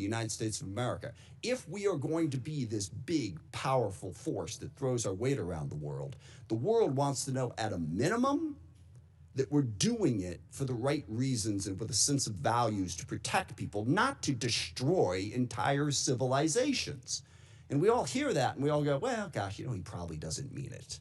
the United States of America. If we are going to be this big, powerful force that throws our weight around the world wants to know at a minimum that we're doing it for the right reasons and with a sense of values to protect people, not to destroy entire civilizations. And we all hear that and we all go, well, gosh, he probably doesn't mean it.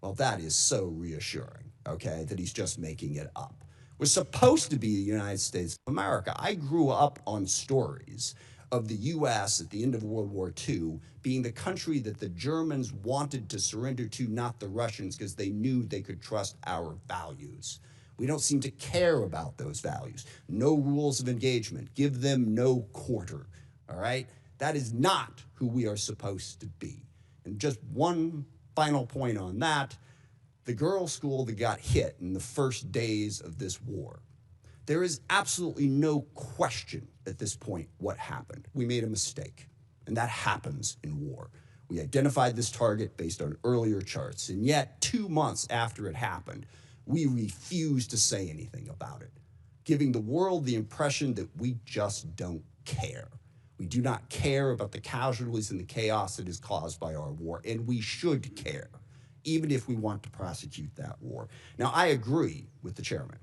Well, that is so reassuring, okay, that he's just making it up. We're supposed to be the United States of America. I grew up on stories of the U.S. at the end of World War II being the country that the Germans wanted to surrender to, not the Russians, because they knew they could trust our values. We don't seem to care about those values. No rules of engagement. Give them no quarter, all right? That is not who we are supposed to be. And just one final point on that, the girls' school that got hit in the first days of this war. There is absolutely no question at this point what happened. We made a mistake, and that happens in war. We identified this target based on earlier charts, and yet 2 months after it happened, we refused to say anything about it, giving the world the impression that we just don't care. We do not care about the casualties and the chaos that is caused by our war, and we should care, even if we want to prosecute that war. Now, I agree with the chairman.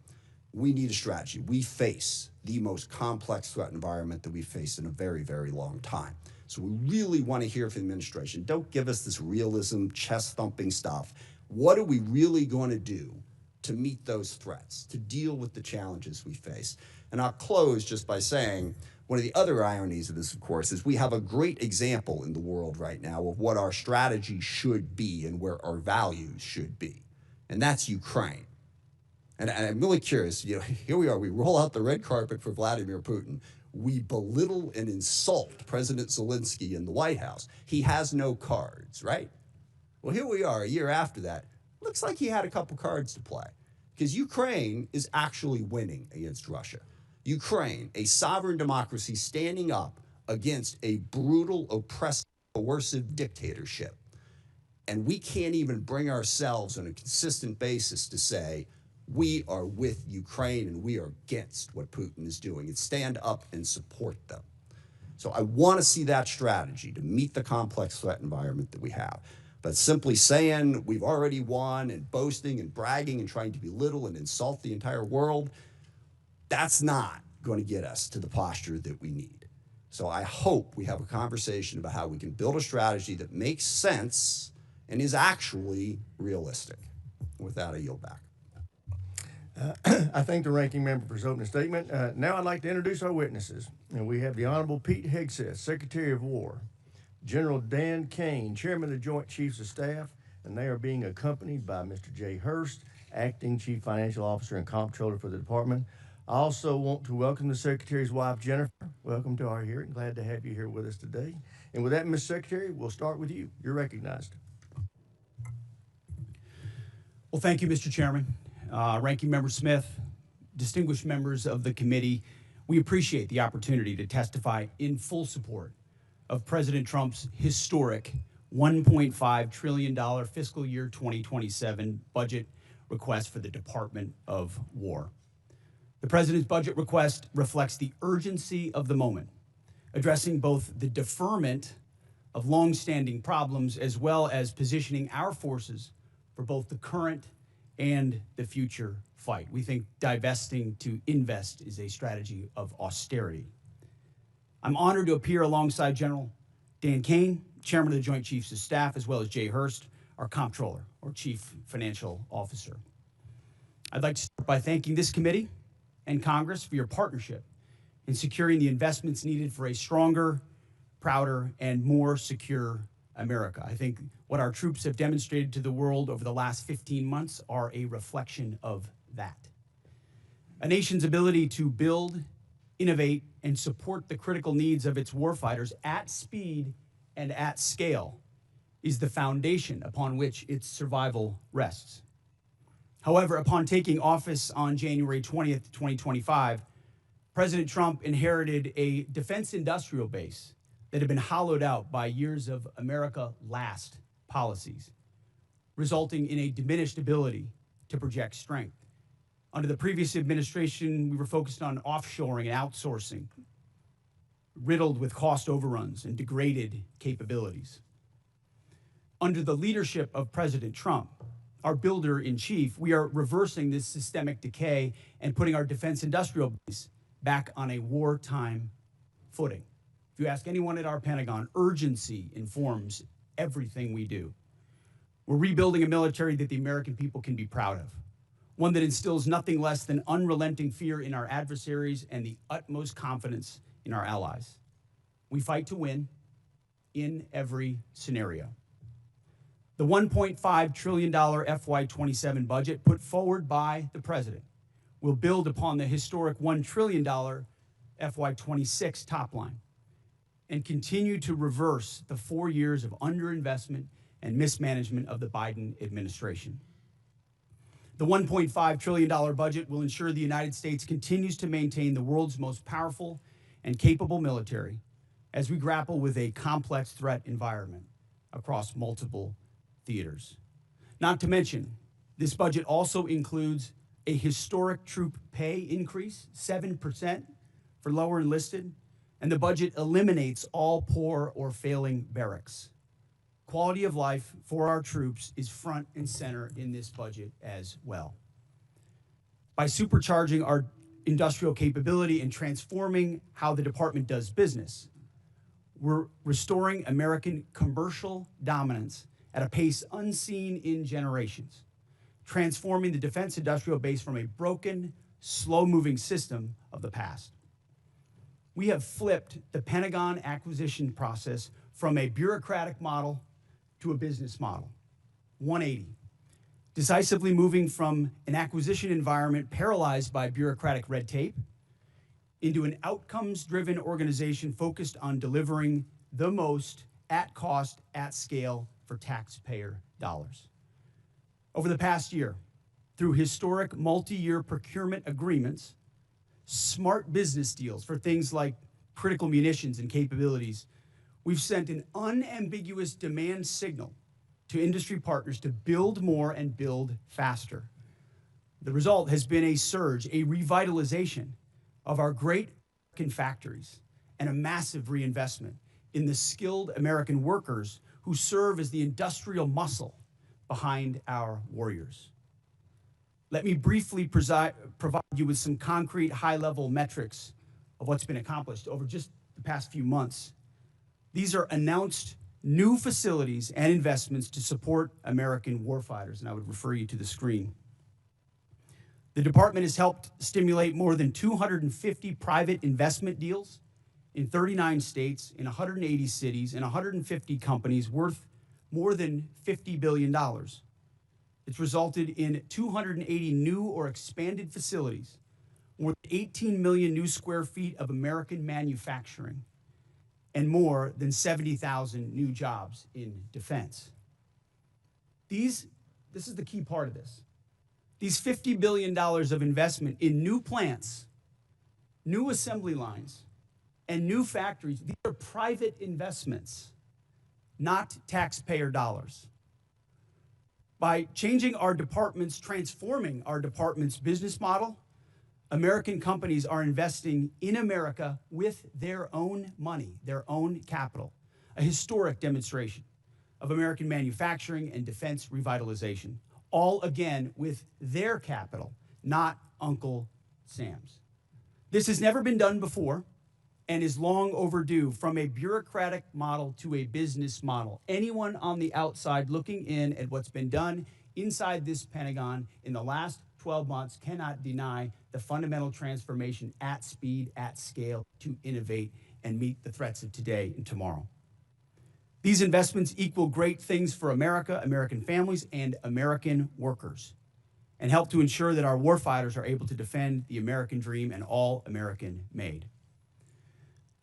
We need a strategy. We face the most complex threat environment that we've faced in a very, very long time. So we really want to hear from the administration. Don't give us this realism, chest-thumping stuff. What are we really going to do to meet those threats, to deal with the challenges we face? And I'll close just by saying, one of the other ironies of this, of course, is we have a great example in the world right now of what our strategy should be and where our values should be, and that's Ukraine. And I'm really curious, here we are, we roll out the red carpet for Vladimir Putin. We belittle and insult President Zelensky in the White House. He has no cards, right? Well, here we are a year after that. Looks like he had a couple cards to play, because Ukraine is actually winning against Russia. Ukraine, a sovereign democracy standing up against a brutal, oppressive, coercive dictatorship. And we can't even bring ourselves on a consistent basis to say, we are with Ukraine and we are against what Putin is doing, and stand up and support them. So I want to see that strategy to meet the complex threat environment that we have. But simply saying we've already won and boasting and bragging and trying to belittle and insult the entire world, that's not going to get us to the posture that we need. So I hope we have a conversation about how we can build a strategy that makes sense and is actually realistic. With that, I yield back. I thank the ranking member for his opening statement. Now I'd like to introduce our witnesses. And we have the Honorable Pete Hegseth, Secretary of War, General Dan Caine, Chairman of the Joint Chiefs of Staff, and they are being accompanied by Mr. Jay Hurst, Acting Chief Financial Officer and Comptroller for the Department. I also want to welcome the Secretary's wife, Jennifer. Welcome to our hearing. Glad to have you here with us today. And with that, Ms. Secretary, we'll start with you. You're recognized. Well, thank you, Mr. Chairman. Ranking Member Smith, distinguished members of the committee, we appreciate the opportunity to testify in full support of President Trump's historic $1.5 trillion fiscal year 2027 budget request for the Department of War. The President's budget request reflects the urgency of the moment, addressing both the deferment of longstanding problems as well as positioning our forces for both the current and the future fight. We think divesting to invest is a strategy of austerity. I'm honored to appear alongside General Dan Caine, Chairman of the Joint Chiefs of Staff, as well as Jay Hurst, our Comptroller, or Chief Financial Officer. I'd like to start by thanking this committee and Congress for your partnership in securing the investments needed for a stronger, prouder, and more secure America. I think what our troops have demonstrated to the world over the last 15 months are a reflection of that. A nation's ability to build, innovate, and support the critical needs of its warfighters at speed and at scale is the foundation upon which its survival rests. However, upon taking office on January 20th, 2025, President Trump inherited a defense industrial base that had been hollowed out by years of America last policies, resulting in a diminished ability to project strength. Under the previous administration, we were focused on offshoring and outsourcing. riddled with cost overruns and degraded capabilities. Under the leadership of President Trump, our builder-in-chief, we are reversing this systemic decay and putting our defense industrial base back on a wartime footing. If you ask anyone at our Pentagon, urgency informs everything we do. We're rebuilding a military that the American people can be proud of, one that instills nothing less than unrelenting fear in our adversaries and the utmost confidence in our allies. We fight to win in every scenario. The $1.5 trillion FY27 budget put forward by the president will build upon the historic $1 trillion FY26 top line and continue to reverse the 4 years of underinvestment and mismanagement of the Biden administration. The $1.5 trillion budget will ensure the United States continues to maintain the world's most powerful and capable military as we grapple with a complex threat environment across multiple theaters. Not to mention, this budget also includes a historic troop pay increase, 7% for lower enlisted, and the budget eliminates all poor or failing barracks. Quality of life for our troops is front and center in this budget as well. By supercharging our industrial capability and transforming how the department does business, we're restoring American commercial dominance at a pace unseen in generations, transforming the defense industrial base from a broken, slow-moving system of the past. We have flipped the Pentagon acquisition process from a bureaucratic model to a business model, 180, decisively moving from an acquisition environment paralyzed by bureaucratic red tape into an outcomes-driven organization focused on delivering the most at cost, at scale for taxpayer dollars. Over the past year, through historic multi-year procurement agreements, smart business deals for things like critical munitions and capabilities, we've sent an unambiguous demand signal to industry partners to build more and build faster. The result has been a surge, a revitalization of our great American factories and a massive reinvestment in the skilled American workers who serve as the industrial muscle behind our warriors. Let me briefly provide you with some concrete high-level metrics of what's been accomplished over just the past few months. These are announced new facilities and investments to support American warfighters, and I would refer you to the screen. The department has helped stimulate more than 250 private investment deals in 39 states, in 180 cities, and 150 companies worth more than $50 billion. It's resulted in 280 new or expanded facilities, more than 18 million new square feet of American manufacturing, and more than 70,000 new jobs in defense. This is the key part of this. These $50 billion of investment in new plants, new assembly lines, and new factories, these are private investments, not taxpayer dollars. By changing our departments, transforming our department's business model, American companies are investing in America with their own money, their own capital, a historic demonstration of American manufacturing and defense revitalization, all again with their capital, not Uncle Sam's. This has never been done before and is long overdue. From a bureaucratic model to a business model, anyone on the outside looking in at what's been done inside this Pentagon in the last 12 months cannot deny the fundamental transformation at speed, at scale, to innovate and meet the threats of today and tomorrow. These investments equal great things for America, American families, and American workers, and help to ensure that our warfighters are able to defend the American dream and all American made.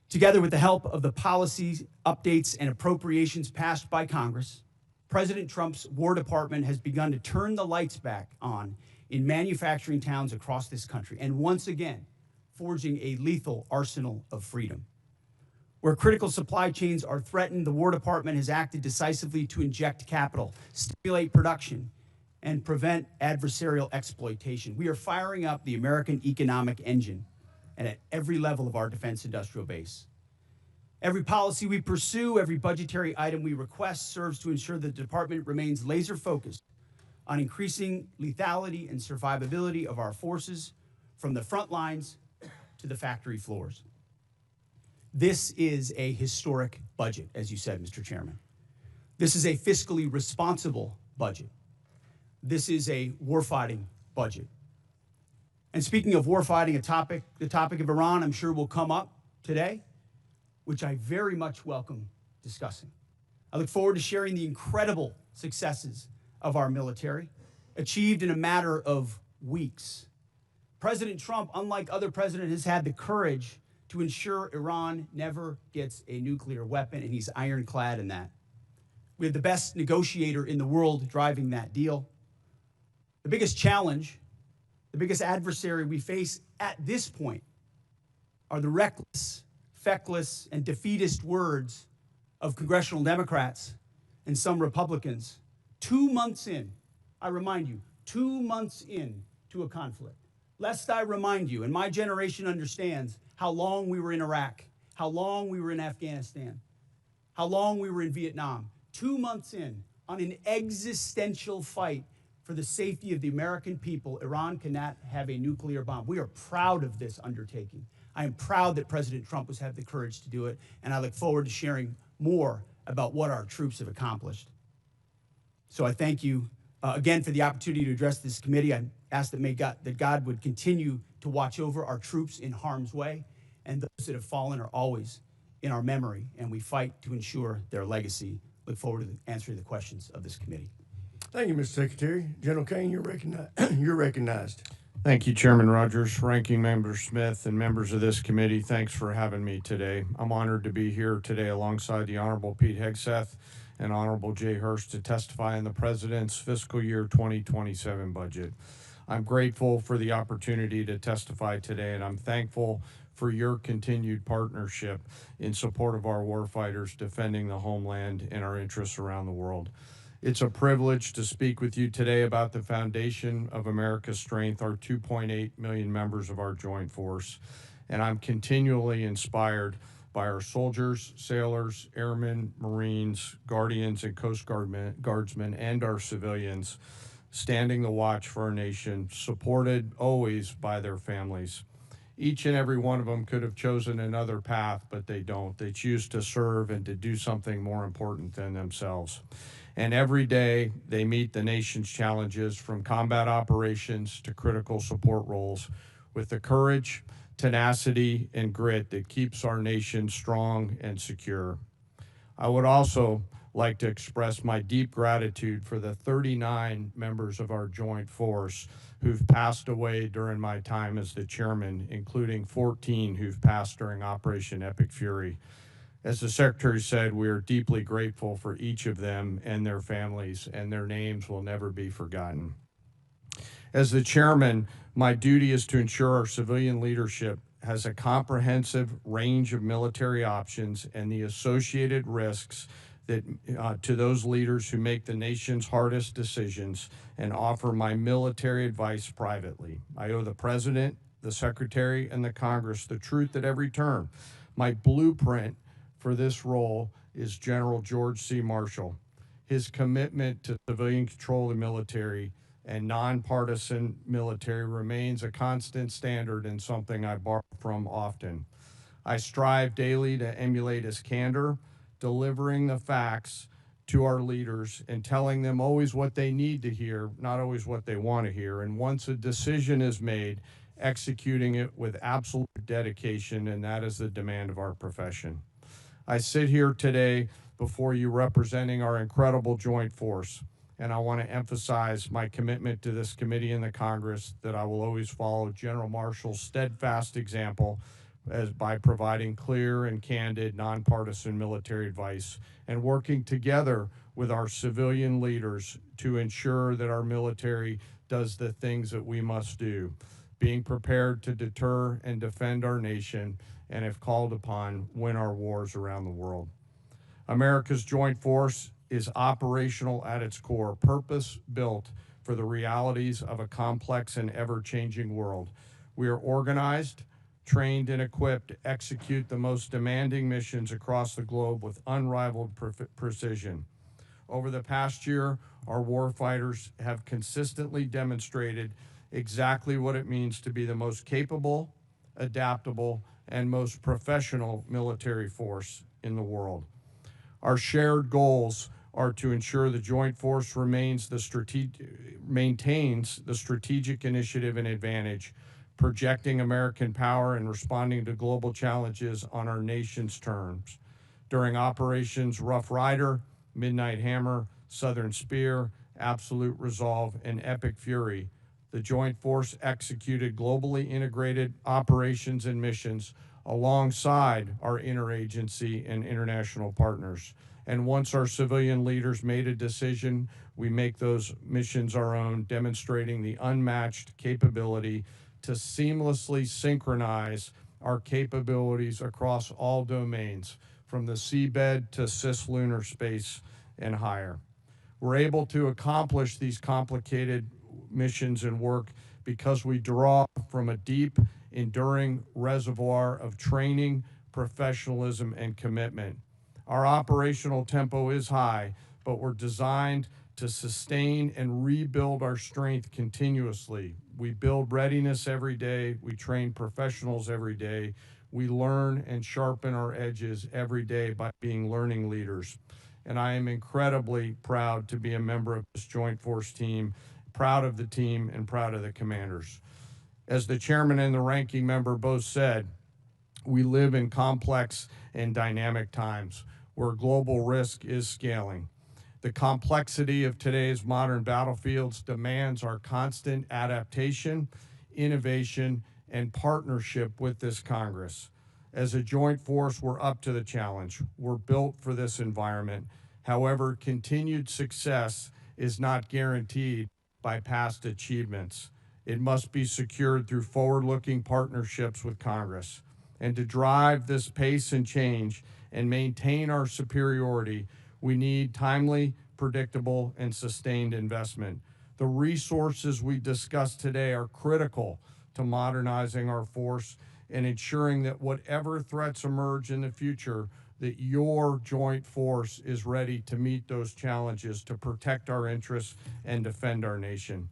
Together with the help of the policies, updates, and appropriations passed by Congress, President Trump's War Department has begun to turn the lights back on in manufacturing towns across this country, and once again, forging a lethal arsenal of freedom. Where critical supply chains are threatened, the War Department has acted decisively to inject capital, stimulate production, and prevent adversarial exploitation. We are firing up the American economic engine and at every level of our defense industrial base. Every policy we pursue, every budgetary item we request serves to ensure the department remains laser focused on increasing lethality and survivability of our forces from the front lines to the factory floors. This is a historic budget, as you said, Mr. Chairman. This is a fiscally responsible budget. This is a warfighting budget. And speaking of warfighting, the topic of Iran, I'm sure will come up today, which I very much welcome discussing. I look forward to sharing the incredible successes of our military, achieved in a matter of weeks. President Trump, unlike other presidents, has had the courage to ensure Iran never gets a nuclear weapon, and he's ironclad in that. We have the best negotiator in the world driving that deal. The biggest challenge, the biggest adversary we face at this point are the reckless, feckless, and defeatist words of congressional Democrats and some Republicans 2 months in, I remind you, 2 months in to a conflict. Lest I remind you, and my generation understands how long we were in Iraq, how long we were in Afghanistan, how long we were in Vietnam. 2 months in on an existential fight for the safety of the American people, Iran cannot have a nuclear bomb. We are proud of this undertaking. I am proud that President Trump has had the courage to do it, and I look forward to sharing more about what our troops have accomplished. So I thank you again for the opportunity to address this committee. I ask that God would continue to watch over our troops in harm's way, and those that have fallen are always in our memory, and we fight to ensure their legacy. Look forward to answering the questions of this committee. Thank you, Mr. Secretary. General Caine, you're recognized. Thank you, Chairman Rogers, Ranking Member Smith, and members of this committee. Thanks for having me today. I'm honored to be here today alongside the Honorable Pete Hegseth and Honorable Jay Hurst to testify on the President's fiscal year 2027 budget. I'm grateful for the opportunity to testify today, and I'm thankful for your continued partnership in support of our warfighters defending the homeland and our interests around the world. It's a privilege to speak with you today about the foundation of America's strength, our 2.8 million members of our joint force. And I'm continually inspired by our soldiers, sailors, airmen, Marines, Guardians, and Coast Guardsmen, and our civilians standing the watch for our nation, supported always by their families. Each and every one of them could have chosen another path, but they don't. They choose to serve and to do something more important than themselves. And every day they meet the nation's challenges, from combat operations to critical support roles, with the courage, tenacity, and grit that keeps our nation strong and secure. I would also like to express my deep gratitude for the 39 members of our joint force who've passed away during my time as the chairman, including 14 who've passed during Operation Epic Fury. As the Secretary said, we are deeply grateful for each of them and their families, and their names will never be forgotten. As the chairman, my duty is to ensure our civilian leadership has a comprehensive range of military options and the associated risks that to those leaders who make the nation's hardest decisions, and offer my military advice privately. I owe the President, the Secretary, and the Congress the truth at every turn. My blueprint for this role is General George C. Marshall. His commitment to civilian control of the military and nonpartisan military remains a constant standard and something I borrow from often. I strive daily to emulate his candor, delivering the facts to our leaders and telling them always what they need to hear, not always what they want to hear. And once a decision is made, executing it with absolute dedication, and that is the demand of our profession. I sit here today before you representing our incredible joint force, and I want to emphasize my commitment to this committee and the Congress that I will always follow General Marshall's steadfast example by providing clear and candid, nonpartisan military advice and working together with our civilian leaders to ensure that our military does the things that we must do, being prepared to deter and defend our nation, and if called upon, win our wars around the world. America's joint force is operational at its core, purpose-built for the realities of a complex and ever-changing world. We are organized, trained and equipped to execute the most demanding missions across the globe with unrivaled precision. Over the past year, our warfighters have consistently demonstrated exactly what it means to be the most capable, adaptable, and most professional military force in the world. Our shared goals are to ensure the Joint Force maintains the strategic initiative and advantage, projecting American power and responding to global challenges on our nation's terms. During operations Rough Rider, Midnight Hammer, Southern Spear, Absolute Resolve, and Epic Fury, the Joint Force executed globally integrated operations and missions alongside our interagency and international partners. And once our civilian leaders made a decision, we make those missions our own, demonstrating the unmatched capability to seamlessly synchronize our capabilities across all domains, from the seabed to cislunar space and higher. We're able to accomplish these complicated missions and work because we draw from a deep, enduring reservoir of training, professionalism, and commitment. Our operational tempo is high, but we're designed to sustain and rebuild our strength continuously. We build readiness every day. We train professionals every day. We learn and sharpen our edges every day by being learning leaders. And I am incredibly proud to be a member of this Joint Force team, proud of the team and proud of the commanders. As the chairman and the ranking member both said, we live in complex and dynamic times where global risk is scaling. The complexity of today's modern battlefields demands our constant adaptation, innovation, and partnership with this Congress. As a joint force, we're up to the challenge. We're built for this environment. However, continued success is not guaranteed by past achievements. It must be secured through forward-looking partnerships with Congress. And to drive this pace and change and maintain our superiority, we need timely, predictable, and sustained investment. The resources we discussed today are critical to modernizing our force and ensuring that whatever threats emerge in the future, that your joint force is ready to meet those challenges, to protect our interests and defend our nation.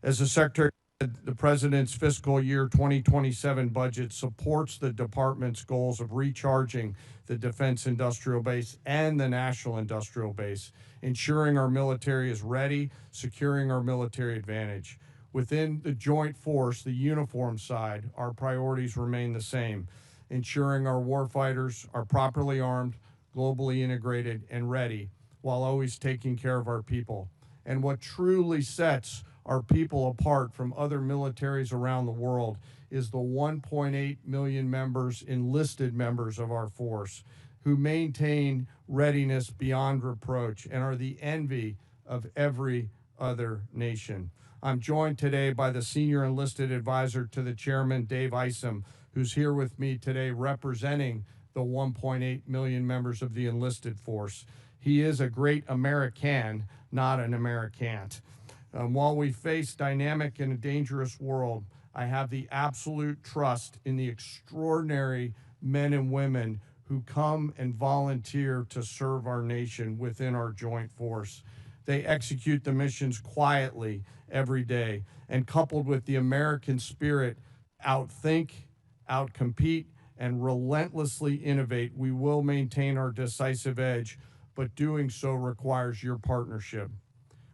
As the Secretary said, the President's fiscal year 2027 budget supports the Department's goals of recharging the Defense Industrial Base and the National Industrial Base, ensuring our military is ready, securing our military advantage. Within the joint force, the uniform side, our priorities remain the same, ensuring our warfighters are properly armed, globally integrated, and ready, while always taking care of our people. And what truly sets our people apart from other militaries around the world is the 1.8 million members, enlisted members of our force, who maintain readiness beyond reproach and are the envy of every other nation. I'm joined today by the Senior Enlisted Advisor to the Chairman, Dave Isom, who's here with me today representing the 1.8 million members of the enlisted force. He is a great American, not an Americant. While we face dynamic and a dangerous world, I have the absolute trust in the extraordinary men and women who come and volunteer to serve our nation within our joint force. They execute the missions quietly every day, and coupled with the American spirit, outthink, outcompete, and relentlessly innovate, we will maintain our decisive edge, but doing so requires your partnership.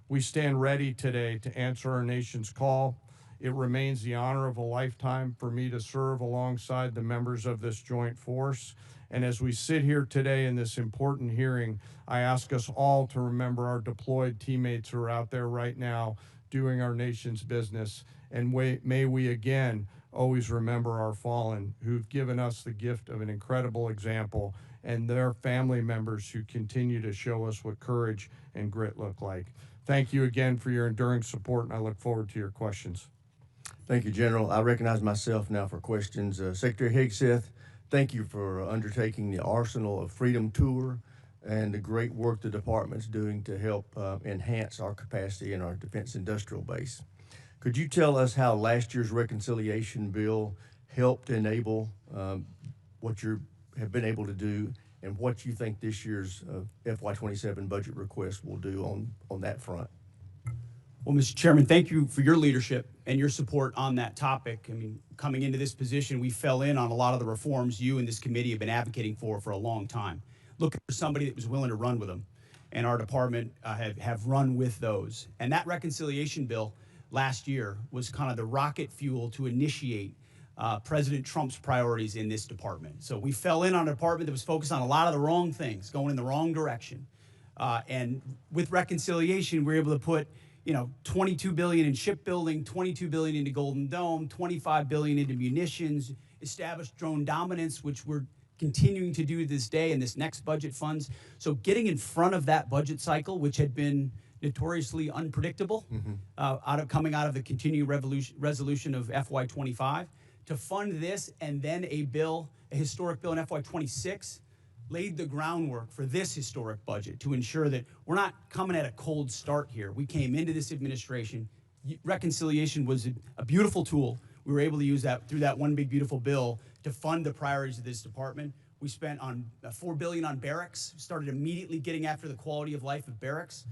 We stand ready today to answer our nation's call. It remains the honor of a lifetime for me to serve alongside the members of this joint force. And as we sit here today in this important hearing, I ask us all to remember our deployed teammates who are out there right now doing our nation's business. And may we again always remember our fallen, who've given us the gift of an incredible example, and their family members who continue to show us what courage and grit look like. Thank you again for your enduring support, and I look forward to your questions. Thank you, General. I recognize myself now for questions. Secretary Hegseth, thank you for undertaking the Arsenal of Freedom tour and the great work the department's doing to help enhance our capacity in our defense industrial base. Could you tell us how last year's reconciliation bill helped enable what you have been able to do, and what you think this year's FY27 budget request will do on that front. Well, Mr. Chairman, thank you for your leadership and your support on that topic. I mean, coming into this position, we fell in on a lot of the reforms you and this committee have been advocating for a long time, looking for somebody that was willing to run with them. And our department have run with those. And that reconciliation bill last year was kind of the rocket fuel to initiate President Trump's priorities in this department. So we fell in on a department that was focused on a lot of the wrong things, going in the wrong direction. And with reconciliation, we were able to put $22 billion in shipbuilding, $22 billion into Golden Dome, $25 billion into munitions, established drone dominance, which we're continuing to do this day in this next budget funds. So getting in front of that budget cycle, which had been notoriously unpredictable, coming out of the continuing resolution of FY25, to fund this and then a historic bill in FY26, laid the groundwork for this historic budget to ensure that we're not coming at a cold start here. We came into this administration. Reconciliation was a beautiful tool. We were able to use that through that one big beautiful bill to fund the priorities of this department. We spent on $4 billion on barracks, started immediately getting after the quality of life of barracks.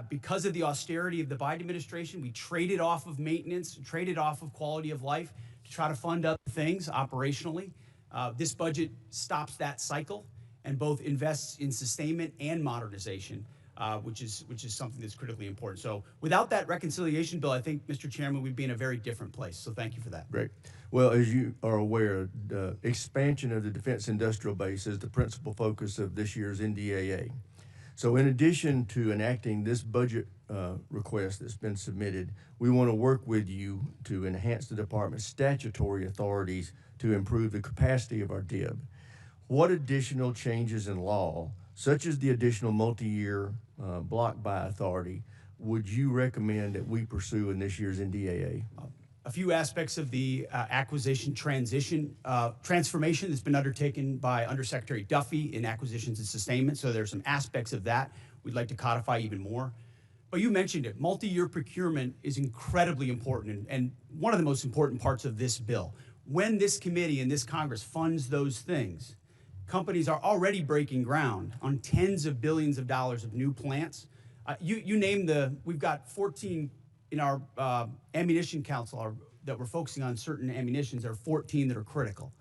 Because of the austerity of the Biden administration, we traded off of maintenance, traded off of quality of life to try to fund other things operationally. This budget stops that cycle and both invests in sustainment and modernization, which is something that's critically important. So without that reconciliation bill, I think, Mr. Chairman, we'd be in a very different place. So thank you for that. Great. Well, as you are aware, the expansion of the defense industrial base is the principal focus of this year's NDAA. So in addition to enacting this budget request that's been submitted, we want to work with you to enhance the department's statutory authorities to improve the capacity of our DIB. What additional changes in law, such as the additional multi-year block buy authority, would you recommend that we pursue in this year's NDAA? A few aspects of the acquisition transformation that's been undertaken by Undersecretary Duffy in acquisitions and sustainment. So there's some aspects of that we'd like to codify even more. But you mentioned it, multi-year procurement is incredibly important and one of the most important parts of this bill. When this committee and this Congress funds those things, companies are already breaking ground on tens of billions of dollars of new plants. You name we've got 14 in our ammunition council that we're focusing on certain ammunitions. There are 14 that are critical.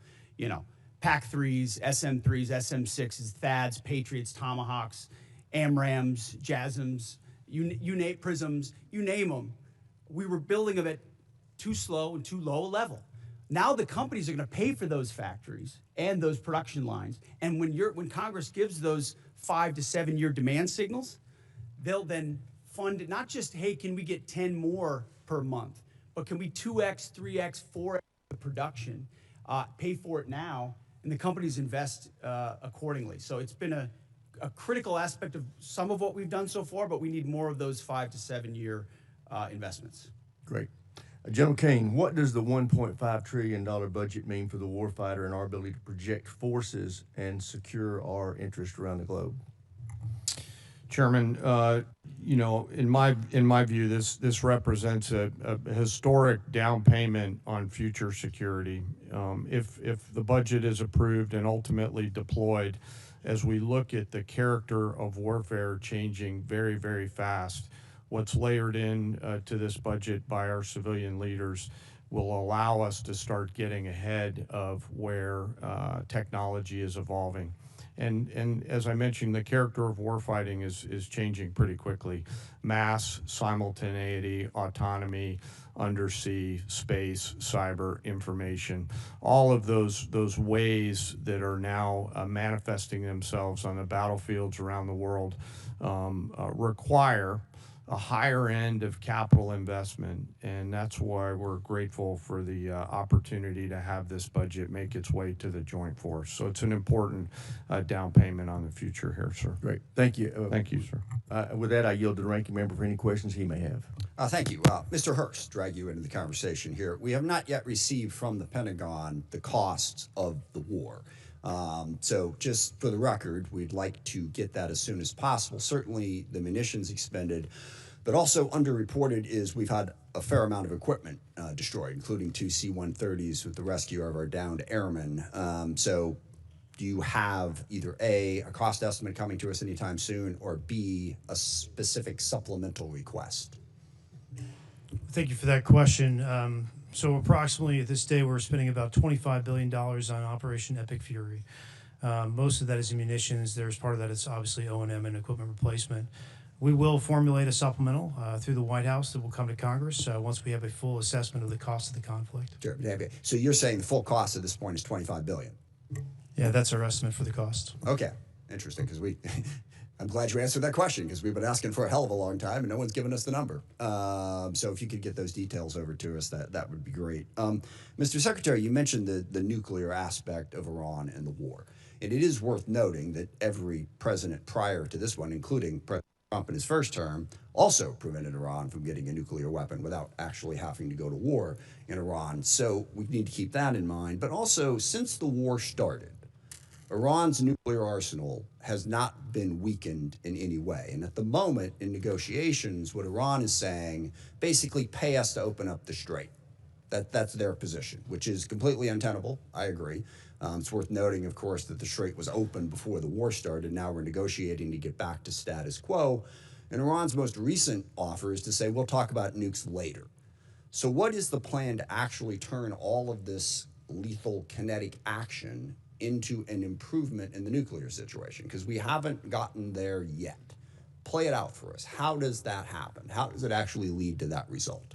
PAC-3s, SM-3s, SM-6s, THAADs, Patriots, Tomahawks, AMRAAMs, JASSMs, you name prisms, you name them. We were building them at too slow and too low a level. Now the companies are going to pay for those factories and those production lines. And when Congress gives those 5 to 7 year demand signals, they'll then fund it, not just, hey, can we get 10 more per month, but can we 2x, 3x, 4x the production, pay for it now, and the companies invest accordingly. So it's been a critical aspect of some of what we've done so far, but we need more of those 5 to 7 year investments. Great. General Caine, what does the $1.5 trillion budget mean for the warfighter and our ability to project forces and secure our interest around the globe? Chairman, in my view, this represents a historic down payment on future security. If the budget is approved and ultimately deployed, as we look at the character of warfare changing very, very fast, what's layered in to this budget by our civilian leaders will allow us to start getting ahead of where technology is evolving. And as I mentioned, the character of warfighting is changing pretty quickly. Mass, simultaneity, autonomy, undersea, space, cyber, information, all of those ways that are now manifesting themselves on the battlefields around the world require a higher end of capital investment, and that's why we're grateful for the opportunity to have this budget make its way to the joint force. So it's an important down payment on the future here, sir. Great. Thank you. Thank you, sir. With that, I yield to the ranking member for any questions he may have. Thank you. Mr. Hurst, drag you into the conversation here. We have not yet received from the Pentagon the costs of the war. So just for the record, we'd like to get that as soon as possible. Certainly the munitions expended, But also underreported is we've had a fair amount of equipment destroyed, including 2 C-130s with the rescue of our downed airmen. So do you have either A, a cost estimate coming to us anytime soon, or B, a specific supplemental request? Thank you for that question. So approximately at this day, we're spending about $25 billion on Operation Epic Fury. Most of that is munitions. There's part of that is obviously O&M and equipment replacement. We will formulate a supplemental through the White House that will come to Congress once we have a full assessment of the cost of the conflict. Sure. So you're saying the full cost at this point is $25 billion? Yeah, that's our estimate for the cost. Okay, interesting, because I'm glad you answered that question, because we've been asking for a hell of a long time and no one's given us the number. So if you could get those details over to us, that would be great. Mr. Secretary, you mentioned the nuclear aspect of Iran and the war. And it is worth noting that every president prior to this one, including President Trump in his first term, also prevented Iran from getting a nuclear weapon without actually having to go to war in Iran. So we need to keep that in mind. But also, since the war started, Iran's nuclear arsenal has not been weakened in any way. And at the moment, in negotiations, what Iran is saying, basically pay us to open up the strait. That's their position, which is completely untenable. I agree. It's worth noting, of course, that the strait was open before the war started. Now we're negotiating to get back to status quo. And Iran's most recent offer is to say, we'll talk about nukes later. So what is the plan to actually turn all of this lethal kinetic action into an improvement in the nuclear situation? Because we haven't gotten there yet. Play it out for us. How does that happen? How does it actually lead to that result?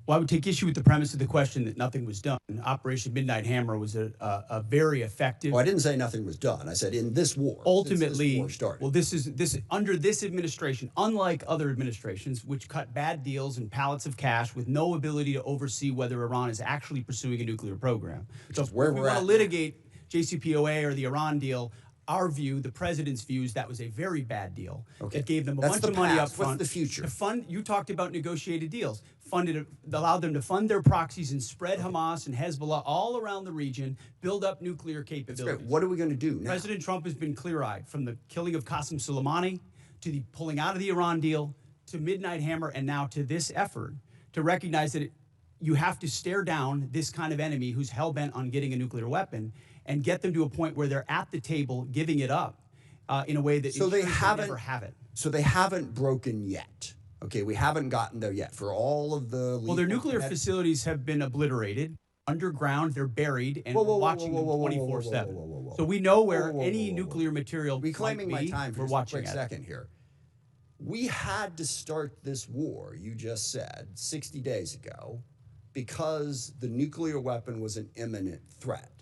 Well, I would take issue with the premise of the question that nothing was done. Operation Midnight Hammer was a very effective. Well, I didn't say nothing was done. I said in this war. Ultimately, this war started. well, this under this administration, unlike other administrations, which cut bad deals and pallets of cash with no ability to oversee whether Iran is actually pursuing a nuclear program. So if we want to litigate JCPOA or the Iran deal, our view, the president's views, that was a very bad deal. Okay. It gave them a That's bunch the of money up past. front. What's the future? To fund, you talked about negotiated deals. Allowed them to fund their proxies and spread Hamas and Hezbollah all around the region, build up nuclear capabilities. What are we going to do now? President Trump has been clear-eyed, from the killing of Qasem Soleimani to the pulling out of the Iran deal to Midnight Hammer and now to this effort to recognize that you have to stare down this kind of enemy who's hell-bent on getting a nuclear weapon and get them to a point where they're at the table giving it up in a way that so they never have it. So they haven't broken yet. Okay, we haven't gotten there yet for all of the. Well, their nuclear facilities have been obliterated. Underground, they're buried, and we're watching them 24/7. So we know where any nuclear material reclaiming might be. my time for we're watching a quick second here. We had to start this war, you just said, 60 days ago, because the nuclear weapon was an imminent threat.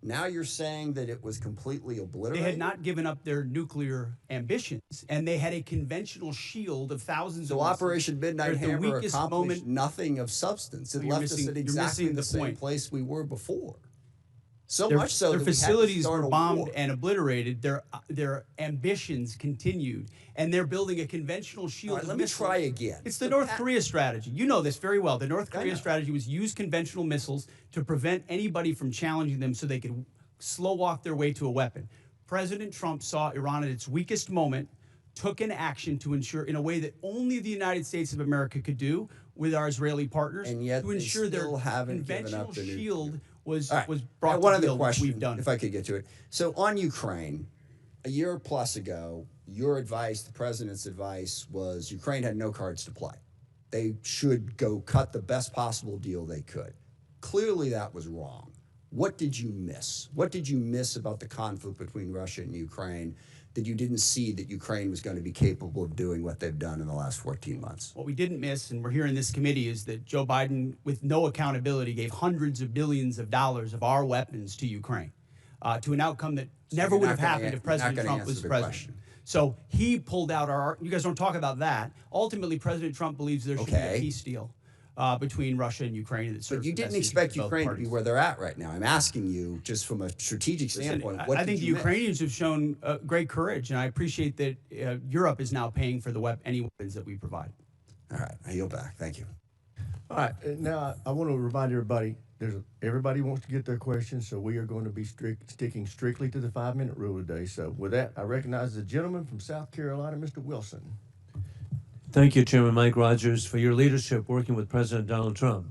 Now you're saying that it was completely obliterated? They had not given up their nuclear ambitions, and they had a conventional shield of thousands of missiles. So Operation Midnight Hammer accomplished nothing of substance. It left us at exactly the same place we were before. So much so that their facilities were bombed war. and obliterated. Their ambitions continued, and they're building a conventional shield. All right, let me try again. It's the North Korea strategy. You know this very well. The North Korea strategy was use conventional missiles to prevent anybody from challenging them so they could slow walk their way to a weapon. President Trump saw Iran at its weakest moment, took an action to ensure, in a way that only the United States of America could do with our Israeli partners, and yet to ensure their conventional shield was brought one to the other question, we've done. if I could get to it. So on Ukraine, a year plus ago, your advice, the president's advice, was Ukraine had no cards to play. They should go cut the best possible deal they could. Clearly that was wrong. What did you miss? What did you miss about the conflict between Russia and Ukraine that you didn't see that Ukraine was going to be capable of doing what they've done in the last 14 months? What we didn't miss, and we're here in this committee, is that Joe Biden, with no accountability, gave hundreds of billions of dollars of our weapons to Ukraine, to an outcome that never would have happened if President Trump was president. So he pulled out you guys don't talk about that. Ultimately, President Trump believes there should be a peace deal between Russia and Ukraine. But you didn't expect Ukraine to be where they're at right now. I'm asking you, just from a strategic standpoint, what I think the Ukrainians have shown great courage, and I appreciate that Europe is now paying for any weapons that we provide. All right, I yield back. Thank you. All right, now I want to remind everybody, everybody wants to get their questions, so we are going to be sticking strictly to the 5-minute rule today. So with that, I recognize the gentleman from South Carolina, Mr. Wilson. Thank you, Chairman Mike Rogers, for your leadership working with President Donald Trump.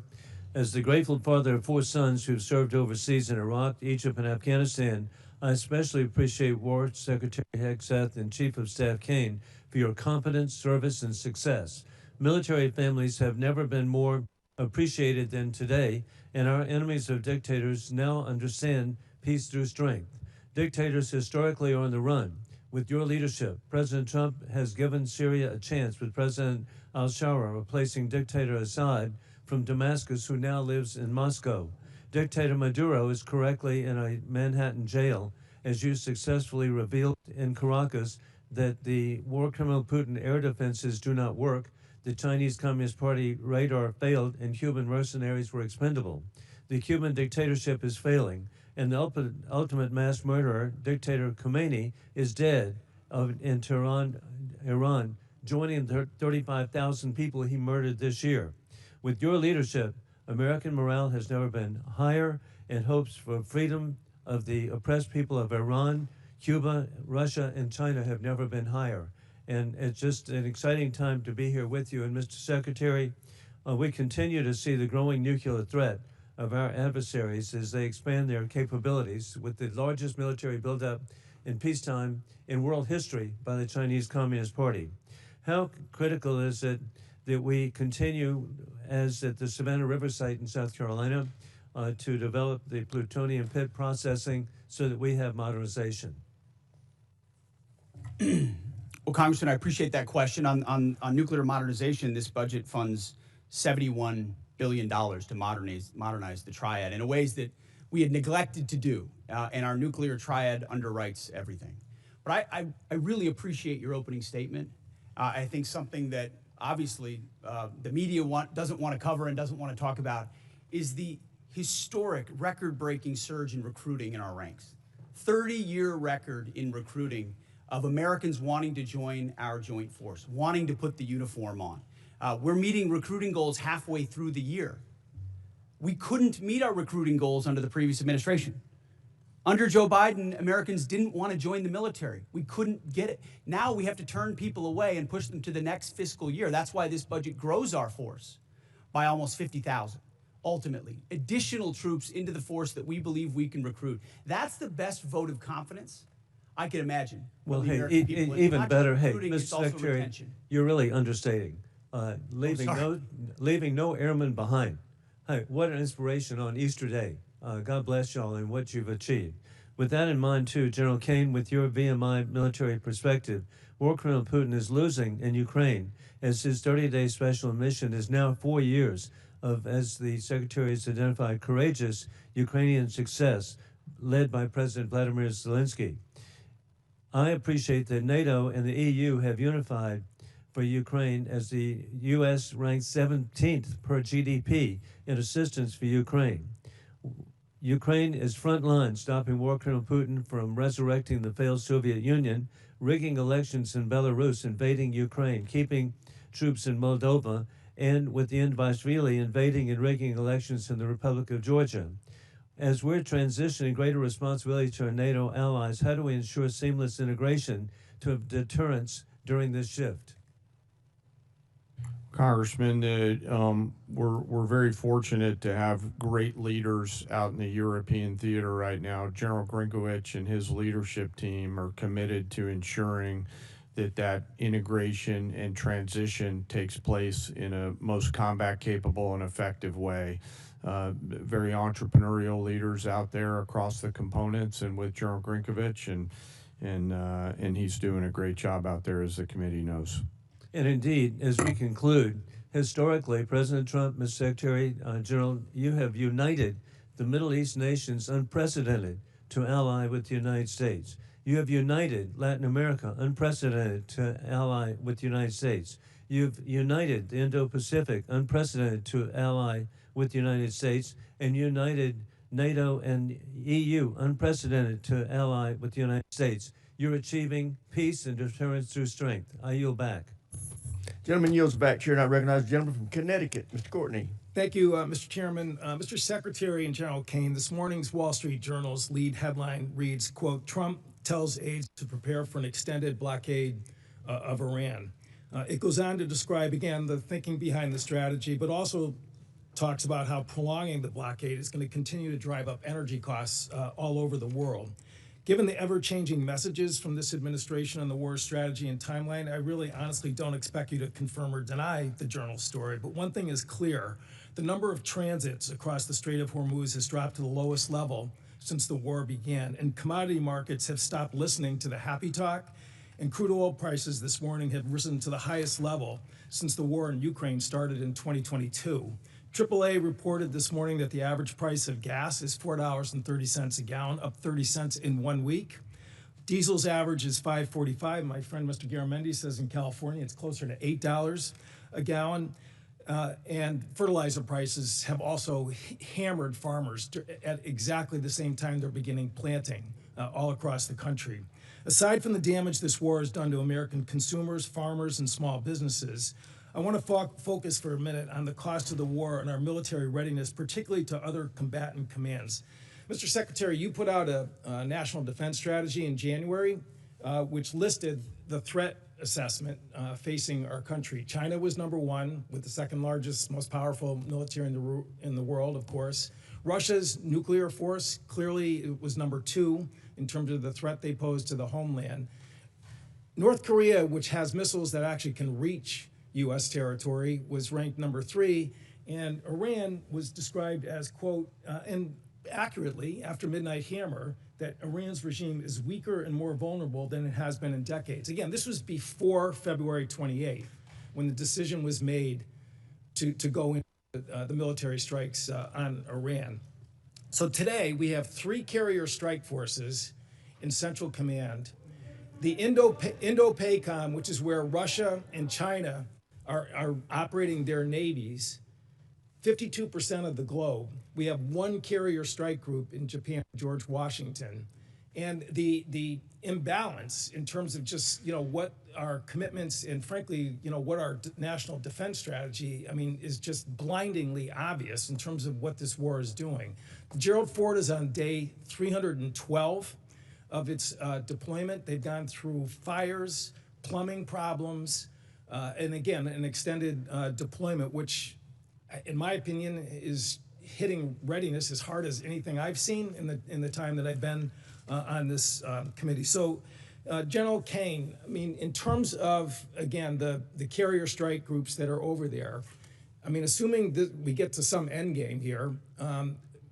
As the grateful father of 4 sons who've served overseas in Iraq, Egypt, and Afghanistan, I especially appreciate War Secretary Hegseth and Chief of Staff Caine for your competence, service, and success. Military families have never been more appreciated than today, and our enemies of dictators now understand peace through strength. Dictators historically are on the run. With your leadership, President Trump has given Syria a chance with President al-Shara replacing dictator Assad from Damascus, who now lives in Moscow. Dictator Maduro is correctly in a Manhattan jail, as you successfully revealed in Caracas that the war criminal Putin air defenses do not work, the Chinese Communist Party radar failed, and Cuban mercenaries were expendable. The Cuban dictatorship is failing, and the ultimate mass murderer, dictator Khomeini, is dead in Tehran, Iran, joining the 35,000 people he murdered this year. With your leadership, American morale has never been higher, and hopes for freedom of the oppressed people of Iran, Cuba, Russia, and China have never been higher. And it's just an exciting time to be here with you. And Mr. Secretary, we continue to see the growing nuclear threat of our adversaries as they expand their capabilities with the largest military buildup in peacetime in world history by the Chinese Communist Party. How critical is it that we continue, as at the Savannah River site in South Carolina, to develop the plutonium pit processing so that we have modernization? Well, Congressman, I appreciate that question. On nuclear modernization, this budget funds $71 billion to modernize the triad in ways that we had neglected to do, and our nuclear triad underwrites everything. But I really appreciate your opening statement. I think something that obviously the media doesn't want to cover and doesn't want to talk about is the historic record-breaking surge in recruiting in our ranks. 30-year record in recruiting of Americans wanting to join our joint force, wanting to put the uniform on. We're meeting recruiting goals halfway through the year. We couldn't meet our recruiting goals under the previous administration. Under Joe Biden, Americans didn't want to join the military. We couldn't get it. Now we have to turn people away and push them to the next fiscal year. That's why this budget grows our force by almost 50,000. Ultimately, additional troops into the force that we believe we can recruit. That's the best vote of confidence I can imagine. Well, hey, even better, hey, Mr. Secretary, you're really understating. Leaving no airmen behind. Hey, what an inspiration on Easter Day. God bless y'all and what you've achieved. With that in mind, too, General Caine, with your VMI military perspective, war criminal Putin is losing in Ukraine as his 30-day special mission is now 4 years of, as the Secretary has identified, courageous Ukrainian success led by President Vladimir Zelensky. I appreciate that NATO and the EU have unified for Ukraine as the U.S. ranks 17th per GDP in assistance for Ukraine. Ukraine is frontline, stopping war criminal Putin from resurrecting the failed Soviet Union, rigging elections in Belarus, invading Ukraine, keeping troops in Moldova, and with the Indivashvili invading and rigging elections in the Republic of Georgia. As we're transitioning greater responsibility to our NATO allies, how do we ensure seamless integration to deterrence during this shift? Congressman, we're very fortunate to have great leaders out in the European theater right now. General Grinkowicz and his leadership team are committed to ensuring that integration and transition takes place in a most combat capable and effective way. Very entrepreneurial leaders out there across the components, and with General Grinkowicz, and he's doing a great job out there, as the committee knows. And indeed, as we conclude, historically, President Trump, Mr. Secretary General, you have united the Middle East nations unprecedented to ally with the United States. You have united Latin America unprecedented to ally with the United States. You've united the Indo-Pacific unprecedented to ally with the United States, and united NATO and EU unprecedented to ally with the United States. You're achieving peace and deterrence through strength. I yield back. Gentleman yields back. Chair, and I recognize the gentleman from Connecticut, Mr. Courtney. Thank you, Mr. Chairman. Mr. Secretary and General Caine, this morning's Wall Street Journal's lead headline reads, quote, Trump tells aides to prepare for an extended blockade of Iran. It goes on to describe, again, the thinking behind the strategy, but also talks about how prolonging the blockade is going to continue to drive up energy costs all over the world. Given the ever-changing messages from this administration on the war strategy and timeline, I really honestly don't expect you to confirm or deny the journal's story, but one thing is clear. The number of transits across the Strait of Hormuz has dropped to the lowest level since the war began, and commodity markets have stopped listening to the happy talk, and crude oil prices this morning have risen to the highest level since the war in Ukraine started in 2022. AAA reported this morning that the average price of gas is $4.30 a gallon, up 30 cents in 1 week. Diesel's average is $5.45. My friend Mr. Garamendi says in California it's closer to $8 a gallon. And fertilizer prices have also hammered farmers at exactly the same time they're beginning planting all across the country. Aside from the damage this war has done to American consumers, farmers, and small businesses, I want to focus for a minute on the cost of the war and our military readiness, particularly to other combatant commands. Mr. Secretary, you put out a national defense strategy in January, which listed the threat assessment facing our country. China was number one, with the second largest, most powerful military in the world, of course. Russia's nuclear force clearly was number two in terms of the threat they pose to the homeland. North Korea, which has missiles that actually can reach U.S. territory, was ranked number three, and Iran was described as, quote, and accurately after Midnight Hammer, that Iran's regime is weaker and more vulnerable than it has been in decades. Again, this was before February 28th, when the decision was made to go into the military strikes on Iran. So today we have 3 carrier strike forces in Central Command. The Indo-PACOM, which is where Russia and China are operating their navies, 52% of the globe. We have 1 carrier strike group in Japan, George Washington. And the imbalance in terms of just, what our commitments and frankly, what our national defense strategy, is just blindingly obvious in terms of what this war is doing. Gerald Ford is on day 312 of its deployment. They've gone through fires, plumbing problems, and again, an extended deployment, which in my opinion is hitting readiness as hard as anything I've seen in the time that I've been on this committee. So General Caine, in terms of, again, the carrier strike groups that are over there, assuming that we get to some end game here,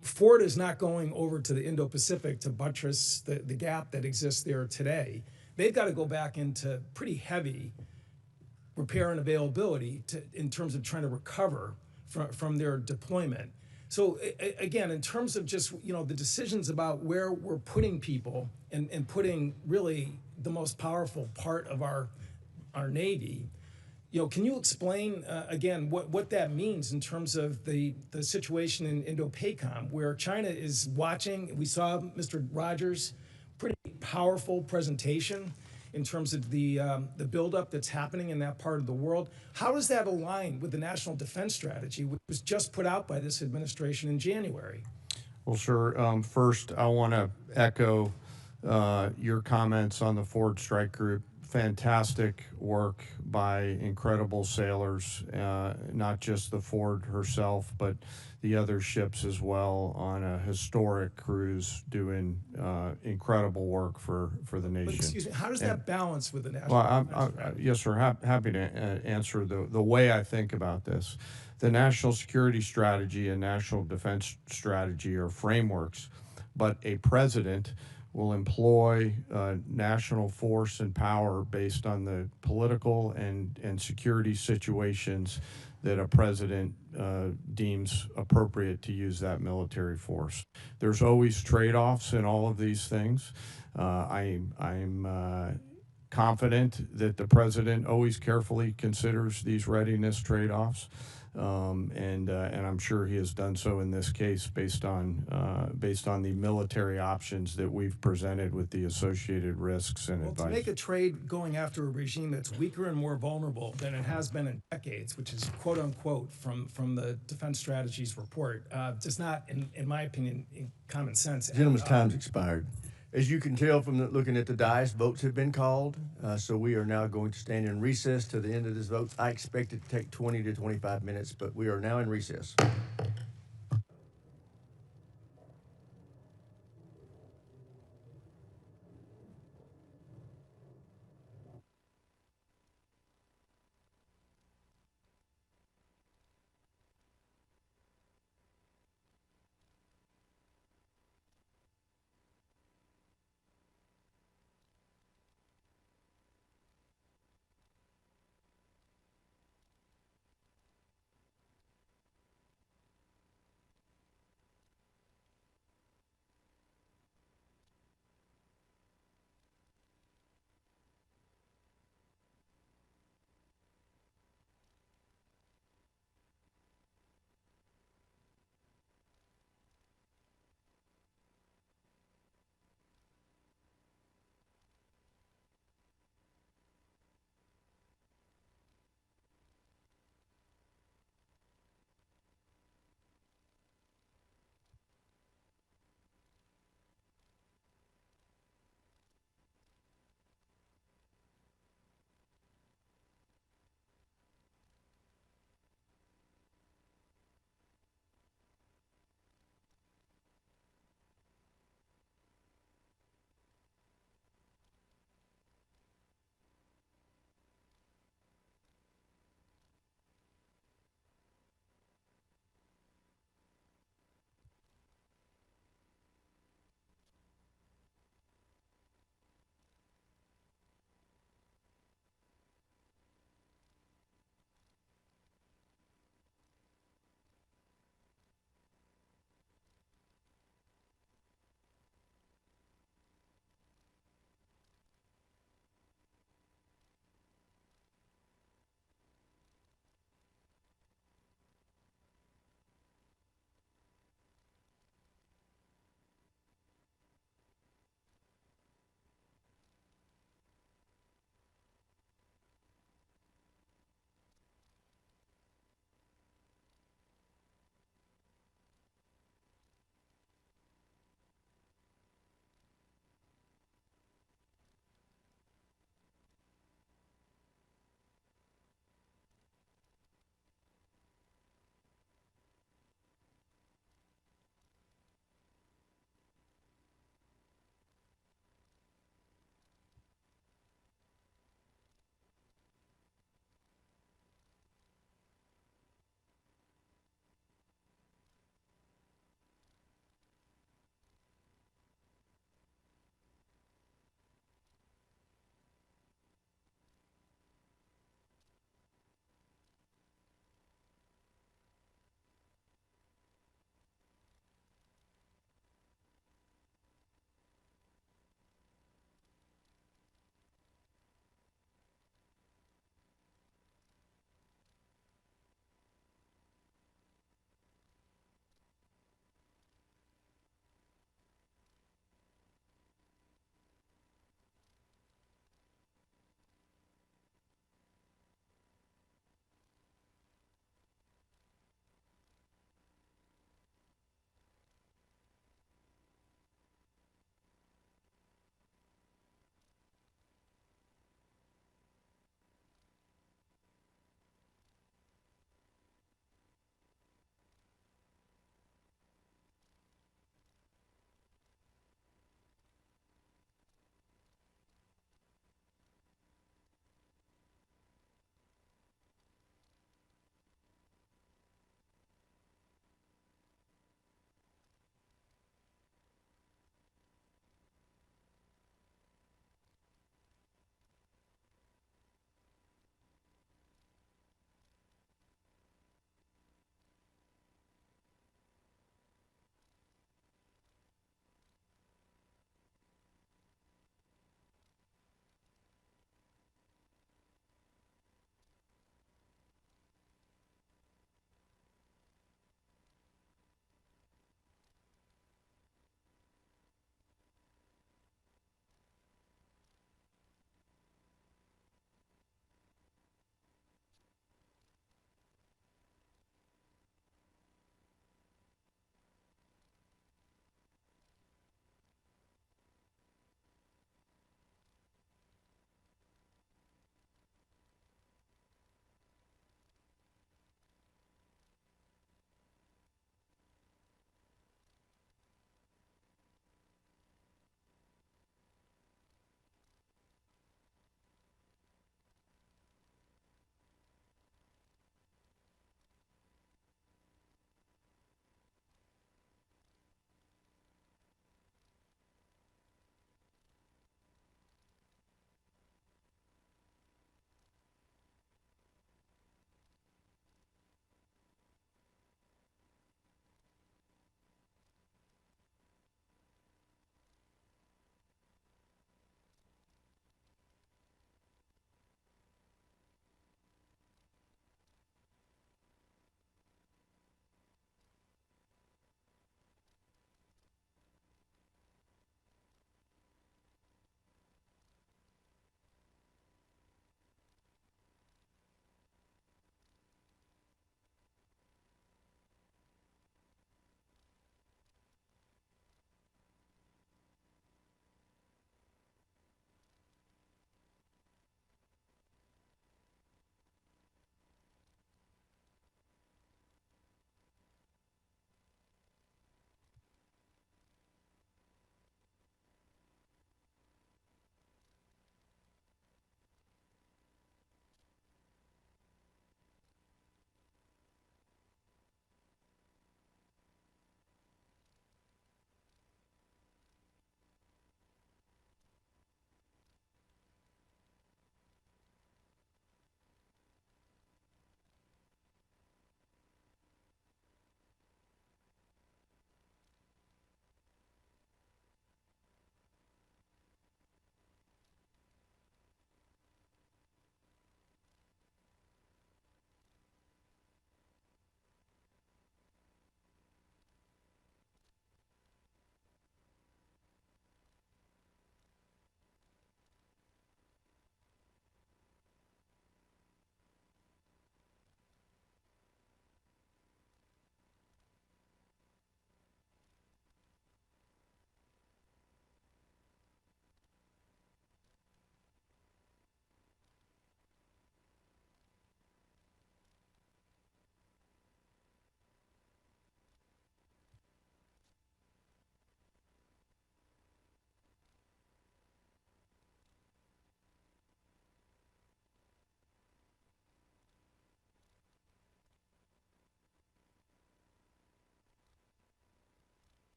Ford is not going over to the Indo-Pacific to buttress the gap that exists there today. They've got to go back into pretty heavy repair and availability in terms of trying to recover from their deployment. So again, in terms of just, the decisions about where we're putting people and putting really the most powerful part of our Navy, can you explain again what that means in terms of the situation in Indo-PACOM, where China is watching? We saw Mr. Rogers' pretty powerful presentation in terms of the buildup that's happening in that part of the world. How does that align with the national defense strategy, which was just put out by this administration in January? Well, sure. First, I want to echo your comments on the Ford Strike Group. Fantastic work by incredible sailors, not just the Ford herself, but the other ships as well, on a historic cruise doing incredible work for the nation. But excuse me, how does that balance with the national defense strategy? Yes, sir. Happy to answer the way I think about this. The national security strategy and national defense strategy are frameworks, but a president will employ national force and power based on the political and security situations that a president deems appropriate to use that military force. There's always trade-offs in all of these things. I'm confident that the president always carefully considers these readiness trade-offs. And I'm sure he has done so in this case based on the military options that we've presented with the associated risks and advice. To make a trade going after a regime that's weaker and more vulnerable than it has been in decades, which is quote unquote from the Defense Strategies report, does not, in my opinion, in common sense. Gentleman's time's expired. As you can tell from looking at the dais, votes have been called. So we are now going to stand in recess to the end of this vote. I expect it to take 20 to 25 minutes, but we are now in recess.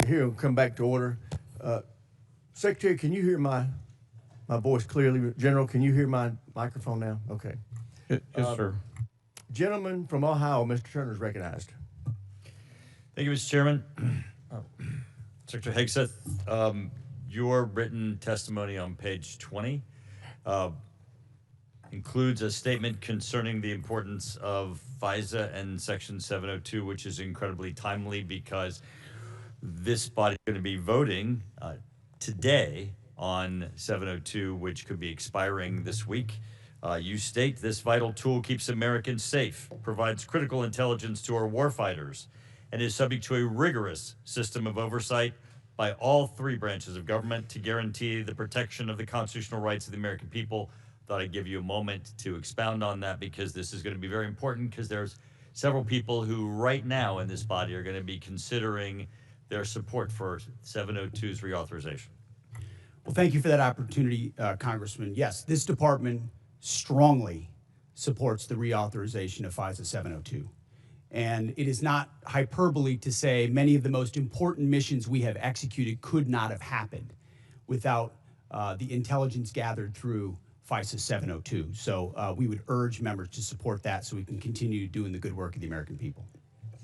here we'll come back to order. Secretary, can you hear my voice clearly? General, can you hear my microphone now? Okay. Yes, sir. Gentleman from Ohio, Mr. Turner is recognized. Thank you, Mr. Chairman. Secretary Hegseth, your written testimony on page 20 includes a statement concerning the importance of FISA and Section 702, which is incredibly timely because this body is going to be voting today on 702, which could be expiring this week. You state this vital tool keeps Americans safe, provides critical intelligence to our warfighters, and is subject to a rigorous system of oversight by all three branches of government to guarantee the protection of the constitutional rights of the American people. Thought I'd give you a moment to expound on that because this is going to be very important because there's several people who right now in this body are going to be considering their support for 702's reauthorization. Well, thank you for that opportunity, Congressman. Yes, this department strongly supports the reauthorization of FISA 702. And it is not hyperbole to say many of the most important missions we have executed could not have happened without the intelligence gathered through FISA 702. So we would urge members to support that so we can continue doing the good work of the American people.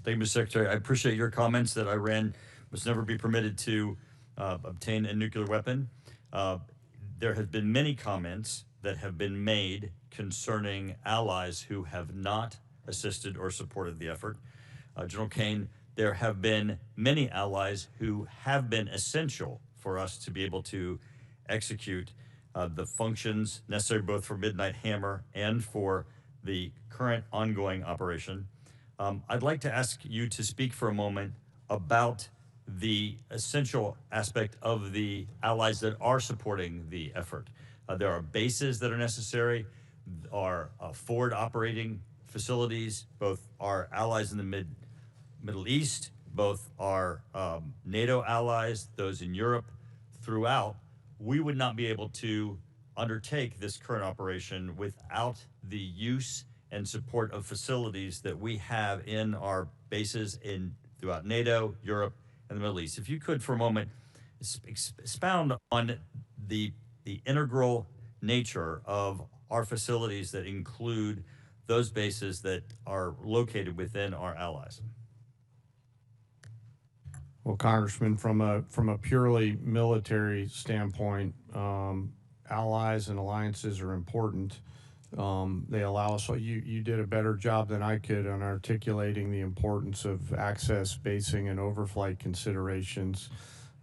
Thank you, Mr. Secretary. I appreciate your comments that Iran must never be permitted to obtain a nuclear weapon. There have been many comments that have been made concerning allies who have not assisted or supported the effort. General Caine, there have been many allies who have been essential for us to be able to execute the functions necessary both for Midnight Hammer and for the current ongoing operation. I'd like to ask you to speak for a moment about the essential aspect of the allies that are supporting the effort. There are bases that are necessary, are forward operating facilities, both our allies in the Middle East, both our NATO allies, those in Europe, throughout. We would not be able to undertake this current operation without the use and support of facilities that we have in our bases throughout NATO, Europe, and the Middle East. If you could, for a moment, expound on the integral nature of our facilities that include those bases that are located within our allies. Well, Congressman, from a purely military standpoint, allies and alliances are important. They allow us, you did a better job than I could on articulating the importance of access, basing, and overflight considerations.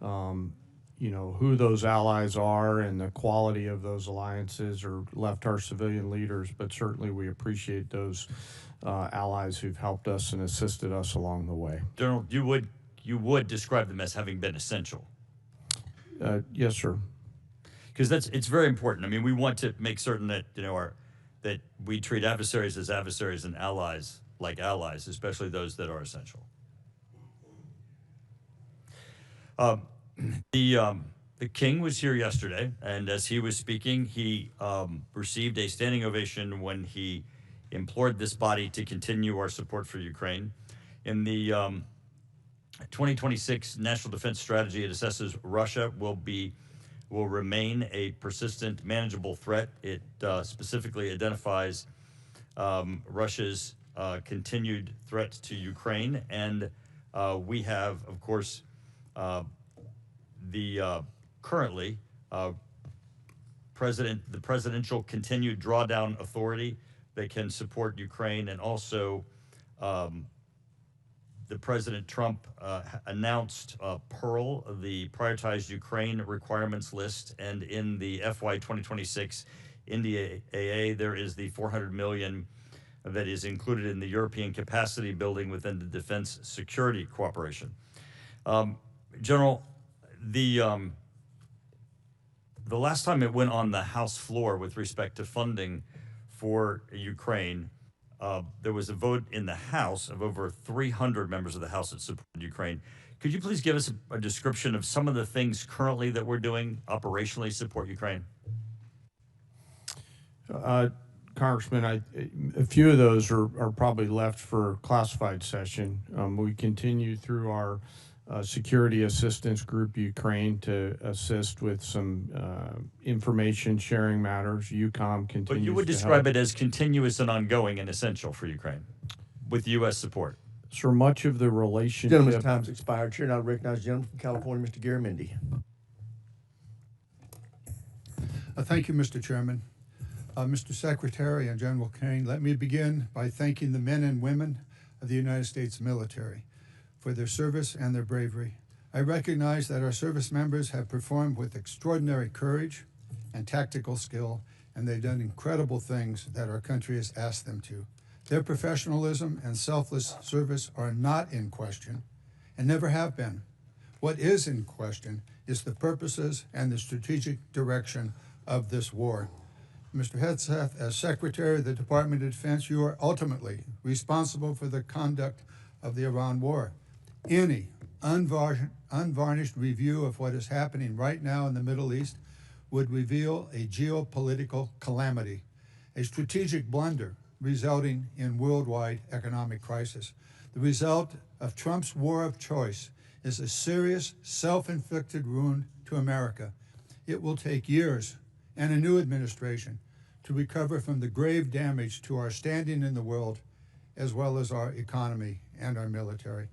You know, who those allies are and the quality of those alliances are left our civilian leaders, but certainly we appreciate those allies who've helped us and assisted us along the way. General, you would describe them as having been essential. Yes, sir. Because it's very important. I mean, we want to make certain that that we treat adversaries as adversaries and allies like allies, especially those that are essential. The King was here yesterday, and as he was speaking, he received a standing ovation when he implored this body to continue our support for Ukraine. In the 2026 National Defense Strategy, it assesses Russia will remain a persistent, manageable threat. It specifically identifies Russia's continued threat to Ukraine, and we have, of course, currently the presidential continued drawdown authority that can support Ukraine, and also the President Trump announced Pearl, the prioritized Ukraine requirements list, and in the FY 2026 NDAA, there is the $400 million that is included in the European capacity building within the defense security cooperation. General, the last time it went on the House floor with respect to funding for Ukraine, there was a vote in the House of over 300 members of the House that supported Ukraine. Could you please give us a description of some of the things currently that we're doing operationally to support Ukraine? Congressman, a few of those are probably left for classified session. We continue through our security assistance group Ukraine to assist with some information sharing matters. UCOM continues But you would to describe help. it as continuous and ongoing and essential for Ukraine with U.S. support. So much of the relationship. Gentleman's time's expired. Chair, now recognize the gentleman from California, Mr. Garamendi. Thank you, Mr. Chairman. Mr. Secretary and General Caine, let me begin by thanking the men and women of the United States military for their service and their bravery. I recognize that our service members have performed with extraordinary courage and tactical skill, and they've done incredible things that our country has asked them to. Their professionalism and selfless service are not in question and never have been. What is in question is the purposes and the strategic direction of this war. Mr. Hegseth, as Secretary of the Department of Defense, you are ultimately responsible for the conduct of the Iran war. Any unvarnished review of what is happening right now in the Middle East would reveal a geopolitical calamity, a strategic blunder resulting in worldwide economic crisis. The result of Trump's war of choice is a serious self-inflicted wound to America. It will take years and a new administration to recover from the grave damage to our standing in the world, as well as our economy and our military.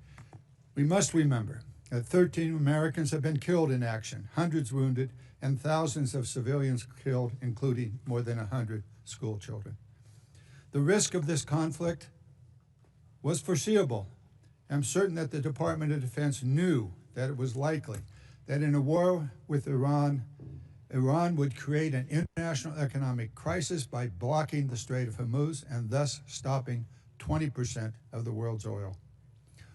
We must remember that 13 Americans have been killed in action, hundreds wounded, and thousands of civilians killed, including more than 100 school children. The risk of this conflict was foreseeable. I'm certain that the Department of Defense knew that it was likely that in a war with Iran would create an international economic crisis by blocking the Strait of Hormuz and thus stopping 20% of the world's oil.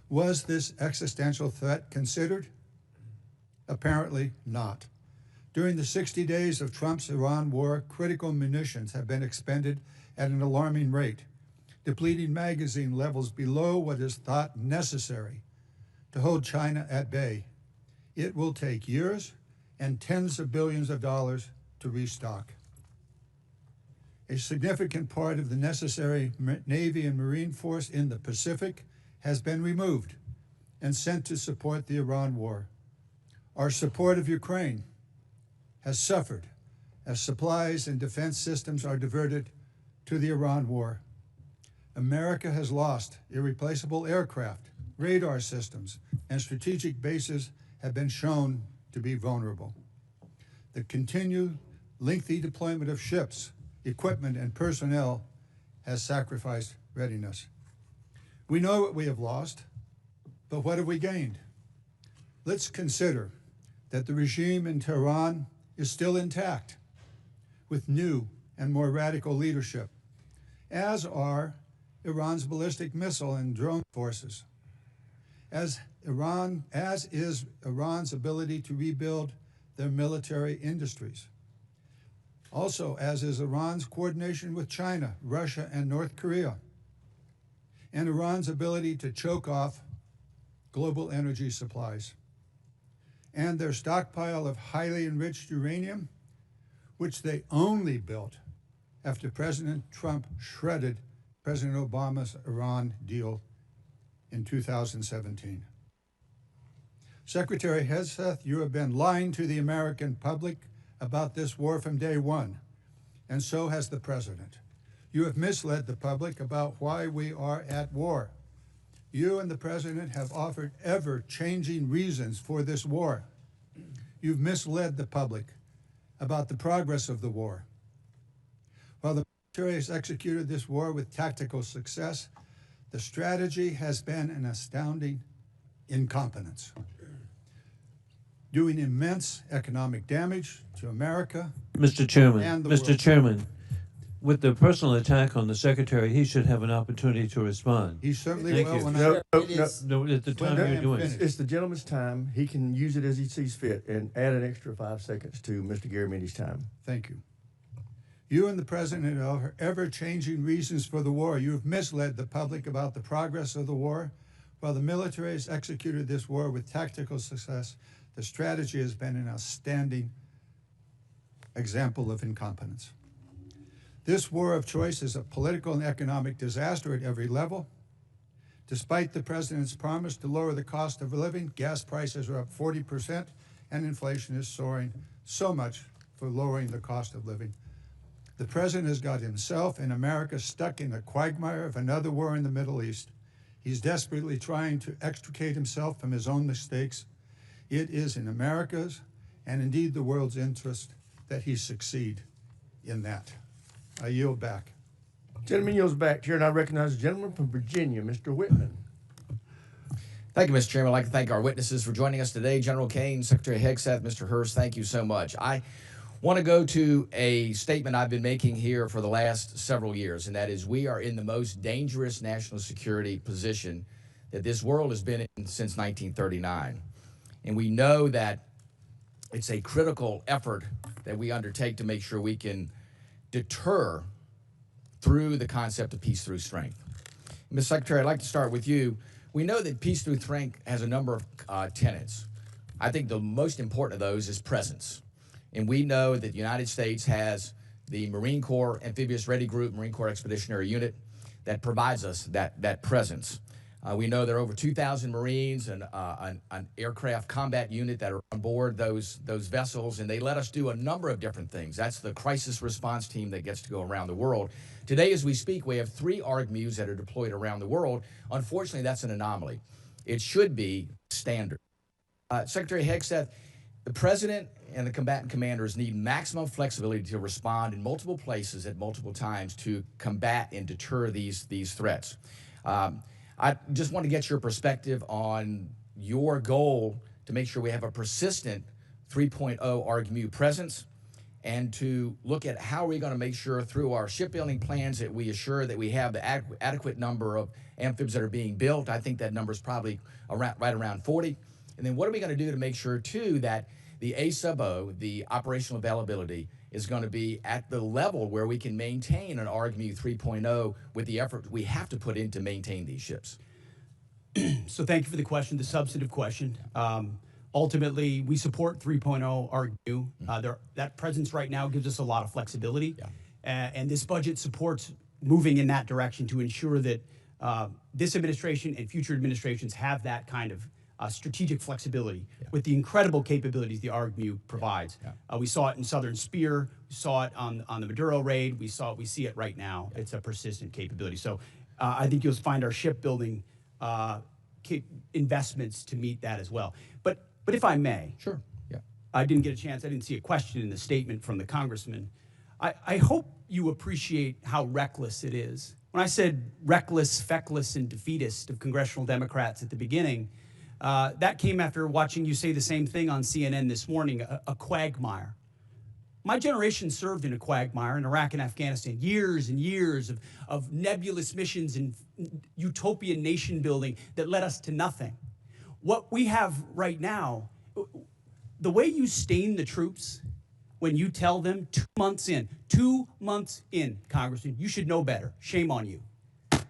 Was this existential threat considered? Apparently not. During the 60 days of Trump's Iran war, critical munitions have been expended at an alarming rate, depleting magazine levels below what is thought necessary to hold China at bay. It will take years and tens of billions of dollars to restock. A significant part of the necessary Navy and Marine force in the Pacific has been removed and sent to support the Iran war. Our support of Ukraine has suffered as supplies and defense systems are diverted to the Iran war. America has lost irreplaceable aircraft, radar systems, and strategic bases have been shown to be vulnerable. The continued lengthy deployment of ships, equipment, and personnel has sacrificed readiness. We know what we have lost, but what have we gained? Let's consider that the regime in Tehran is still intact with new and more radical leadership, as are Iran's ballistic missile and drone forces, as is Iran's ability to rebuild their military industries. Also, as is Iran's coordination with China, Russia, and North Korea, and Iran's ability to choke off global energy supplies, and their stockpile of highly enriched uranium, which they only built after President Trump shredded President Obama's Iran deal in 2017. Secretary Hegseth, you have been lying to the American public about this war from day one, and so has the President. You have misled the public about why we are at war. You and the President have offered ever-changing reasons for this war. You've misled the public about the progress of the war. While the military has executed this war with tactical success, the strategy has been an astounding incompetence, doing immense economic damage to America. Mr. Chairman, and the Mr. world. Chairman, with the personal attack on the Secretary, he should have an opportunity to respond. He certainly Thank will you. when No, I... no, No, at the time When I you're am doing finished. it. it's the gentleman's time. He can use it as he sees fit and add an extra 5 seconds to Mr. Garamendi's time. Thank you. You and the President are ever-changing reasons for the war. You have misled the public about the progress of the war. While the military has executed this war with tactical success, the strategy has been an outstanding example of incompetence. This war of choice is a political and economic disaster at every level. Despite the president's promise to lower the cost of living, gas prices are up 40% and inflation is soaring. So much for lowering the cost of living. The president has got himself and America stuck in the quagmire of another war in the Middle East. He's desperately trying to extricate himself from his own mistakes. It is in America's and indeed the world's interest that he succeed in that. I yield back. Gentleman yields back. Chair, and I recognize the gentleman from Virginia, Mr. Whitman. Thank you, Mr. Chairman. I'd like to thank our witnesses for joining us today. General Caine, Secretary Hegseth, Mr. Hurst, thank you so much. I want to go to a statement I've been making here for the last several years, and that is we are in the most dangerous national security position that this world has been in since 1939. And we know that it's a critical effort that we undertake to make sure we can deter through the concept of peace through strength. Ms. Secretary, I'd like to start with you. We know that peace through strength has a number of tenets. I think the most important of those is presence. And we know that the United States has the Marine Corps Amphibious Ready Group, Marine Corps Expeditionary Unit, that provides us that presence. We know there are over 2,000 Marines and an aircraft combat unit that are on board those vessels, and they let us do a number of different things. That's the crisis response team that gets to go around the world. Today, as we speak, we have 3 ARGMUs that are deployed around the world. Unfortunately, that's an anomaly. It should be standard. Secretary Hegseth, the President and the combatant commanders need maximum flexibility to respond in multiple places at multiple times to combat and deter these threats. I just want to get your perspective on your goal to make sure we have a persistent 3.0 ARGMU presence, and to look at how we're going to make sure through our shipbuilding plans that we assure that we have the adequate number of amphibs that are being built. I think that number is probably right around 40. And then what are we going to do to make sure, too, that the A-sub-O, the operational availability, is going to be at the level where we can maintain an ARGMU 3.0 with the effort we have to put in to maintain these ships? So thank you for the question, the substantive question. Ultimately, we support 3.0 ARGMU. That presence right now gives us a lot of flexibility. Yeah. And this budget supports moving in that direction to ensure that this administration and future administrations have that kind of strategic flexibility with the incredible capabilities the ARGMU provides. We saw it in Southern Spear. We saw it on the Maduro raid. We see it right now. It's a persistent capability. So I think you'll find our shipbuilding investments to meet that as well. But if I may, sure. Yeah. I didn't get a chance. I didn't see a question in the statement from the congressman. I hope you appreciate how reckless it is. When I said reckless, feckless, and defeatist of congressional Democrats at the beginning, that came after watching you say the same thing on CNN this morning, a quagmire. My generation served in a quagmire in Iraq and Afghanistan, years and years of nebulous missions and utopian nation building that led us to nothing. What we have right now, the way you stain the troops when you tell them 2 months in, Congressman, you should know better. Shame on you.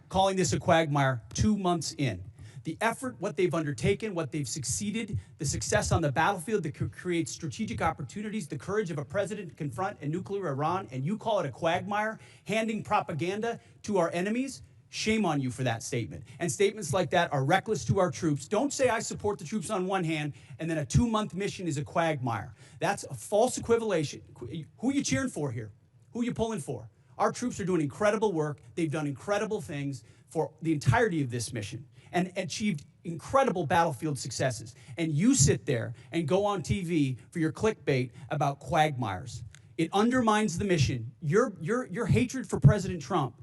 Calling this a quagmire 2 months in. The effort, what they've undertaken, what they've succeeded, the success on the battlefield that could create strategic opportunities, the courage of a president to confront a nuclear Iran, and you call it a quagmire, handing propaganda to our enemies. Shame on you for that statement. And statements like that are reckless to our troops. Don't say I support the troops on one hand, and then a 2-month mission is a quagmire. That's a false equivalation. Who are you cheering for here? Who are you pulling for? Our troops are doing incredible work. They've done incredible things for the entirety of this mission and achieved incredible battlefield successes. And you sit there and go on TV for your clickbait about quagmires. It undermines the mission. Your hatred for President Trump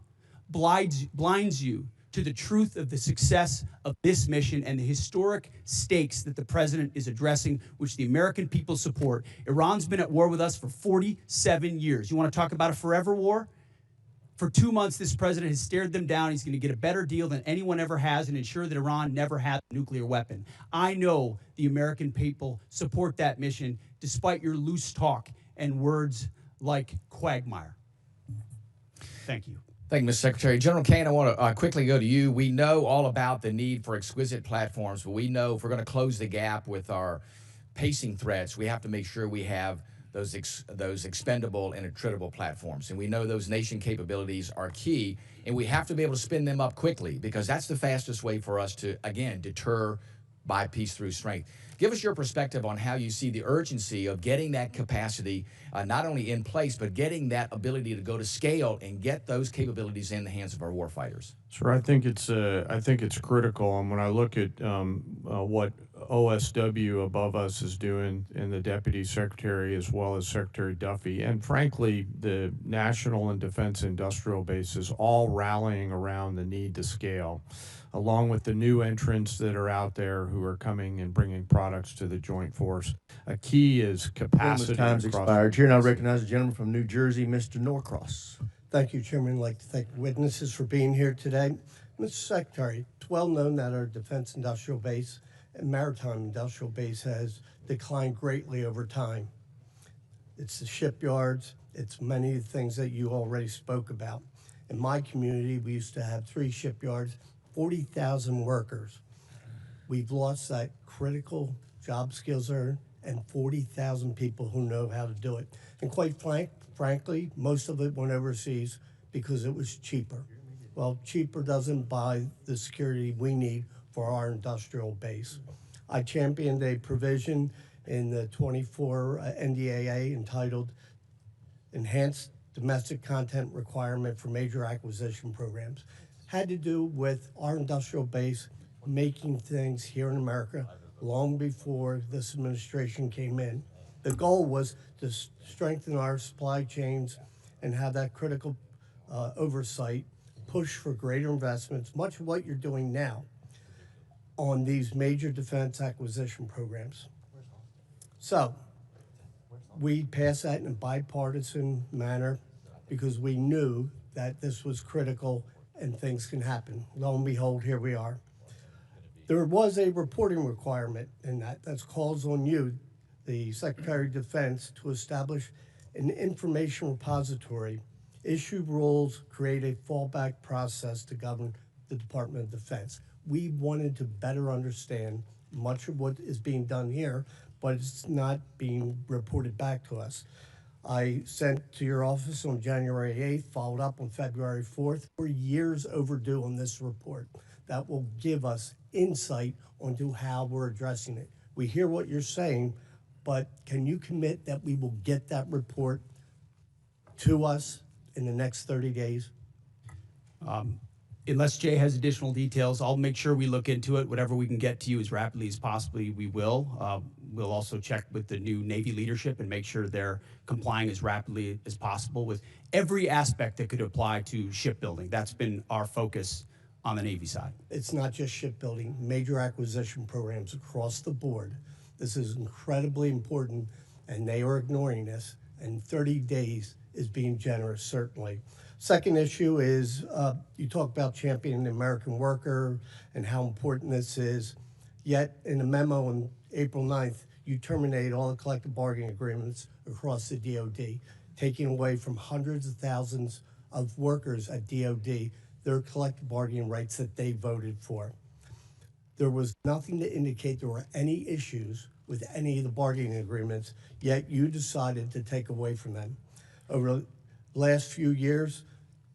blinds you to the truth of the success of this mission and the historic stakes that the president is addressing, which the American people support. Iran's been at war with us for 47 years. You want to talk about a forever war? For 2 months, this president has stared them down. He's going to get a better deal than anyone ever has and ensure that Iran never has a nuclear weapon. I know the American people support that mission despite your loose talk and words like quagmire. Thank you. Thank you, Mr. Secretary. General Caine, I want to quickly go to you. We know all about the need for exquisite platforms, but we know if we're going to close the gap with our pacing threats, we have to make sure we have those expendable and attritable platforms. And we know those nation capabilities are key, and we have to be able to spin them up quickly because that's the fastest way for us to, again, deter by peace through strength. Give us your perspective on how you see the urgency of getting that capacity not only in place, but getting that ability to go to scale and get those capabilities in the hands of our warfighters. Sure, I think it's critical, and when I look at what OSW above us is doing, and the Deputy Secretary as well as Secretary Duffy, and frankly the National and Defense Industrial Bases all rallying around the need to scale, along with the new entrants that are out there who are coming and bringing products to the Joint Force. A key is capacity. Time's expired. Here, and I recognize the gentleman from New Jersey, Mr. Norcross. Thank you, Chairman. I'd like to thank witnesses for being here today. Mr. Secretary, it's well known that our Defense Industrial Base and Maritime Industrial Base has declined greatly over time. It's the shipyards, it's many of the things that you already spoke about. In my community, we used to have 3 shipyards, 40,000 workers. We've lost that critical job skills there and 40,000 people who know how to do it. And quite frankly, most of it went overseas because it was cheaper. Well, cheaper doesn't buy the security we need for our industrial base. I championed a provision in the 24 NDAA entitled Enhanced Domestic Content Requirement for Major Acquisition Programs. Had to do with our industrial base making things here in America long before this administration came in. The goal was to strengthen our supply chains and have that critical oversight, push for greater investments, much of what you're doing now on these major defense acquisition programs. So we passed that in a bipartisan manner because we knew that this was critical and things can happen. Lo and behold, here we are. There was a reporting requirement in that calls on you, the Secretary of Defense, to establish an information repository, issue rules, create a fallback process to govern the Department of Defense. We wanted to better understand much of what is being done here, but it's not being reported back to us. I sent to your office on January 8th, followed up on February 4th. We're years overdue on this report that will give us insight onto how we're addressing it. We hear what you're saying, but can you commit that we will get that report to us in the next 30 days? Unless Jay has additional details, I'll make sure we look into it. Whatever we can get to you as rapidly as possibly, we will. We'll also check with the new Navy leadership and make sure they're complying as rapidly as possible with every aspect that could apply to shipbuilding. That's been our focus on the Navy side. It's not just shipbuilding, major acquisition programs across the board. This is incredibly important, and they are ignoring this, and 30 days is being generous, certainly. Second issue is you talk about championing the American worker and how important this is, yet in a memo on April 9th, you terminate all the collective bargaining agreements across the DOD, taking away from hundreds of thousands of workers at DOD their collective bargaining rights that they voted for. There was nothing to indicate there were any issues with any of the bargaining agreements, yet you decided to take away from them. Over the last few years,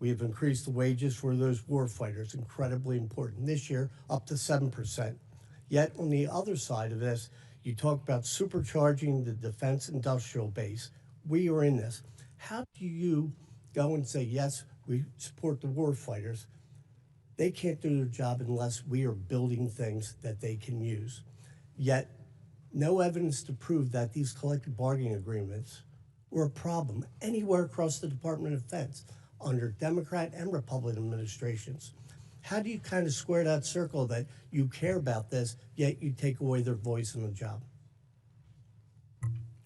we have increased the wages for those warfighters, incredibly important. This year, up to 7%. Yet on the other side of this, you talk about supercharging the defense industrial base. We are in this. How do you go and say, yes, we support the warfighters? They can't do their job unless we are building things that they can use. Yet, no evidence to prove that these collective bargaining agreements were a problem anywhere across the Department of Defense under Democrat and Republican administrations. How do you kind of square that circle that you care about this, yet you take away their voice in the job?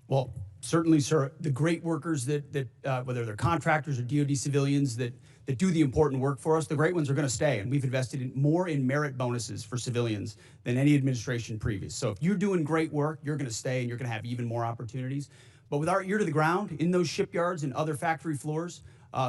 Well, certainly, sir, the great workers that whether they're contractors or DoD civilians that do the important work for us, the great ones are going to stay. And we've invested more in merit bonuses for civilians than any administration previous. So if you're doing great work, you're going to stay and you're going to have even more opportunities. But with our ear to the ground in those shipyards and other factory floors,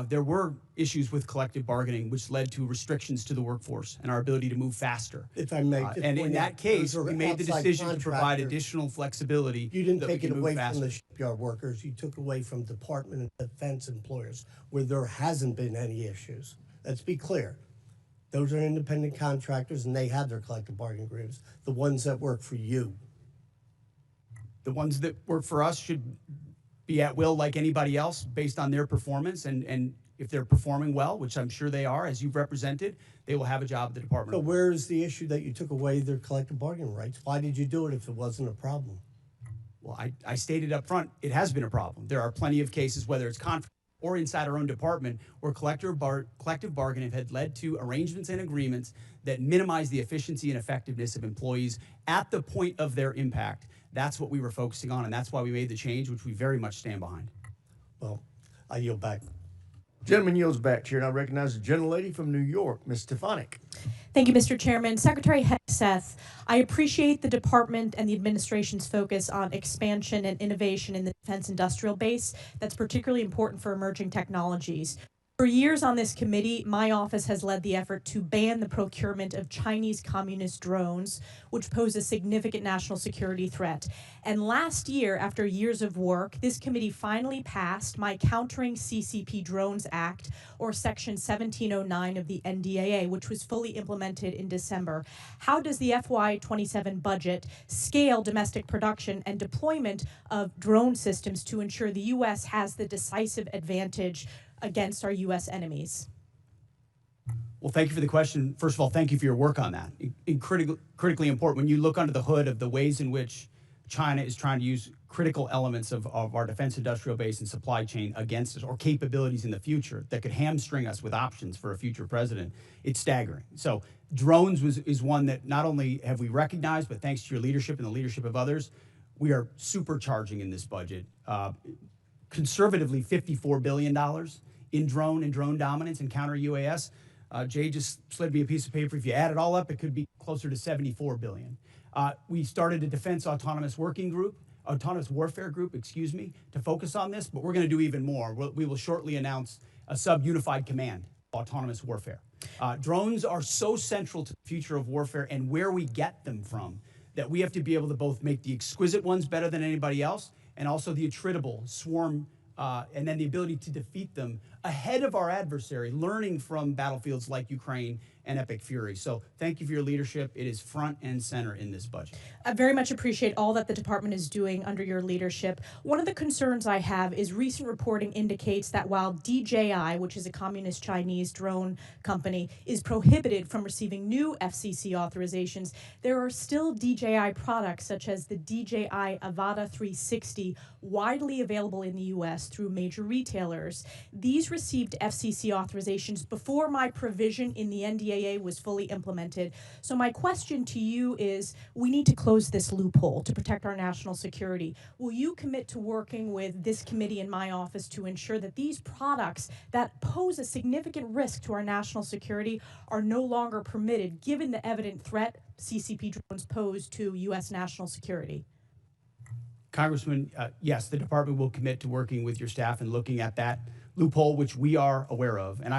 there were issues with collective bargaining, which led to restrictions to the workforce and our ability to move faster. If I may, just And in point that out, case, those are we made the outside decision to provide contractors. additional flexibility. You didn't that we take it can move away faster. from the shipyard workers. You took away from Department of Defense employers where there hasn't been any issues. Let's be clear. Those are independent contractors, and they have their collective bargaining agreements. The ones that work for you. The ones that work for us should be at will like anybody else based on their performance. And if they're performing well, which I'm sure they are, as you've represented, they will have a job at the department. So where is the issue that you took away their collective bargaining rights? Why did you do it if it wasn't a problem? Well, I stated up front, it has been a problem. There are plenty of cases, whether it's conflict or inside our own department, where collective bargaining had led to arrangements and agreements that minimize the efficiency and effectiveness of employees at the point of their impact. That's what we were focusing on, and that's why we made the change, which we very much stand behind. Well, I yield back. Gentleman yields back, Chair, and I recognize the gentlelady from New York, Ms. Stefanik. Thank you, Mr. Chairman. Secretary Hegseth, I appreciate the department and the administration's focus on expansion and innovation in the defense industrial base. That's particularly important for emerging technologies. For years on this committee, my office has led the effort to ban the procurement of Chinese communist drones, which pose a significant national security threat. And last year, after years of work, this committee finally passed my Countering CCP Drones Act, or Section 1709 of the NDAA, which was fully implemented in December. How does the FY27 budget scale domestic production and deployment of drone systems to ensure the U.S. has the decisive advantage against our U.S. enemies? Well, thank you for the question. First of all, thank you for your work on that. Critically important. When you look under the hood of the ways in which China is trying to use critical elements of our defense industrial base and supply chain against us, or capabilities in the future that could hamstring us with options for a future president, it's staggering. So drones is one that not only have we recognized, but thanks to your leadership and the leadership of others, we are supercharging in this budget. Conservatively, $54 billion in drone dominance and counter UAS. Jay just slid me a piece of paper. If you add it all up, it could be closer to $74 billion. We started a defense autonomous warfare group, to focus on this, but we're going to do even more. We will shortly announce a sub-unified command, autonomous warfare. Drones are so central to the future of warfare and where we get them from that we have to be able to both make the exquisite ones better than anybody else and also the attritable swarm, and then the ability to defeat them ahead of our adversary, learning from battlefields like Ukraine and Epic Fury. So thank you for your leadership. It is front and center in this budget. I very much appreciate all that the department is doing under your leadership. One of the concerns I have is recent reporting indicates that while DJI, which is a communist Chinese drone company, is prohibited from receiving new FCC authorizations, there are still DJI products such as the DJI Avata 360 widely available in the U.S. through major retailers. These received FCC authorizations before my provision in the NDAA was fully implemented. So my question to you is, we need to close this loophole to protect our national security. Will you commit to working with this committee in my office to ensure that these products that pose a significant risk to our national security are no longer permitted, given the evident threat CCP drones pose to U.S. national security? Congressman, yes, the department will commit to working with your staff and looking at that loophole, which we are aware of. And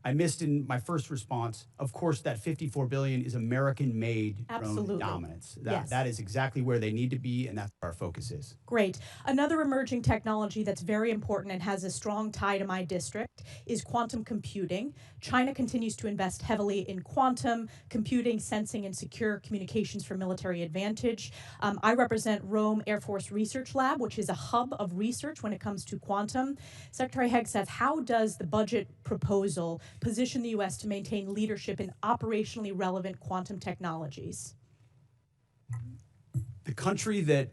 I missed in my first response, of course, that $54 billion is American-made drone dominance. That is exactly where they need to be, and that's where our focus is. Great. Another emerging technology that's very important and has a strong tie to my district is quantum computing. China continues to invest heavily in quantum computing, sensing, and secure communications for military advantage. I represent Rome Air Force Research Lab, which is a hub of research when it comes to quantum. Secretary Hegseth, how does the budget proposal position the U.S. to maintain leadership in operationally relevant quantum technologies? The country that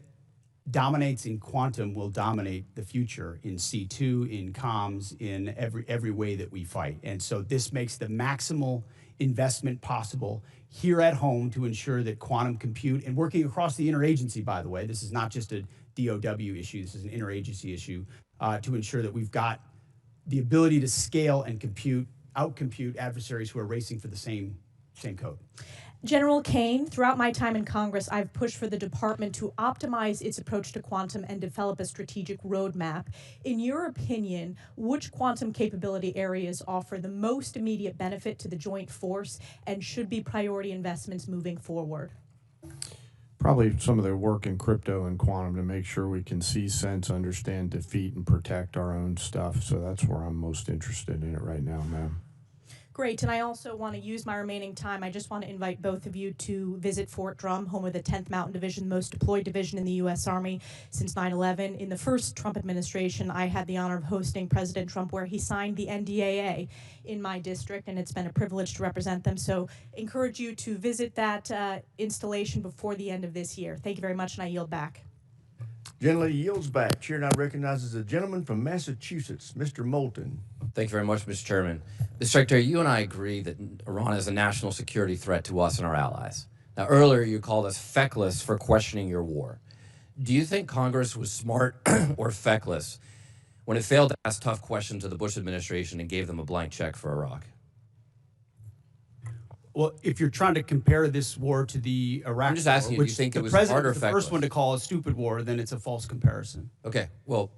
dominates in quantum will dominate the future in C2, in comms, in every way that we fight. And so this makes the maximal investment possible here at home to ensure that quantum compute, and working across the interagency, by the way, this is not just a DOW issue, this is an interagency issue, to ensure that we've got the ability to scale and outcompute adversaries who are racing for the same code. General Caine, throughout my time in Congress, I've pushed for the department to optimize its approach to quantum and develop a strategic roadmap. In your opinion, which quantum capability areas offer the most immediate benefit to the joint force and should be priority investments moving forward? Probably some of the work in crypto and quantum to make sure we can see, sense, understand, defeat, and protect our own stuff. So that's where I'm most interested in it right now, ma'am. Great, and I also want to use my remaining time. I just want to invite both of you to visit Fort Drum, home of the 10th Mountain Division, the most deployed division in the U.S. Army since 9/11. In the first Trump administration, I had the honor of hosting President Trump, where he signed the NDAA in my district, and it's been a privilege to represent them. So encourage you to visit that installation before the end of this year. Thank you very much, and I yield back. Gentleman yields back. Chair now recognizes a gentleman from Massachusetts, Mr. Moulton. Thank you very much, Mr. Chairman. Mr. Secretary, you and I agree that Iran is a national security threat to us and our allies. Now, earlier you called us feckless for questioning your war. Do you think Congress was smart or feckless when it failed to ask tough questions of the Bush administration and gave them a blank check for Iraq? Well, if you're trying to compare this war to the Iraq I'm just asking war, you, do you think the it was president smart or was the first feckless? one to call a stupid war, then it's a false comparison. Okay, well,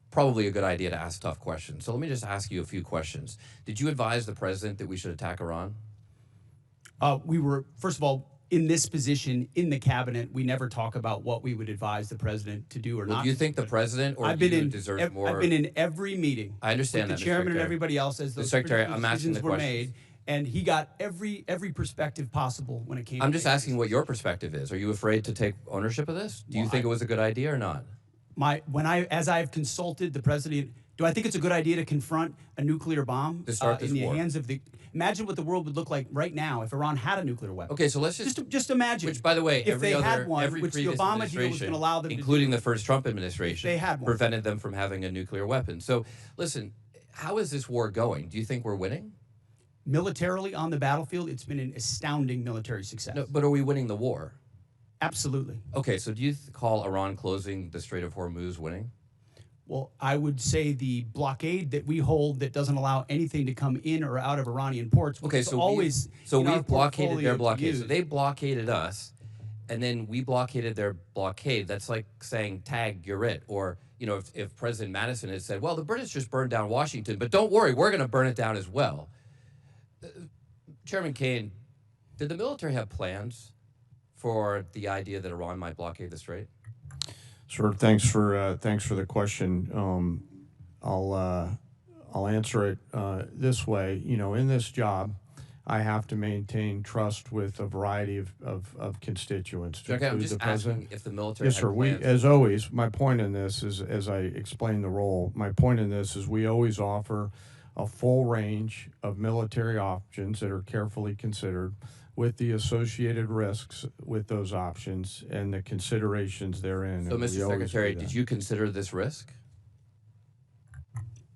probably a good idea to ask tough questions. So let me just ask you a few questions. Did you advise the president that we should attack Iran? We were, first of all, in this position in the cabinet, we never talk about what we would advise the president to do or Well, not. do you think the president or I've you been in deserve more? I've been in every meeting. I understand with that, the Mr. chairman and Secretary. everybody else as those Mr. Secretary, critical I'm asking decisions the were questions. made, and he got every perspective possible when it came. I'm to just making asking what your perspective is. Are you afraid to take ownership of this? Do you think it was a good idea or not? As I've consulted the president, do I think it's a good idea to confront a nuclear bomb To start in this the war. hands of the? Imagine what the world would look like right now if Iran had a nuclear weapon. Okay, so let's just imagine. Which, by the way, if every they had other, one, every which the previous Obama deal was administration, going to allow them to including do. the first Trump administration, They had one. prevented them from having a nuclear weapon. So, listen, how is this war going? Do you think we're winning? Militarily on the battlefield, it's been an astounding military success. No, but are we winning the war? Absolutely. Okay, so do you call Iran closing the Strait of Hormuz winning? Well, I would say the blockade that we hold that doesn't allow anything to come in or out of Iranian ports. Which Okay, is so always we've blockaded their portfolio to blockade. So use. they blockaded us, and then we blockaded their blockade. That's like saying, "Tag, you're it." Or if President Madison had said, "Well, the British just burned down Washington, but don't worry, we're going to burn it down as well." Chairman Caine, did the military have plans for the idea that Iran might blockade the strait? Sure. Thanks for the question. I'll answer it this way. In this job, I have to maintain trust with a variety of constituents. to Okay, I'm include just the president. asking if the military Yes, had sir. plans. As always, my point in this is, as I explain the role, my point in this is we always offer a full range of military options that are carefully considered, with the associated risks with those options and the considerations therein. So, and we Mr. always Secretary, do that. did you consider this risk?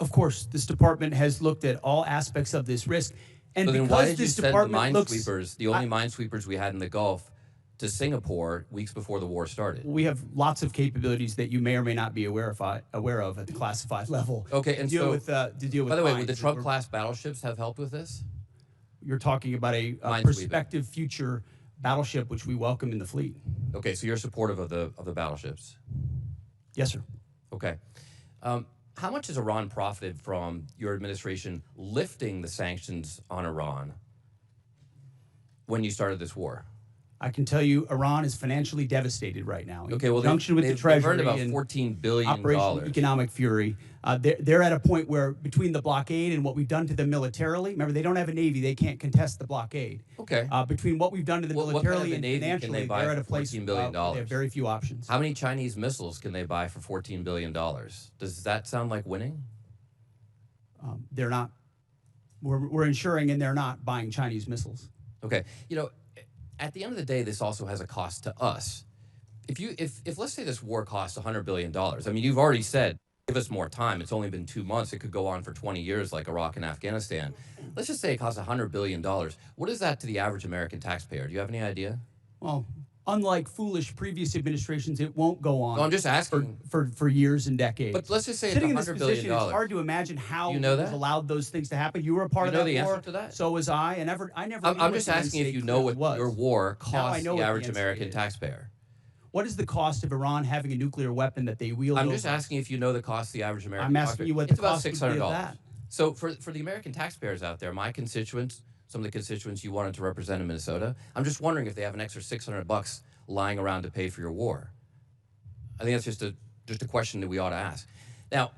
Of course, this department has looked at all aspects of this risk, and So then because why did you this send the department looks, minesweepers, the only minesweepers we had in the Gulf, to Singapore weeks before the war started? we have lots of capabilities that you may or may not be aware of at the classified level. Okay, and to deal so, with to deal with. by the way, would mines. the Trump class battleships have helped with this? You're talking about a Minesweeping. prospective future battleship, which we welcome in the fleet. Okay, so you're supportive of the battleships. Yes, sir. Okay. How much has Iran profited from your administration lifting the sanctions on Iran when you started this war? I can tell you, Iran is financially devastated right now. Okay, well, in conjunction with the they've Treasury earned about and $14 billion. Operation Economic Fury, they're at a point where between the blockade and what we've done to them militarily, remember they don't have a navy, they can't contest the blockade. Okay. Between what we've done to them What kind of militarily a and navy can financially, they buy they're at a for place $14 billion? they have very few options. How many Chinese missiles can they buy for $14 billion? Does that sound like winning? They're not. We're ensuring, and they're not buying Chinese missiles. Okay. At the end of the day, this also has a cost to us. If let's say this war costs $100 billion, I mean, you've already said, give us more time. It's only been 2 months. It could go on for 20 years like Iraq and Afghanistan. Let's just say it costs $100 billion. What is that to the average American taxpayer? Do you have any idea? Well, unlike foolish previous administrations, it won't go on. No, I'm just asking. For years and decades. But let's just say sitting in it's this $100 billion. position, it's hard to imagine how You know it was that? allowed those things to happen. You were a part You of know that the war. answer to that? So was I. And I never. I'm just asking if you know what your war Now I cost know the what average the end American state is. taxpayer. What is the cost of Iran having a nuclear weapon that they wield? I'm just over? asking if you know the cost of the average American I'm asking taxpayer. you what It's the cost about would be of $600. that. So for the American taxpayers out there, my constituents, some of the constituents you wanted to represent in Minnesota, I'm just wondering if they have an extra $600 lying around to pay for your war. I think that's just a question that we ought to ask. Now,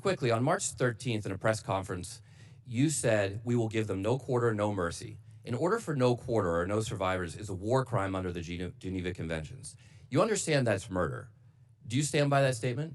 quickly, on March 13th in a press conference, you said we will give them no quarter, no mercy. In order for no quarter or no survivors is a war crime under the Geneva Conventions. You understand that's murder. Do you stand by that statement?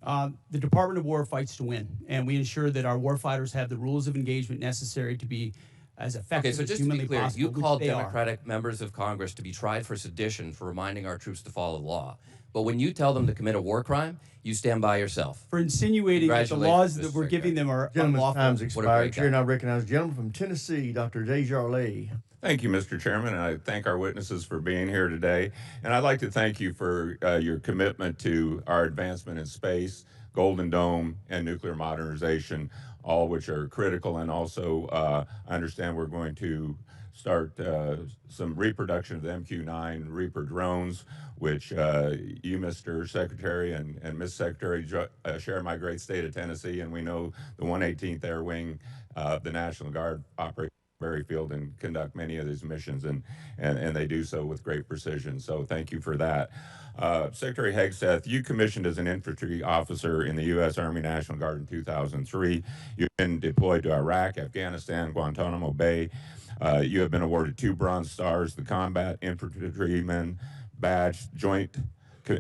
The Department of War fights to win, and we ensure that our warfighters have the rules of engagement necessary to be as effective Okay, so as just to humanly be clear, possible. you which called they are. Democratic members of Congress to be tried for sedition for reminding our troops to follow the law. But when you tell them to commit a war crime, you stand by yourself. For insinuating that the laws that we're giving them are Gentleman's unlawful. time's What a expired. great Chair guy. now recognizes the gentleman from Tennessee, Dr. Desjardins. Thank you, Mr. Chairman, and I thank our witnesses for being here today. And I'd like to thank you for your commitment to our advancement in space, Golden Dome, and nuclear modernization, all which are critical. And also, I understand we're going to start some reproduction of the MQ-9 Reaper drones, which you, Mr. Secretary, and Ms. Secretary share my great state of Tennessee, and we know the 118th Air Wing, the National Guard operates Berry Field and conduct many of these missions, and they do so with great precision. So thank you for that. Secretary Hegseth, you commissioned as an infantry officer in the U.S. Army National Guard in 2003. You've been deployed to Iraq, Afghanistan, Guantanamo Bay. You have been awarded 2 Bronze Stars, the Combat Infantryman Badge, Joint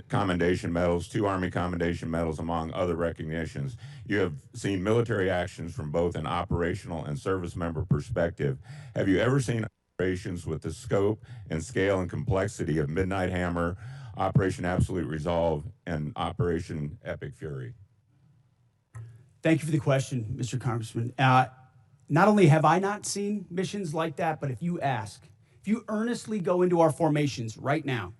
Commendation Medals, 2 Army Commendation Medals, among other recognitions. You have seen military actions from both an operational and service member perspective. Have you ever seen operations with the scope and scale and complexity of Midnight Hammer, Operation Absolute Resolve, and Operation Epic Fury? Thank you for the question, Mr. Congressman. Not only have I not seen missions like that, but if you earnestly go into our formations right now,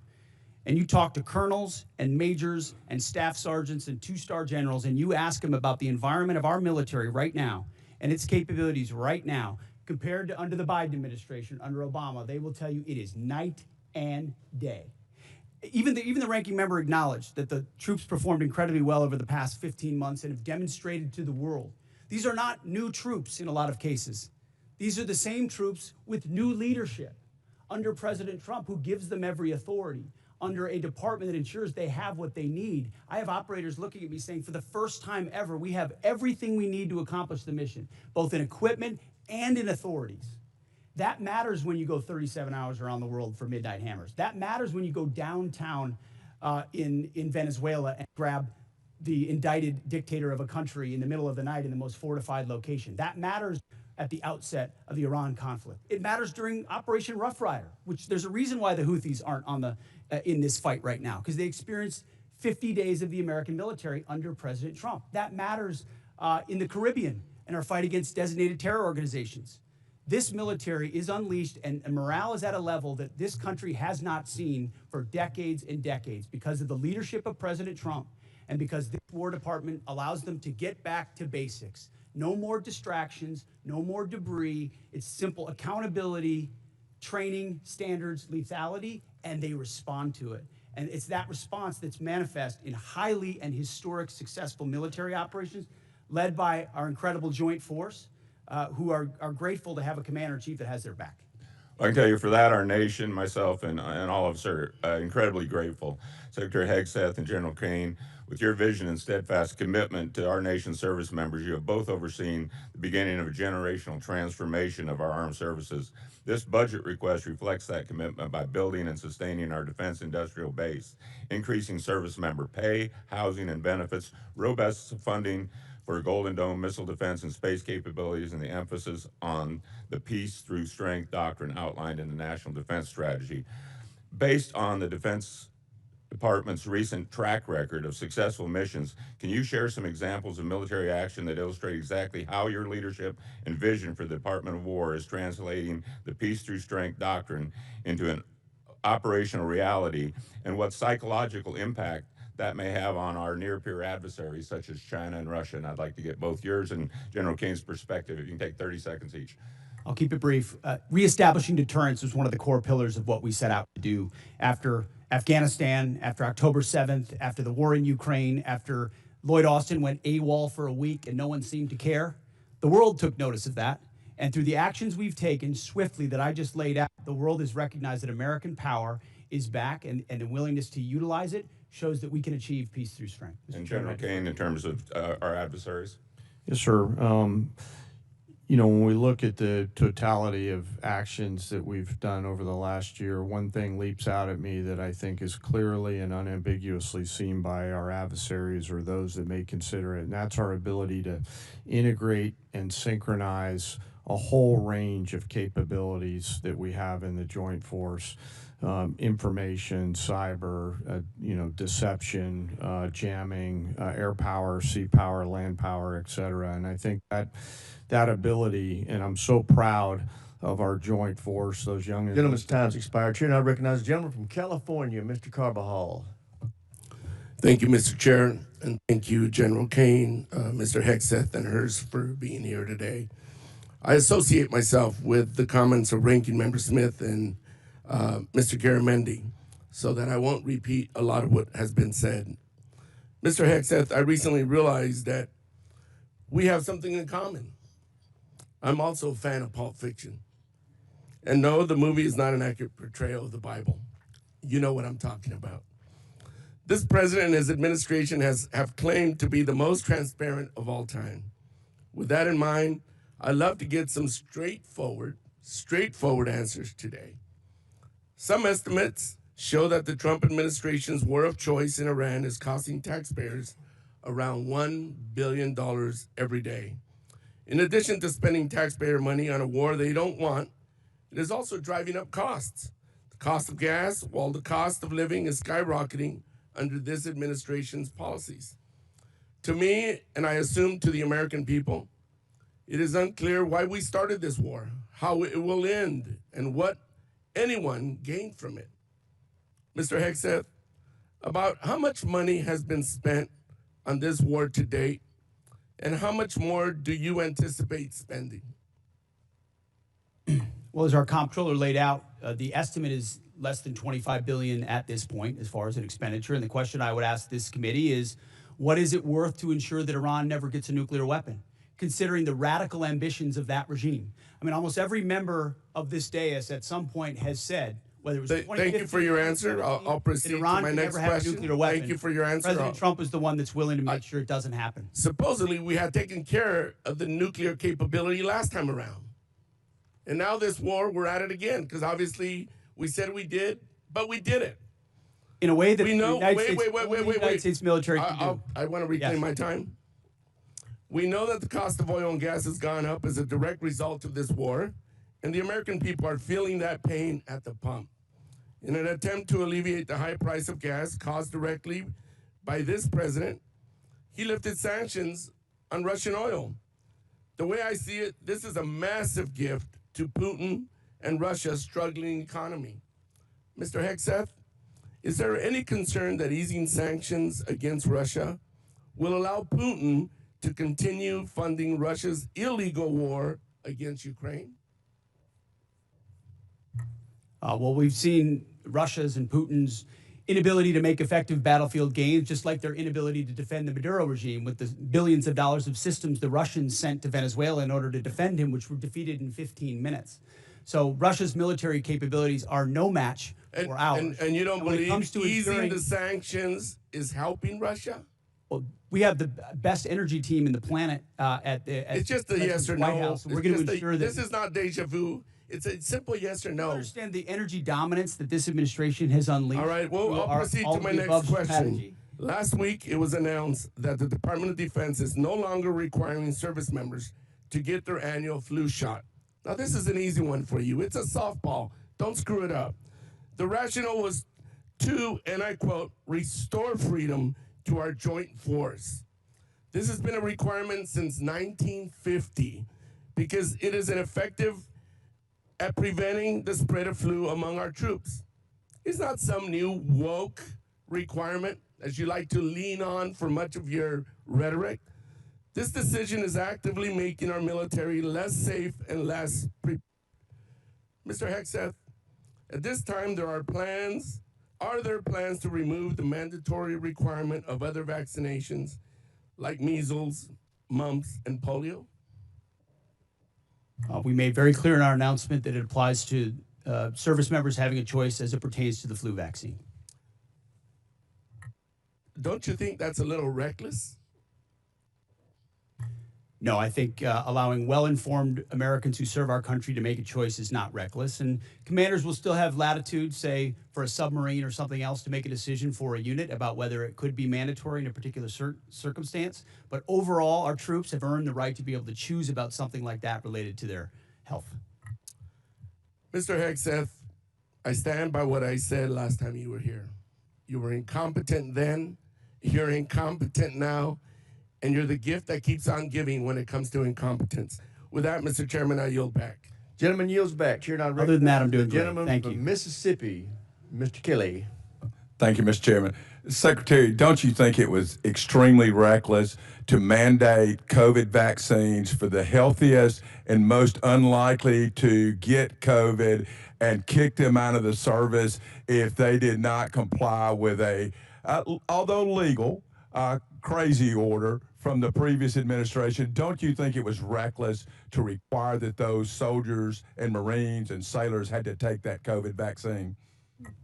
and you talk to colonels and majors and staff sergeants and 2-star generals, and you ask them about the environment of our military right now and its capabilities right now, compared to under the Biden administration, under Obama, they will tell you it is night and day. Even the ranking member acknowledged that the troops performed incredibly well over the past 15 months and have demonstrated to the world. These are not new troops in a lot of cases. These are the same troops with new leadership under President Trump, who gives them every authority, under a department that ensures they have what they need. I have operators looking at me saying, for the first time ever, we have everything we need to accomplish the mission, both in equipment and in authorities. That matters when you go 37 hours around the world for Midnight Hammers. That matters when you go downtown in Venezuela and grab the indicted dictator of a country in the middle of the night in the most fortified location. That matters at the outset of the Iran conflict. It matters during Operation Rough Rider, which there's a reason why the Houthis aren't on the in this fight right now, because they experienced 50 days of the American military under President Trump. That matters in the Caribbean and our fight against designated terror organizations. This military is unleashed, and morale is at a level that this country has not seen for decades and decades because of the leadership of President Trump and because this War Department allows them to get back to basics. No more distractions, no more debris. It's simple accountability, training, standards, lethality, and they respond to it. And it's that response that's manifest in highly and historic successful military operations led by our incredible joint force, who are grateful to have a commander-in-chief that has their back. I can tell you for that, our nation, myself, and all of us are incredibly grateful. Secretary Hegseth and General Caine, with your vision and steadfast commitment to our nation's service members, you have both overseen the beginning of a generational transformation of our armed services. This budget request reflects that commitment by building and sustaining our defense industrial base, increasing service member pay, housing, and benefits, robust funding for Golden Dome missile defense and space capabilities, and the emphasis on the peace through strength doctrine outlined in the National Defense Strategy. Based on the Defense Department's recent track record of successful missions, can you share some examples of military action that illustrate exactly how your leadership and vision for the Department of War is translating the peace through strength doctrine into an operational reality and what psychological impact that may have on our near-peer adversaries such as China and Russia. And I'd like to get both yours and General Caine's perspective, if you can take 30 seconds each. I'll keep it brief. Reestablishing deterrence was one of the core pillars of what we set out to do after Afghanistan, after October 7th, after the war in Ukraine, after Lloyd Austin went AWOL for a week and no one seemed to care. The world took notice of that. And through the actions we've taken swiftly that I just laid out, the world has recognized that American power is back, and the willingness to utilize it shows that we can achieve peace through strength. And General Caine, in terms of our adversaries? Yes, sir. You know, when we look at the totality of actions that we've done over the last year, one thing leaps out at me that I think is clearly and unambiguously seen by our adversaries or those that may consider it, and that's our ability to integrate and synchronize a whole range of capabilities that we have in the joint force. Information, cyber, you know, deception, jamming, air power, sea power, land power, et cetera. And I think that ability, and I'm so proud of our joint force, those young... Gentleman's time's expired. Chair, now recognize the gentleman from California, Mr. Carbajal. Thank you, Mr. Chair, and thank you, General Caine, Mr. Hegseth, and hers for being here today. I associate myself with the comments of Ranking Member Smith and Mr. Garamendi, so that I won't repeat a lot of what has been said. Mr. Hegseth, I recently realized that we have something in common. I'm also a fan of Pulp Fiction. And no, the movie is not an accurate portrayal of the Bible. You know what I'm talking about. This president and his administration have claimed to be the most transparent of all time. With that in mind, I'd love to get some straightforward answers today. Some estimates show that the Trump administration's war of choice in Iran is costing taxpayers around $1 billion every day. In addition to spending taxpayer money on a war they don't want, it is also driving up costs. The cost of gas, while the cost of living is skyrocketing under this administration's policies. To me, and I assume to the American people, it is unclear why we started this war, how it will end, and what anyone gained from it. Mr. Hegseth, about how much money has been spent on this war to date, and how much more do you anticipate spending? Well, as our comptroller laid out, the estimate is less than $25 billion at this point as far as an expenditure. And the question I would ask this committee is, what is it worth to ensure that Iran never gets a nuclear weapon, considering the radical ambitions of that regime? I mean, almost every member of this dais at some point has said, whether it was thank you for your answer. I'll proceed to my next question. Thank you for your answer. President Trump is the one that's willing to make sure it doesn't happen. Supposedly, we had taken care of the nuclear capability last time around. And now this war, we're at it again, because obviously we said we did, but we did it. In a way that we know, the United States military can do. I want to reclaim my time. We know that the cost of oil and gas has gone up as a direct result of this war, and the American people are feeling that pain at the pump. In an attempt to alleviate the high price of gas caused directly by this president, he lifted sanctions on Russian oil. The way I see it, this is a massive gift to Putin and Russia's struggling economy. Mr. Hegseth, is there any concern that easing sanctions against Russia will allow Putin to continue funding Russia's illegal war against Ukraine? Well, we've seen Russia's and Putin's inability to make effective battlefield gains, just like their inability to defend the Maduro regime with the billions of dollars of systems the Russians sent to Venezuela in order to defend him, which were defeated in 15 minutes. So Russia's military capabilities are no match for ours. And you don't believe easing the sanctions is helping Russia? Well, we have the best energy team in the planet it's just a yes or no. White House. We're going to ensure that this is not deja vu. It's a simple yes or no. I understand the energy dominance that this administration has unleashed. All right, well, I'll proceed to my next question. Strategy. Last week, it was announced that the Department of Defense is no longer requiring service members to get their annual flu shot. Now, this is an easy one for you. It's a softball. Don't screw it up. The rationale was to, and I quote, restore freedom to our joint force. This has been a requirement since 1950 because it is an effective at preventing the spread of flu among our troops. It's not some new woke requirement as you like to lean on for much of your rhetoric. This decision is actively making our military less safe and less prepared. Mr. Hegseth, at this time are there plans to remove the mandatory requirement of other vaccinations like measles, mumps, and polio? We made very clear in our announcement that it applies to service members having a choice as it pertains to the flu vaccine. Don't you think that's a little reckless? No, I think allowing well-informed Americans who serve our country to make a choice is not reckless. And commanders will still have latitude, say, for a submarine or something else to make a decision for a unit about whether it could be mandatory in a particular circumstance. But overall, our troops have earned the right to be able to choose about something like that related to their health. Mr. Hegseth, I stand by what I said last time you were here. You were incompetent then, you're incompetent now, and you're the gift that keeps on giving when it comes to incompetence. With that, Mr. Chairman, I yield back. Gentleman yields back. Chair, not Other than that, I'm doing great. Gentleman Thank from you. Mississippi, Mr. Kelly. Thank you, Mr. Chairman. Secretary, don't you think it was extremely reckless to mandate COVID vaccines for the healthiest and most unlikely to get COVID and kick them out of the service if they did not comply with a, although legal, crazy order from the previous administration? Don't you think it was reckless to require that those soldiers and Marines and sailors had to take that COVID vaccine?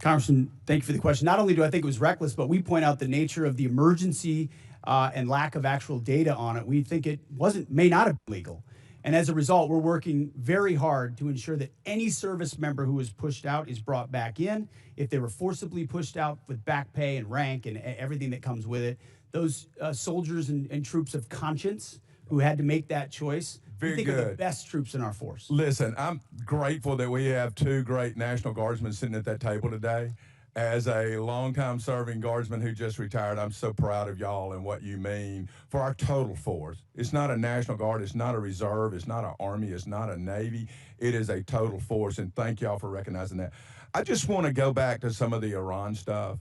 Congressman, thank you for the question. Not only do I think it was reckless, but we point out the nature of the emergency and lack of actual data on it. We think it may not have been legal. And as a result, we're working very hard to ensure that any service member who was pushed out is brought back in. If they were forcibly pushed out with back pay and rank and everything that comes with it, those soldiers and troops of conscience who had to make that choice, we think are the best troops in our force. Listen, I'm grateful that we have two great National Guardsmen sitting at that table today. As a longtime serving Guardsman who just retired, I'm so proud of y'all and what you mean for our total force. It's not a National Guard, it's not a reserve, it's not an Army, it's not a Navy. It is a total force, and thank y'all for recognizing that. I just want to go back to some of the Iran stuff.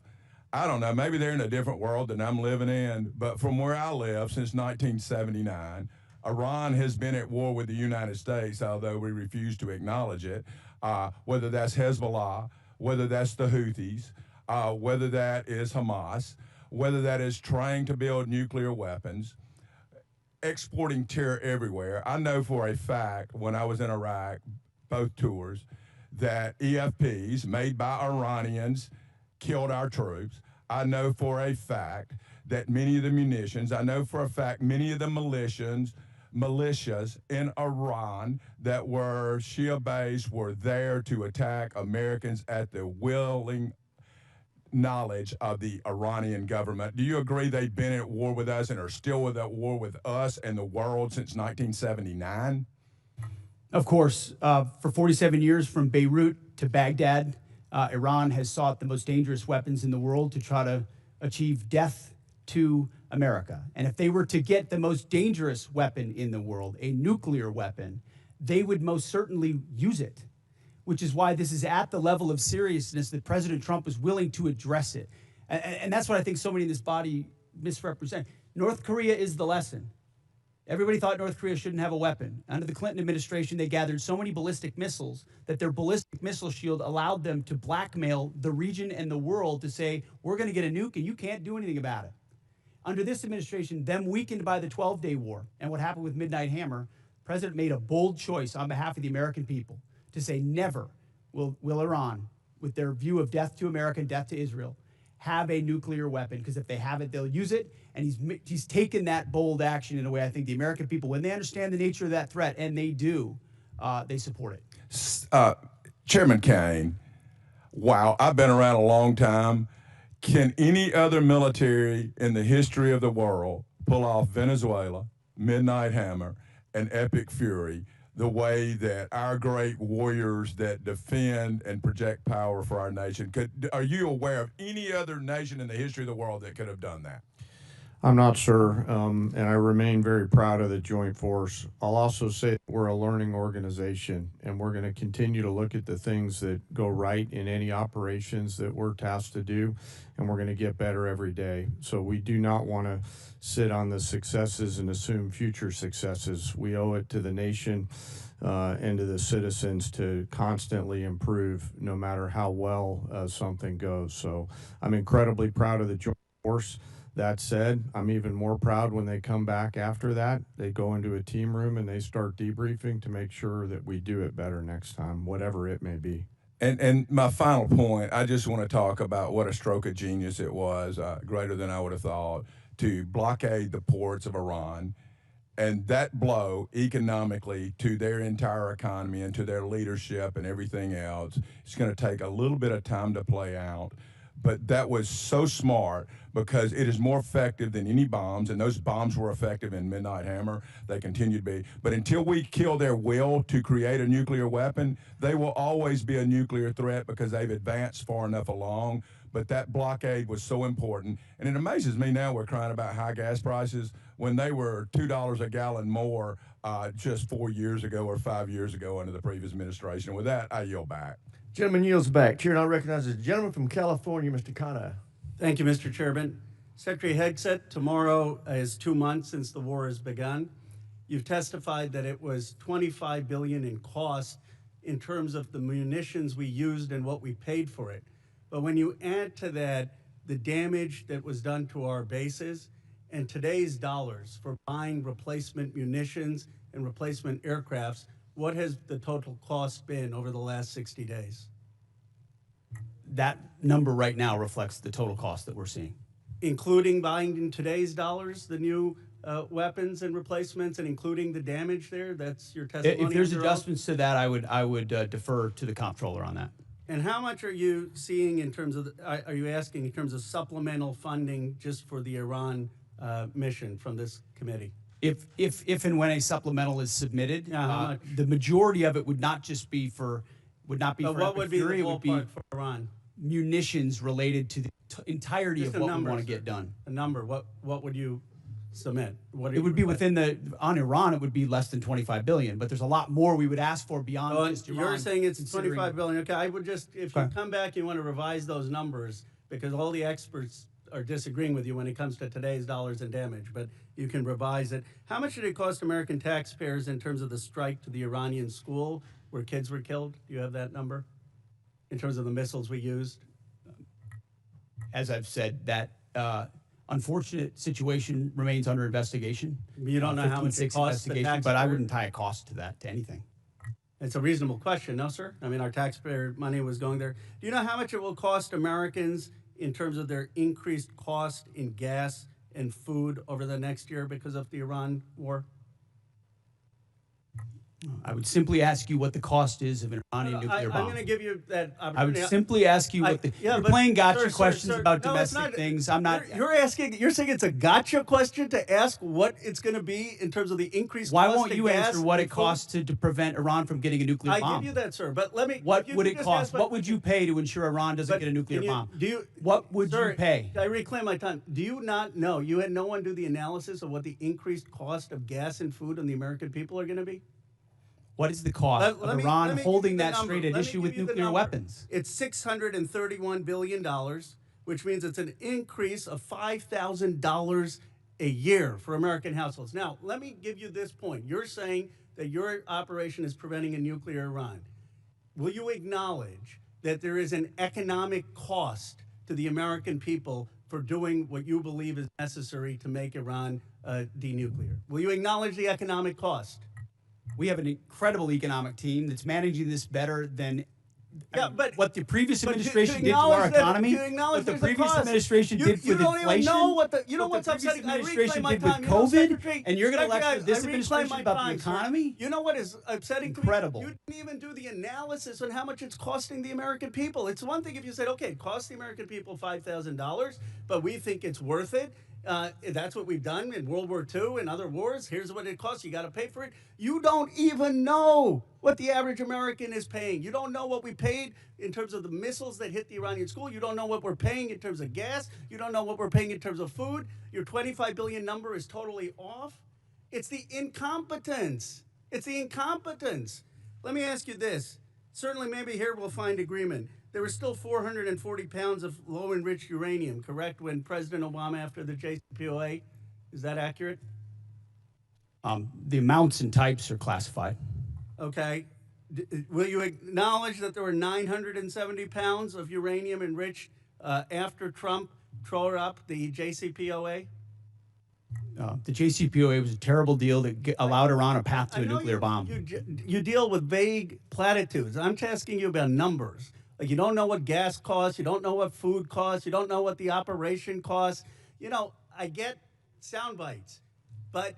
I don't know, maybe they're in a different world than I'm living in, but from where I live since 1979, Iran has been at war with the United States, although we refuse to acknowledge it, whether that's Hezbollah, whether that's the Houthis, whether that is Hamas, whether that is trying to build nuclear weapons, exporting terror everywhere. I know for a fact when I was in Iraq, both tours, that EFPs made by Iranians killed our troops. I know for a fact that many of the munitions, I know for a fact many of the militias in Iran that were Shia-based were there to attack Americans at the willing knowledge of the Iranian government. Do you agree they've been at war with us and are still at war with us and the world since 1979? Of course, for 47 years from Beirut to Baghdad, Iran has sought the most dangerous weapons in the world to try to achieve death to America. And if they were to get the most dangerous weapon in the world, a nuclear weapon, they would most certainly use it, which is why this is at the level of seriousness that President Trump is willing to address it. And that's what I think so many in this body misrepresent. North Korea is the lesson. Everybody thought North Korea shouldn't have a weapon. Under the Clinton administration, they gathered so many ballistic missiles that their ballistic missile shield allowed them to blackmail the region and the world to say, we're going to get a nuke and you can't do anything about it. Under this administration, them weakened by the 12-day war and what happened with Midnight Hammer, the president made a bold choice on behalf of the American people to say never will Iran, with their view of death to America and death to Israel, have a nuclear weapon, because if they have it, they'll use it. And he's taken that bold action in a way I think the American people, when they understand the nature of that threat, and they do, they support it. Chairman Caine, wow, I've been around a long time. Can any other military in the history of the world pull off Venezuela, Midnight Hammer, and Epic Fury the way that our great warriors that defend and project power for our nation? Are you aware of any other nation in the history of the world that could have done that? I'm not sure, and I remain very proud of the Joint Force. I'll also say that we're a learning organization, and we're going to continue to look at the things that go right in any operations that we're tasked to do, and we're going to get better every day. So we do not want to sit on the successes and assume future successes. We owe it to the nation and to the citizens to constantly improve no matter how well something goes. So I'm incredibly proud of the Joint Force. That said, I'm even more proud when they come back after that. They go into a team room and they start debriefing to make sure that we do it better next time, whatever it may be. And my final point, I just want to talk about what a stroke of genius it was, greater than I would have thought, to blockade the ports of Iran. And that blow economically to their entire economy and to their leadership and everything else, it's going to take a little bit of time to play out. But that was so smart because it is more effective than any bombs, and those bombs were effective in Midnight Hammer. They continue to be. But until we kill their will to create a nuclear weapon, they will always be a nuclear threat because they've advanced far enough along. But that blockade was so important. And it amazes me now we're crying about high gas prices when they were $2 a gallon more just 4 years ago or 5 years ago under the previous administration. And with that, I yield back. Gentleman yields back. Chair now recognizes the gentleman from California, Mr. Caine. Thank you, Mr. Chairman. Secretary Hegseth, tomorrow is 2 months since the war has begun. You've testified that it was $25 billion in cost in terms of the munitions we used and what we paid for it. But when you add to that the damage that was done to our bases and today's dollars for buying replacement munitions and replacement aircrafts, what has the total cost been over the last 60 days? That number right now reflects the total cost that we're seeing. Including buying in today's dollars the new weapons and replacements and including the damage there? That's your testimony? If there's adjustments to that, I would defer to the comptroller on that. And how much are you seeing in terms of, are you asking in terms of supplemental funding just for the Iran mission from this committee? If and when a supplemental is submitted, how the majority of it would not just be for, would not be for what would be the Fury, it would be ballpark for Iran? Munitions related to the entirety Just of what we number, want to get done. A number, what would you submit? What It would be within the, on Iran, it would be less than 25 billion, but there's a lot more we would ask for beyond just Iran. You're saying it's 25 billion. Okay, I would just, if you Okay. come back, you want to revise those numbers because all the experts are disagreeing with you when it comes to today's dollars and damage, but you can revise it. How much did it cost American taxpayers in terms of the strike to the Iranian school where kids were killed? Do you have that number in terms of the missiles we used? As I've said, that unfortunate situation remains under investigation. You don't know how much it 15-6 costs the investigation, but I taxpayer? wouldn't tie a cost to that, to anything. It's a reasonable question, no, sir? I mean, our taxpayer money was going there. Do you know how much it will cost Americans in terms of their increased cost in gas and food over the next year because of the Iran war? I would simply ask you what the cost is of an Iranian nuclear bomb. I'm going to give you that I would opportunity. simply ask you what the. You're playing gotcha questions about No, it's domestic not. things. I'm not. You're saying it's a gotcha question to ask what it's going to be in terms of the increased Why cost won't of you gas answer what and it food? costs to prevent Iran from getting a nuclear I bomb? give you that, sir. But let me. What if you would could it just cost? ask What would you pay to ensure Iran doesn't but get a nuclear can you- bomb? Do you? What would Sir, you pay? I reclaim my time. Do you not know? You had no one do the analysis of what the increased cost of gas and food on the American people are going to be? What is the cost of Iran holding that straight at issue with nuclear weapons? It's $631 billion, which means it's an increase of $5,000 a year for American households. Now, let me give you this point. You're saying that your operation is preventing a nuclear Iran. Will you acknowledge that there is an economic cost to the American people for doing what you believe is necessary to make Iran denuclear? Will you acknowledge the economic cost? We have an incredible economic team that's managing this better than what the previous But administration did to our economy, what the previous administration did with don't inflation, even know what what what's the previous upsetting. I administration reclaim my did with time. COVID, and you're going to lecture this administration about the economy? You know what is upsetting to me? Incredible. You didn't even do the analysis on how much it's costing the American people. It's one thing if you said, okay, it costs the American people $5,000, but we think it's worth it. That's what we've done in World War II and other wars. Here's what it costs. You got to pay for it. You don't even know what the average American is paying. You don't know what we paid in terms of the missiles that hit the Iranian school. You don't know what we're paying in terms of gas. You don't know what we're paying in terms of food. Your 25 billion number is totally off. It's the incompetence. It's the incompetence. Let me ask you this. Certainly, maybe here we'll find agreement. There was still 440 pounds of low-enriched uranium, correct, when President Obama, after the JCPOA? Is that accurate? The amounts and types are classified. Okay. Will you acknowledge that there were 970 pounds of uranium enriched after Trump tore up the JCPOA? The JCPOA was a terrible deal that allowed Iran a path to a nuclear bomb. You deal with vague platitudes. I'm asking you about numbers. Like, you don't know what gas costs, you don't know what food costs, you don't know what the operation costs. You know, I get sound bites, but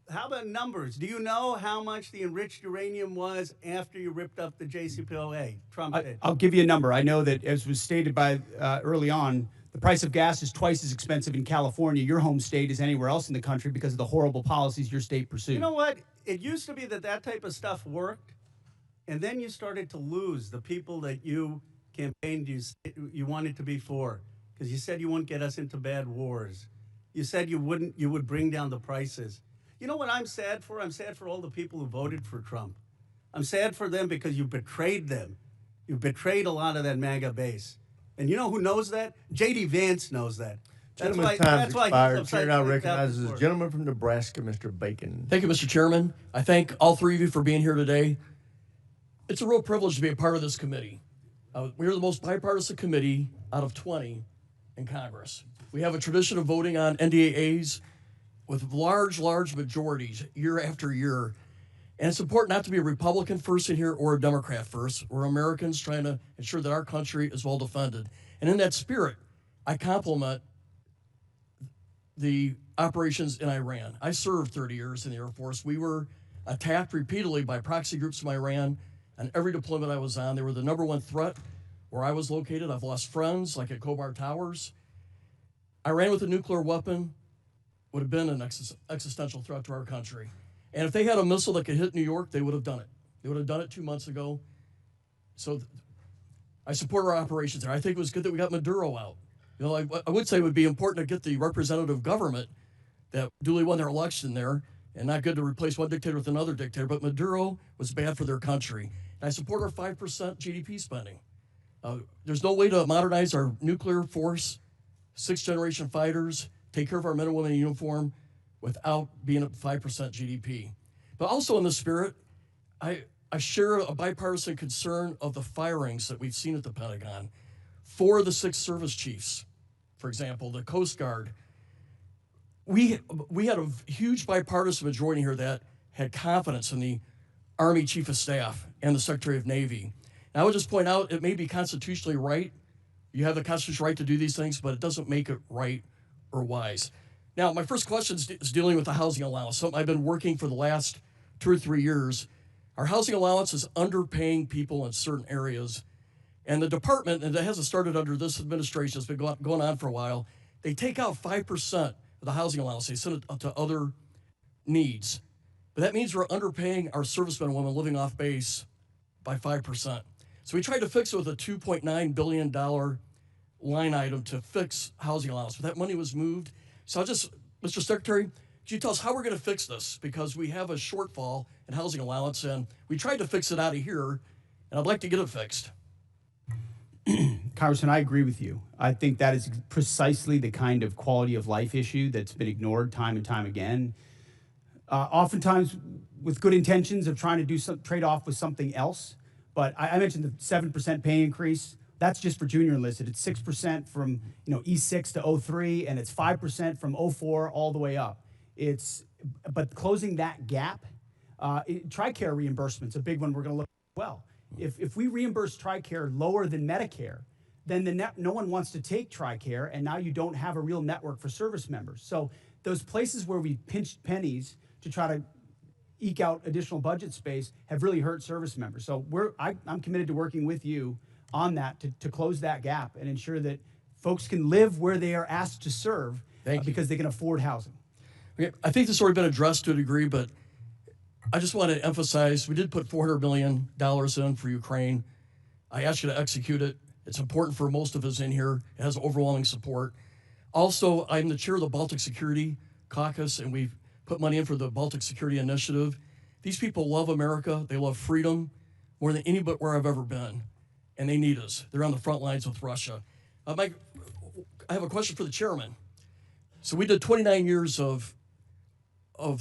how about numbers? Do you know how much the enriched uranium was after you ripped up the JCPOA? Trump did. I'll give you a number. I know that, as was stated by early on, the price of gas is twice as expensive in California, your home state, as anywhere else in the country because of the horrible policies your state pursued. You know what? It used to be that type of stuff worked, and then you started to lose the people that you campaigned you wanted to be for, because you said you wouldn't get us into bad wars. You said you would bring down the prices. You know what I'm sad for? I'm sad for all the people who voted for Trump. I'm sad for them because you betrayed them. You betrayed a lot of that MAGA base. And you know who knows that? J.D. Vance knows that. Gentleman's time's expired. Chair now recognizes the gentleman from Nebraska, Mr. Bacon. Thank you, Mr. Chairman. I thank all three of you for being here today. It's a real privilege to be a part of this committee. We're the most bipartisan committee out of 20 in Congress. We have a tradition of voting on NDAAs with large majorities year after year. And it's important not to be a Republican first in here or a Democrat first. We're Americans trying to ensure that our country is well defended. And in that spirit, I compliment the operations in Iran. I served 30 years in the Air Force. We were attacked repeatedly by proxy groups from Iran. On every deployment I was on, they were the #1 threat where I was located. I've lost friends, like at Khobar Towers. Iran with a nuclear weapon would have been an existential threat to our country. And if they had a missile that could hit New York, they would have done it. They would have done it 2 months ago. So I support our operations there. I think it was good that we got Maduro out. You know, I would say it would be important to get the representative government that duly won their election there, and not good to replace one dictator with another dictator, but Maduro was bad for their country. And I support our 5% GDP spending. There's no way to modernize our nuclear force, 6th-generation fighters, take care of our men and women in uniform without being at 5% GDP. But also in the spirit, I share a bipartisan concern of the firings that we've seen at the Pentagon. 4 of the 6 service chiefs, for example, the Coast Guard. We had a huge bipartisan majority here that had confidence in the Army Chief of Staff and the Secretary of Navy. And I would just point out, it may be constitutionally right. You have the constitutional right to do these things, but it doesn't make it right or wise. Now, my first question is dealing with the housing allowance. Something I've been working for the last 2 or 3 years. Our housing allowance is underpaying people in certain areas. And the department, and it hasn't started under this administration, it's been going on for a while, they take out 5% of the housing allowance. They send it to other needs. But that means we're underpaying our servicemen and women living off base by 5%. So we tried to fix it with a $2.9 billion line item to fix housing allowance, but that money was moved. So Mr. Secretary, could you tell us how we're going to fix this? Because we have a shortfall in housing allowance, and we tried to fix it out of here, and I'd like to get it fixed. Congressman, I agree with you. I think that is precisely the kind of quality of life issue that's been ignored time and time again. Oftentimes with good intentions of trying to do some trade-off with something else. But I mentioned the 7% pay increase. That's just for junior enlisted. It's 6% from E6 to 03, and it's 5% from 04 all the way up. But closing that gap, TRICARE reimbursement's a big one we're going to look at as well. If we reimburse TRICARE lower than Medicare, then no one wants to take TRICARE, and now you don't have a real network for service members. So those places where we pinched pennies to try to eke out additional budget space have really hurt service members. So I'm committed to working with you on that to close that gap and ensure that folks can live where they are asked to serve. because they can afford housing. Okay, I think this has already been addressed to a degree, but I just want to emphasize we did put $400 million in for Ukraine. I asked you to execute it. It's important for most of us in here. It has overwhelming support. Also, I'm the chair of the Baltic Security Caucus, and we've put money in for the Baltic Security Initiative. These people love America. They love freedom more than anywhere I've ever been, and they need us. They're on the front lines with Russia. Mike, I have a question for the chairman. So we did 29 years of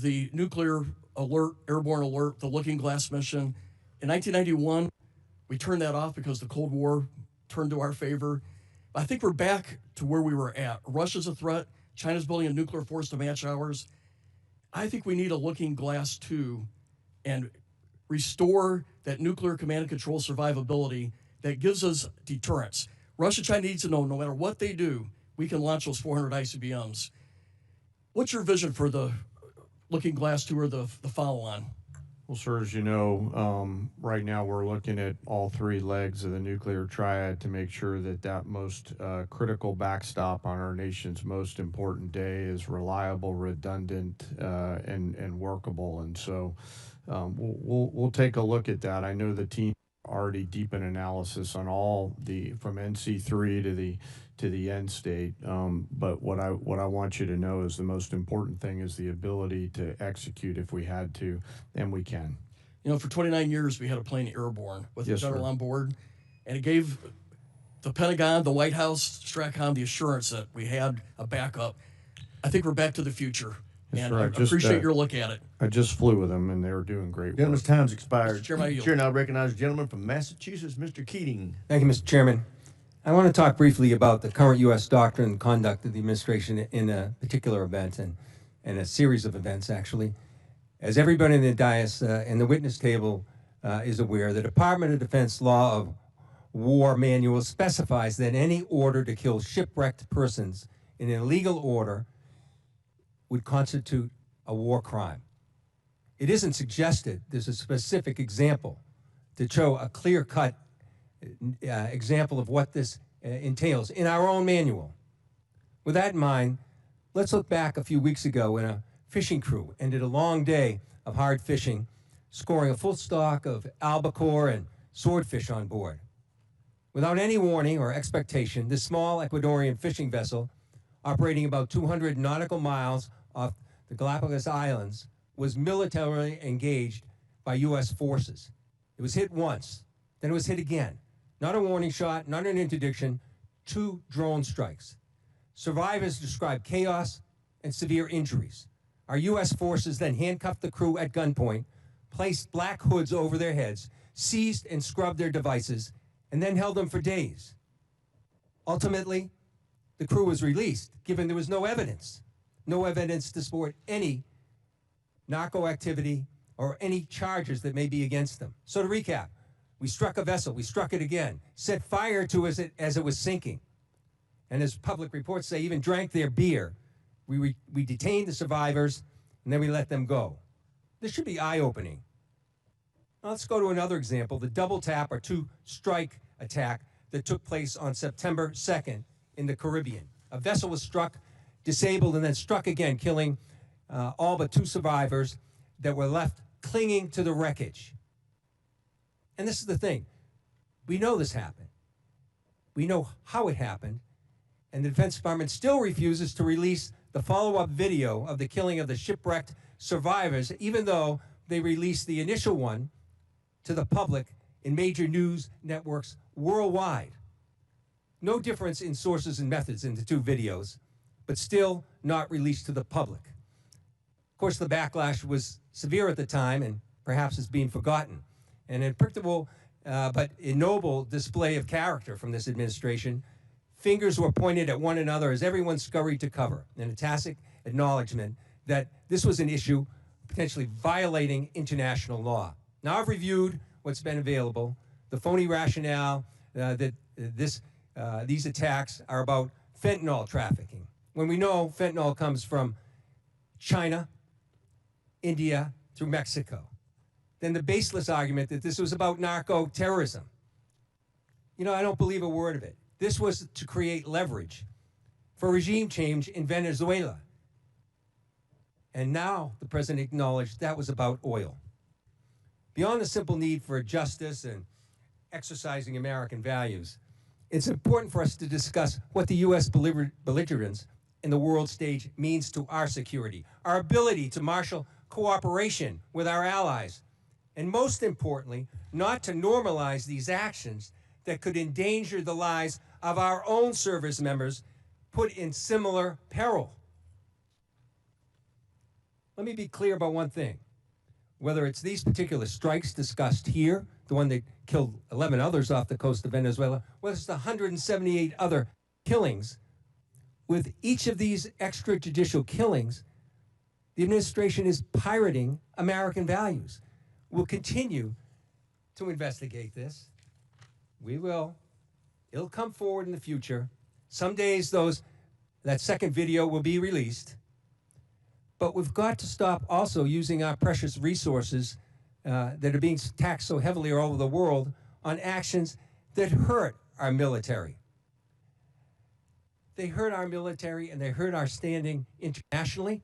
the nuclear alert, airborne alert, the Looking Glass mission. In 1991, we turned that off because the Cold War turned to our favor. I think we're back to where we were at. Russia's a threat. China's building a nuclear force to match ours. I think we need a Looking Glass 2 and restore that nuclear command and control survivability that gives us deterrence. Russia, China needs to know no matter what they do, we can launch those 400 ICBMs. What's your vision for the Looking Glass 2 or the follow-on? Well, sir, as you know, right now we're looking at all three legs of the nuclear triad to make sure that that most critical backstop on our nation's most important day is reliable, redundant, and workable. And so we'll take a look at that. I know the team already deep in analysis on all from NC3 to the end state. But what I want you to know is the most important thing is the ability to execute if we had to, and we can. You know, for 29 years, we had a plane airborne with the general on board, and it gave the Pentagon, the White House, STRATCOM the assurance that we had a backup. I think we're back to the future, and I appreciate your look at it. I just flew with them, and they were doing great work. Gentleman's time's expired. Chair, now recognize the gentleman from Massachusetts, Mr. Keating. Thank you, Mr. Chairman. I want to talk briefly about the current U.S. doctrine and conduct of the administration in a particular event and a series of events, actually. As everybody in the dais and the witness table is aware, the Department of Defense Law of War Manual specifies that any order to kill shipwrecked persons in an illegal order would constitute a war crime. It isn't suggested there's a specific example to show a clear-cut example of what this entails in our own manual. With that in mind, let's look back a few weeks ago when a fishing crew ended a long day of hard fishing, scoring a full stock of albacore and swordfish on board. Without any warning or expectation, this small Ecuadorian fishing vessel, operating about 200 nautical miles off the Galapagos Islands, was militarily engaged by U.S. forces. It was hit once, then it was hit again. Not a warning shot, not an interdiction, 2 drone strikes. Survivors described chaos and severe injuries. Our U.S. forces then handcuffed the crew at gunpoint, placed black hoods over their heads, seized and scrubbed their devices, and then held them for days. Ultimately, the crew was released, given there was no evidence to support any narco activity or any charges that may be against them. So to recap, we struck a vessel, we struck it again, set fire to it as it was sinking. And as public reports say, even drank their beer. We detained the survivors, and then we let them go. This should be eye-opening. Now let's go to another example, the double tap or 2-strike attack that took place on September 2nd in the Caribbean. A vessel was struck, disabled, and then struck again, killing all but 2 survivors that were left clinging to the wreckage. And this is the thing. We know this happened. We know how it happened. And the Defense Department still refuses to release the follow-up video of the killing of the shipwrecked survivors, even though they released the initial one to the public in major news networks worldwide. No difference in sources and methods in the 2 videos, but still not released to the public. Of course, the backlash was severe at the time and perhaps is being forgotten. An unpredictable but ignoble display of character from this administration. Fingers were pointed at one another as everyone scurried to cover, and a tacit acknowledgement that this was an issue potentially violating international law. Now I've reviewed what's been available, the phony rationale that these attacks are about fentanyl trafficking, when we know fentanyl comes from China, India, through Mexico. Then the baseless argument that this was about narco-terrorism. You know, I don't believe a word of it. This was to create leverage for regime change in Venezuela. And now the president acknowledged that was about oil. Beyond the simple need for justice and exercising American values, it's important for us to discuss what the U.S. belligerence in the world stage means to our security, our ability to marshal cooperation with our allies, and most importantly, not to normalize these actions that could endanger the lives of our own service members put in similar peril. Let me be clear about one thing. Whether it's these particular strikes discussed here, the one that killed 11 others off the coast of Venezuela, whether it's the 178 other killings, with each of these extrajudicial killings, the administration is pirating American values. We'll continue to investigate this. We will. It'll come forward in the future. Some days that second video will be released. But we've got to stop also using our precious resources that are being taxed so heavily all over the world on actions that hurt our military. They hurt our military and they hurt our standing internationally,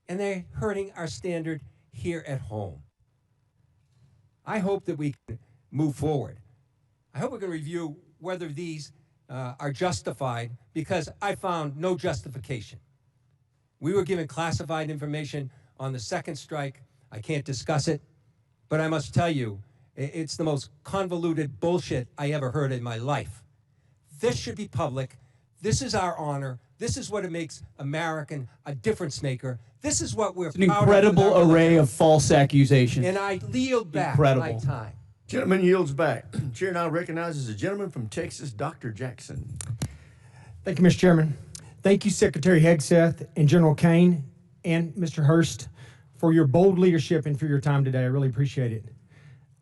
and they're hurting our standard here at home. I hope that we can move forward. I hope we can review whether these are justified, because I found no justification. We were given classified information on the second strike. I can't discuss it, but I must tell you, it's the most convoluted bullshit I ever heard in my life. This should be public. This is our honor. This is what it makes American a difference maker. This is what we're It's an incredible array of false accusations. And I yield back my time. Gentleman yields back. Chair now recognizes a gentleman from Texas, Dr. Jackson. Thank you, Mr. Chairman. Thank you, Secretary Hegseth and General Caine and Mr. Hurst, for your bold leadership and for your time today. I really appreciate it.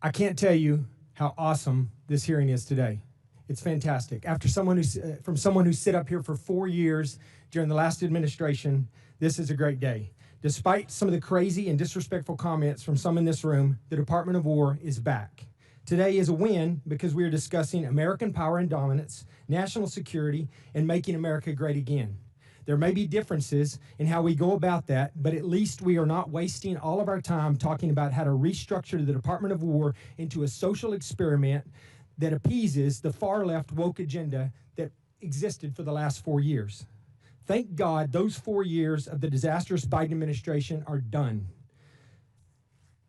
I can't tell you how awesome this hearing is today. It's fantastic. After someone who sit up here for 4 years during the last administration, this is a great day. Despite some of the crazy and disrespectful comments from some in this room, the Department of War is back. Today is a win because we are discussing American power and dominance, national security, and making America great again. There may be differences in how we go about that, but at least we are not wasting all of our time talking about how to restructure the Department of War into a social experiment that appeases the far-left woke agenda that existed for the last 4 years. Thank God those 4 years of the disastrous Biden administration are done.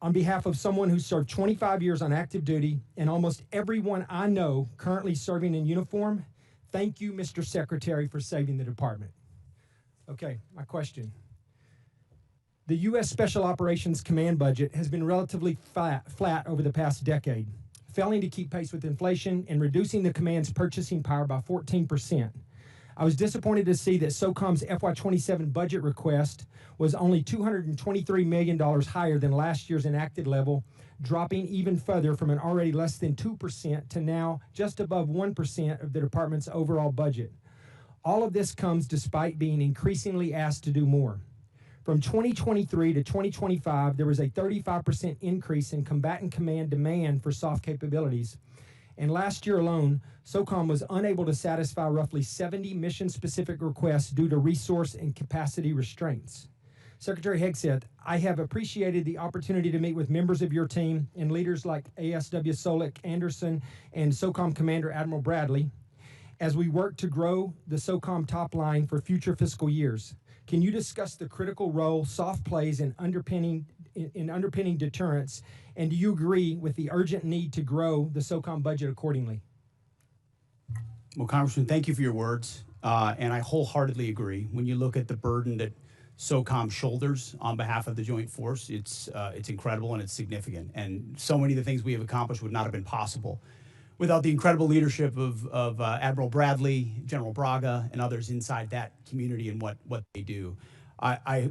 On behalf of someone who served 25 years on active duty and almost everyone I know currently serving in uniform, thank you, Mr. Secretary, for saving the department. Okay, my question. The U.S. Special Operations Command budget has been relatively flat over the past decade, failing to keep pace with inflation and reducing the command's purchasing power by 14%. I was disappointed to see that SOCOM's FY27 budget request was only $223 million higher than last year's enacted level, dropping even further from an already less than 2% to now just above 1% of the department's overall budget. All of this comes despite being increasingly asked to do more. From 2023 to 2025, there was a 35% increase in combatant command demand for soft capabilities. And last year alone, SOCOM was unable to satisfy roughly 70 mission-specific requests due to resource and capacity restraints. Secretary Hegseth, I have appreciated the opportunity to meet with members of your team and leaders like ASW Solik Anderson and SOCOM Commander Admiral Bradley as we work to grow the SOCOM top line for future fiscal years. Can you discuss the critical role soft plays in underpinning deterrence, and do you agree with the urgent need to grow the SOCOM budget accordingly? Well, Congressman, thank you for your words, and I wholeheartedly agree. When you look at the burden that SOCOM shoulders on behalf of the Joint Force, it's incredible and it's significant. And so many of the things we have accomplished would not have been possible without the incredible leadership of Admiral Bradley, General Braga, and others inside that community and what they do. I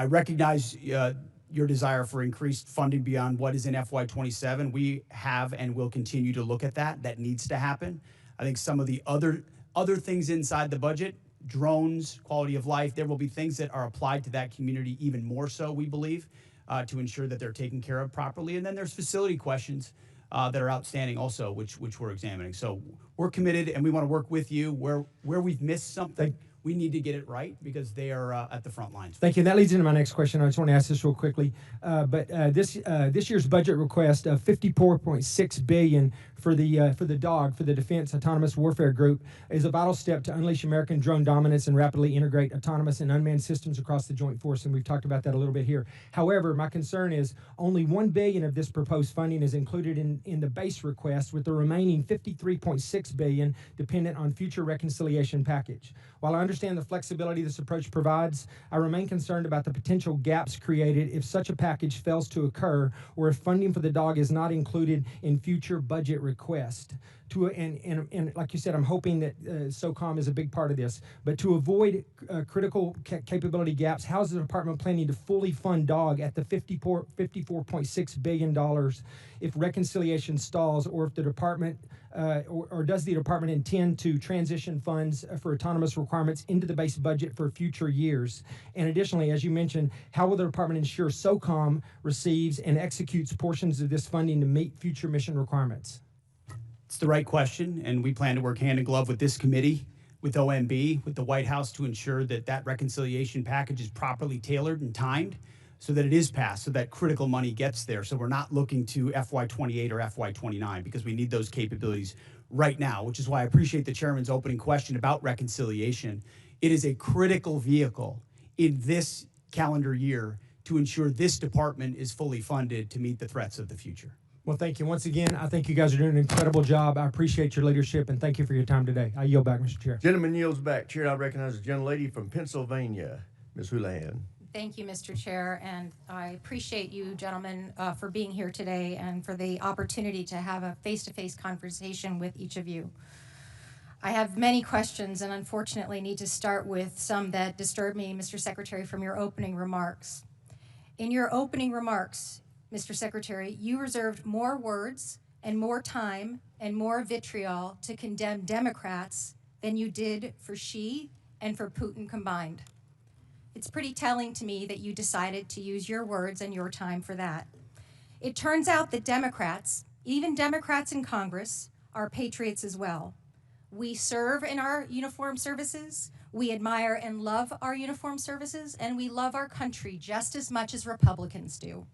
recognize your desire for increased funding beyond what is in FY27. We have and will continue to look at that. That needs to happen. I think some of the other things inside the budget, drones, quality of life, there will be things that are applied to that community even more so, we believe, to ensure that they're taken care of properly. And then there's facility questions that are outstanding also, which we're examining. So we're committed, and we want to work with you. Where we've missed something, we need to get it right because they are at the front lines. Thank you. That leads into my next question. I just want to ask this real quickly. This year's budget request of $54.6 billion for the Defense Autonomous Warfare Group is a vital step to unleash American drone dominance and rapidly integrate autonomous and unmanned systems across the joint force, and we've talked about that a little bit here. However, my concern is only $1 billion of this proposed funding is included in the base request, with the remaining $53.6 billion dependent on future reconciliation package. While I understand the flexibility this approach provides, I remain concerned about the potential gaps created if such a package fails to occur, or if funding for the DOG is not included in future budget request. And like you said, I'm hoping that SOCOM is a big part of this. But to avoid critical capability gaps, how is the department planning to fully fund DOG at the $54.6 billion if reconciliation stalls, or if the department or does the department intend to transition funds for autonomous requirements into the base budget for future years? And additionally, as you mentioned, how will the department ensure SOCOM receives and executes portions of this funding to meet future mission requirements? It's the right question, and we plan to work hand in glove with this committee, with OMB, with the White House to ensure that that reconciliation package is properly tailored and timed so that it is passed, so that critical money gets there. So we're not looking to FY28 or FY29 because we need those capabilities right now, which is why I appreciate the chairman's opening question about reconciliation. It is a critical vehicle in this calendar year to ensure this department is fully funded to meet the threats of the future. Well, thank you. Once again, I think you guys are doing an incredible job. I appreciate your leadership, and thank you for your time today. I yield back, Mr. Chair. Gentleman yields back. Chair, I recognize the gentlelady from Pennsylvania, Ms. Houlihan. Thank you, Mr. Chair, and I appreciate you gentlemen for being here today and for the opportunity to have a face-to-face conversation with each of you. I have many questions and unfortunately need to start with some that disturb me, Mr. Secretary, from your opening remarks. In your opening remarks, Mr. Secretary, you reserved more words and more time and more vitriol to condemn Democrats than you did for Xi and for Putin combined. It's pretty telling to me that you decided to use your words and your time for that. It turns out that Democrats, even Democrats in Congress, are patriots as well. We serve in our uniformed services, we admire and love our uniformed services, and we love our country just as much as Republicans do.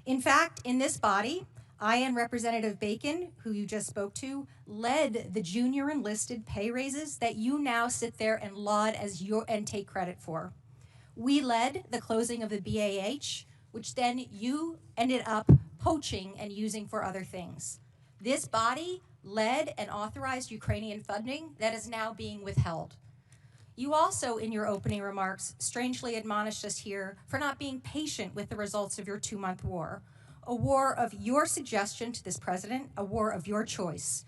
In fact, in this body, I and Representative Bacon, who you just spoke to, led the junior enlisted pay raises that you now sit there and laud and take credit for. We led the closing of the BAH, which then you ended up poaching and using for other things. This body led and authorized Ukrainian funding that is now being withheld. You also, in your opening remarks, strangely admonished us here for not being patient with the results of your 2-month war, a war of your suggestion to this president, a war of your choice,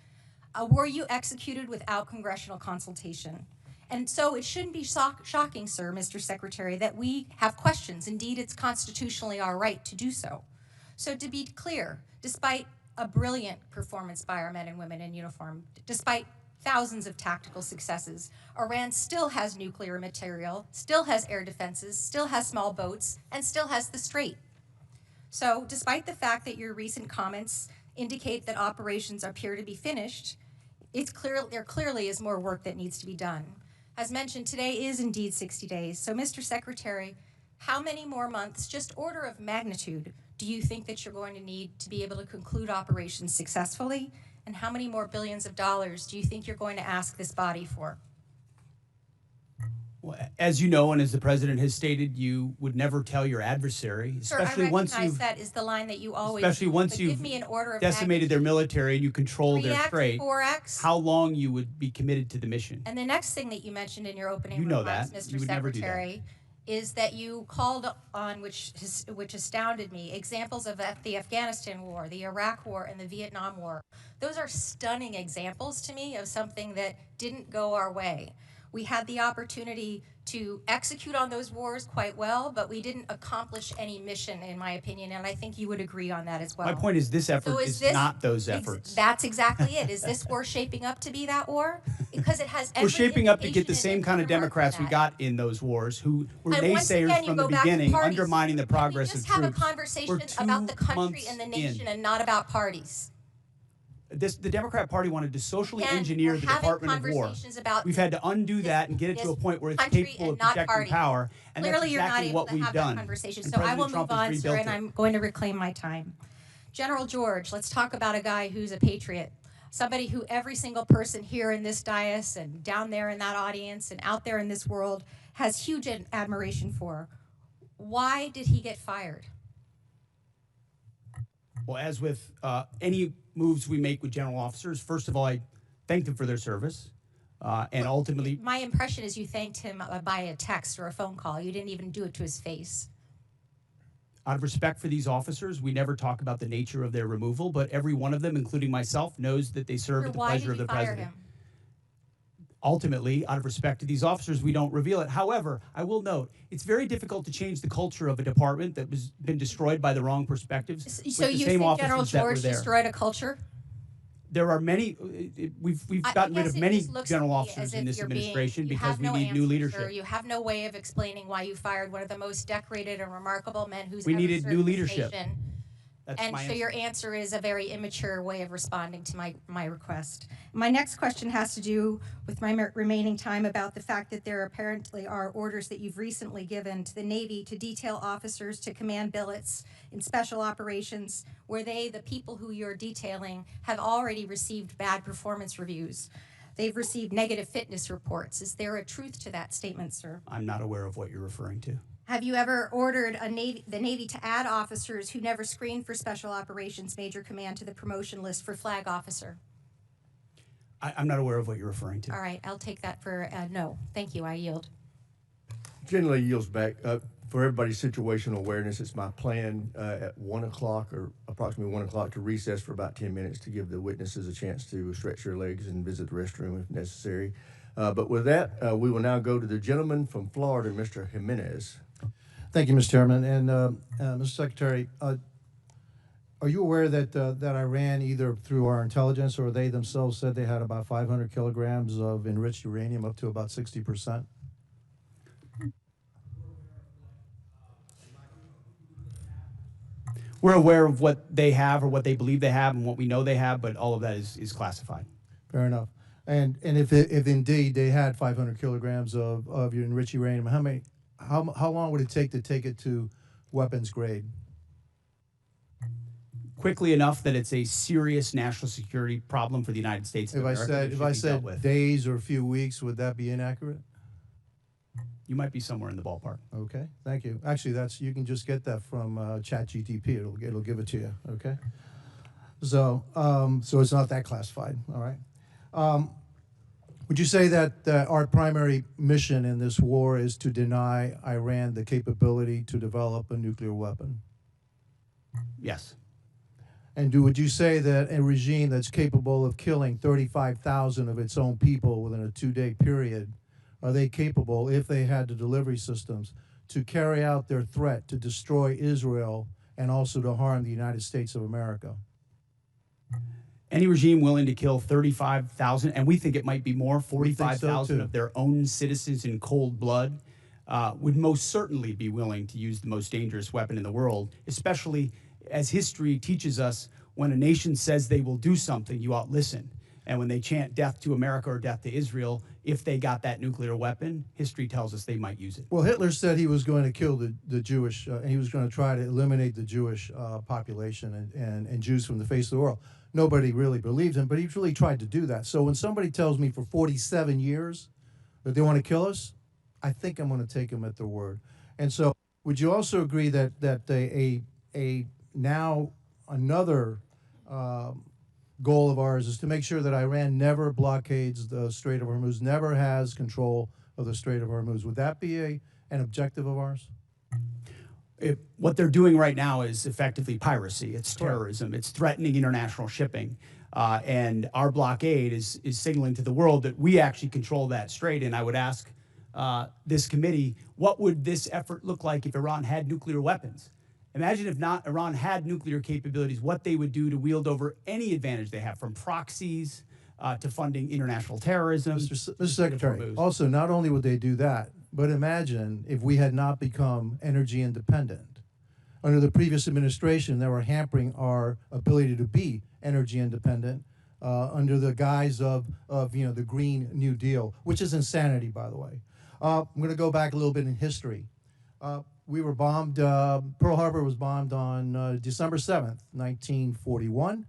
a war you executed without congressional consultation. And so it shouldn't be shocking, sir, Mr. Secretary, that we have questions. Indeed, it's constitutionally our right to do so. So to be clear, despite a brilliant performance by our men and women in uniform, despite thousands of tactical successes, Iran still has nuclear material, still has air defenses, still has small boats, and still has the Strait. So despite the fact that your recent comments indicate that operations appear to be finished, there clearly is more work that needs to be done. As mentioned, today is indeed 60 days. So Mr. Secretary, how many more months, just order of magnitude, do you think that you're going to need to be able to conclude operations successfully? And how many more billions of dollars do you think you're going to ask this body for? Well, as you know, and as the president has stated, you would never tell your adversary, especially Sir, I once recognize you've, that is the line that you always especially use, once but you've give me an order of decimated their military and you control their 3X, strait, 4X. how long you would be committed to the mission. And the next thing that you mentioned in your opening You know remarks, that. Mr. You would never do that. Secretary, is that you called on, which astounded me, examples of the Afghanistan war, the Iraq war, and the Vietnam war. Those are stunning examples to me of something that didn't go our way. We had the opportunity to execute on those wars quite well, but we didn't accomplish any mission, in my opinion, and I think you would agree on that as well. My point is this effort So is not those efforts. That's exactly it. Is this war shaping up to be that war? Because it has every We're shaping up to get the indication same and kind of earmark for Democrats we that. got in those wars who were And once again, naysayers you from the go back to beginning, parties. undermining the progress Just of have a troops. conversation We're 2 about the country months and the nation in. and not about parties. The Democrat Party wanted to socially Again, engineer we're the having Department of War. conversations about We've had to undo that and get it to a point where it's country capable of and not projecting party. power, and Clearly, that's you're not exactly able what to we've have done. that conversation. And So I President will Trump move has on, sir, rebuilt and it. I'm going to reclaim my time. General George, let's talk about a guy who's a patriot. Somebody who every single person here in this dais and down there in that audience and out there in this world has huge admiration for. Why did he get fired? Well, as with any moves we make with general officers, first of all, I thank them for their service. And ultimately, My impression is you thanked him by a text or a phone call. You didn't even do it to his face. out of respect for these officers, we never talk about the nature of their removal, but every one of them, including myself, knows that they serve at the pleasure of the president. Ultimately, out of respect to these officers, we don't reveal it. However, I will note, it's very difficult to change the culture of a department that was been destroyed by the wrong perspectives. So you think General George destroyed a culture? There are many, we've gotten rid of many general officers in this administration because we need new leadership. Sir. You have no way of explaining why you fired one of the most decorated and remarkable men who's We ever needed served new this leadership. nation. That's And my so answer. your answer is a very immature way of responding to my request. My next question has to do with my remaining time about the fact that there apparently are orders that you've recently given to the Navy to detail officers to command billets in special operations where they, the people who you're detailing, have already received bad performance reviews. They've received negative fitness reports. Is there a truth to that statement, sir? I'm not aware of what you're referring to. Have you ever ordered the Navy to add officers who never screened for Special Operations Major Command to the promotion list for flag officer? I'm not aware of what you're referring to. All right, I'll take that for no. Thank you, I yield. Generally yields back. For everybody's situational awareness, it's my plan at 1 o'clock or approximately 1 o'clock to recess for about 10 minutes to give the witnesses a chance to stretch their legs and visit the restroom if necessary. But with that, we will now go to the gentleman from Florida, Mr. Jimenez. Thank you, Mr. Chairman. And Mr. Secretary, are you aware that that Iran, either through our intelligence or they themselves, said they had about 500 kilograms of enriched uranium, up to about 60%? We're aware of what they have or what they believe they have and what we know they have, but all of that is classified. Fair enough. And if indeed they had 500 kilograms of your enriched uranium, how long would it take it to weapons grade? Quickly enough that it's a serious national security problem for the United States of America. If I said days or a few weeks, would that be inaccurate? You might be somewhere in the ballpark. Okay, thank you. Actually, you can just get that from ChatGTP. It'll give it to you. Okay. So so it's not that classified. All right. Would you say that our primary mission in this war is to deny Iran the capability to develop a nuclear weapon? Yes. And would you say that a regime that's capable of killing 35,000 of its own people within a 2-day period, are they capable, if they had the delivery systems, to carry out their threat to destroy Israel and also to harm the United States of America? Any regime willing to kill 35,000, and we think it might be more, 45,000 too. of their own citizens in cold blood, would most certainly be willing to use the most dangerous weapon in the world, especially as history teaches us, when a nation says they will do something, you ought listen. And when they chant death to America or death to Israel, if they got that nuclear weapon, history tells us they might use it. Well, Hitler said he was going to kill the Jewish, and he was going to try to eliminate the Jewish population and Jews from the face of the world. Nobody really believed him, but he really tried to do that. So when somebody tells me for 47 years that they want to kill us, I think I'm going to take them at their word. And so would you also agree that now another goal of ours is to make sure that Iran never blockades the Strait of Hormuz, never has control of the Strait of Hormuz? Would that be an objective of ours? What they're doing right now is effectively piracy. It's terrorism. It's threatening international shipping. And our blockade is signaling to the world that we actually control that strait. And I would ask this committee, what would this effort look like if Iran had nuclear weapons? Imagine if not Iran had nuclear capabilities, what they would do to wield over any advantage they have, from proxies to funding international terrorism. Mr. Secretary, also, not only would they do that, but imagine if we had not become energy independent. Under the previous administration, they were hampering our ability to be energy independent under the guise of the Green New Deal, which is insanity, by the way. I'm going to go back a little bit in history. We were bombed, Pearl Harbor was bombed on December 7th, 1941.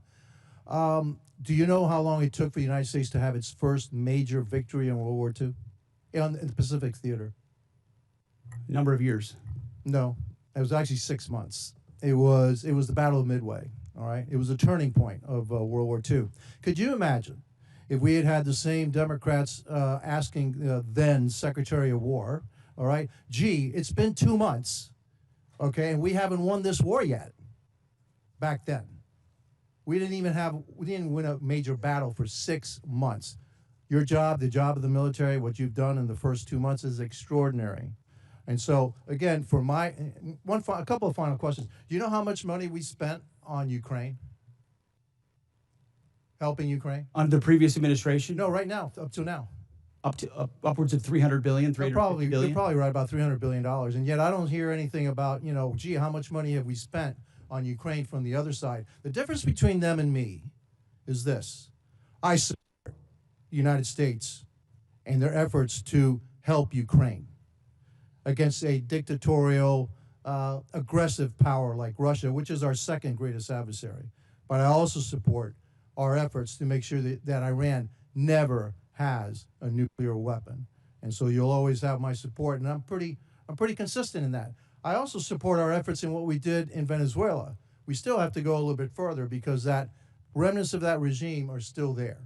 Do you know how long it took for the United States to have its first major victory in World War II in the Pacific Theater? Number of years. No, it was actually 6 months. It was the Battle of Midway, all right? It was a turning point of World War II. Could you imagine if we had had the same Democrats asking then Secretary of War, all right, gee, it's been 2 months, okay, and we haven't won this war yet back then. We didn't win a major battle for 6 months. Your job, the job of the military, what you've done in the first 2 months is extraordinary. And so, again, for a couple of final questions. Do you know how much money we spent on Ukraine? Helping Ukraine? Under the previous administration? No, right now, up to now. Upwards of $300 billion, $350 billion? They're probably right about $300 billion. And yet I don't hear anything about, gee, how much money have we spent on Ukraine from the other side? The difference between them and me is this. I support the United States and their efforts to help Ukraine against a dictatorial, aggressive power like Russia, which is our second greatest adversary. But I also support our efforts to make sure that Iran never has a nuclear weapon. And so you'll always have my support, and I'm pretty consistent in that. I also support our efforts in what we did in Venezuela. We still have to go a little bit further because that remnants of that regime are still there.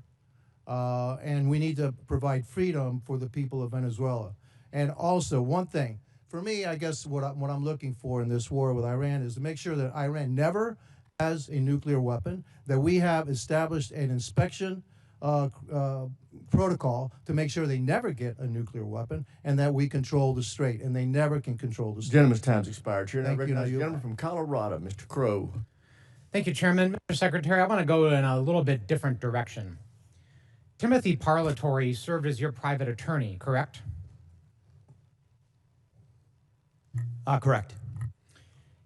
And we need to provide freedom for the people of Venezuela. And also, one thing, for me, I guess what I'm looking for in this war with Iran is to make sure that Iran never has a nuclear weapon, that we have established an inspection protocol to make sure they never get a nuclear weapon, and that we control the strait, and they never can control the strait. Gentleman's time's expired. Chair, now Thank you. recognize the gentleman from Colorado, Mr. Crow. Thank you, Chairman. Mr. Secretary, I want to go in a little bit different direction. Timothy Parlatore served as your private attorney, correct? Correct.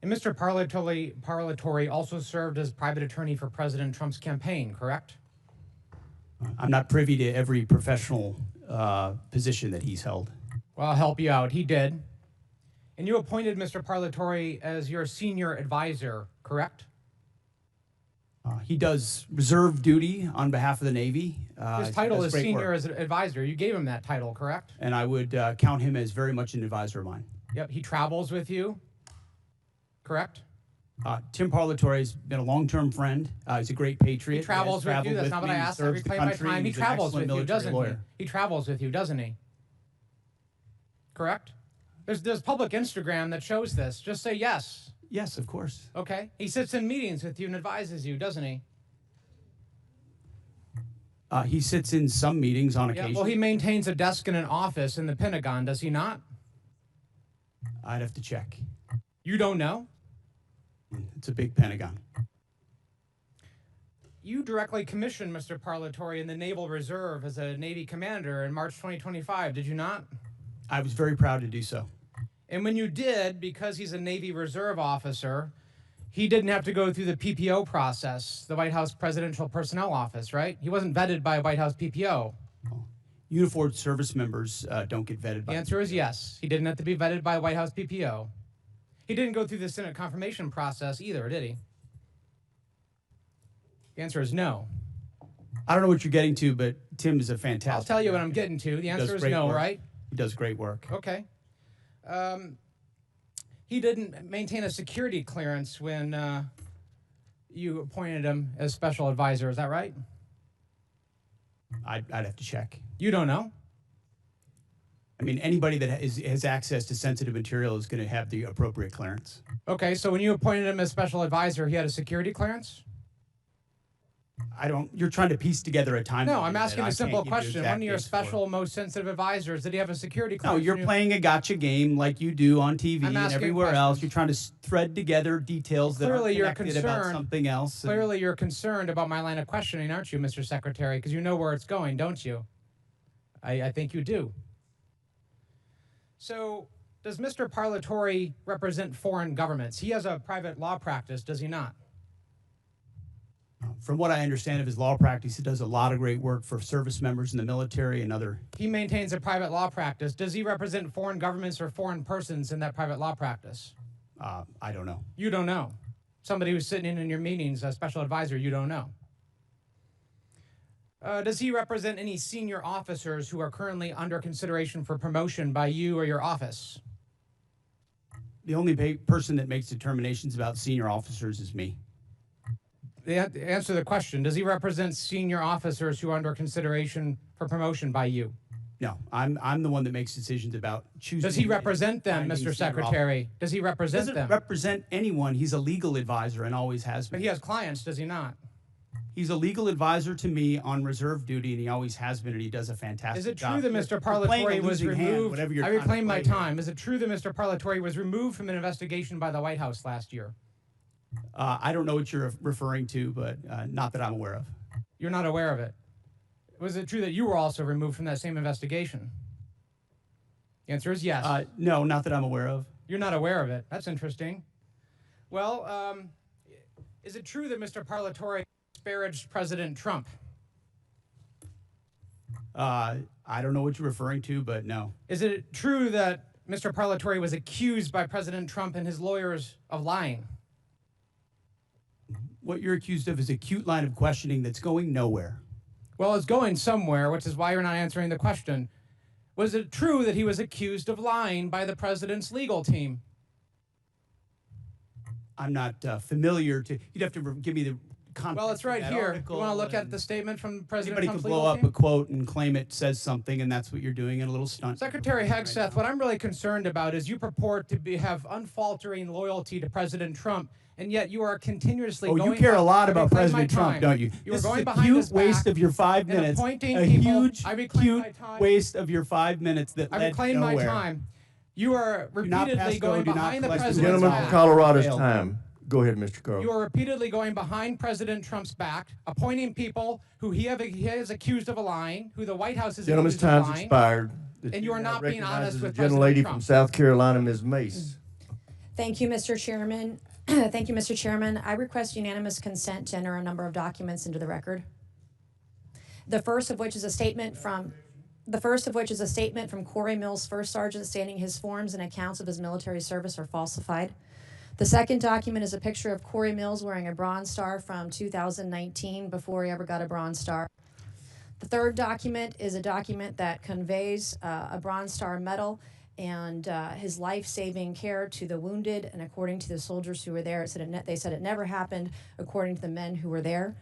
And Mr. Parlatore also served as private attorney for President Trump's campaign, correct? I'm not privy to every professional position that he's held. Well, I'll help you out. He did. And you appointed Mr. Parlatore as your senior advisor, correct? He does reserve duty on behalf of the Navy. His title is senior as an advisor. You gave him that title, correct? And I would count him as very much an advisor of mine. Yep, he travels with you, correct? Tim Parlatore has been a long-term friend. He's a great patriot. He travels with you. That's not what I asked. I reclaim my time. He travels with you, doesn't he? He travels with you, doesn't he? Correct? There's public Instagram that shows this. Just say yes. Yes, of course. Okay. He sits in meetings with you and advises you, doesn't he? He sits in some meetings on occasion. Well, he maintains a desk in an office in the Pentagon, does he not? I'd have to check. You don't know? It's a big Pentagon. You directly commissioned Mr. Parlatore in the Naval Reserve as a Navy commander in March 2025, did you not? I was very proud to do so. And when you did, because he's a Navy Reserve officer, he didn't have to go through the PPO process, the White House Presidential Personnel Office, right? He wasn't vetted by a White House PPO. Uniformed service members don't get vetted by the answer is yes. He didn't have to be vetted by a White House PPO. He didn't go through the Senate confirmation process either, did he? The answer is no. I don't know what you're getting to, but Tim is a fantastic. I'll tell you what I'm getting to. The answer is no, right? He does great work. Okay. He didn't maintain a security clearance when you appointed him as special advisor. Is that right? I'd have to check. You don't know? I mean, anybody that has access to sensitive material is going to have the appropriate clearance. Okay, so when you appointed him as special advisor, he had a security clearance? You're trying to piece together a timeline. No, I'm asking a simple question. One of your special, most sensitive advisors, did he have a security clearance? No, you're playing a gotcha game like you do on TV and everywhere else. You're trying to thread together details that are connected about something else. Clearly, you're concerned about my line of questioning, aren't you, Mr. Secretary? Because you know where it's going, don't you? I think you do. So, does Mr. Parlatore represent foreign governments? He has a private law practice, does he not? From what I understand of his law practice, he does a lot of great work for service members in the military and other. He maintains a private law practice. Does he represent foreign governments or foreign persons in that private law practice? I don't know. You don't know. Somebody who's sitting in your meetings, a special advisor, you don't know. Does he represent any senior officers who are currently under consideration for promotion by you or your office? The only person that makes determinations about senior officers is me. Answer the question. Does he represent senior officers who are under consideration for promotion by you? No, I'm the one that makes decisions about choosing. Does he represent them, Mr. Secretary? Does he represent them? He doesn't represent anyone. He's a legal advisor and always has been. But he has clients, does he not? He's a legal advisor to me on reserve duty, and he always has been, and he does a fantastic job. Is it true that Mr. Parlatore was removed? I reclaim my time. Is it true that Mr. Parlatore was removed from an investigation by the White House last year? I don't know what you're referring to, but not that I'm aware of. You're not aware of it? Was it true that you were also removed from that same investigation? The answer is yes. No, not that I'm aware of. You're not aware of it. That's interesting. Well, is it true that Mr. Parlatore disparaged President Trump? I don't know what you're referring to, but no. Is it true that Mr. Parlatore was accused by President Trump and his lawyers of lying? What you're accused of is a cute line of questioning that's going nowhere. Well, it's going somewhere, which is why you're not answering the question. Was it true that he was accused of lying by the president's legal team? I'm not familiar to. You'd have to give me the context. Well, it's right of that here. article, You want to look at the statement from President anybody Trump's could blow legal up team? a quote and claim it says something, and that's what you're doing in a little stunt. Secretary Hegseth, what I'm really concerned about is you purport to have unfaltering loyalty to President Trump, and yet you are continuously going. You care a lot about reclaim my President Trump, time. don't you? You this are going is a behind cute his waste back of your 5 and minutes. appointing A people. huge, I reclaim cute my time. waste of your 5 minutes that I led reclaim my nowhere. time. You are Do not repeatedly pass go, going do not behind the collect president's Gentlemen back. from Colorado's time. Go ahead, Mr. Carl. You are repeatedly going behind President Trump's back, appointing people who he has accused of lying, who the White House is Gentlemen's accused of time's lying. expired. And you are not being honest with Gentle President lady Trump. from South Carolina, Ms. Mace. Thank you, Mr. Chairman. Thank you, Mr. Chairman. I request unanimous consent to enter a number of documents into the record. The first of which is a statement from Corey Mills, First Sergeant, stating his forms and accounts of his military service are falsified. The second document is a picture of Corey Mills wearing a Bronze Star from 2019 before he ever got a Bronze Star. The third document is a document that conveys a Bronze Star medal and his life-saving care to the wounded, and according to the soldiers who were there, they said it never happened, according to the men who were there.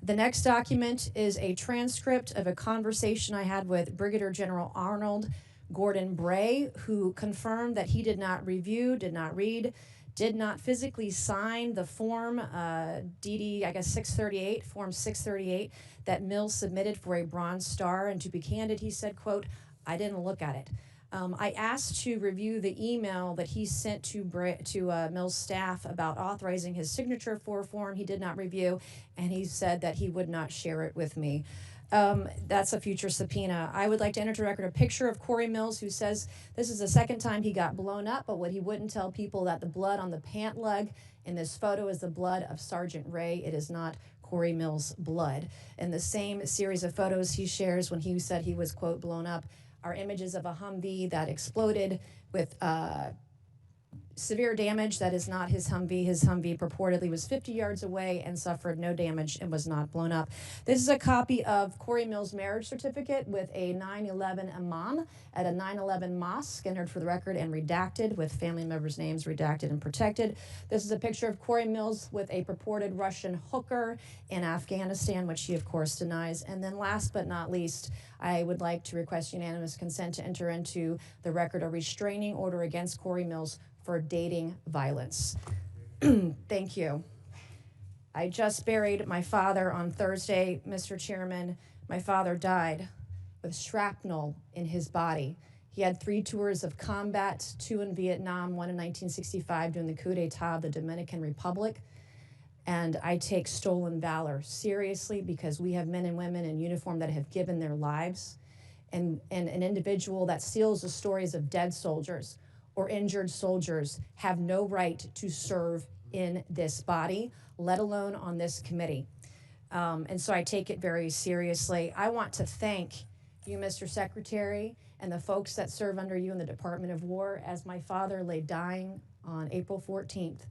The next document is a transcript of a conversation I had with Brigadier General Arnold Gordon Bray, who confirmed that he did not review, did not read, did not physically sign the form DD, I guess 638, form 638, that Mills submitted for a Bronze Star. And to be candid, he said, quote, I didn't look at it. I asked to review the email that he sent to Mills' staff about authorizing his signature for a form he did not review, and he said that he would not share it with me. That's a future subpoena. I would like to enter to record a picture of Corey Mills, who says this is the second time he got blown up, but what he wouldn't tell people that the blood on the pant leg in this photo is the blood of Sergeant Ray. It is not Corey Mills' blood. In the same series of photos he shares when he said he was, quote, blown up, are images of a Humvee that exploded with severe damage. That is not his Humvee. His Humvee purportedly was 50 yards away and suffered no damage and was not blown up. This is a copy of Corey Mills' marriage certificate with a 9/11 imam at a 9/11 mosque, entered for the record and redacted, with family members' names redacted and protected. This is a picture of Corey Mills with a purported Russian hooker in Afghanistan, which he of course denies. And then last but not least, I would like to request unanimous consent to enter into the record a restraining order against Corey Mills for dating violence. Thank you. I just buried my father on Thursday, Mr. Chairman. My father died with shrapnel in his body. He had 3 tours of combat, 2 in Vietnam, 1 in 1965 during the coup d'etat of the Dominican Republic. And I take stolen valor seriously because we have men and women in uniform that have given their lives. And an individual that steals the stories of dead soldiers or injured soldiers have no right to serve in this body, let alone on this committee. And so I take it very seriously. I want to thank you, Mr. Secretary, and the folks that serve under you in the Department of War. As my father lay dying on April 14th,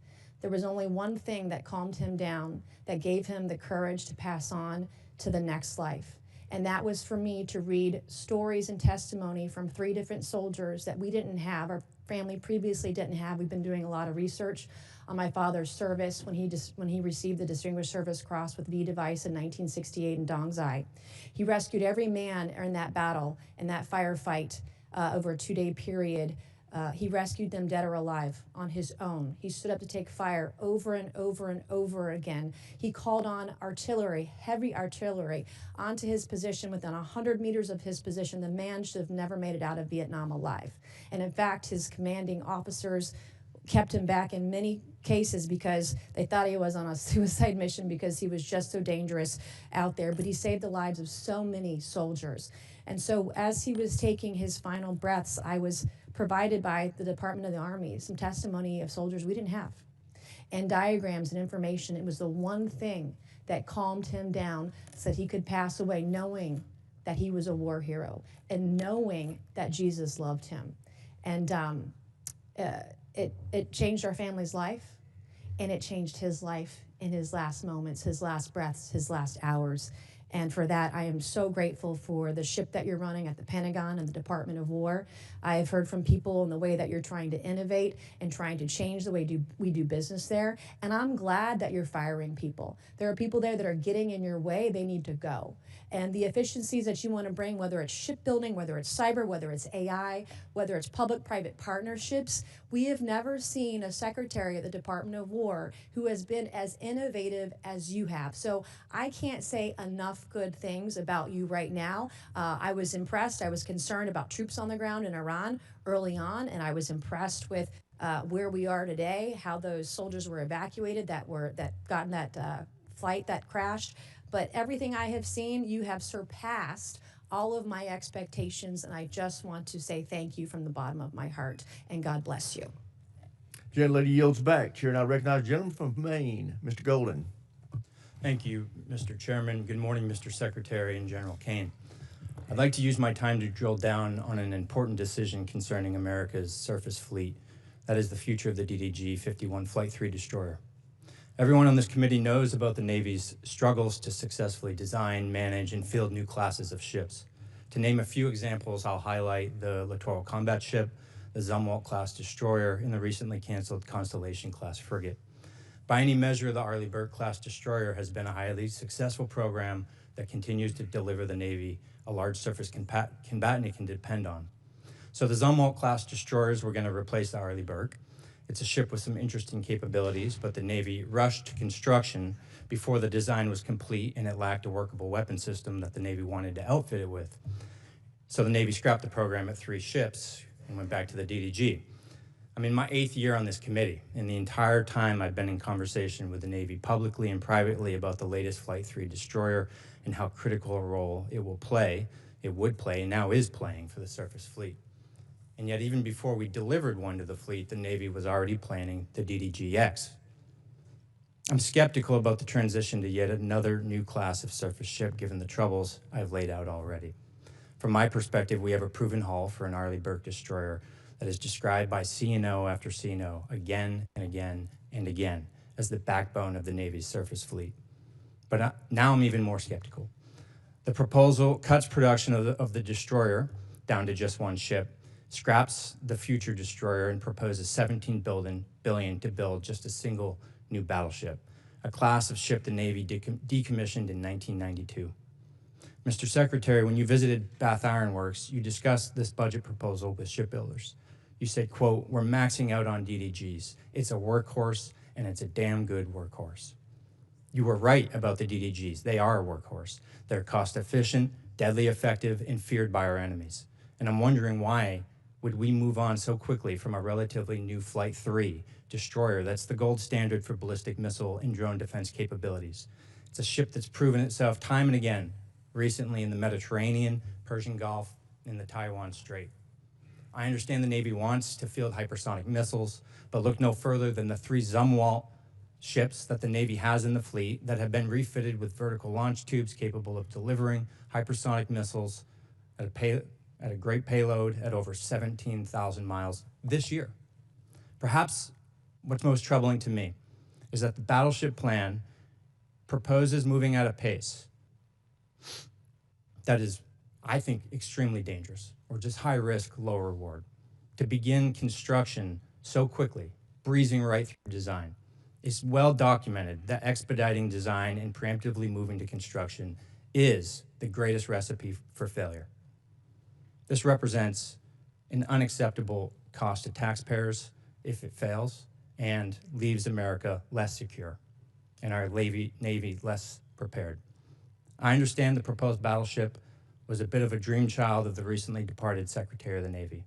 there was only one thing that calmed him down, that gave him the courage to pass on to the next life. And that was for me to read stories and testimony from 3 different soldiers that we didn't have, our family previously didn't have. We've been doing a lot of research on my father's service when he received the Distinguished Service Cross with V device in 1968 in Dong Zai. He rescued every man in that battle, in that firefight, over a 2-day period. He rescued them dead or alive on his own. He stood up to take fire over and over and over again. He called on artillery, heavy artillery, onto his position within 100 meters of his position. The man should have never made it out of Vietnam alive. And in fact, his commanding officers kept him back in many cases because they thought he was on a suicide mission because he was just so dangerous out there. But he saved the lives of so many soldiers. And so as he was taking his final breaths, I was provided by the Department of the Army some testimony of soldiers we didn't have, and diagrams and information. It was the one thing that calmed him down so that he could pass away knowing that he was a war hero and knowing that Jesus loved him. And it changed our family's life, and it changed his life in his last moments, his last breaths, his last hours. And for that, I am so grateful for the ship that you're running at the Pentagon and the Department of War. I have heard from people in the way that you're trying to innovate and trying to change the way we do business there. And I'm glad that you're firing people. There are people there that are getting in your way. They need to go. And the efficiencies that you want to bring, whether it's shipbuilding, whether it's cyber, whether it's AI, whether it's public-private partnerships, we have never seen a secretary at the Department of War who has been as innovative as you have. So I can't say enough good things about you right now. I was impressed. I was concerned about troops on the ground in Iran early on, and I was impressed with where we are today, how those soldiers were evacuated that got in that flight that crashed. But everything I have seen, you have surpassed all of my expectations, and I just want to say thank you from the bottom of my heart, and God bless you. Gentlelady yields back. Chair now recognizes the gentleman from Maine, Mr. Golden. Thank you, Mr. Chairman. Good morning, Mr. Secretary and General Caine. I'd like to use my time to drill down on an important decision concerning America's surface fleet. That is the future of the DDG-51 Flight 3 destroyer. Everyone on this committee knows about the Navy's struggles to successfully design, manage, and field new classes of ships. To name a few examples, I'll highlight the Littoral Combat Ship, the Zumwalt-class destroyer, and the recently canceled Constellation-class frigate. By any measure, the Arleigh Burke-class destroyer has been a highly successful program that continues to deliver the Navy a large surface combatant it can depend on. So the Zumwalt-class destroyers were going to replace the Arleigh Burke. It's a ship with some interesting capabilities, but the Navy rushed to construction before the design was complete, and it lacked a workable weapon system that the Navy wanted to outfit it with. So the Navy scrapped the program at 3 ships and went back to the DDG. I'm in my 8th year on this committee, and the entire time I've been in conversation with the Navy publicly and privately about the latest Flight 3 destroyer and how critical a role it would play, and now is playing for the surface fleet. And yet, even before we delivered one to the fleet, the Navy was already planning the DDG-X. I'm skeptical about the transition to yet another new class of surface ship, given the troubles I've laid out already. From my perspective, we have a proven hull for an Arleigh Burke destroyer that is described by CNO after CNO again and again and again as the backbone of the Navy's surface fleet. But now I'm even more skeptical. The proposal cuts production of the destroyer down to just 1 ship, scraps the future destroyer, and proposes $17 billion to build just a single new battleship, a class of ship the Navy decommissioned in 1992. Mr. Secretary, when you visited Bath Iron Works, you discussed this budget proposal with shipbuilders. You said, quote, "We're maxing out on DDGs. It's a workhorse, and it's a damn good workhorse." You were right about the DDGs. They are a workhorse. They're cost efficient, deadly effective, and feared by our enemies. And I'm wondering why would we move on so quickly from a relatively new Flight 3 destroyer that's the gold standard for ballistic missile and drone defense capabilities. It's a ship that's proven itself time and again, recently in the Mediterranean, Persian Gulf, and the Taiwan Strait. I understand the Navy wants to field hypersonic missiles, but look no further than the 3 Zumwalt ships that the Navy has in the fleet that have been refitted with vertical launch tubes capable of delivering hypersonic missiles at a great payload at over 17,000 miles this year. Perhaps what's most troubling to me is that the battleship plan proposes moving at a pace that is, I think, extremely dangerous, or just high risk, low reward. To begin construction so quickly, breezing right through design. It's well documented that expediting design and preemptively moving to construction is the greatest recipe for failure. This represents an unacceptable cost to taxpayers if it fails and leaves America less secure and our Navy less prepared. I understand the proposed battleship was a bit of a dream child of the recently departed Secretary of the Navy.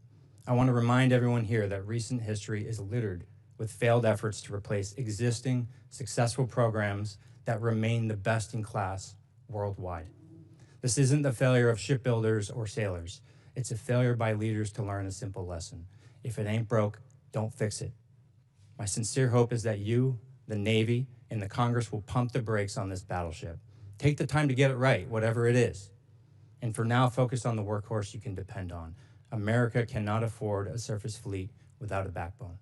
I want to remind everyone here that recent history is littered with failed efforts to replace existing successful programs that remain the best in class worldwide. This isn't the failure of shipbuilders or sailors. It's a failure by leaders to learn a simple lesson. If it ain't broke, don't fix it. My sincere hope is that you, the Navy, and the Congress will pump the brakes on this battleship. Take the time to get it right, whatever it is. And for now, focus on the workhorse you can depend on. America cannot afford a surface fleet without a backbone.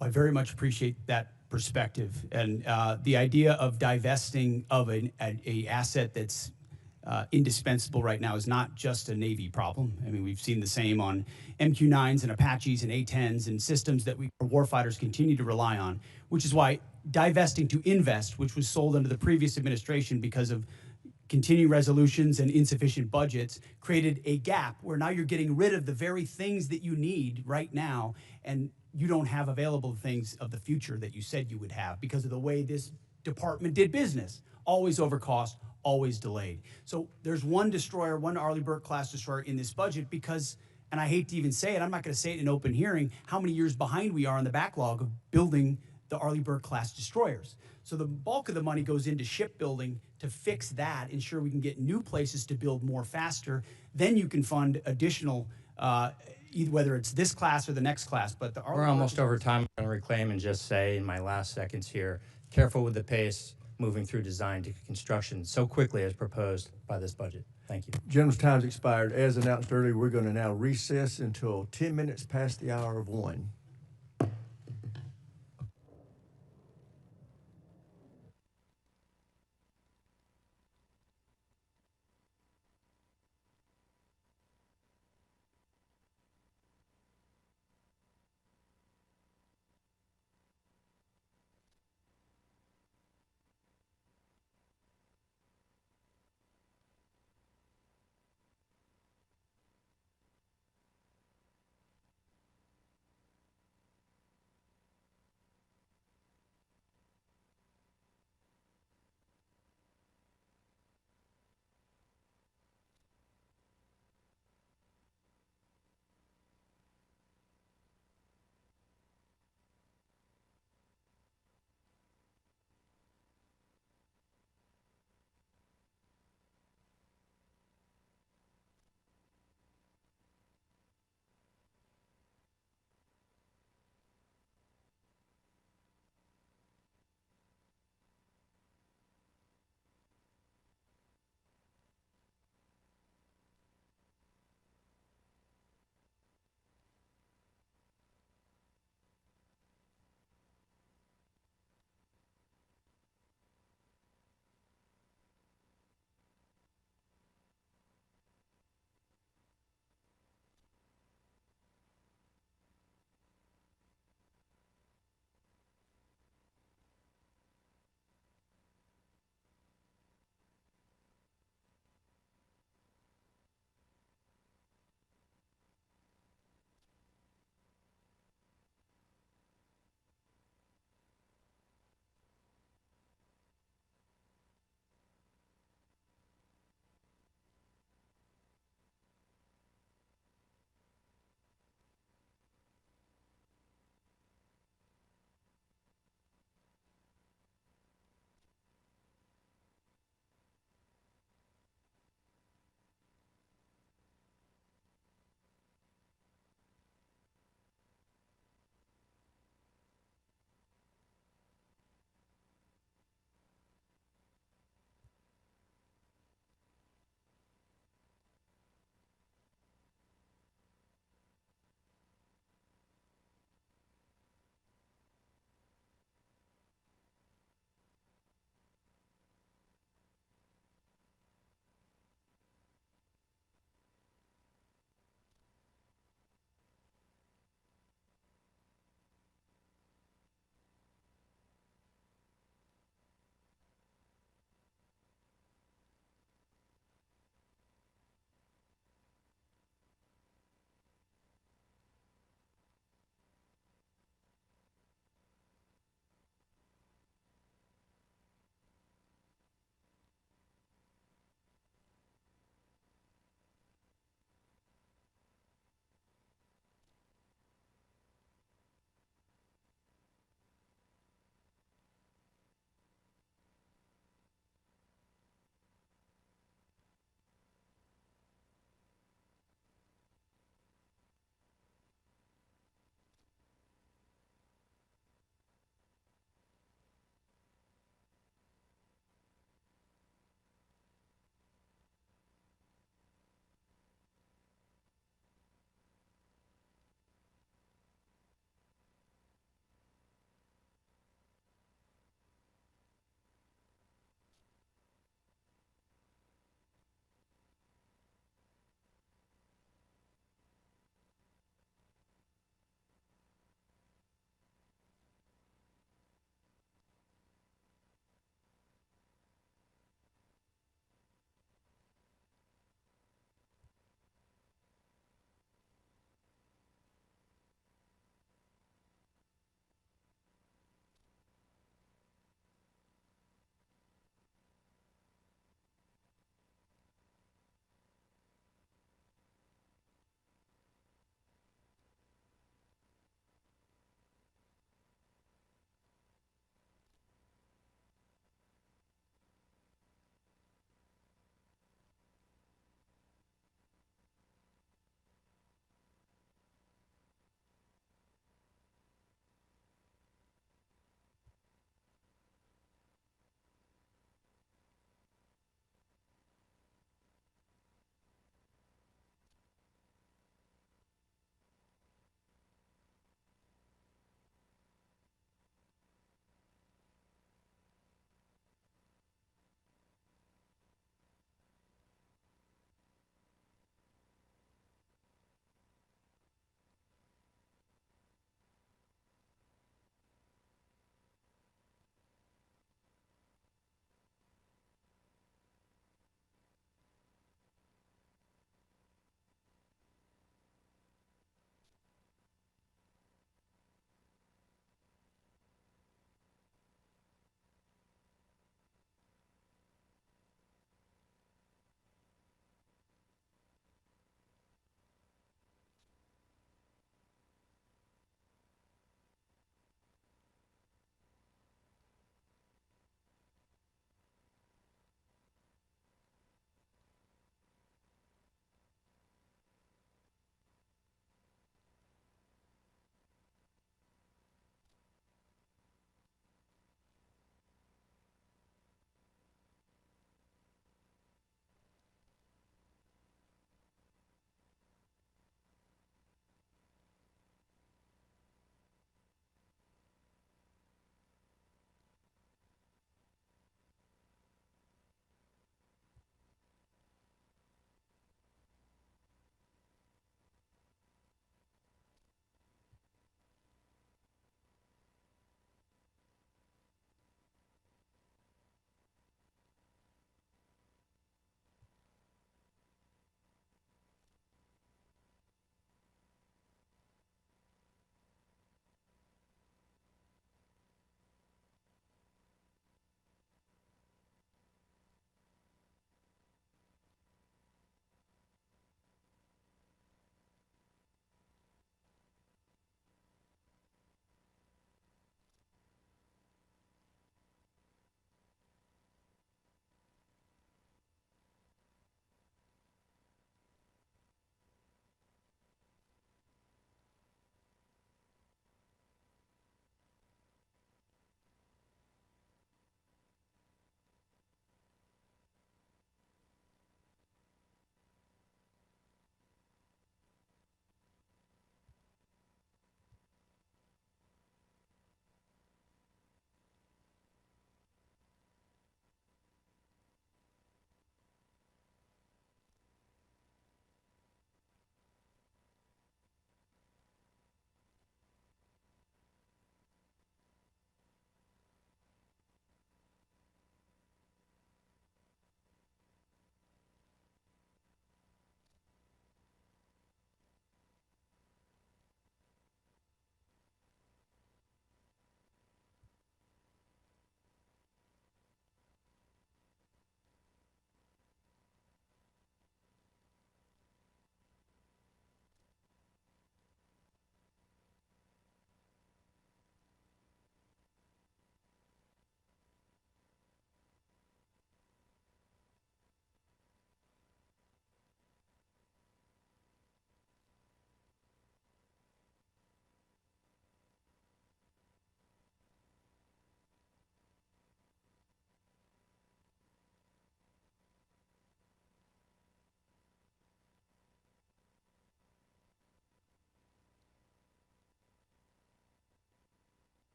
I very much appreciate that perspective, and the idea of divesting of an asset that's indispensable right now is not just a Navy problem. I mean, we've seen the same on MQ-9s and Apaches and A-10s and systems that our warfighters continue to rely on, which is why divesting to invest, which was sold under the previous administration because of continuing resolutions and insufficient budgets, created a gap where now you're getting rid of the very things that you need right now, and you don't have available things of the future that you said you would have because of the way this department did business. Always over cost, always delayed. So there's one destroyer, one Arleigh Burke class destroyer in this budget because, and I hate to even say it, I'm not going to say it in an open hearing, how many years behind we are on the backlog of building the Arleigh Burke class destroyers. So the bulk of the money goes into shipbuilding to fix that, ensure we can get new places to build more faster. Then you can fund additional, whether it's this class or the next class. But the We're almost over time. I'm going to reclaim and just say in my last seconds here, careful with the pace moving through design to construction so quickly as proposed by this budget. Thank you. Gentlemen's time's expired. As announced earlier, we're going to now recess until 10 minutes past the hour of 1.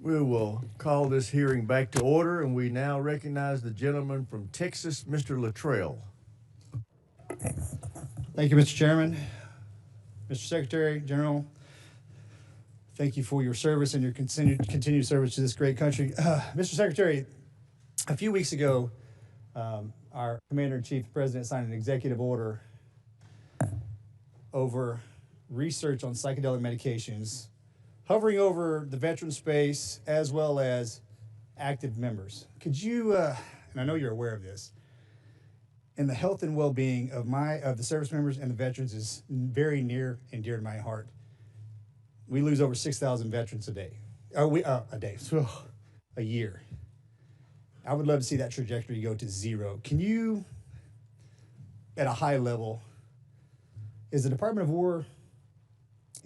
We will call this hearing back to order, and we now recognize the gentleman from Texas, Mr. Luttrell. Thank you, Mr. Chairman. Mr. Secretary General, thank you for your service and your continued service to this great country. Mr. Secretary, a few weeks ago, our Commander-in-Chief, the President, signed an executive order over research on psychedelic medications hovering over the veteran space as well as active members. Could you, and I know you're aware of this, and the health and well-being of the service members and the veterans is very near and dear to my heart. We lose over 6,000 veterans a day. A year. I would love to see that trajectory go to zero. Can you, at a high level, is the Department of War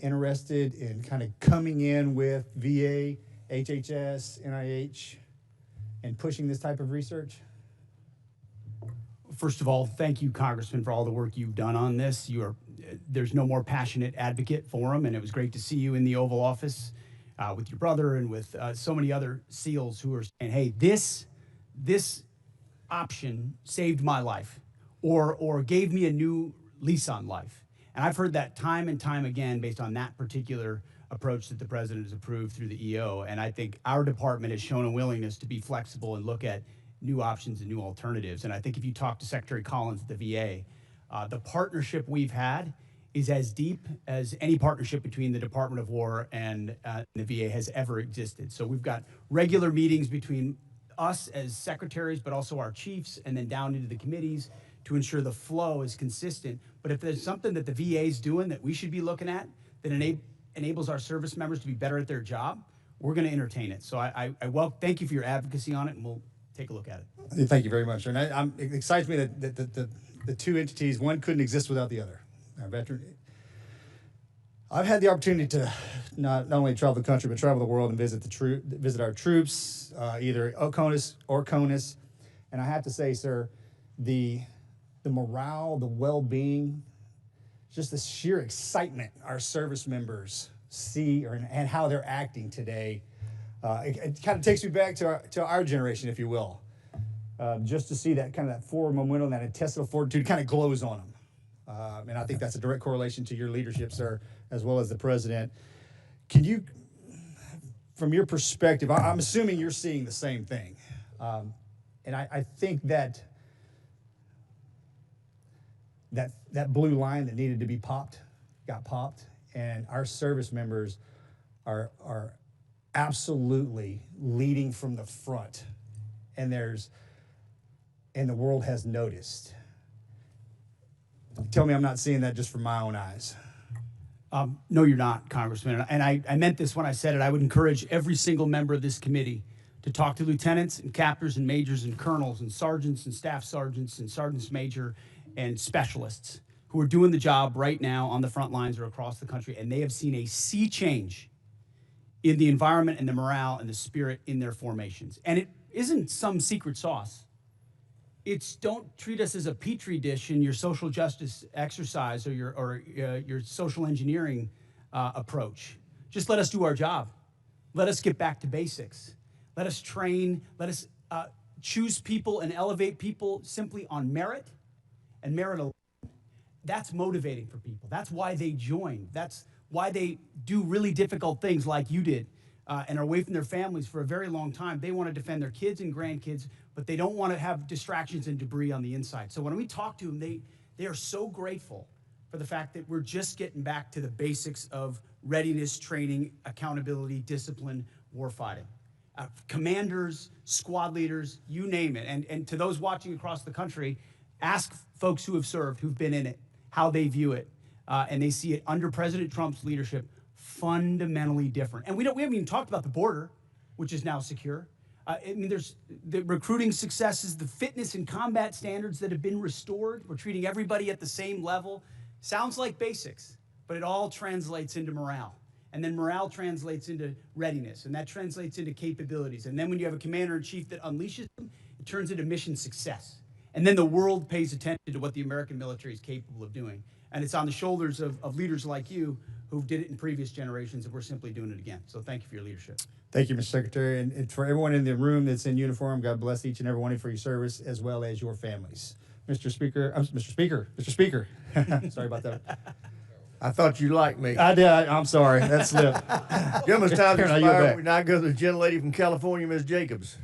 interested in kind of coming in with VA, HHS, NIH, and pushing this type of research? First of all, thank you, Congressman, for all the work you've done on this. There's no more passionate advocate for them, and it was great to see you in the Oval Office with your brother and with so many other SEALs who are saying, hey, this option saved my life or gave me a new lease on life. And I've heard that time and time again based on that particular approach that the president has approved through the EO. And I think our department has shown a willingness to be flexible and look at new options and new alternatives. And I think if you talk to Secretary Collins at the VA, the partnership we've had is as deep as any partnership between the Department of War and the VA has ever existed. So we've got regular meetings between us as secretaries, but also our chiefs, and then down into the committees to ensure the flow is consistent. But if there's something that the VA is doing that we should be looking at that enables our service members to be better at their job, we're going to entertain it. So thank you for your advocacy on it, and we'll take a look at it. Thank you very much. And it excites me that the two entities, one couldn't exist without the other. Our veteran. I've had the opportunity to not only travel the country, but travel the world and visit our troops, either OCONUS or CONUS. And I have to say, sir, the morale, the well-being, just the sheer excitement our service members see and how they're acting today, it kind of takes me back to our generation, if you will. Just to see that kind of that forward momentum, that intestinal fortitude kind of glows on them. And I think that's a direct correlation to your leadership, sir, as well as the president. Can you, from your perspective, I'm assuming you're seeing the same thing. And I think that blue line that needed to be popped got popped, and our service members are absolutely leading from the front, and the world has noticed. Tell me I'm not seeing that just from my own eyes. No, you're not, Congressman. And I meant this when I said it. I would encourage every single member of this committee to talk to lieutenants and captains and majors and colonels and sergeants and staff sergeants and sergeants major and specialists who are doing the job right now on the front lines or across the country, and they have seen a sea change in the environment and the morale and the spirit in their formations. And it isn't some secret sauce. It's don't treat us as a petri dish in your social justice exercise or your social engineering approach. Just let us do our job. Let us get back to basics. Let us train. Let us choose people and elevate people simply on merit and merit alone. That's motivating for people. That's why they join. That's why they do really difficult things like you did and are away from their families for a very long time. They want to defend their kids and grandkids, but they don't want to have distractions and debris on the inside. So when we talk to them, they are so grateful for the fact that we're just getting back to the basics of readiness, training, accountability, discipline, warfighting. Commanders, squad leaders, you name it. And to those watching across the country, ask folks who have served, who've been in it, how they view it. And they see it under President Trump's leadership fundamentally different. And we haven't even talked about the border, which is now secure. I mean, there's the recruiting successes, the fitness and combat standards that have been restored. We're treating everybody at the same level. Sounds like basics, but it all translates into morale. And then morale translates into readiness, and that translates into capabilities. And then when you have a commander-in-chief that unleashes them, it turns into mission success. And then the world pays attention to what the American military is capable of doing. And it's on the shoulders of leaders like you who did it in previous generations, and we're simply doing it again. So thank you for your leadership. Thank you, Mr. Secretary. And for everyone in the room that's in uniform, God bless each and every one of you for your service, as well as your families. Mr. Speaker, sorry about that. I thought you liked me. I did. I'm sorry. That slipped. Gentleman's time Karen, to I yield expire. back. We now go to the gentlelady from California, Ms. Jacobs.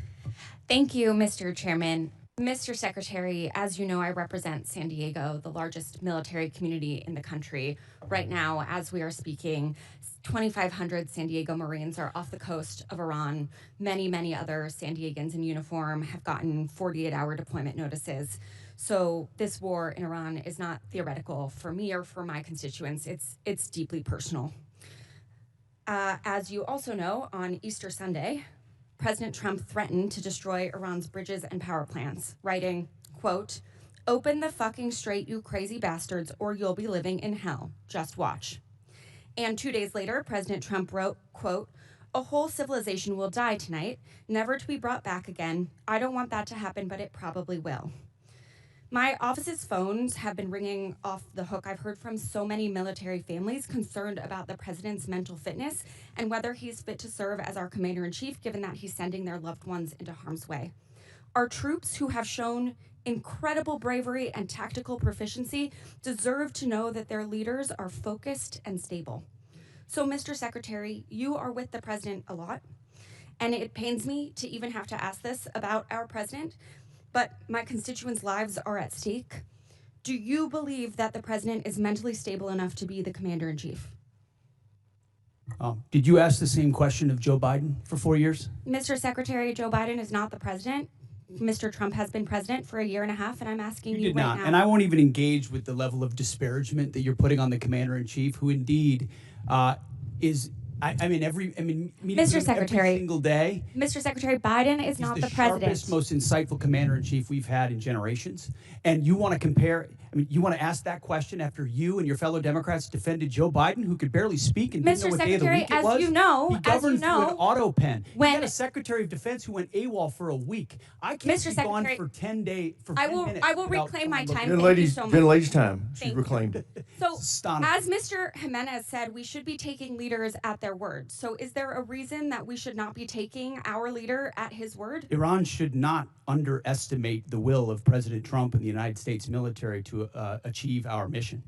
Thank you, Mr. Chairman. Mr. Secretary, as you know, I represent San Diego, the largest military community in the country. Right now, as we are speaking, 2,500 San Diego Marines are off the coast of Iran. Many, many other San Diegans in uniform have gotten 48-hour deployment notices. So this war in Iran is not theoretical for me or for my constituents. It's deeply personal. As you also know, on Easter Sunday, President Trump threatened to destroy Iran's bridges and power plants, writing, quote, "Open the fucking strait, you crazy bastards, or you'll be living in hell. Just watch." And 2 days later, President Trump wrote, quote, "A whole civilization will die tonight, never to be brought back again. I don't want that to happen, but it probably will." My office's phones have been ringing off the hook. I've heard from so many military families concerned about the president's mental fitness and whether he's fit to serve as our commander-in-chief, given that he's sending their loved ones into harm's way. Our troops, who have shown incredible bravery and tactical proficiency, deserve to know that their leaders are focused and stable. So, Mr. Secretary, you are with the president a lot, and it pains me to even have to ask this about our president, but my constituents' lives are at stake. Do you believe that the president is mentally stable enough to be the commander-in-chief? Did you ask the same question of Joe Biden for 4 years? Mr. Secretary, Joe Biden is not the president. Mr. Trump has been president for 1.5 years, and I'm asking you did right not, now. and I won't even engage with the level of disparagement that you're putting on the commander-in-chief, who indeed is. Meeting with him Secretary, every single day. Mr. Secretary, Biden is not the president. Sharpest, most insightful commander-in-chief we've had in generations. And you want to compare, you want to ask that question after you and your fellow Democrats defended Joe Biden, who could barely speak and didn't know Mr. what day of the Secretary, week it as was? you know, he governed through an auto pen. when- He had a Secretary of Defense who went AWOL for a week. I can't Mr. be gone Secretary, for 10 days. I will reclaim my time. Thank you Gentlelady's so much. gentlelady's time. She's Thank you. reclaimed it. So, Astonishing. as Mr. Jimenez said, we should be taking leaders at their word. So, is there a reason that we should not be taking our leader at his word? Iran should not underestimate the will of President Trump and the United States military to achieve our mission.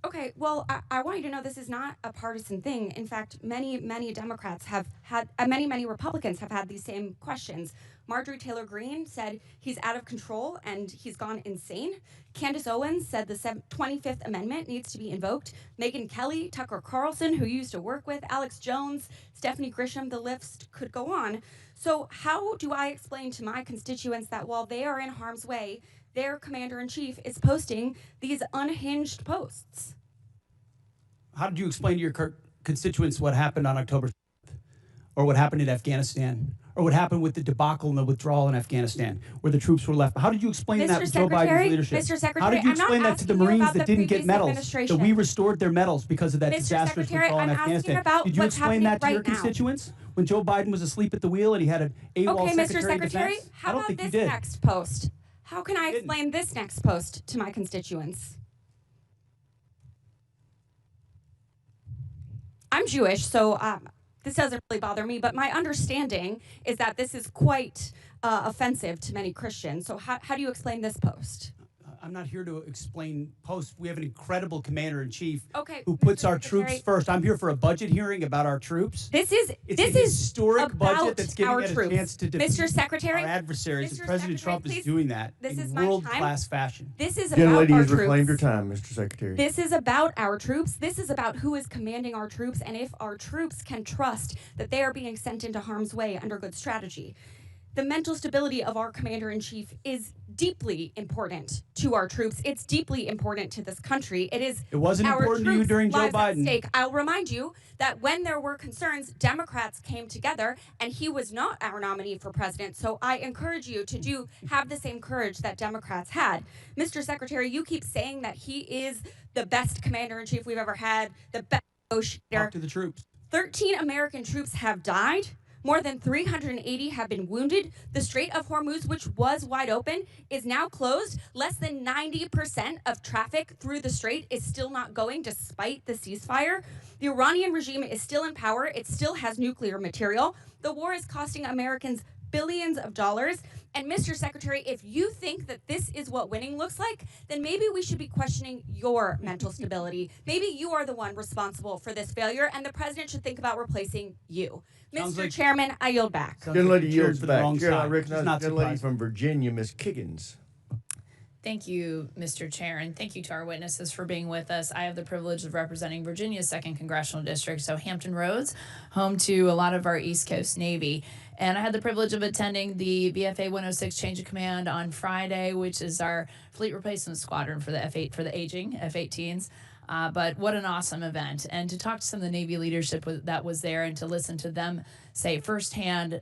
Okay, well, I want you to know this is not a partisan thing. In fact, many Democrats have had, many Republicans have had these same questions. Marjorie Taylor Greene said he's out of control and he's gone insane. Candace Owens said the 25th Amendment needs to be invoked. Megyn Kelly, Tucker Carlson, who you used to work with, Alex Jones, Stephanie Grisham, the list could go on. So how do I explain to my constituents that while they are in harm's way, their commander-in-chief is posting these unhinged posts? How did you explain to your constituents what happened on October 7th, or what happened in Afghanistan, or what happened with the debacle and the withdrawal in Afghanistan, where the troops were left? How did you explain that with Joe Biden's leadership? Mr. Secretary, How did you I'm not explain that to the asking you Marines about that the didn't get previous medals, that administration. we restored their medals because of that Mr. disastrous Secretary, withdrawal in I'm asking Afghanistan? about Did you what's explain that to happening your right now. constituents when Joe Biden was asleep at the wheel and he had an AWOL Okay, Mr. Secretary of Secretary, Defense? I how don't about think you this did. next post? How can I explain this next post to my constituents? I'm Jewish, so this doesn't really bother me, but my understanding is that this is quite offensive to many Christians. So how do you explain this post? I'm not here to explain posts. We have an incredible commander-in-chief Okay, who puts Mr. our troops Secretary. first. I'm here for a budget hearing about our troops. This is It's a historic budget about that's giving our us a troops. chance to defeat Mr. Secretary, our adversaries. Mr. And President Secretary, Trump is please, doing that this in is my time. world-class fashion. This is about Gentlelady our has reclaimed her troops. time, Mr. Secretary. This is about our troops. This is about who is commanding our troops and if our troops can trust that they are being sent into harm's way under good strategy. The mental stability of our commander-in-chief is deeply important to our troops. It's deeply important to this country. It wasn't our important to you troops' during Joe lives at Biden. stake. I'll remind you that when there were concerns, Democrats came together, and he was not our nominee for president. So I encourage you to have the same courage that Democrats had. Mr. Secretary, you keep saying that he is the best commander-in-chief we've ever had, the best negotiator. Talk to the troops. 13 American troops have died. More than 380 have been wounded. The Strait of Hormuz, which was wide open, is now closed. Less than 90% of traffic through the strait is still not going despite the ceasefire. The Iranian regime is still in power. It still has nuclear material. The war is costing Americans billions of dollars. And Mr. Secretary, if you think that this is what winning looks like, then maybe we should be questioning your mental stability. Maybe you are the one responsible for this failure, and the president should think about replacing you. Mr. Chairman, I yield back. Young lady yields back. wrong Chair, I side. recognize She's not the young lady surprised. from Virginia, Ms. Kiggins. Thank you, Mr. Chair, and thank you to our witnesses for being with us. I have the privilege of representing Virginia's 2nd Congressional District, so Hampton Roads, home to a lot of our East Coast Navy. And I had the privilege of attending the BFA 106 Change of Command on Friday, which is our fleet replacement squadron for the F-8 for the aging F-18s. But what an awesome event. And to talk to some of the Navy leadership that was there and to listen to them say firsthand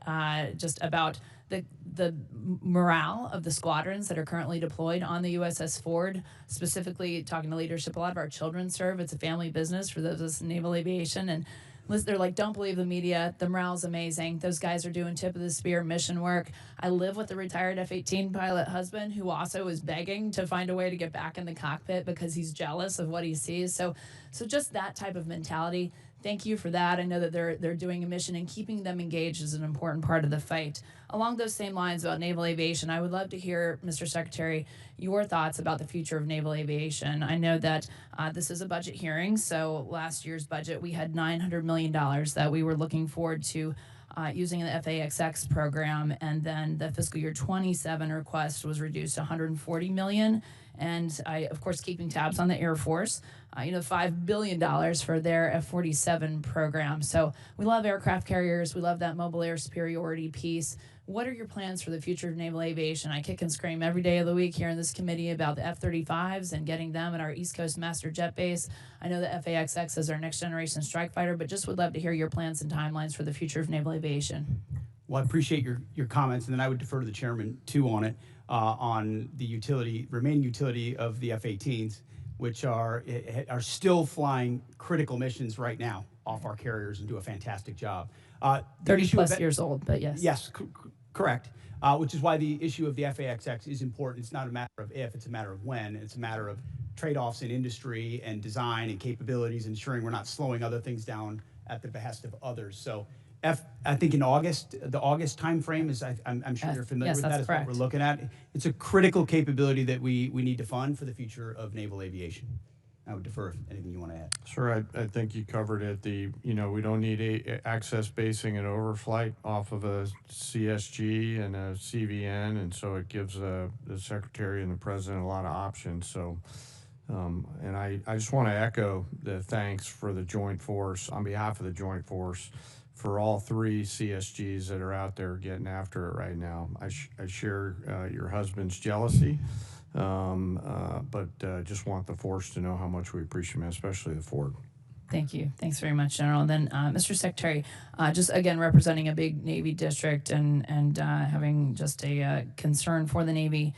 just about the morale of the squadrons that are currently deployed on the USS Ford, specifically talking to leadership. A lot of our children serve. It's a family business for those of us in naval aviation. And they're like, don't believe the media. The morale's amazing. Those guys are doing tip of the spear mission work. I live with a retired F-18 pilot husband who also is begging to find a way to get back in the cockpit because he's jealous of what he sees. So just that type of mentality. Thank you for that. I know that they're doing a mission, and keeping them engaged is an important part of the fight. Along those same lines about naval aviation, I would love to hear, Mr. Secretary, your thoughts about the future of naval aviation. I know that this is a budget hearing, so last year's budget, we had $900 million that we were looking forward to using in the FAXX program, and then the fiscal year 27 request was reduced to $140 million. And I, of course, keeping tabs on the Air Force, $5 billion for their F-47 program. So we love aircraft carriers. We love that mobile air superiority piece. What are your plans for the future of naval aviation? I kick and scream every day of the week here in this committee about the F-35s and getting them at our East Coast Master Jet Base. I know the FAXX is our next generation strike fighter, but just would love to hear your plans and timelines for the future of naval aviation. Well, I appreciate your comments, and then I would defer to the chairman too on it, on the remaining utility of the F-18s, which are still flying critical missions right now off our carriers and do a fantastic job. 30 plus years old, but yes. Yes, correct. Which is why the issue of the FAXX is important. It's not a matter of if, it's a matter of when. It's a matter of trade-offs in industry and design and capabilities, ensuring we're not slowing other things down at the behest of others. So I think in August, the August timeframe is, I'm sure you're familiar with that, is what we're looking at. It's a critical capability that we need to fund for the future of naval aviation. I would defer if anything you want to add. Sure, I think you covered it. We don't need access basing and overflight off of a CSG and a CVN, and so it gives the Secretary and the President a lot of options. So, and I just want to echo the thanks for the Joint Force, on behalf of the Joint Force, for all 3 CSGs that are out there getting after it right now. I share your husband's jealousy. But just want the force to know how much we appreciate him, especially the Ford. Thank you. Thanks very much, General. And then, Mr. Secretary, just again representing a big Navy district and having just a concern for the Navy,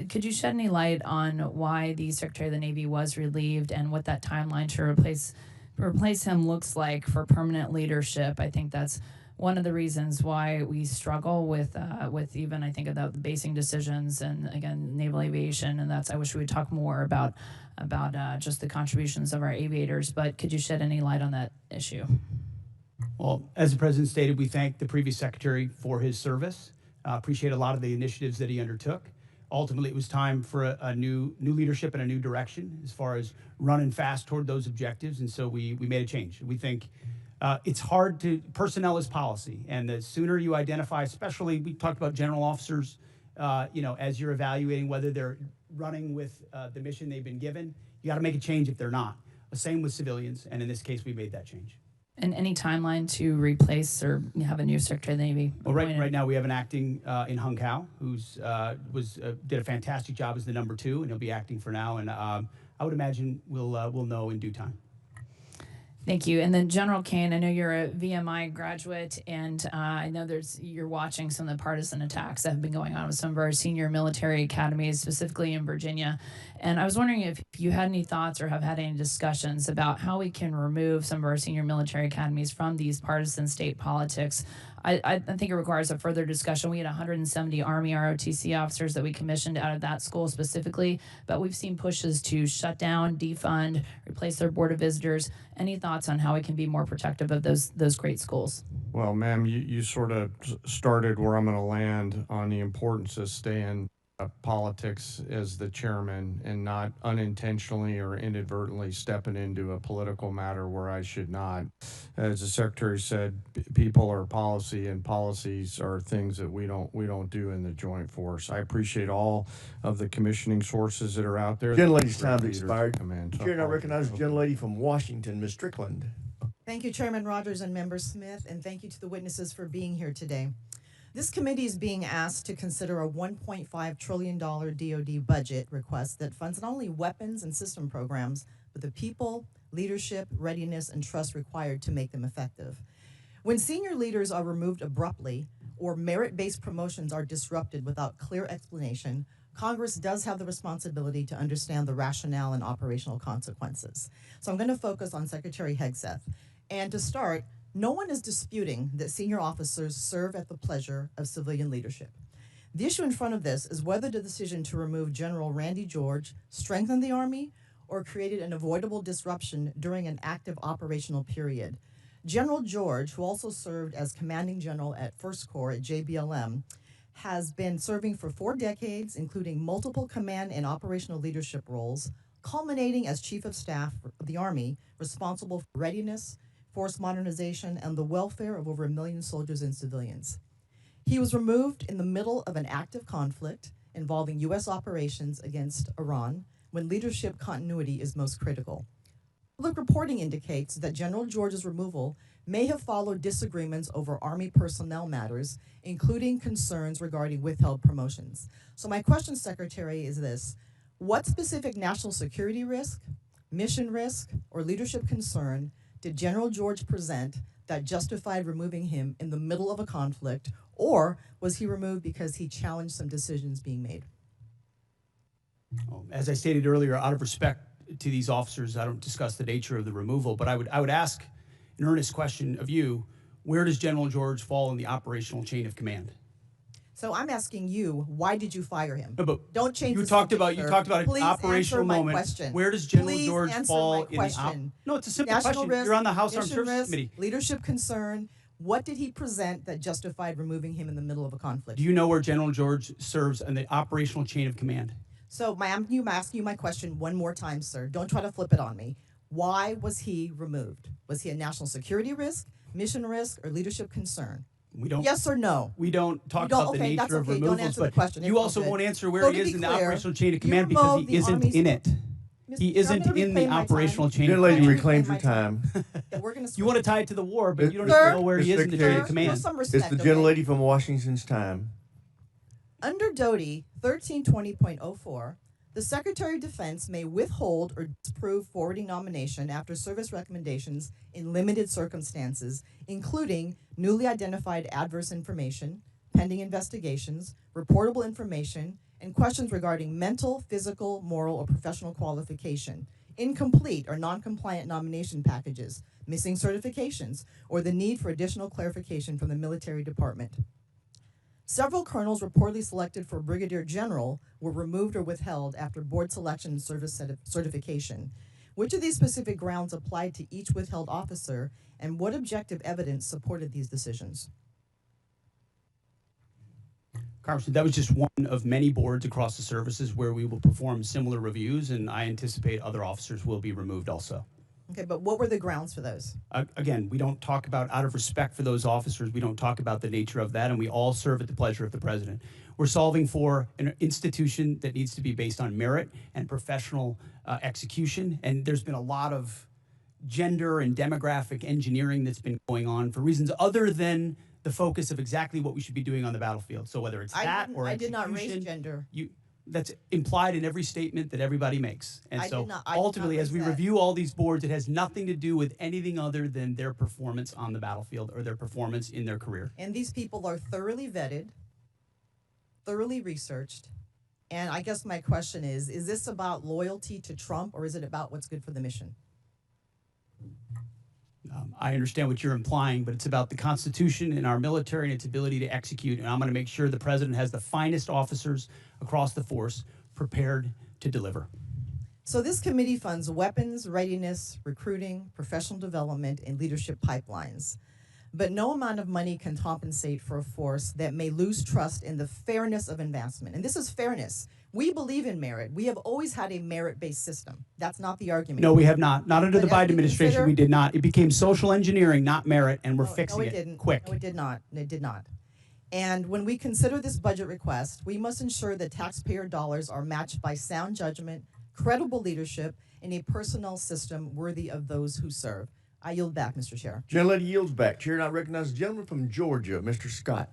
could you shed any light on why the Secretary of the Navy was relieved and what that timeline to replace him looks like for permanent leadership? I think that's one of the reasons why we struggle with even, I think, about the basing decisions and, again, naval aviation, and I wish we would talk more about just the contributions of our aviators, but could you shed any light on that issue? Well, as the President stated, we thank the previous Secretary for his service. Appreciate a lot of the initiatives that he undertook. Ultimately, it was time for a new leadership and a new direction as far as running fast toward those objectives, and so we made a change. We think it's hard personnel is policy, and the sooner you identify, especially, we talked about general officers, as you're evaluating whether they're running with the mission they've been given, you got to make a change if they're not. The same with civilians, and in this case, we made that change. And any timeline to replace or have a new Secretary of the Navy? Well, right now we have an acting in Hung Kao who's did a fantastic job as the number 2, and he'll be acting for now. And I would imagine we'll know in due time. Thank you. And then General Caine, I know you're a VMI graduate, and I know you're watching some of the partisan attacks that have been going on with some of our senior military academies, specifically in Virginia. And I was wondering if you had any thoughts or have had any discussions about how we can remove some of our senior military academies from these partisan state politics. I think it requires a further discussion. We had 170 Army ROTC officers that we commissioned out of that school specifically, but we've seen pushes to shut down, defund, replace their board of visitors. Any thoughts on how we can be more protective of those great schools? Well, ma'am, you sort of started where I'm going to land on the importance of staying politics as the chairman and not unintentionally or inadvertently stepping into a political matter where I should not. As the secretary said, people are policy, and policies are things that we don't do in the joint force. I appreciate all of the commissioning sources that are out there. Gentlelady's time has expired. So Chair now recognizes the gentlelady from Washington, Ms. Strickland. Thank you, Chairman Rogers and Member Smith, and thank you to the witnesses for being here today. This committee is being asked to consider a $1.5 trillion DoD budget request that funds not only weapons and system programs, but the people, leadership, readiness, and trust required to make them effective. When senior leaders are removed abruptly or merit-based promotions are disrupted without clear explanation, Congress does have the responsibility to understand the rationale and operational consequences. So I'm going to focus on Secretary Hegseth. And to start, no one is disputing that senior officers serve at the pleasure of civilian leadership. The issue in front of this is whether the decision to remove General Randy George strengthened the Army or created an avoidable disruption during an active operational period. General George, who also served as commanding general at 1st Corps at JBLM, has been serving for 4 decades, including multiple command and operational leadership roles, culminating as Chief of Staff of the Army, responsible for readiness, force modernization, and the welfare of over 1 million soldiers and civilians. He was removed in the middle of an active conflict involving U.S. operations against Iran, when leadership continuity is most critical. Public reporting indicates that General George's removal may have followed disagreements over Army personnel matters, including concerns regarding withheld promotions. So my question, Secretary, is this: what specific national security risk, mission risk, or leadership concern did General George present that justified removing him in the middle of a conflict, or was he removed because he challenged some decisions being made? As I stated earlier, out of respect to these officers, I don't discuss the nature of the removal, but I would ask an earnest question of you: where does General George fall in the operational chain of command? So I'm asking you, why did you fire him? No, but don't change. You the talked subject, about sir. you talked about Please an operational answer my moment. question. Where does General Please George answer fall my in question. the No, it's a simple National question. Risk, You're on the House Armed mission Services risk, Committee. Leadership concern. What did he present that justified removing him in the middle of a conflict? Do you know where General George serves in the operational chain of command? So I'm asking you my question one more time, sir. Don't try to flip it on me. Why was he removed? Was he a national security risk, mission risk, or leadership concern? We don't. Yes or no? We don't talk about the nature of removals, don't answer but the question. you It's also okay. won't answer where So he to is be in the clear, operational chain of you command because removed he the isn't Army's- in it. He Mr. isn't I'm gonna in the reclaim my operational time. chain of Gentlelady command. reclaimed her time. We're gonna You want to tie it to the war, but you don't Sir, even know where he is in the chain of command. some It's respect, the okay? gentlelady from Washington's time. Under DOD 1320.04, the Secretary of Defense may withhold or disapprove forwarding nomination after service recommendations in limited circumstances, including newly identified adverse information, pending investigations, reportable information, and questions regarding mental, physical, moral, or professional qualification, incomplete or non-compliant nomination packages, missing certifications, or the need for additional clarification from the military department. Several colonels reportedly selected for brigadier general were removed or withheld after board selection and service certification. Which of these specific grounds applied to each withheld officer, and what objective evidence supported these decisions? Congressman, that was just one of many boards across the services where we will perform similar reviews, and I anticipate other officers will be removed also. Okay, but what were the grounds for those? Again, we don't talk about, out of respect for those officers, we don't talk about the nature of that, and we all serve at the pleasure of the president. We're solving for an institution that needs to be based on merit and professional execution, and there's been a lot of gender and demographic engineering that's been going on for reasons other than the focus of exactly what we should be doing on the battlefield. So whether it's that or I did not raise execution, gender. that's implied in every statement that everybody makes. And I so did not ultimately, as raise we that. review all these boards, it has nothing to do with anything other than their performance on the battlefield or their performance in their career. And these people are thoroughly vetted, thoroughly researched. And I guess my question is this about loyalty to Trump, or is it about what's good for the mission? I understand what you're implying, but it's about the Constitution and our military and its ability to execute. And I'm going to make sure the president has the finest officers across the force prepared to deliver. So this committee funds weapons, readiness, recruiting, professional development, and leadership pipelines. But no amount of money can compensate for a force that may lose trust in the fairness of advancement. And this is fairness. We believe in merit. We have always had a merit-based system. That's not the argument. No, we have not. Not under the But as Biden we administration, consider- we did not. It became social engineering, not merit, and we're fixing no, it it didn't. quick. No, it did not. It did not. And when we consider this budget request, we must ensure that taxpayer dollars are matched by sound judgment, credible leadership, and a personnel system worthy of those who serve. I yield back, Mr. Chair. Gentlelady yields back. Chair, I recognize the gentleman from Georgia, Mr. Scott.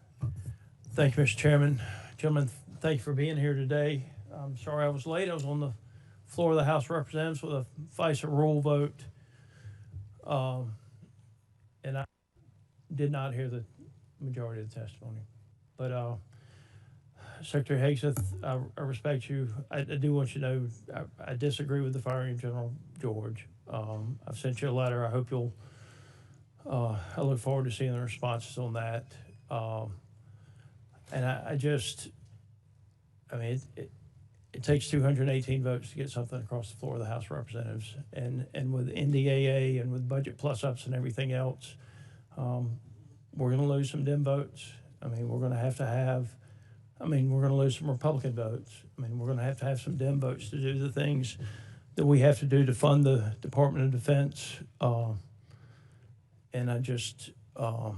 Thank you, Mr. Chairman. Gentlemen, thank you for being here today. I'm sorry I was late. I was on the floor of the House of Representatives with a FISA rule vote, and I did not hear the majority of the testimony. But Secretary Hegseth, I respect you. I do want you to know I disagree with the firing of General George. I've sent you a letter. I hope you'll, I look forward to seeing the responses on that. And I mean, it takes 218 votes to get something across the floor of the House of Representatives. And with NDAA and with budget plus-ups and everything else, we're going to lose some dim votes. I mean, we're going to have, we're going to lose some Republican votes. I mean, we're going to have some dim votes to do the things that we have to do to fund the Department of Defense. And I just, I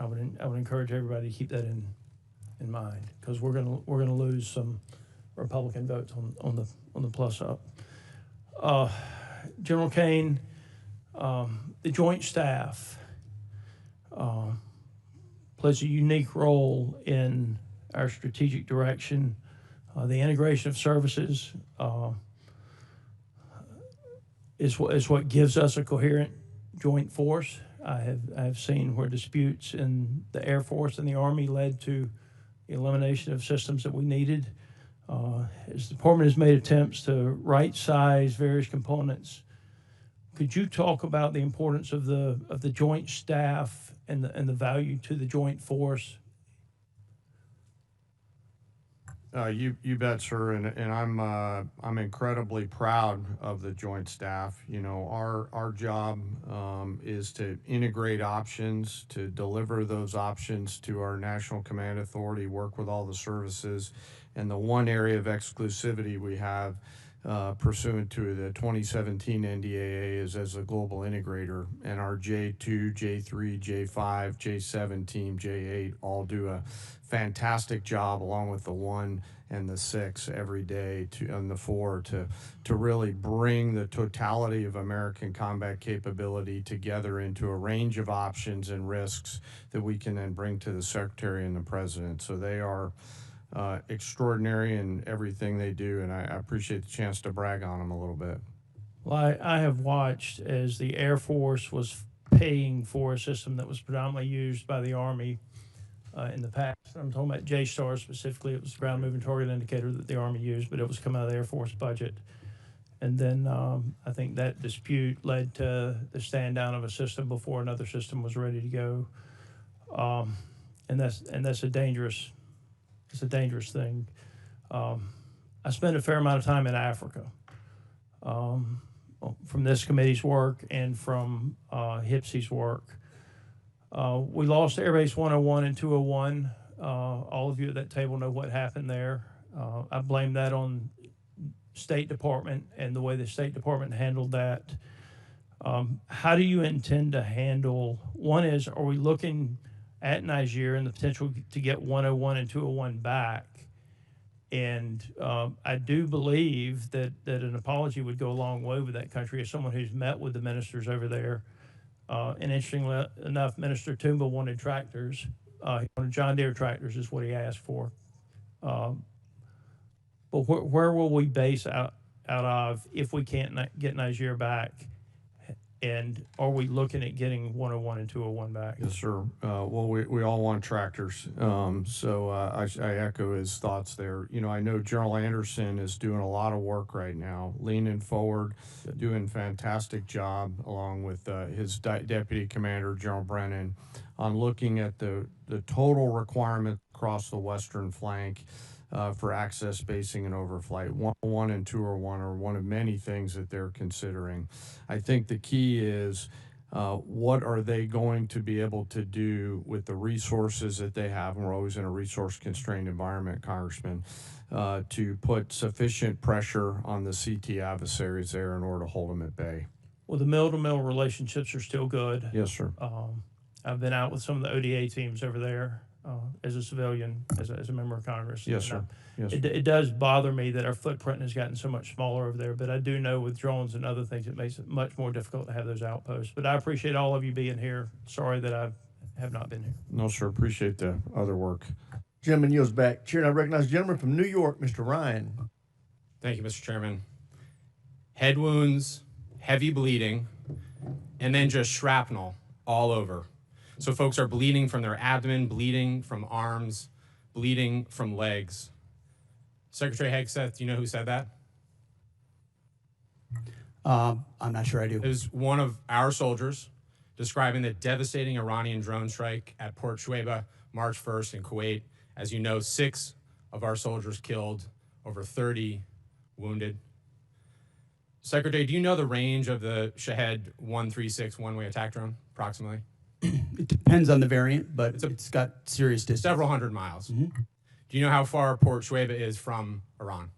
would encourage everybody to keep that in mind, because we're gonna lose some Republican votes on the plus up. General Caine, the Joint Staff plays a unique role in our strategic direction. The integration of services is what gives us a coherent joint force. I have seen where disputes in the Air Force and the Army led to the elimination of systems that we needed. As the department has made attempts to right-size various components, could you talk about the importance of the joint staff and the value to the joint force? You bet, sir, and I'm incredibly proud of the joint staff. You know, our job is to integrate options, to deliver those options to our National Command Authority, work with all the services, and the one area of exclusivity we have pursuant to the 2017 NDAA is as a global integrator, and our J2, J3, J5, J7 team, J8 all do a fantastic job along with the 1 and the 6 every day and the 4 to really bring the totality of American combat capability together into a range of options and risks that we can then bring to the Secretary and the President. So they are extraordinary in everything they do, and I appreciate the chance to brag on them a little bit. Well, I have watched as the Air Force was paying for a system that was predominantly used by the Army in the past. I'm talking about JSTAR specifically. It was the ground moving target indicator that the Army used, but it was coming out of the Air Force budget. And then I think that dispute led to the stand down of a system before another system was ready to go. And that's a dangerous thing. I spent a fair amount of time in Africa from this committee's work and from HIPSI's work. We lost Air Base 101 and 201. All of you at that table know what happened there. I blame that on State Department and the way the State Department handled that. How do you intend to handle, one is, are we looking at Niger and the potential to get 101 and 201 back? And I do believe that an apology would go a long way with that country. As someone who's met with the ministers over there, and interestingly enough, Minister Toomba wanted tractors. He wanted John Deere tractors is what he asked for. But where will we base out of if we can't get Niger back? And are we looking at getting 101 and 201 back? Yes, sir. Well, we all want tractors. So I echo his thoughts there. You know, I know General Anderson is doing a lot of work right now, leaning forward, doing a fantastic job, along with his deputy commander, General Brennan, on looking at the total requirement across the western flank for access, spacing, and overflight. 101 and 201 are one of many things that they're considering. I think the key is what are they going to be able to do with the resources that they have, and we're always in a resource-constrained environment, Congressman, to put sufficient pressure on the CT adversaries there in order to hold them at bay. Well, the mill-to-mill relationships are still good. Yes, sir. I've been out with some of the ODA teams over there as a civilian, as a member of Congress. Yes, sir. Yes, sir. It does bother me that our footprint has gotten so much smaller over there, but I do know with drones and other things, it makes it much more difficult to have those outposts. But I appreciate all of you being here. Sorry that I have not been here. No, sir. Appreciate the other work. Gentleman yields back. Chair, I recognize the gentleman from New York, Mr. Ryan. Thank you, Mr. Chairman. Head wounds, heavy bleeding, and then just shrapnel all over. So folks are bleeding from their abdomen, bleeding from arms, bleeding from legs. Secretary Hegseth, do you know who said that? I'm not sure I do. It was one of our soldiers describing the devastating Iranian drone strike at Port Shuaibah, March 1st in Kuwait. As you know, 6 of our soldiers killed, over 30 wounded. Secretary, do you know the range of the Shahed 136 one-way attack drone, approximately? It depends on the variant, but it's got serious distance. Several hundred miles. Do you know how far Port Shuaibah is from Iran?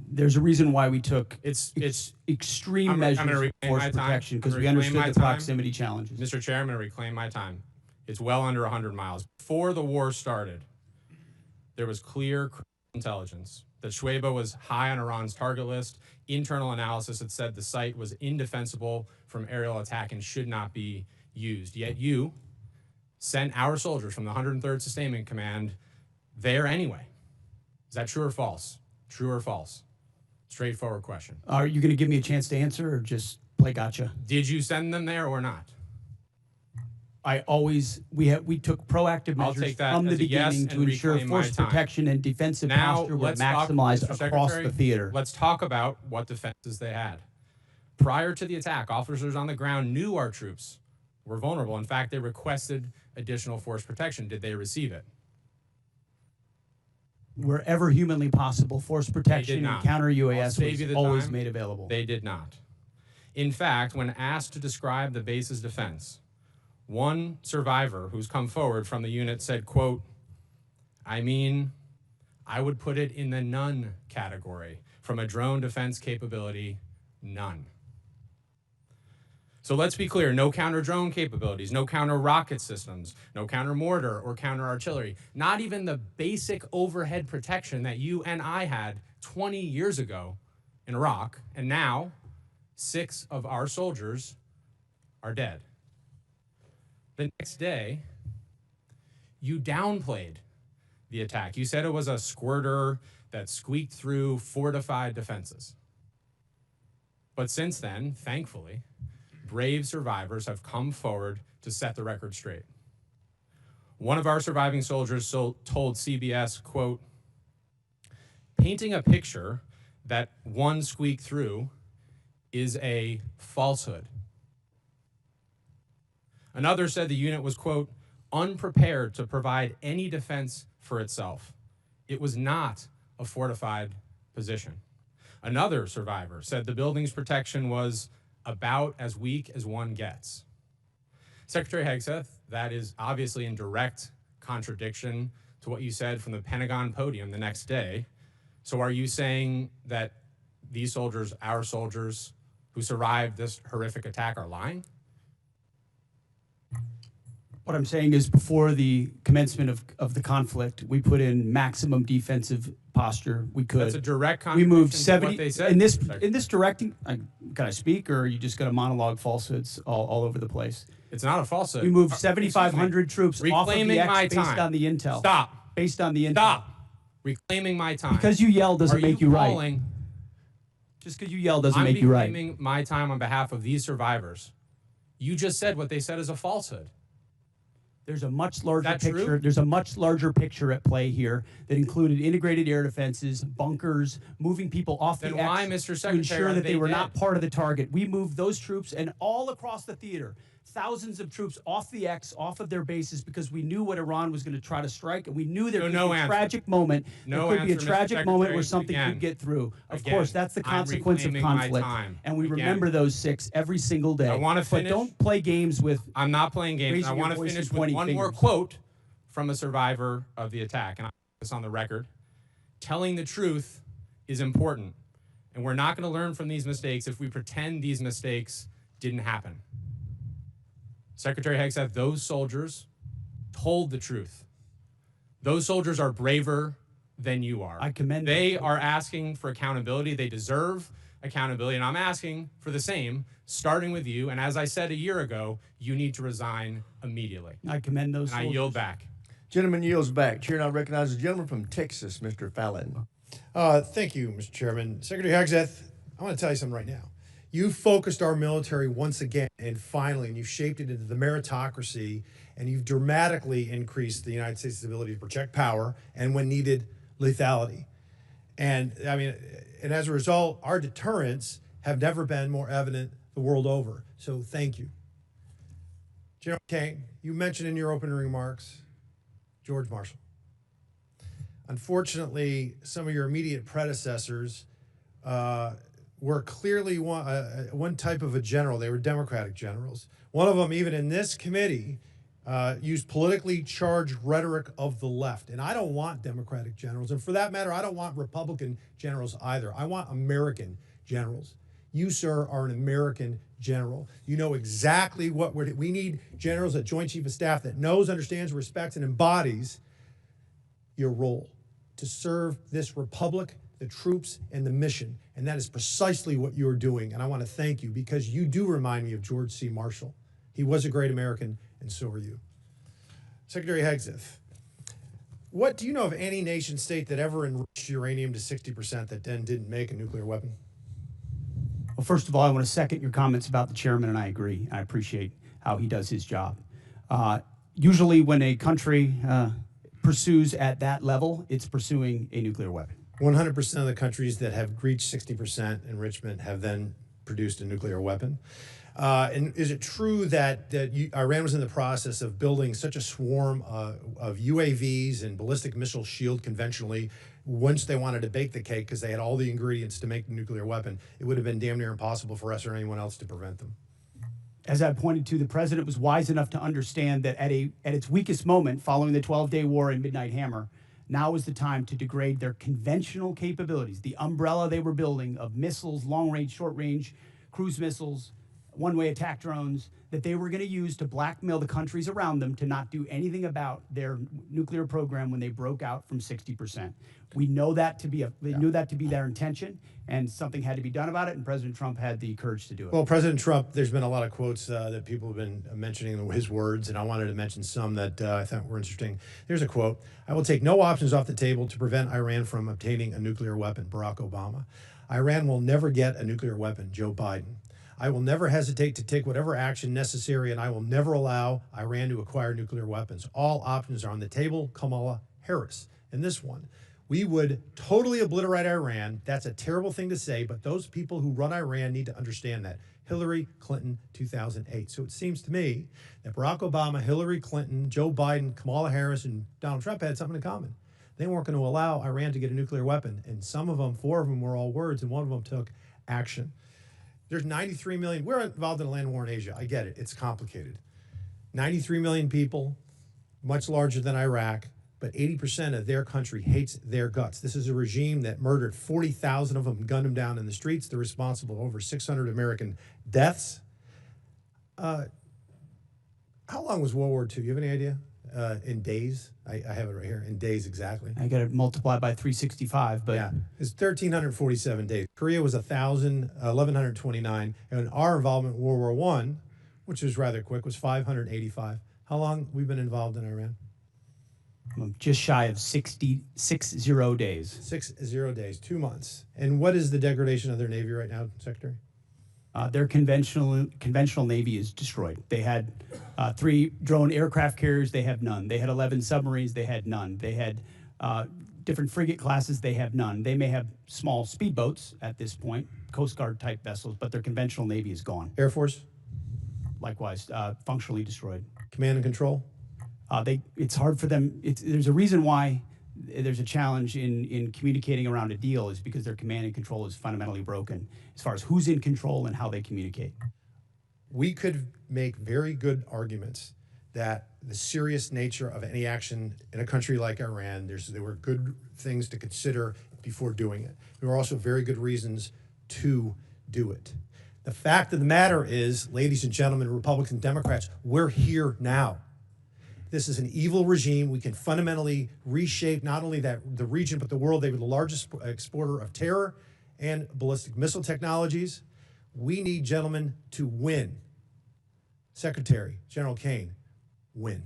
There's a reason why we took extreme measures I'm for force protection, because we understood the proximity challenges. Mr. Chair, I'm going to reclaim my time. It's well under 100 miles. Before the war started, there was clear intelligence that Shuaibah was high on Iran's target list. Internal analysis had said the site was indefensible from aerial attack and should not be used. Yet you sent our soldiers from the 103rd Sustainment Command there anyway. Is that true or false? True or false? Straightforward question. Are you going to give me a chance to answer or just play gotcha? Did you send them there or not? We took proactive measures from the beginning to ensure force protection and defensive posture were maximized across the theater. Let's talk about what defenses they had. Prior to the attack, officers on the ground knew our troops were vulnerable. In fact, they requested additional force protection. Did they receive it? Wherever humanly possible, force protection and counter UAS was always made available. They did not. In fact, when asked to describe the base's defense, one survivor who's come forward from the unit said, quote, I would put it in the none category. From a drone defense capability, none. So let's be clear, no counter-drone capabilities, no counter-rocket systems, no counter-mortar or counter-artillery, not even the basic overhead protection that you and I had 20 years ago in Iraq, and now 6 of our soldiers are dead. The next day, you downplayed the attack. You said it was a squirter that squeaked through fortified defenses. But since then, thankfully, brave survivors have come forward to set the record straight. One of our surviving soldiers told CBS, quote, painting a picture that one squeaked through is a falsehood. Another said the unit was, quote, unprepared to provide any defense for itself. It was not a fortified position. Another survivor said the building's protection was about as weak as one gets. Secretary Hegseth, that is obviously in direct contradiction to what you said from the Pentagon podium the next day. So are you saying that these soldiers, our soldiers who survived this horrific attack, are lying? What I'm saying is before the commencement of the conflict, we put in maximum defensive posture we could. That's a direct We moved contradiction to what 70 they said. in this directing. Can I speak, or are you just going to monologue falsehoods all over the place? It's not a falsehood. We moved 7,500 troops off of the my X time. based on the intel. Stop. Based on the intel. Stop. Reclaiming my time. Because you yell doesn't make you right. Just because you yell doesn't I'm make you right. reclaiming my time on behalf of these survivors. You just said what they said is a falsehood. There's a much larger Is that picture. true? There's a much larger picture at play here that included integrated air defenses, bunkers, moving people off Then the why, X Mr. to Secretary, ensure are that they they were dead? not part of the target. We moved those troops and all across the theater, thousands of troops off the X, off of their bases, because we knew what Iran was going to try to strike, and we knew there could be a tragic moment. No there could be a answer, Mr. tragic moment where Secretary. something Again. could get through. Of Again. course, that's the I'm consequence of reclaiming my conflict, time. and we Again. remember those 6 every single day. I want to finish. But don't play games with. I'm not playing games. raising I your want to voice finish and with pointing one more fingers. quote from a survivor of the attack, and I'll put this on the record. Telling the truth is important, and we're not going to learn from these mistakes if we pretend these mistakes didn't happen. Secretary Hegseth, those soldiers told the truth. Those soldiers are braver than you are. I commend They are asking for accountability. They deserve accountability, and I'm asking for the same, starting with you. And as I said a year ago, you need to resign immediately. I commend those And I soldiers. yield back. Gentleman yields back. Chair now recognizes the gentleman from Texas, Mr. Fallon. Thank you, Mr. Chairman. Secretary Hegseth, I want to tell you something right now. You focused our military once again, and finally, and you shaped it into the meritocracy, and you've dramatically increased the United States' ability to project power, and when needed, lethality. And I mean, and as a result, our deterrents have never been more evident the world over. So thank you. General Caine, you mentioned in your opening remarks George Marshall. Unfortunately, some of your immediate predecessors were clearly one type of a general. They were Democratic generals. One of them, even in this committee, used politically charged rhetoric of the left. And I don't want Democratic generals. And for that matter, I don't want Republican generals either. I want American generals. You, sir, are an American general. You know exactly what we need generals, a Joint Chief of Staff that knows, understands, respects, and embodies your role to serve this republic, the troops, and the mission. And that is precisely what you're doing. And I want to thank you because you do remind me of George C. Marshall. He was a great American, and so are you. Secretary Hegseth, what do you know of any nation state that ever enriched uranium to 60% that then didn't make a nuclear weapon? Well, first of all, I want to second your comments about the chairman, and I agree. I appreciate how he does his job. Usually when a country pursues at that level, it's pursuing a nuclear weapon. 100% of the countries that have reached 60% enrichment have then produced a nuclear weapon. And is it true that Iran was in the process of building such a swarm of UAVs and ballistic missile shield conventionally? Once they wanted to bake the cake because they had all the ingredients to make the nuclear weapon, it would have been damn near impossible for us or anyone else to prevent them. As I pointed to, the president was wise enough to understand that at its weakest moment, following the 12-day war in Midnight Hammer, now is the time to degrade their conventional capabilities, the umbrella they were building of missiles, long-range, short-range, cruise missiles, one-way attack drones, that they were going to use to blackmail the countries around them to not do anything about their nuclear program when they broke out from 60%. We know that to be knew that to be their intention, and something had to be done about it, and President Trump had the courage to do it. Well, President Trump, there's been a lot of quotes that people have been mentioning his words, and I wanted to mention some that I thought were interesting. Here's a quote: "I will take no options off the table to prevent Iran from obtaining a nuclear weapon." Barack Obama. "Iran will never get a nuclear weapon." Joe Biden. "I will never hesitate to take whatever action necessary, and I will never allow Iran to acquire nuclear weapons. All options are on the table." Kamala Harris. And this one: "We would totally obliterate Iran. That's a terrible thing to say, but those people who run Iran need to understand that." Hillary Clinton, 2008. So it seems to me that Barack Obama, Hillary Clinton, Joe Biden, Kamala Harris, and Donald Trump had something in common. They weren't going to allow Iran to get a nuclear weapon. And some of them, 4 of them, were all words, and one of them took action. There's 93 million. We're involved in a land war in Asia. I get it. It's complicated. 93 million people, much larger than Iraq, but 80% of their country hates their guts. This is a regime that murdered 40,000 of them and gunned them down in the streets. They're responsible for over 600 American deaths. How long was World War II? You have any idea? In days? I have it right here. In days, exactly. I got it multiplied by 365, but yeah, it's 1,347 days. Korea was 1,129, and our involvement in World War I, which was rather quick, was 585. How long we've been involved in Iran? Just shy of 60 days. 60 days, 2 months. And what is the degradation of their Navy right now, Secretary? Their conventional Navy is destroyed. They had 3 drone aircraft carriers, they have none. They had 11 submarines, they had none. They had different frigate classes, they have none. They may have small speedboats at this point, Coast Guard type vessels, but their conventional Navy is gone. Air Force? Likewise, functionally destroyed. Command and control? It's hard for them. There's a reason why there's a challenge in communicating around a deal is because their command and control is fundamentally broken as far as who's in control and how they communicate. We could make very good arguments that the serious nature of any action in a country like Iran, there were good things to consider before doing it. There were also very good reasons to do it. The fact of the matter is, ladies and gentlemen, Republicans and Democrats, we're here now. This is an evil regime. We can fundamentally reshape not only the region, but the world. They were the largest exporter of terror and ballistic missile technologies. We need, gentlemen, to win. Secretary, General Caine, win.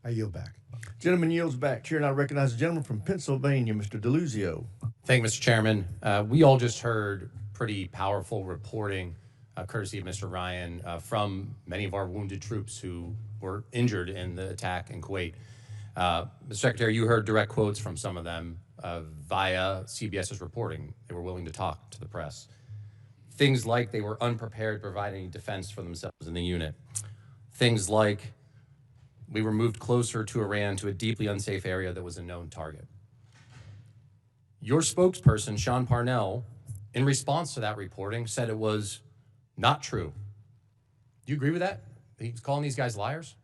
I yield back. Gentleman yields back. Chair, and I recognize the gentleman from Pennsylvania, Mr. DeLuzio. Thank you, Mr. Chairman. We all just heard pretty powerful reporting, courtesy of Mr. Ryan, from many of our wounded troops who were injured in the attack in Kuwait. Mr. Secretary, you heard direct quotes from some of them via CBS's reporting. They were willing to talk to the press. Things like they were unprepared to provide any defense for themselves in the unit. Things like we were moved closer to Iran to a deeply unsafe area that was a known target. Your spokesperson, Sean Parnell, in response to that reporting, said it was not true. Do you agree with that? He's calling these guys liars?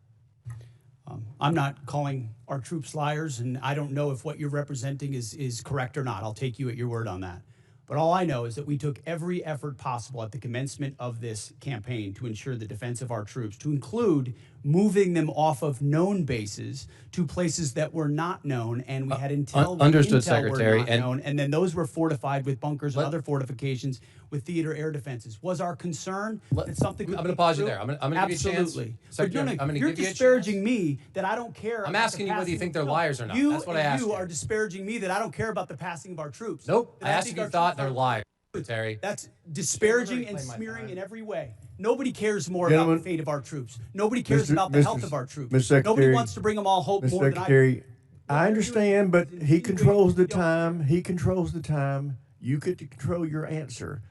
I'm not calling our troops liars, and I don't know if what you're representing is correct or not. I'll take you at your word on that. But all I know is that we took every effort possible at the commencement of this campaign to ensure the defense of our troops, to include moving them off of known bases to places that were not known, and we had intel. Understood, intel Secretary. were not known, and then those were fortified with bunkers and other fortifications with theater air defenses. Was our concern that something? I'm going to pause you there. I'm going to give you a chance. Absolutely. Secretary, I'm going to You're give you a disparaging me that I don't care. I'm about asking the you whether you passing think they're of- liars or not. You That's what I asked you you. are disparaging me that I don't care about the passing of our troops. Nope. That I asked think if you our thought troops they're are- liars, Secretary. That's disparaging and smearing in every way. Nobody cares more about the fate of our troops. Nobody cares about the health of our troops. Mr. Secretary, Nobody wants to bring them all hope Mr. more than I. Secretary, I understand, but he controls the time. He controls the time. You get to control your answer.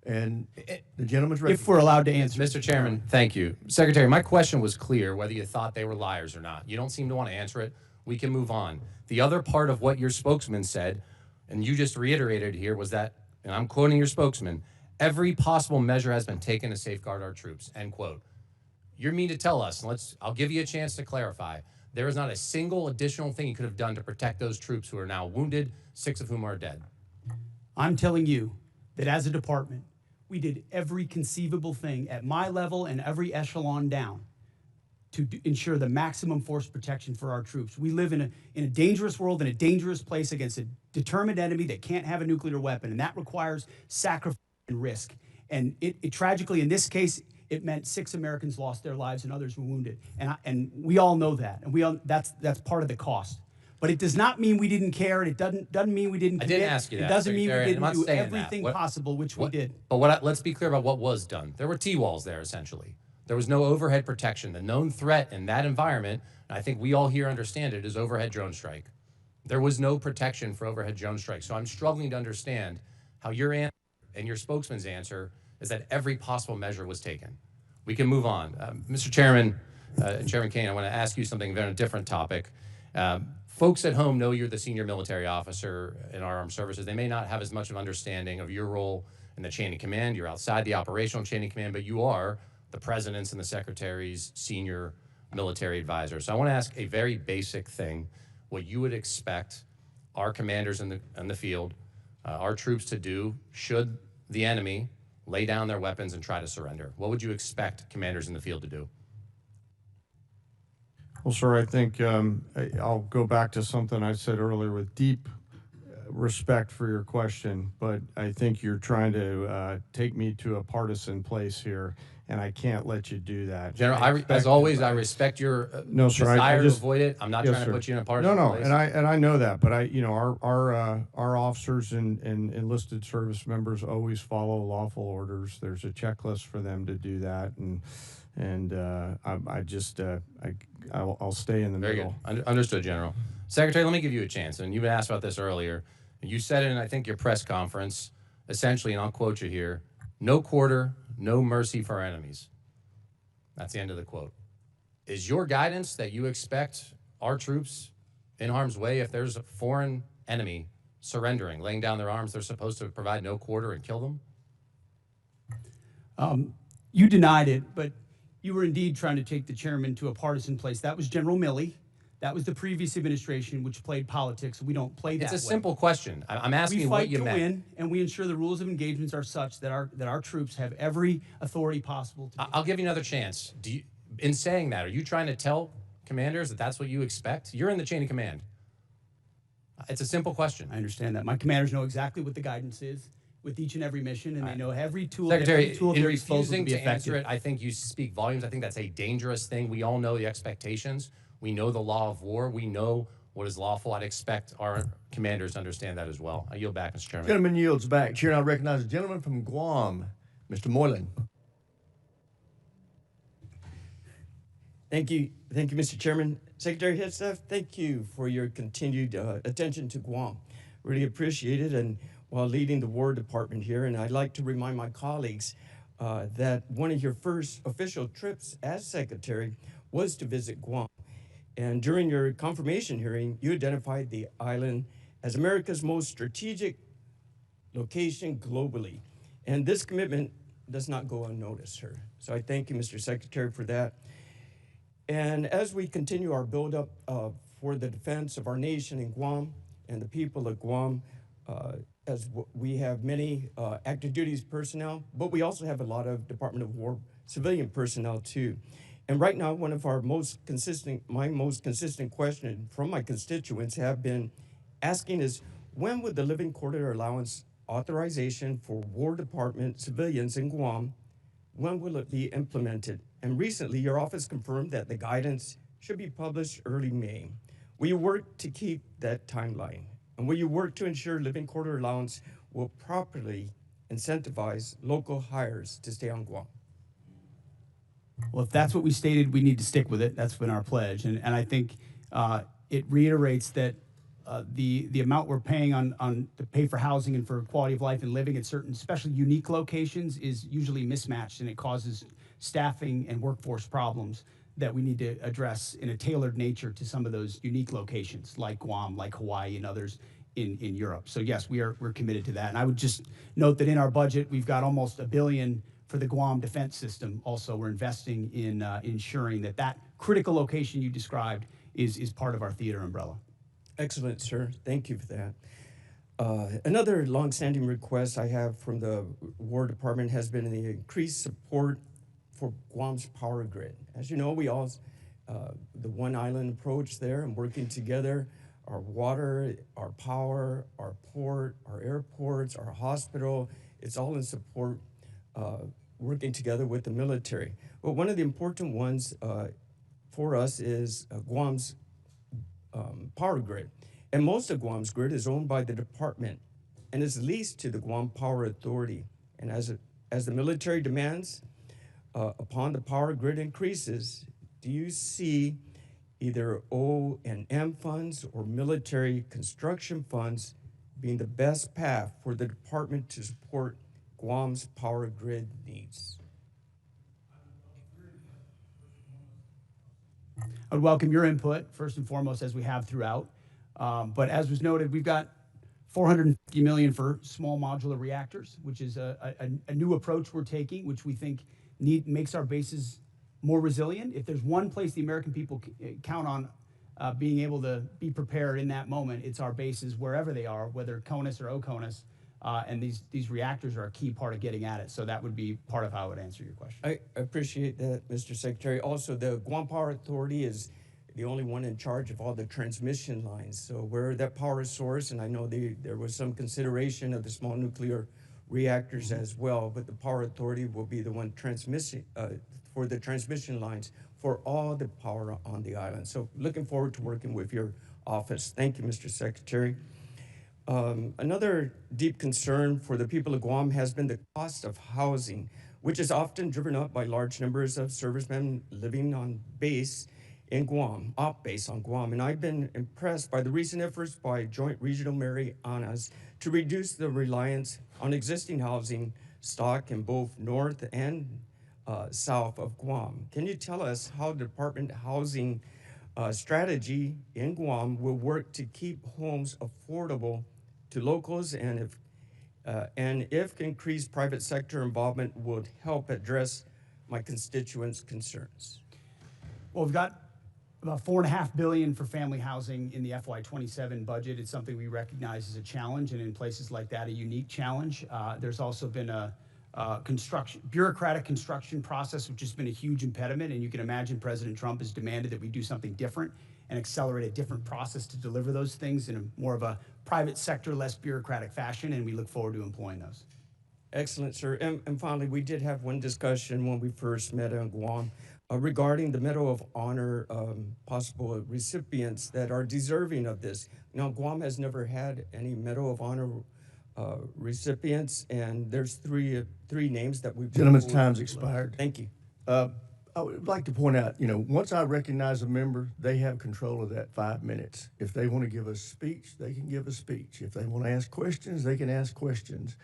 And the gentleman's ready. If we're allowed to answer. Mr. Chairman, thank you. Secretary, my question was clear, whether you thought they were liars or not. You don't seem to want to answer it. We can move on. The other part of what your spokesman said, and you just reiterated here, was that, and I'm quoting your spokesman, every possible measure has been taken to safeguard our troops, end quote. You mean to tell us, and I'll give you a chance to clarify, there is not a single additional thing you could have done to protect those troops who are now wounded, 6 of whom are dead? I'm telling you that as a department, we did every conceivable thing at my level and every echelon down to ensure the maximum force protection for our troops. We live in a dangerous world, in a dangerous place against a determined enemy that can't have a nuclear weapon, and that requires sacrifice and risk. And it tragically, in this case, it meant 6 Americans lost their lives and others were wounded. And we all know that, and that's part of the cost. But it does not mean we didn't care, and it doesn't mean we didn't commit. I didn't ask you that, It doesn't mean we Secretary, I'm didn't not do saying that. everything What- possible, which we did. But let's be clear about what was done. There were T-walls there, essentially. There was no overhead protection. The known threat in that environment, and I think we all here understand it, is overhead drone strike. There was no protection for overhead drone strike. So I'm struggling to understand how your answer and your spokesman's answer is that every possible measure was taken. We can move on. Mr. Chairman, Chairman Caine, I want to ask you something on a different topic. Folks at home know you're the senior military officer in our armed services. They may not have as much of understanding of your role in the chain of command. You're outside the operational chain of command, but you are the president's and the secretary's senior military advisor. So I want to ask a very basic thing, what you would expect our commanders in the field, our troops to do should the enemy lay down their weapons and try to surrender. What would you expect commanders in the field to do? Well, sir, I think I'll go back to something I said earlier with deep respect for your question, but I think you're trying to take me to a partisan place here. and I can't let you do that. General, I as always, I respect your no, sir, desire I just, to avoid it. I'm not yes, trying to sir. put you in a partisan No, place. and I know that, but our officers and enlisted service members always follow lawful orders. There's a checklist for them to do that, and I'll stay in the Very middle. good. Understood, General. Secretary, let me give you a chance. And you've been asked about this earlier. You said in, I think, your press conference, essentially, and I'll quote you here, "No quarter, no mercy for our enemies." That's the end of the quote. Is your guidance that you expect our troops in harm's way, if there's a foreign enemy surrendering, laying down their arms, they're supposed to provide no quarter and kill them? You denied it, but you were indeed trying to take the chairman to a partisan place. That was General Milley. That was the previous administration, which played politics. We don't play that way. It's a simple question. I'm asking you what you meant. We fight to win, and we ensure the rules of engagements are such that our troops have every authority possible to. I'll give you another chance. In saying that, are you trying to tell commanders that that's what you expect? You're in the chain of command. It's a simple question. I understand that. My commanders know exactly what the guidance is with each and every mission, and they know every tool. Secretary, every tool in at their disposal refusing be to effective. answer it, I think you speak volumes. I think that's a dangerous thing. We all know the expectations. We know the law of war. We know what is lawful. I'd expect our commanders to understand that as well. I yield back, Mr. Chairman. Gentleman yields back. Chair now recognizes the gentleman from Guam, Mr. Moylan. Thank you, Mr. Chairman. Secretary Hegseth, thank you for your continued attention to Guam. Really appreciate it, and while leading the War Department here, and I'd like to remind my colleagues that one of your first official trips as Secretary was to visit Guam. And during your confirmation hearing, you identified the island as America's most strategic location globally. And this commitment does not go unnoticed, sir. So I thank you, Mr. Secretary, for that. And as we continue our buildup for the defense of our nation in Guam and the people of Guam, we have many active duties personnel, but we also have a lot of Department of War civilian personnel too. And right now, my most consistent question from my constituents have been asking is, when would the living quarter allowance authorization for War Department civilians in Guam, when will it be implemented? And recently, your office confirmed that the guidance should be published early May. Will you work to keep that timeline? And will you work to ensure living quarter allowance will properly incentivize local hires to stay on Guam? Well, if that's what we stated, we need to stick with it. That's been our pledge. And I think it reiterates that the amount we're paying to pay for housing and for quality of life and living at certain, especially unique locations, is usually mismatched, and it causes staffing and workforce problems that we need to address in a tailored nature to some of those unique locations, like Guam, like Hawaii, and others in Europe. So yes, we're committed to that. And I would just note that in our budget, we've got almost $1 billion for the Guam defense system. Also, we're investing in ensuring that critical location you described is part of our theater umbrella. Excellent, sir. Thank you for that. Another longstanding request I have from the War Department has been the increased support for Guam's power grid. As you know, we all, the one island approach there and working together, our water, our power, our port, our airports, our hospital, it's all in support, working together with the military. But one of the important ones for us is Guam's power grid. And most of Guam's grid is owned by the department and is leased to the Guam Power Authority. And as the military demands upon the power grid increases, do you see either O&M funds or military construction funds being the best path for the department to support Guam's power grid needs? I would welcome your input, first and foremost, as we have throughout. But as was noted, we've got $450 million for small modular reactors, which is a new approach we're taking, which we think makes our bases more resilient. If there's one place the American people count on being able to be prepared in that moment, it's our bases wherever they are, whether CONUS or OCONUS. And these reactors are a key part of getting at it. So that would be part of how I would answer your question. I appreciate that, Mr. Secretary. Also, the Guam Power Authority is the only one in charge of all the transmission lines. So where that power is sourced, and I know there was some consideration of the small nuclear reactors as well, but the Power Authority will be the one transmitting for the transmission lines for all the power on the island. So looking forward to working with your office. Thank you, Mr. Secretary. Another deep concern for the people of Guam has been the cost of housing, which is often driven up by large numbers of servicemen living on base in Guam, off base on Guam. And I've been impressed by the recent efforts by Joint Regional Marianas to reduce the reliance on existing housing stock in both north and south of Guam. Can you tell us how the Department of Housing strategy in Guam will work to keep homes affordable to locals, and if increased private sector involvement would help address my constituents' concerns? Well, we've got about $4.5 billion for family housing in the FY27 budget. It's something we recognize as a challenge, and in places like that, a unique challenge. There's also been a bureaucratic construction process, which has been a huge impediment, and you can imagine President Trump has demanded that we do something different and accelerate a different process to deliver those things in a more of a private sector, less bureaucratic fashion, and we look forward to employing those. Excellent, sir. And finally, we did have one discussion when we first met in Guam regarding the Medal of Honor possible recipients that are deserving of this. Now, Guam has never had any Medal of Honor recipients, and there's three names that we've... Gentlemen's time's expired. Thank you. I would like to point out, once I recognize a member, they have control of that 5 minutes. If they want to give a speech, they can give a speech. If they want to ask questions, they can ask questions.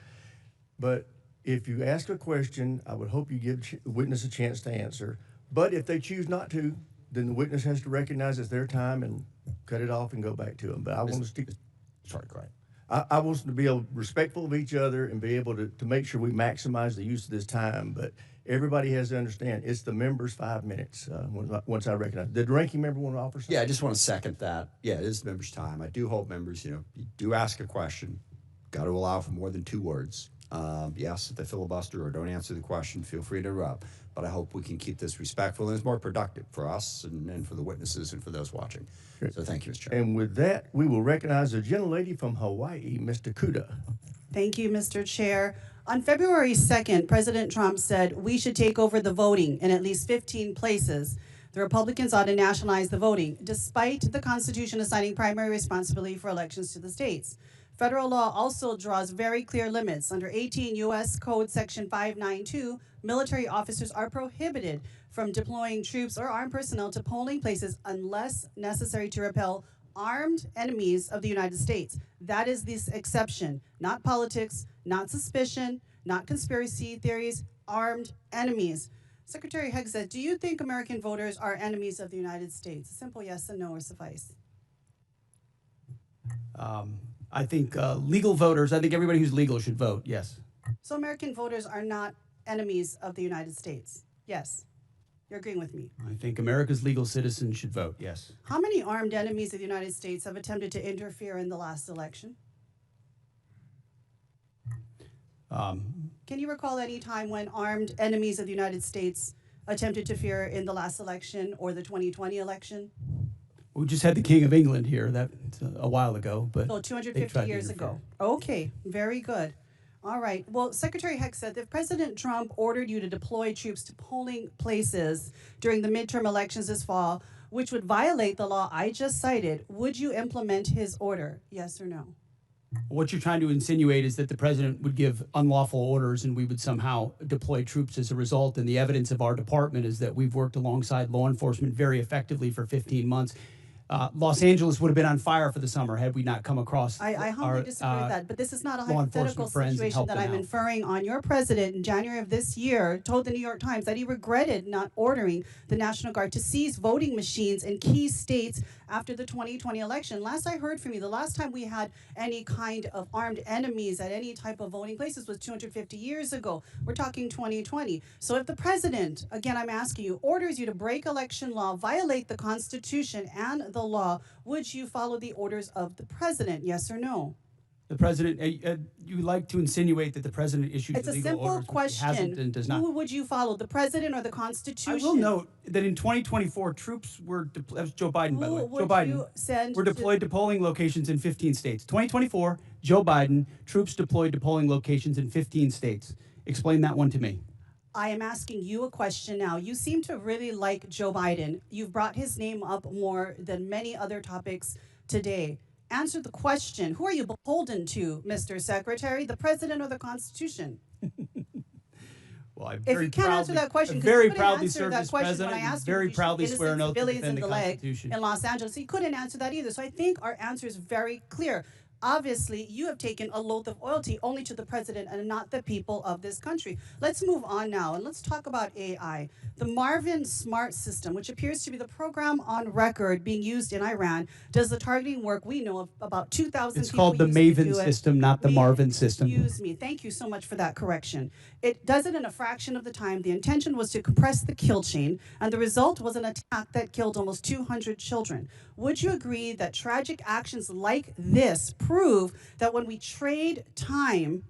But if you ask a question, I would hope you give the witness a chance to answer. But if they choose not to, then the witness has to recognize it's their time and cut it off and go back to them. But I want us to... Sorry, go ahead. I want us to be respectful of each other and be able to make sure we maximize the use of this time. But everybody has to understand it's the members' 5 minutes once I recognize. Did the ranking member want to offer something? Yeah, I just want to second that. Yeah, it is the members' time. I do hope members, you do ask a question. Got to allow for more than 2 words. Yes, if they filibuster or don't answer the question, feel free to interrupt. But I hope we can keep this respectful and it's more productive for us and for the witnesses and for those watching. Great. So thank you, Mr. Chairman. And with that, we will recognize the gentlelady from Hawaii, Mr. Kuda. Thank you, Mr. Chair. On February 2nd, President Trump said we should take over the voting in at least 15 places. The Republicans ought to nationalize the voting, despite the Constitution assigning primary responsibility for elections to the states. Federal law also draws very clear limits. Under 18 U.S. Code Section 592, military officers are prohibited from deploying troops or armed personnel to polling places unless necessary to repel armed enemies of the United States. That is this exception, not politics, not suspicion, not conspiracy theories, armed enemies. Secretary Hegseth, do you think American voters are enemies of the United States? A simple yes and no or suffice. I think legal voters, I think everybody who's legal should vote, yes. So American voters are not enemies of the United States? Yes. You're agreeing with me? I think America's legal citizens should vote, yes. How many armed enemies of the United States have attempted to interfere in the last election? Can you recall any time when armed enemies of the United States attempted to interfere in the last election or the 2020 election? We just had the King of England here a while ago, but so 250 years ago. Okay, very good. All right. Well, Secretary Hegseth, if President Trump ordered you to deploy troops to polling places during the midterm elections this fall, which would violate the law I just cited, would you implement his order? Yes or no? What you're trying to insinuate is that the president would give unlawful orders and we would somehow deploy troops as a result. And the evidence of our department is that we've worked alongside law enforcement very effectively for 15 months. Los Angeles would have been on fire for the summer had we not come across I humbly disagree with that, but this is not a hypothetical situation that I'm inferring on. Your president, in January of this year, told the New York Times that he regretted not ordering the National Guard to seize voting machines in key states after the 2020 election. Last I heard from you, the last time we had any kind of armed enemies at any type of voting places was 250 years ago. We're talking 2020. So if the president, again I'm asking you, orders you to break election law, violate the Constitution and the law, would you follow the orders of the president, yes or no? The president, you like to insinuate that the president issues It's a illegal simple orders, which he hasn't question. and does not. Who would you follow, the president or the Constitution? I will note that in 2024, troops were that was Joe Biden, by the way. Who Joe would Biden you send were deployed to polling locations in 15 states. 2024, Joe Biden, troops deployed to polling locations in 15 states. Explain that one to me. I am asking you a question now. You seem to really like Joe Biden. You've brought his name up more than many other topics today. Answer the question. Who are you beholden to, Mr. Secretary, the president or the Constitution? Well, I'm If very you can't answer proudly- that question, I 'cause you very couldn't proudly answer served that as question president when I and asked you very if you proudly shoot swear an innocent oath to civilians defend in the the leg Constitution. in Los Angeles. He couldn't answer that either. So I think our answer is very clear. Obviously, you have taken a oath of loyalty only to the president and not the people of this country. Let's move on now and let's talk about AI. The Marvin Smart System, which appears to be the program on record being used in Iran, does the targeting work we know of about 2,000 It's people called the use to Maven do it. system, not the Marvin system. Excuse me. Thank you so much for that correction. It does it in a fraction of the time. The intention was to compress the kill chain, and the result was an attack that killed almost 200 children. Would you agree that tragic actions like this prove that when we trade time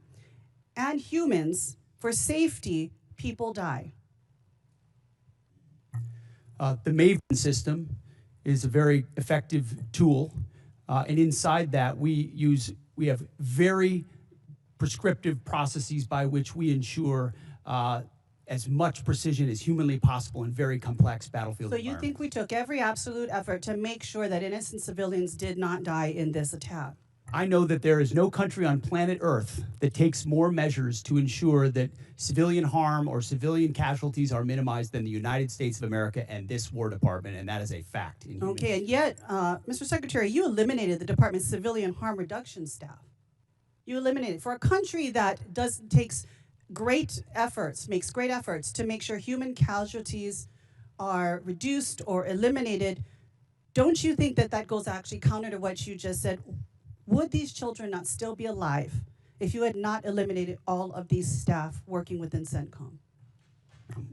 and humans for safety, people die? The Maven system is a very effective tool, and inside that we have very prescriptive processes by which we ensure as much precision as humanly possible in very complex battlefield So you environments. think we took every absolute effort to make sure that innocent civilians did not die in this attack? I know that there is no country on planet Earth that takes more measures to ensure that civilian harm or civilian casualties are minimized than the United States of America and this War Department, and that is a fact. Okay, and yet, Mr. Secretary, you eliminated the department's civilian harm reduction staff. You eliminated for a country that makes great efforts to make sure human casualties are reduced or eliminated. Don't you think that that goes actually counter to what you just said? Would these children not still be alive if you had not eliminated all of these staff working within CENTCOM?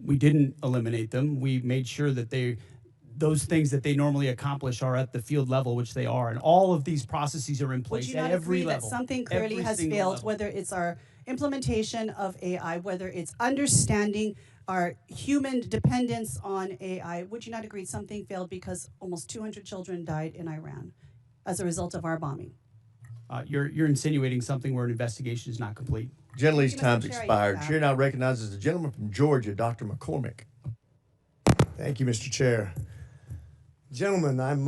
We didn't eliminate them. We made sure that those things that they normally accomplish are at the field level, which they are, and all of these processes are in Would place you at not every agree level. that something clearly every has single failed, level. whether it's our implementation of AI, whether it's understanding our human dependence on AI? Would you not agree something failed because almost 200 children died in Iran as a result of our bombing? You're insinuating something where an investigation is not complete. Gentley's Mr. time's Chair, you expired. have- Chair now recognizes the gentleman from Georgia, Dr. McCormick. Thank you, Mr. Chair. Gentlemen, I'm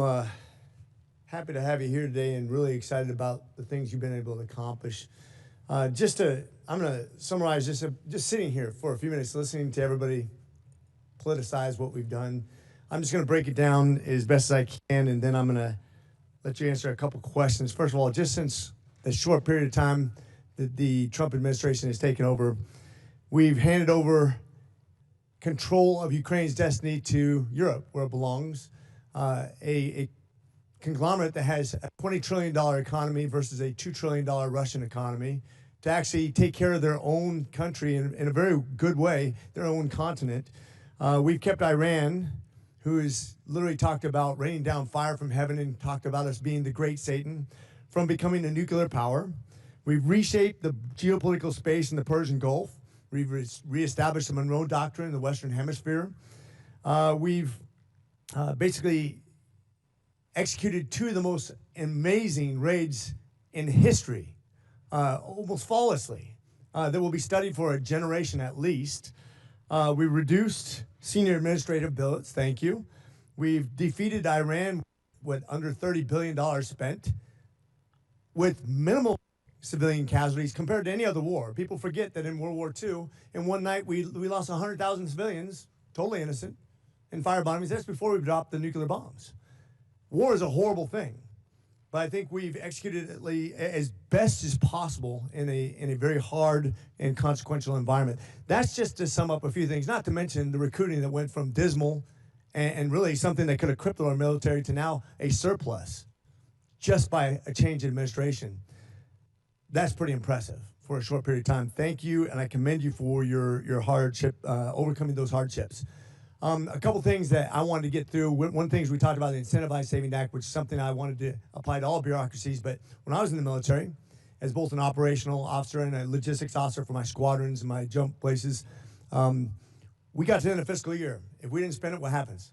happy to have you here today and really excited about the things you've been able to accomplish. I'm going to summarize just sitting here for a few minutes, listening to everybody politicize what we've done. I'm just going to break it down as best as I can, and then I'm going to let you answer a couple questions. First of all, just since the short period of time that the Trump administration has taken over, we've handed over control of Ukraine's destiny to Europe, where it belongs. A conglomerate that has a $20 trillion economy versus a $2 trillion Russian economy, to actually take care of their own country in a very good way, their own continent. We've kept Iran, who has literally talked about raining down fire from heaven and talked about us being the great Satan, from becoming a nuclear power. We've reshaped the geopolitical space in the Persian Gulf. We've reestablished the Monroe Doctrine in the Western Hemisphere. We've basically executed two of the most amazing raids in history, almost flawlessly, that will be studied for a generation at least. We reduced senior administrative billets, thank you. We've defeated Iran with under $30 billion spent, with minimal civilian casualties compared to any other war. People forget that in World War II, in one night, we lost 100,000 civilians, totally innocent, in fire bombings. That's before we dropped the nuclear bombs. War is a horrible thing, but I think we've executed it as best as possible in a very hard and consequential environment. That's just to sum up a few things, not to mention the recruiting that went from dismal and really something that could have crippled our military to now a surplus just by a change in administration. That's pretty impressive for a short period of time. Thank you, and I commend you for your hardship, overcoming those hardships. A couple things that I wanted to get through. One thing is we talked about the Incentivized Savings Act, which is something I wanted to apply to all bureaucracies. But when I was in the military, as both an operational officer and a logistics officer for my squadrons and my jump places. We got to the end of the fiscal year. If we didn't spend it, what happens?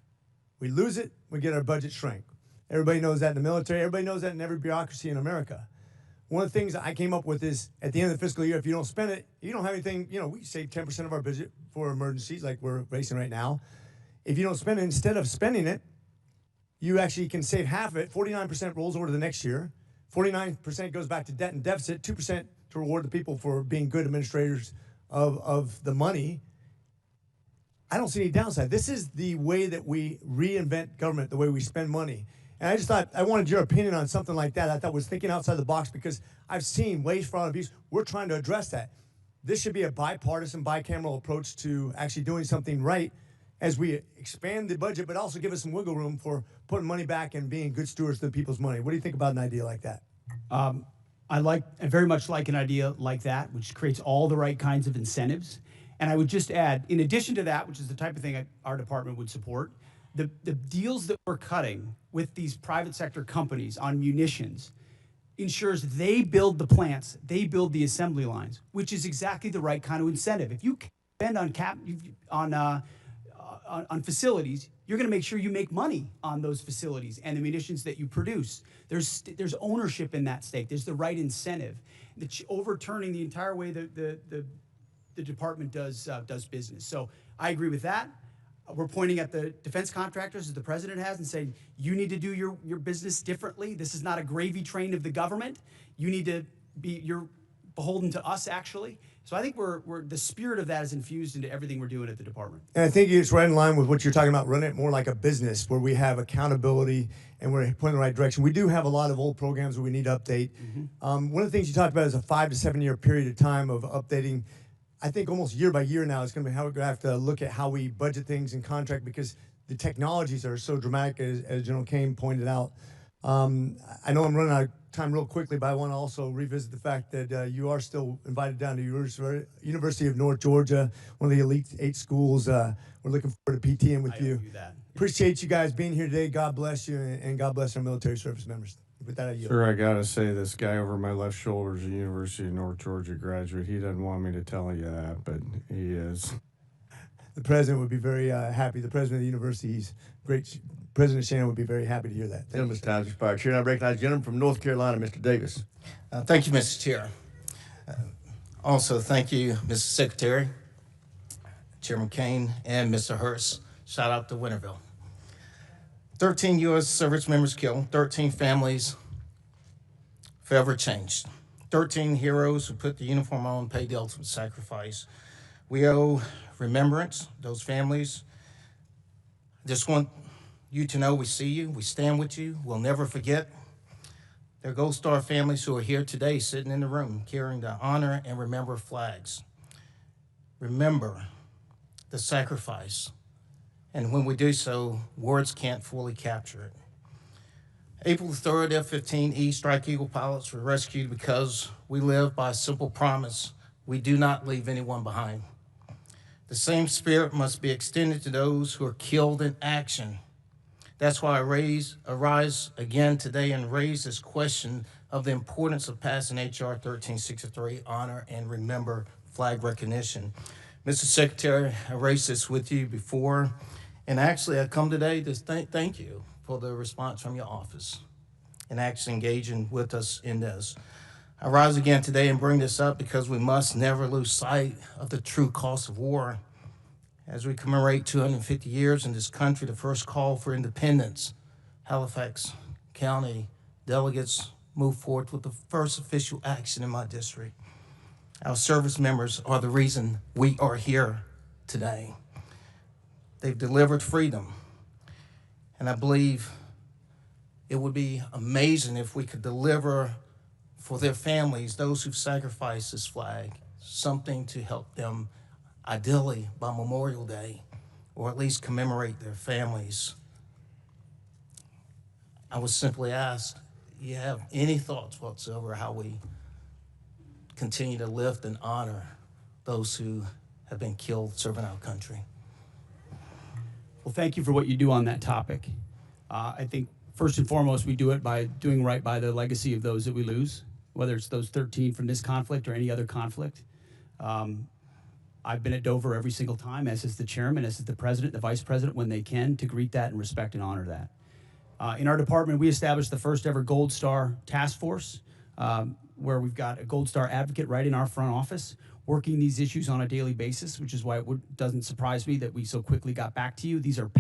We lose it, we get our budget shrink. Everybody knows that in the military. Everybody knows that in every bureaucracy in America. One of the things that I came up with is at the end of the fiscal year, if you don't spend it, you don't have anything, we save 10% of our budget for emergencies like we're facing right now. If you don't spend it, instead of spending it, you actually can save half of it. 49% rolls over to the next year. 49% goes back to debt and deficit, 2% to reward the people for being good administrators of the money. I don't see any downside. This is the way that we reinvent government, the way we spend money. And I just thought, I wanted your opinion on something like that. I thought was thinking outside the box because I've seen waste, fraud, and abuse. We're trying to address that. This should be a bipartisan, bicameral approach to actually doing something right as we expand the budget, but also give us some wiggle room for putting money back and being good stewards of the people's money. What do you think about an idea like that? I very much like an idea like that, which creates all the right kinds of incentives. And I would just add, in addition to that, which is the type of thing our department would support, the deals that we're cutting with these private sector companies on munitions ensures they build the plants, they build the assembly lines, which is exactly the right kind of incentive. If you spend on facilities, you're going to make sure you make money on those facilities and the munitions that you produce. There's ownership in that stake. There's the right incentive. Overturning the entire way the department does business. So I agree with that. We're pointing at the defense contractors, as the president has, and saying, you need to do your business differently. This is not a gravy train of the government. You're beholden to us, actually. So I think the spirit of that is infused into everything we're doing at the department. And I think it's right in line with what you're talking about, running it more like a business where we have accountability and we're pointing in the right direction. We do have a lot of old programs that we need to update. One of the things you talked about is a 5 to 7 year period of time of updating. I think almost year by year now, it's going to be how we're going to have to look at how we budget things and contract because the technologies are so dramatic, as General Caine pointed out. I know I'm running out of time real quickly, but I want to also revisit the fact that you are still invited down to University of North Georgia, one of the elite 8 schools. We're looking forward to PTing with you. Appreciate you guys being here today. God bless you, and God bless our military service members. With that, I yield. Sir, I gotta say, this guy over my left shoulder is a University of North Georgia graduate. He doesn't want me to tell you that, but he is. The president would be very happy. The president of the university, he's great. President Shannon would be very happy to hear that. Gentleman's time expired. Chair, I recognize the gentleman from North Carolina, Mr. Davis. Thank you, Mr. Chair. Also, thank you, Mr. Secretary, Chairman Caine, and Mr. Hurst. Shout out to Winterville. 13 U.S. service members killed, 13 families forever changed, 13 heroes who put the uniform on, paid the ultimate sacrifice. We owe remembrance, those families. Just want you to know we see you, we stand with you, we'll never forget. There are Gold Star families who are here today sitting in the room carrying the honor and remember flags. Remember the sacrifice. And when we do so, words can't fully capture it. April 3rd, F-15E Strike Eagle pilots were rescued because we live by a simple promise: we do not leave anyone behind. The same spirit must be extended to those who are killed in action. That's why I arise again today and raise this question of the importance of passing H.R. 1363, Honor and Remember Flag Recognition. Mr. Secretary, I raised this with you before. And actually, I come today to thank you for the response from your office and actually engaging with us in this. I rise again today and bring this up because we must never lose sight of the true cost of war. As we commemorate 250 years in this country, the first call for independence, Halifax County delegates moved forward with the first official action in my district. Our service members are the reason we are here today. They've delivered freedom. And I believe it would be amazing if we could deliver for their families, those who've sacrificed this flag, something to help them, ideally by Memorial Day, or at least commemorate their families. I was simply asked, do you have any thoughts whatsoever how we continue to lift and honor those who have been killed serving our country? Well, thank you for what you do on that topic. I think first and foremost, we do it by doing right by the legacy of those that we lose. whether it's those 13 from this conflict or any other conflict. I've been at Dover every single time, as is the chairman, as is the president, the vice president, when they can, to greet that and respect and honor that. In our department, we established the first ever Gold Star task force, where we've got a Gold Star advocate right in our front office, working these issues on a daily basis, which is why it doesn't surprise me that we so quickly got back to you. These are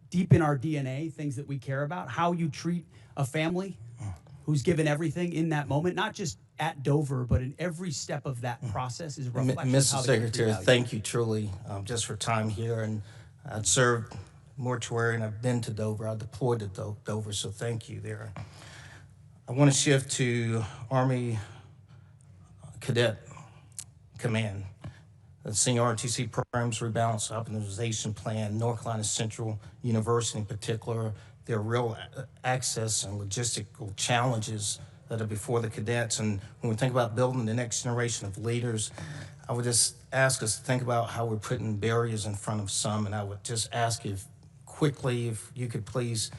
deep in our DNA, things that we care about. How you treat a family who's given everything in that moment, not just at Dover, but in every step of that process is a reflection of Mr. how Secretary, thank you truly just for time here. And I've served mortuary and I've been to Dover. I deployed to Dover, so thank you there. I want to shift to Army Cadet Command. The Senior ROTC Programs Rebalance Optimization Plan, North Carolina Central University in particular, there are real access and logistical challenges that are before the cadets. And when we think about building the next generation of leaders, I would just ask us to think about how we're putting barriers in front of some. And I would just ask if you could please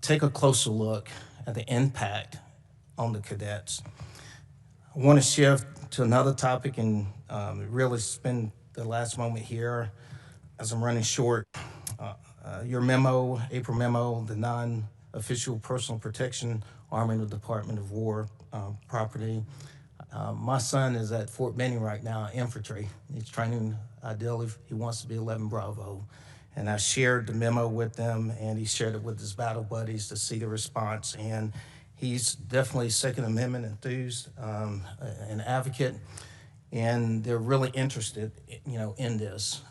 take a closer look at the impact on the cadets. I want to shift to another topic and really spend the last moment here as I'm running short. Your memo, April memo, the non-official personal protection Army and the Department of War property. My son is at Fort Benning right now, infantry. He's training, ideally, he wants to be 11 Bravo. And I shared the memo with them, and he shared it with his battle buddies to see the response. And he's definitely Second Amendment enthused, an advocate, and they're really interested, in this.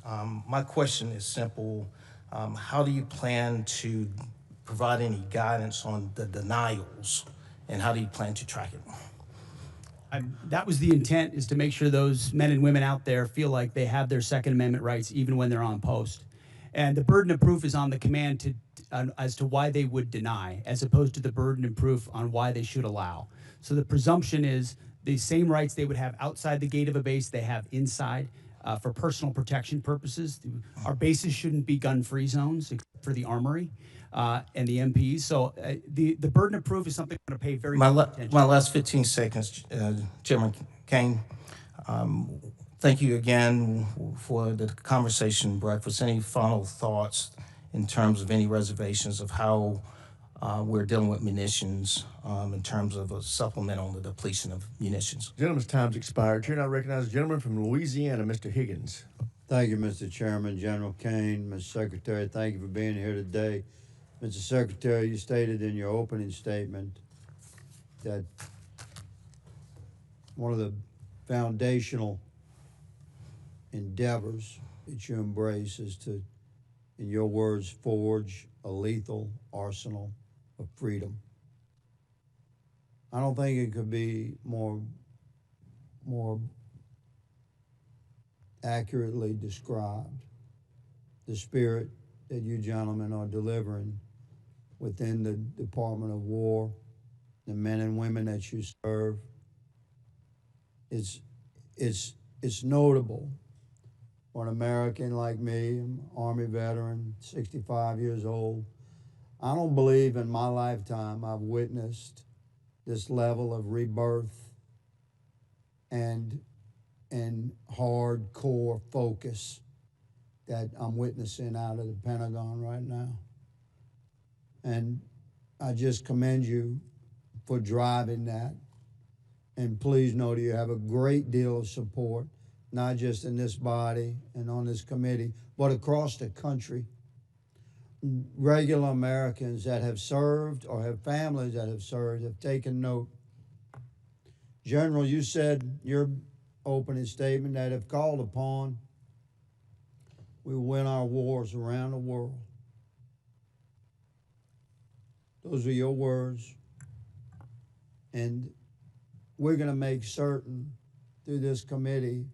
My question is simple. How do you plan to provide any guidance on the denials, and how do you plan to track it? That was the intent, is to make sure those men and women out there feel like they have their Second Amendment rights even when they're on post. And the burden of proof is on the command as to why they would deny, as opposed to the burden of proof on why they should allow. So the presumption is the same rights they would have outside the gate of a base, they have inside for personal protection purposes. Our bases shouldn't be gun-free zones, except for the armory and the MPs. So the burden of proof is something we're going to pay very close attention to. My last 15 seconds, Chairman Caine. Thank you again for the conversation breakfast. Any final thoughts in terms of any reservations of how we're dealing with munitions in terms of a supplement on the depletion of munitions? Gentleman's time's expired. Chair, I recognize the gentleman from Louisiana, Mr. Higgins. Thank you, Mr. Chairman, General Caine, Mr. Secretary. Thank you for being here today. Mr. Secretary, you stated in your opening statement that one of the foundational endeavors that you embrace is to, in your words, forge a lethal arsenal of freedom. I don't think it could be more accurately described, the spirit that you gentlemen are delivering within the Department of War, the men and women that you serve. It's notable for an American like me, an Army veteran, 65 years old. I don't believe in my lifetime I've witnessed this level of rebirth and hardcore focus that I'm witnessing out of the Pentagon right now. And I just commend you for driving that. And please know that you have a great deal of support, not just in this body and on this committee, but across the country. Regular Americans that have served or have families that have served have taken note. General, you said in your opening statement that if called upon, we will win our wars around the world. Those are your words. And we're going to make certain through this committee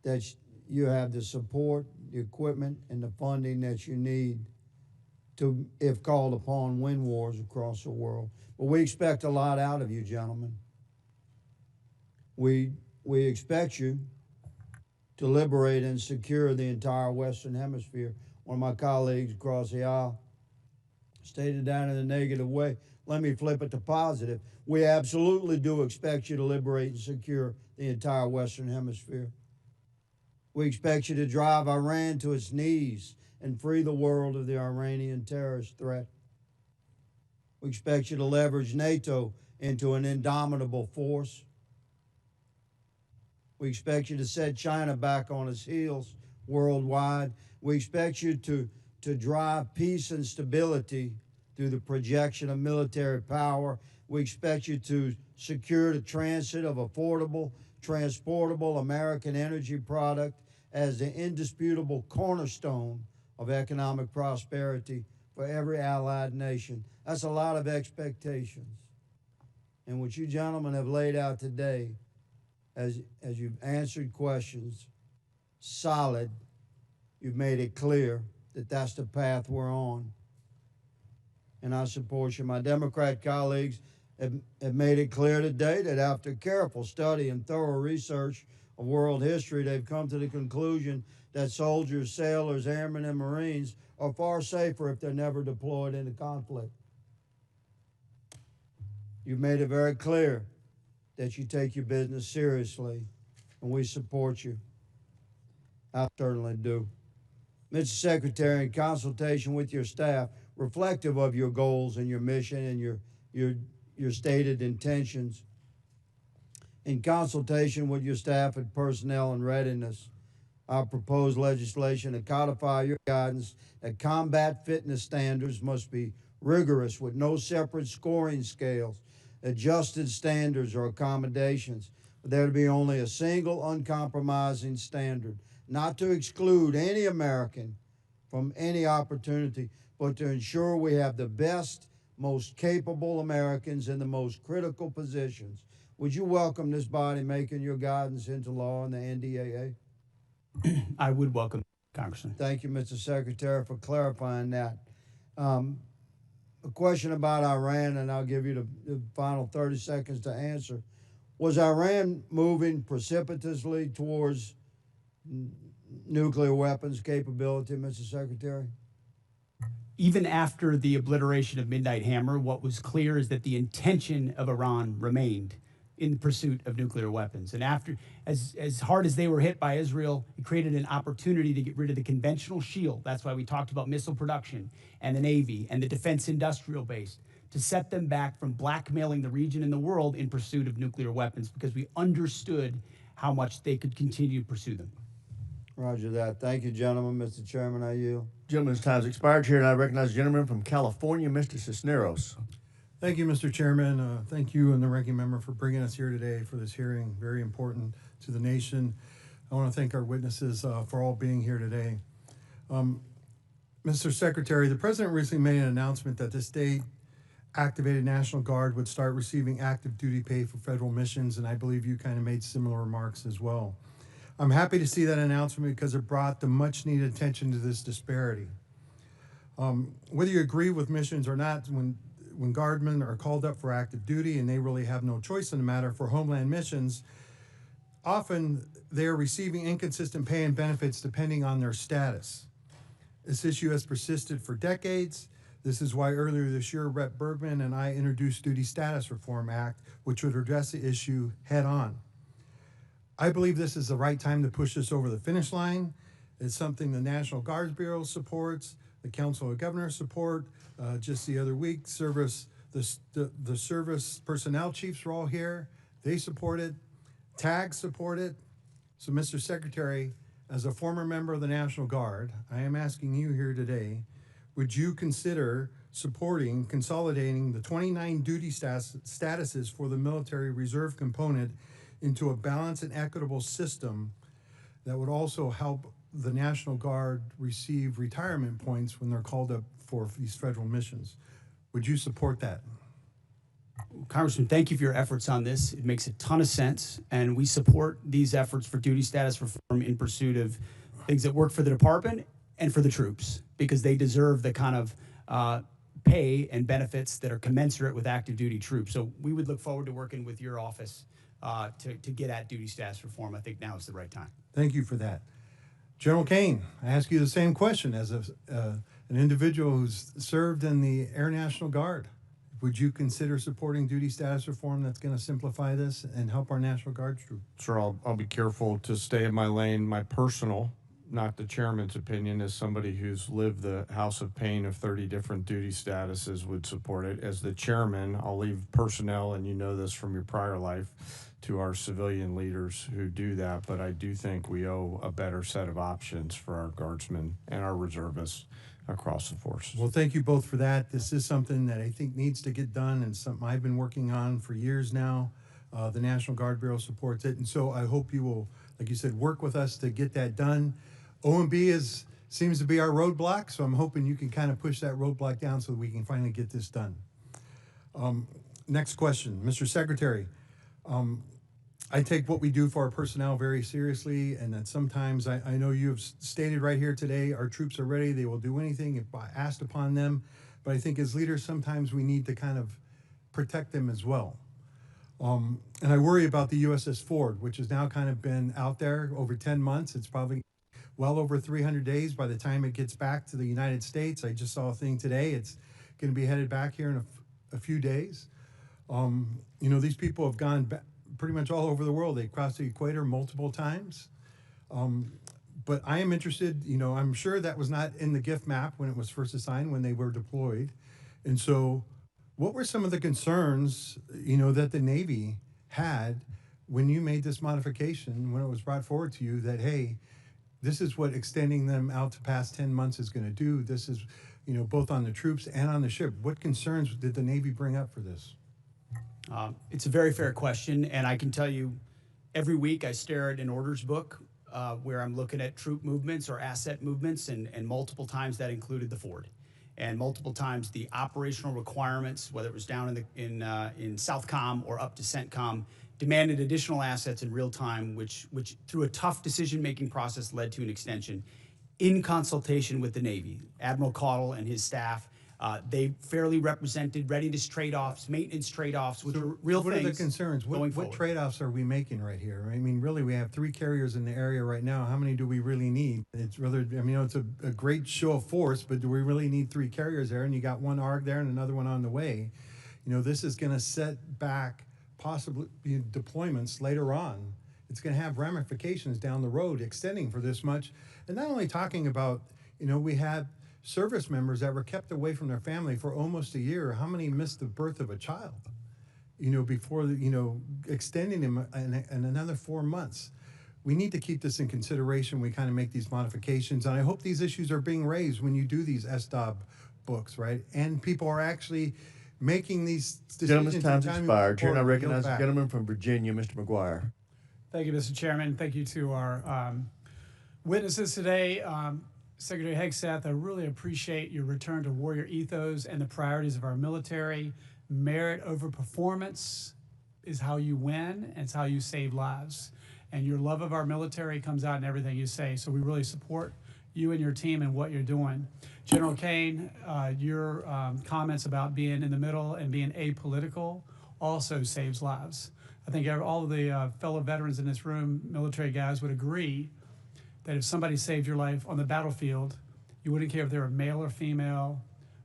that you have the support, the equipment, and the funding that you need to, if called upon, win wars across the world. But we expect a lot out of you, gentlemen. We expect you to liberate and secure the entire Western Hemisphere. One of my colleagues across the aisle stated that in a negative way. Let me flip it to positive. We absolutely do expect you to liberate and secure the entire Western Hemisphere. We expect you to drive Iran to its knees and free the world of the Iranian terrorist threat. We expect you to leverage NATO into an indomitable force. We expect you to set China back on its heels worldwide. We expect you to drive peace and stability through the projection of military power. We expect you to secure the transit of affordable, transportable American energy product as the indisputable cornerstone of economic prosperity for every allied nation. That's a lot of expectations. And what you gentlemen have laid out today, as you've answered questions, solid, you've made it clear that that's the path we're on. And I support you. My Democrat colleagues have made it clear today that after careful study and thorough research of world history, they've come to the conclusion that soldiers, sailors, airmen, and Marines are far safer if they're never deployed into conflict. You've made it very clear that you take your business seriously, and we support you. I certainly do. Mr. Secretary, in consultation with your staff, reflective of your goals and your mission and your stated intentions, in consultation with your staff and personnel and readiness, our proposed legislation to codify your guidance that combat fitness standards must be rigorous with no separate scoring scales, adjusted standards or accommodations, but there to be only a single uncompromising standard, not to exclude any American from any opportunity, but to ensure we have the best, most capable Americans in the most critical positions. Would you welcome this body making your guidance into law in the NDAA? I would welcome, Congressman. Thank you, Mr. Secretary, for clarifying that. A question about Iran, and I'll give you the final 30 seconds to answer. Was Iran moving precipitously towards nuclear weapons capability, Mr. Secretary? Even after the obliteration of Midnight Hammer, what was clear is that the intention of Iran remained in pursuit of nuclear weapons. And after, as hard as they were hit by Israel, it created an opportunity to get rid of the conventional shield. That's why we talked about missile production and the Navy and the defense industrial base, to set them back from blackmailing the region and the world in pursuit of nuclear weapons, because we understood how much they could continue to pursue them. Roger that. Thank you, gentlemen. Mr. Chairman, I yield. Gentleman's time's expired. Chair, and I recognize the gentleman from California, Mr. Cisneros. Thank you, Mr. Chairman. Thank you and the ranking member for bringing us here today for this hearing. Very important to the nation. I want to thank our witnesses for all being here today. Mr. Secretary, the President recently made an announcement that the state-activated National Guard would start receiving active duty pay for federal missions, and I believe you kind of made similar remarks as well. I'm happy to see that announcement because it brought the much-needed attention to this disparity. Whether you agree with missions or not, when guardmen are called up for active duty and they really have no choice in the matter for homeland missions, often they are receiving inconsistent pay and benefits depending on their status. This issue has persisted for decades. This is why earlier this year, Rep. Bergman and I introduced Duty Status Reform Act, which would address the issue head on. I believe this is the right time to push this over the finish line. It's something the National Guards Bureau supports, the Council of Governors support. Just the other week, the service personnel chiefs were all here. They support it. TAG support it. So, Mr. Secretary, as a former member of the National Guard, I am asking you here today, would you consider supporting consolidating the 29 duty statuses for the military reserve component into a balanced and equitable system that would also help the National Guard receive retirement points when they're called up for these federal missions? Would you support that? Congressman, thank you for your efforts on this. It makes a ton of sense, and we support these efforts for duty status reform in pursuit of things that work for the department and for the troops, because they deserve the kind of pay and benefits that are commensurate with active duty troops. So we would look forward to working with your office to get at duty status reform. I think now is the right time. Thank you for that. General Caine, I ask you the same question as an individual who's served in the Air National Guard. Would you consider supporting duty status reform that's going to simplify this and help our National Guard troops? Sure, I'll be careful to stay in my lane. My personal, not the chairman's opinion, as somebody who's lived the house of pain of 30 different duty statuses would support it. As the chairman, I'll leave personnel, and you know this from your prior life, to our civilian leaders who do that, but I do think we owe a better set of options for our guardsmen and our reservists across the forces. Well, thank you both for that. This is something that I think needs to get done and something I've been working on for years now. The National Guard Bureau supports it, and so I hope you will, like you said, work with us to get that done. OMB seems to be our roadblock, so I'm hoping you can kind of push that roadblock down so that we can finally get this done. Next question, Mr. Secretary. I take what we do for our personnel very seriously, and that sometimes I know you have stated right here today, our troops are ready, they will do anything if asked upon them, but I think as leaders, sometimes we need to kind of protect them as well. And I worry about the USS Ford, which has now kind of been out there over 10 months. It's probably well over 300 days by the time it gets back to the United States. I just saw a thing today. It's going to be headed back here in a few days. You know, these people have gone back pretty much all over the world. They crossed the equator multiple times. But I am interested, you know, I'm sure that was not in the gift map when it was first assigned, when they were deployed. And so what were some of the concerns, you know, that the Navy had when you made this modification, when it was brought forward to you that, hey, this is what extending them out to past 10 months is going to do. This is, you know, both on the troops and on the ship. What concerns did the Navy bring up for this? It's a very fair question, and I can tell you every week I stare at an orders book where I'm looking at troop movements or asset movements, and multiple times that included the Ford. And multiple times the operational requirements, whether it was down in Southcom or up to CENTCOM, demanded additional assets in real time, which through a tough decision-making process led to an extension in consultation with the Navy. Admiral Caudle and his staff, they fairly represented readiness trade-offs, maintenance trade-offs, which are real what things. What are the concerns? What trade-offs are we making right here? I mean, really, we have 3 carriers in the area right now. How many do we really need? It's rather, I mean, you know, it's a great show of force, but do we really need 3 carriers there? And you got one ARG there and another one on the way. You know, this is going to set back possibly deployments later on. It's going to have ramifications down the road, extending for this much. And not only talking about, you know, we had service members that were kept away from their family for almost a year. How many missed the birth of a child, you know, before, you know, extending them in another 4 months? We need to keep this in consideration. We kind of make these modifications. And I hope these issues are being raised when you do these SDOB books, right? And people are actually making these decisions. Gentleman's time's expired. Chair, I recognize the gentleman from Virginia, Mr. McGuire. Thank you, Mr. Chairman. Thank you to our witnesses today. Secretary Hegseth, I really appreciate your return to warrior ethos and the priorities of our military. Merit over performance is how you win, and it's how you save lives. And your love of our military comes out in everything you say. So we really support you and your team and what you're doing. General Caine, your comments about being in the middle and being apolitical also saves lives. I think all of the fellow veterans in this room, military guys, would agree that if somebody saved your life on the battlefield, you wouldn't care if they were male or female,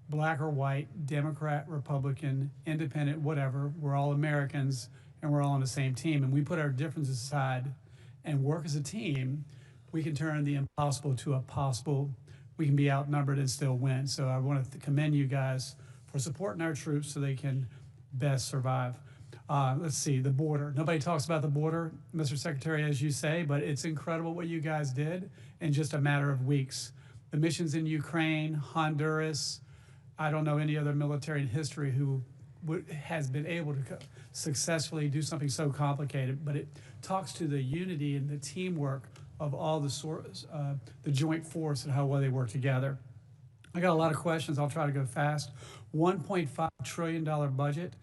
black or white, Democrat, Republican, independent, whatever. We're all Americans, and we're all on the same team. And we put our differences aside and work as a team, we can turn the impossible to a possible. We can be outnumbered and still win. So I want to commend you guys for supporting our troops so they can best survive. Let's see, the border. Nobody talks about the border, Mr. Secretary, as you say, but it's incredible what you guys did in just a matter of weeks. The missions in Ukraine, Honduras, I don't know any other military in history who has been able to successfully do something so complicated, but it talks to the unity and the teamwork of all the joint force and how well they work together. I got a lot of questions. I'll try to go fast. $1.5 trillion budget.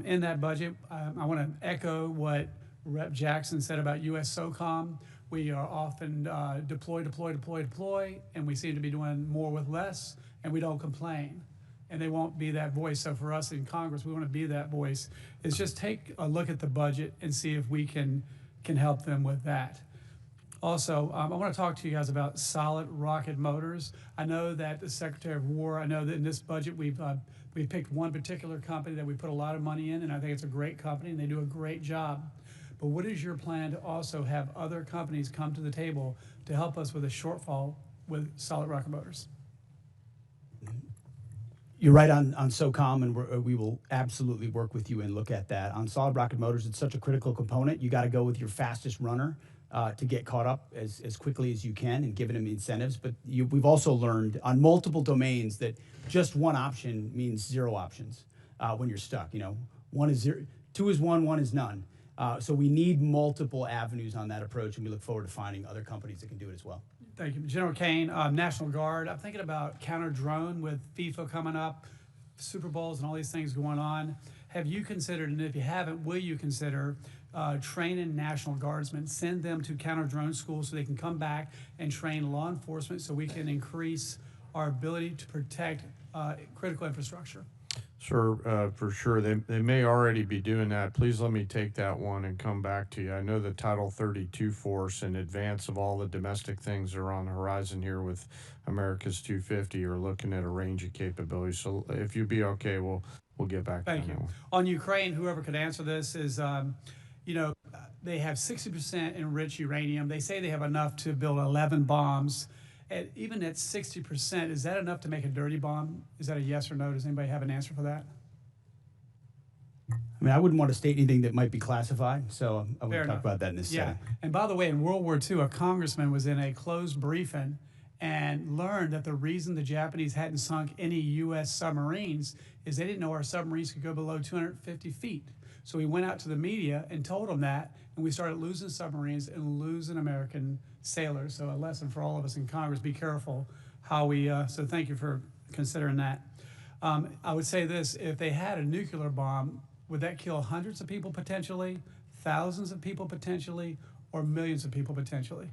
In that budget, I want to echo what Rep. Jackson said about U.S. SOCOM. We are often deploy, and we seem to be doing more with less, and we don't complain. And they won't be that voice. So for us in Congress, we want to be that voice. Is just take a look at the budget and see if we can help them with that. Also, I want to talk to you guys about solid rocket motors. I know that the Secretary of War, I know that in this budget we've picked one particular company that we put a lot of money in, and I think it's a great company and they do a great job. But what is your plan to also have other companies come to the table to help us with a shortfall with solid rocket motors? You're right on SOCOM, and we will absolutely work with you and look at that. On solid rocket motors, it's such a critical component. You got to go with your fastest runner to get caught up as quickly as you can and giving them incentives. But we've also learned on multiple domains that just one option means zero options when you're stuck. You know, one is zero, two is one is none. So we need multiple avenues on that approach, and we look forward to finding other companies that can do it as well. Thank you. General Caine, National Guard, I'm thinking about counter-drone with FIFA coming up, Super Bowls and all these things going on. Have you considered, and if you haven't, will you consider training National Guardsmen, send them to counter-drone schools so they can come back and train law enforcement so we can increase our ability to protect critical infrastructure? Sir, for sure. They may already be doing that. Please let me take that one and come back to you. I know the Title 32 force, in advance of all the domestic things that are on the horizon here with America's 250, are looking at a range of capabilities. So if you'd be okay, we'll get back to Thank you. that one. On Ukraine, whoever could answer this is, you know, they have 60% enriched uranium. They say they have enough to build 11 bombs. Even at 60%, is that enough to make a dirty bomb? Is that a yes or no? Does anybody have an answer for that? I mean, I wouldn't want to state anything that might be classified, so I Fair wouldn't talk enough. about that in this setting. And by the way, in World War II, a congressman was in a closed briefing and learned that the reason the Japanese hadn't sunk any U.S. submarines is they didn't know our submarines could go below 250 feet. So he went out to the media and told them that, and we started losing submarines and losing American sailors. So a lesson for all of us in Congress: be careful how we. So thank you for considering that. I would say this: if they had a nuclear bomb, would that kill hundreds of people potentially, thousands of people potentially, or millions of people potentially?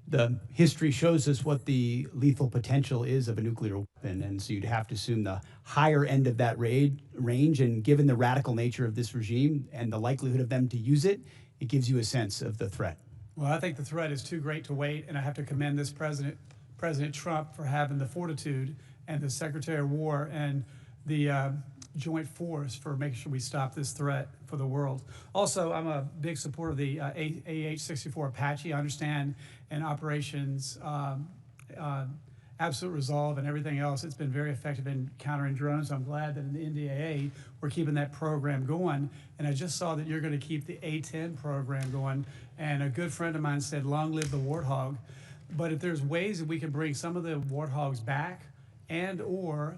The history shows us what the lethal potential is of a nuclear weapon, and so you'd have to assume the higher end of that range, and given the radical nature of this regime and the likelihood of them to use it, it gives you a sense of the threat. Well, I think the threat is too great to wait, and I have to commend this President Trump for having the fortitude, and the Secretary of War and the Joint Force for making sure we stop this threat for the world. Also, I'm a big supporter of the AH-64 Apache. I understand in operations Absolute Resolve and everything else, it's been very effective in countering drones. I'm glad that in the NDAA, we're keeping that program going. And I just saw that you're going to keep the A-10 program going. And a good friend of mine said, long live the Warthog. But if there's ways that we can bring some of the Warthogs back, and or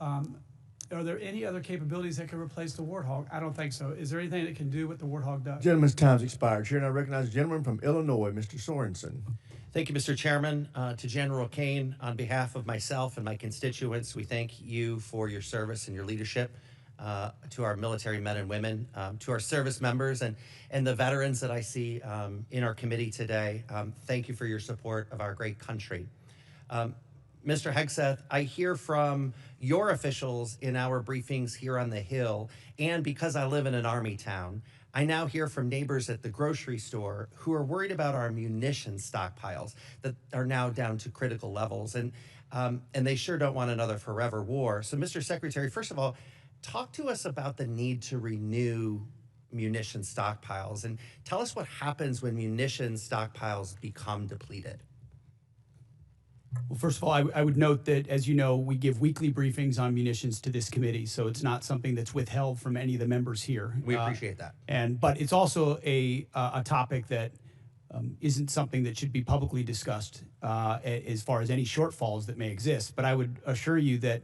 are there any other capabilities that can replace the Warthog? I don't think so. Is there anything that can do what the Warthog does? Gentleman's time's expired. Chair, and I recognize the gentleman from Illinois, Mr. Sorensen. Thank you, Mr. Chairman. To General Caine, on behalf of myself and my constituents, we thank you for your service and your leadership. To our military men and women, to our service members and the veterans that I see in our committee today, thank you for your support of our great country. Mr. Hegseth, I hear from your officials in our briefings here on the Hill, and because I live in an Army town, I now hear from neighbors at the grocery store who are worried about our munitions stockpiles that are now down to critical levels, and they sure don't want another forever war. So, Mr. Secretary, first of all, talk to us about the need to renew munition stockpiles, and tell us what happens when munition stockpiles become depleted. Well, first of all, I would note that, as you know, we give weekly briefings on munitions to this committee, so it's not something that's withheld from any of the members here. We appreciate that. But it's also a topic that isn't something that should be publicly discussed as far as any shortfalls that may exist. But I would assure you that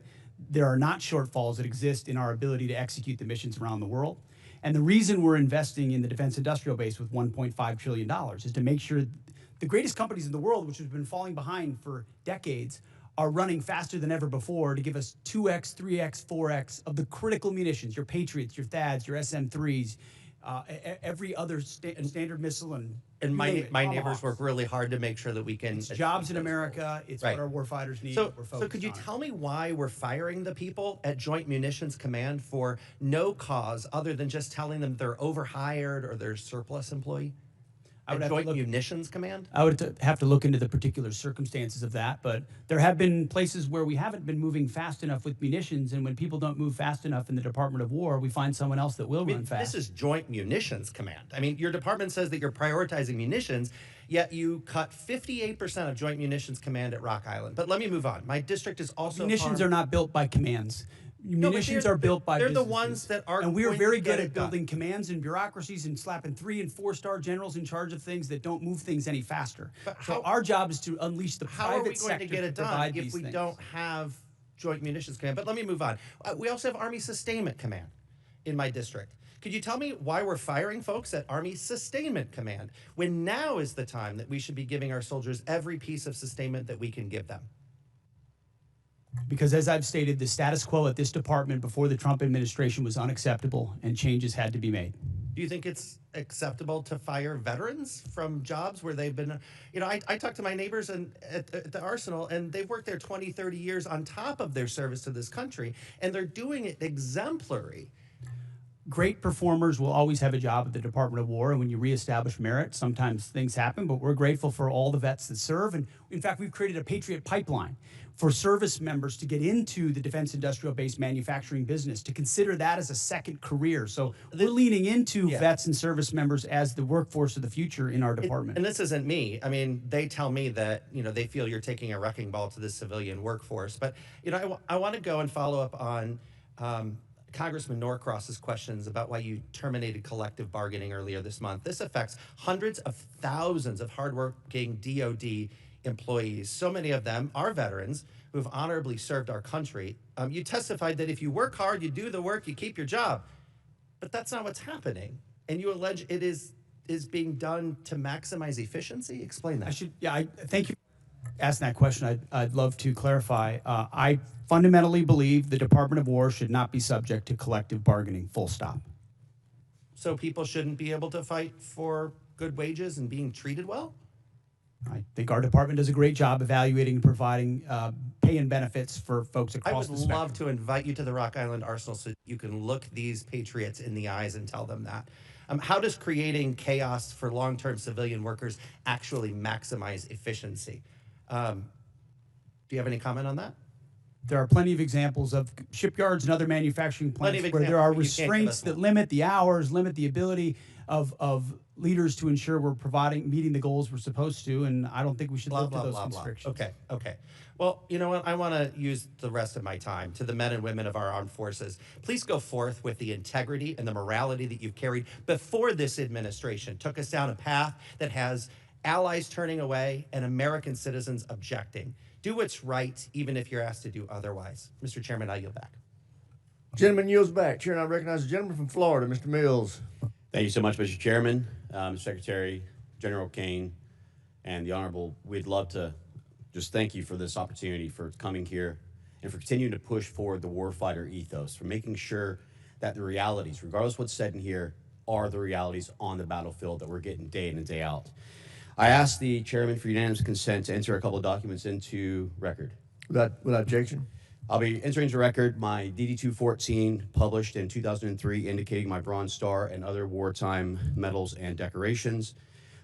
there are not shortfalls that exist in our ability to execute the missions around the world. And the reason we're investing in the defense industrial base with $1.5 trillion is to make sure the greatest companies in the world, which have been falling behind for decades, are running faster than ever before to give us 2x, 3x, 4x of the critical munitions, your Patriots, your THAADs, your SM-3s, every other standard missile. And my neighbors work really hard to make sure that we can. It's jobs in America. It's what our warfighters need. So could you tell me why we're firing the people at Joint Munitions Command for no cause other than just telling them they're overhired or they're surplus employee? I would a have to Joint look- Munitions Command? I would have to look into the particular circumstances of that, but there have been places where we haven't been moving fast enough with munitions, and when people don't move fast enough in the Department of War, we find someone else that will run fast. This is Joint Munitions Command. I mean, your department says that you're prioritizing munitions, yet you cut 58% of Joint Munitions Command at Rock Island. But let me move on. My district is also Munitions are not built by commands. No, but Munitions they're- are built by they're the businesses. ones that are and we are going very to get good it at done. building commands and bureaucracies and slapping 3- and 4-star generals in charge of things that don't move things any faster. So our job is to unleash the How are we private going sector to get it done provide if these we things. don't have Joint Munitions Command? But let me move on. We also have Army Sustainment Command in my district. Could you tell me why we're firing folks at Army Sustainment Command when now is the time that we should be giving our soldiers every piece of sustainment that we can give them? Because as I've stated, the status quo at this department before the Trump administration was unacceptable and changes had to be made. Do you think it's acceptable to fire veterans from jobs where they've been, I talk to my neighbors at the Arsenal, and they've worked there 20, 30 years on top of their service to this country, and they're doing it exemplary. Great performers will always have a job at the Department of War, and when you reestablish merit, sometimes things happen, but we're grateful for all the vets that serve. And in fact, we've created a Patriot pipeline for service members to get into the defense industrial base manufacturing business, to consider that as a second career. So we're leaning into vets and service members as the workforce of the future in our department. And this isn't me. I mean, they tell me that, they feel you're taking a wrecking ball to the civilian workforce. But, I want to go and follow up on Congressman Norcross's questions about why you terminated collective bargaining earlier this month. This affects hundreds of thousands of hardworking DOD employees. So many of them are veterans who have honorably served our country. You testified that if you work hard, you do the work, you keep your job. But that's not what's happening. And you allege it is being done to maximize efficiency? Explain that. I thank you for asking that question. I'd love to clarify. I fundamentally believe the Department of War should not be subject to collective bargaining, full stop. So people shouldn't be able to fight for good wages and being treated well? I think our department does a great job evaluating and providing pay and benefits for folks I across would the spectrum. love to invite you to the Rock Island Arsenal so you can look these patriots in the eyes and tell them that. How does creating chaos for long-term civilian workers actually maximize efficiency? Do you have any comment on that? There are plenty of examples of shipyards and other manufacturing Plenty plants of where there are examples, but you can't give us restraints that limit the hours, limit the ability of leaders to ensure we're meeting the goals we're supposed to, and I don't think we should live to those constrictions. Okay. Well, you know what? I want to use the rest of my time to the men and women of our armed forces. Please go forth with the integrity and the morality that you've carried before this administration took us down a path that has allies turning away and American citizens objecting. Do what's right, even if you're asked to do otherwise. Mr. Chairman, I yield back. Gentleman yields back. Chair, and I recognize the gentleman from Florida, Mr. Mills. Thank you so much, Mr. Chairman, Mr. Secretary, General Caine, and the Honorable. We'd love to just thank you for this opportunity, for coming here, and for continuing to push forward the warfighter ethos, for making sure that the realities, regardless of what's said in here, are the realities on the battlefield that we're getting day in and day out. I asked the chairman for unanimous consent to enter a couple of documents into record. Without objection? I'll be entering into record my DD-214, published in 2003, indicating my Bronze Star and other wartime medals and decorations.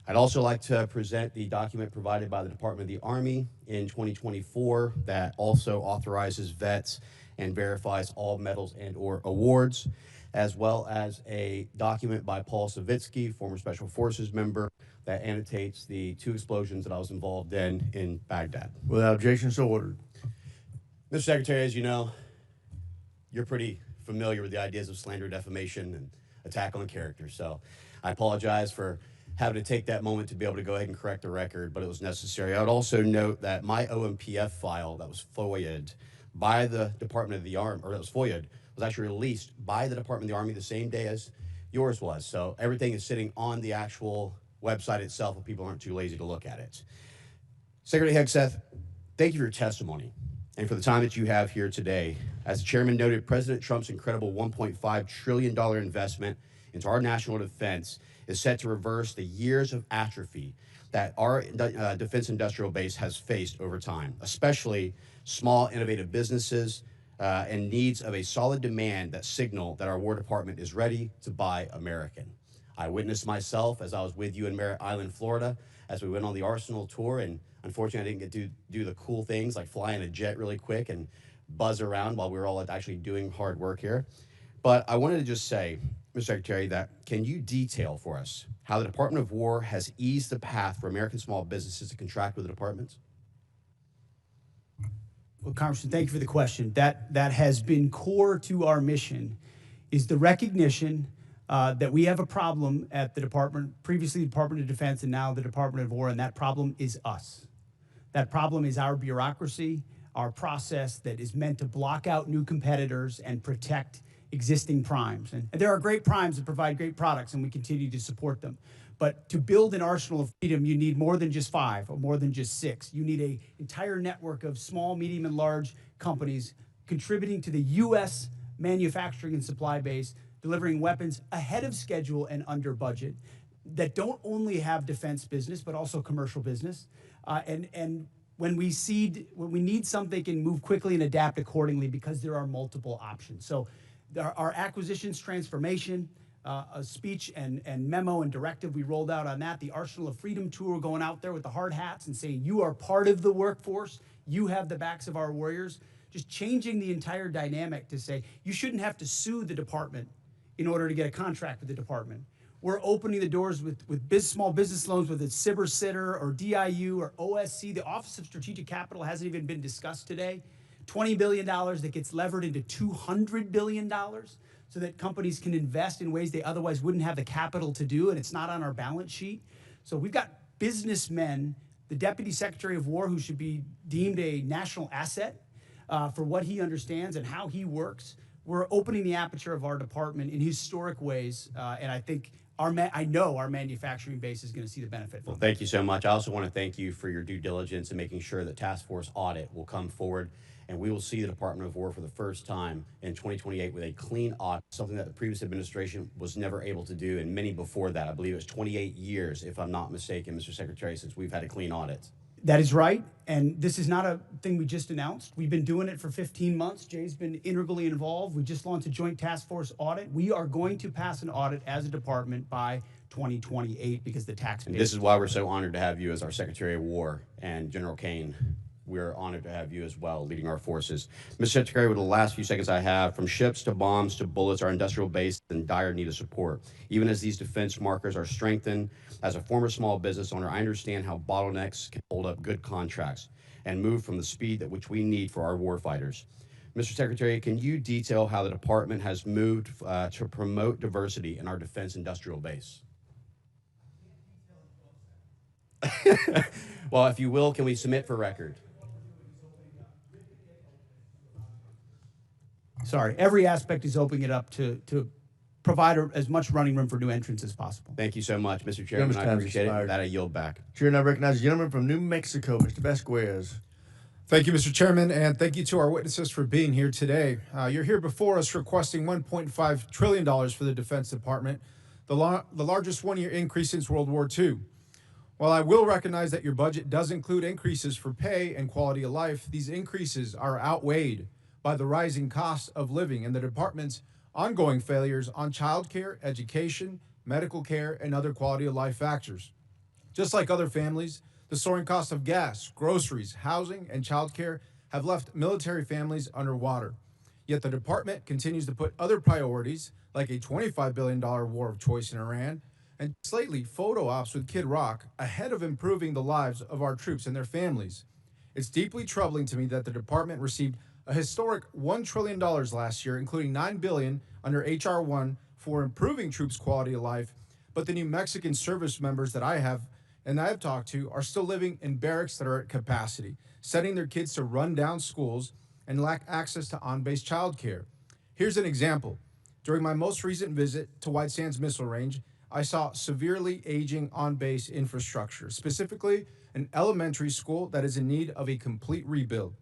I'd also like to present the document provided by the Department of the Army in 2024 that also authorizes vets and verifies all medals and/or awards, as well as a document by Paul Savitsky, former Special Forces member, that annotates the 2 explosions that I was involved in Baghdad. Without objection, so ordered. Mr. Secretary, as you know, you're pretty familiar with the ideas of slander, defamation, and attack on character. So I apologize for having to take that moment to be able to go ahead and correct the record, but it was necessary. I would also note that my OMPF file that was FOIA'd by the Department of the Army, or that was FOIA'd, was actually released by the Department of the Army the same day as yours was. So everything is sitting on the actual website itself if people aren't too lazy to look at it. Secretary Hegseth, thank you for your testimony and for the time that you have here today. As the chairman noted, President Trump's incredible $1.5 trillion investment into our national defense is set to reverse the years of atrophy that our defense industrial base has faced over time, especially small innovative businesses and needs of a solid demand that signal that our War Department is ready to buy American. I witnessed myself as I was with you in Merritt Island, Florida, as we went on the Arsenal tour, and unfortunately I didn't get to do the cool things like fly in a jet really quick and buzz around while we were all actually doing hard work here. But I wanted to just say, Mr. Secretary, that can you detail for us how the Department of War has eased the path for American small businesses to contract with the departments? Well, Congressman, thank you for the question. That has been core to our mission, is the recognition that we have a problem at the department, previously the Department of Defense and now the Department of War, and that problem is us. That problem is our bureaucracy, our process that is meant to block out new competitors and protect existing primes. And there are great primes that provide great products, and we continue to support them. But to build an arsenal of freedom, you need more than just 5 or more than just 6. You need an entire network of small, medium, and large companies contributing to the U.S. manufacturing and supply base, delivering weapons ahead of schedule and under budget, that don't only have defense business, but also commercial business. And when we need something, they can move quickly and adapt accordingly because there are multiple options. So our acquisitions transformation, a speech and memo and directive we rolled out on that, the Arsenal of Freedom tour, going out there with the hard hats and saying, you are part of the workforce, you have the backs of our warriors, just changing the entire dynamic to say, you shouldn't have to sue the department in order to get a contract with the department. We're opening the doors with small business loans, whether it's SIBR Sitter or DIU or OSC. The Office of Strategic Capital hasn't even been discussed today. $20 billion that gets levered into $200 billion so that companies can invest in ways they otherwise wouldn't have the capital to do, and it's not on our balance sheet. So we've got businessmen, the Deputy Secretary of War, who should be deemed a national asset for what he understands and how he works. We're opening the aperture of our department in historic ways, and I think I know our manufacturing base is going to see the benefit from Well, thank you so much. I also want to thank you for your due diligence in making sure that task force audit will come forward, and we will see the Department of War for the first time in 2028 with a clean audit, something that the previous administration was never able to do, and many before that. I believe it was 28 years, if I'm not mistaken, Mr. Secretary, since we've had a clean audit. That is right, and this is not a thing we just announced. We've been doing it for 15 months. Jay's been integrally involved. We just launched a joint task force audit. We are going to pass an audit as a department by 2028 because the tax base. And this is why we're so honored to have you as our Secretary of War, and General Caine. We're honored to have you as well, leading our forces. Mr. Secretary, with the last few seconds I have, from ships to bombs to bullets, our industrial base is in dire need of support. Even as these defense markers are strengthened, as a former small business owner, I understand how bottlenecks can hold up good contracts and move from the speed at which we need for our warfighters. Mr. Secretary, can you detail how the department has moved to promote diversity in our defense industrial base? Well, if you will, can we submit for record? Sorry, every aspect is opening it up to provide as much running room for new entrants as possible. Thank you so much, Mr. Chairman. I appreciate it. With that, I yield back. Chair now recognizes the gentleman from New Mexico, Mr. Vasquez. Thank you, Mr. Chairman, and thank you to our witnesses for being here today. You're here before us requesting $1.5 trillion for the Defense Department, the largest one-year increase since World War II. While I will recognize that your budget does include increases for pay and quality of life, these increases are outweighed by the rising cost of living and the department's ongoing failures on child care, education, medical care, and other quality of life factors. Just like other families, the soaring cost of gas, groceries, housing, and child care have left military families underwater. Yet the department continues to put other priorities, like a $25 billion war of choice in Iran, and lately photo ops with Kid Rock, ahead of improving the lives of our troops and their families. It's deeply troubling to me that the department received a historic $1 trillion last year, including $9 billion under H.R. 1 for improving troops' quality of life, but the New Mexican service members that I have talked to are still living in barracks that are at capacity, sending their kids to run-down schools and lack access to on-base child care. Here's an example. During my most recent visit to White Sands Missile Range, I saw severely aging on-base infrastructure, specifically an elementary school that is in need of a complete rebuild.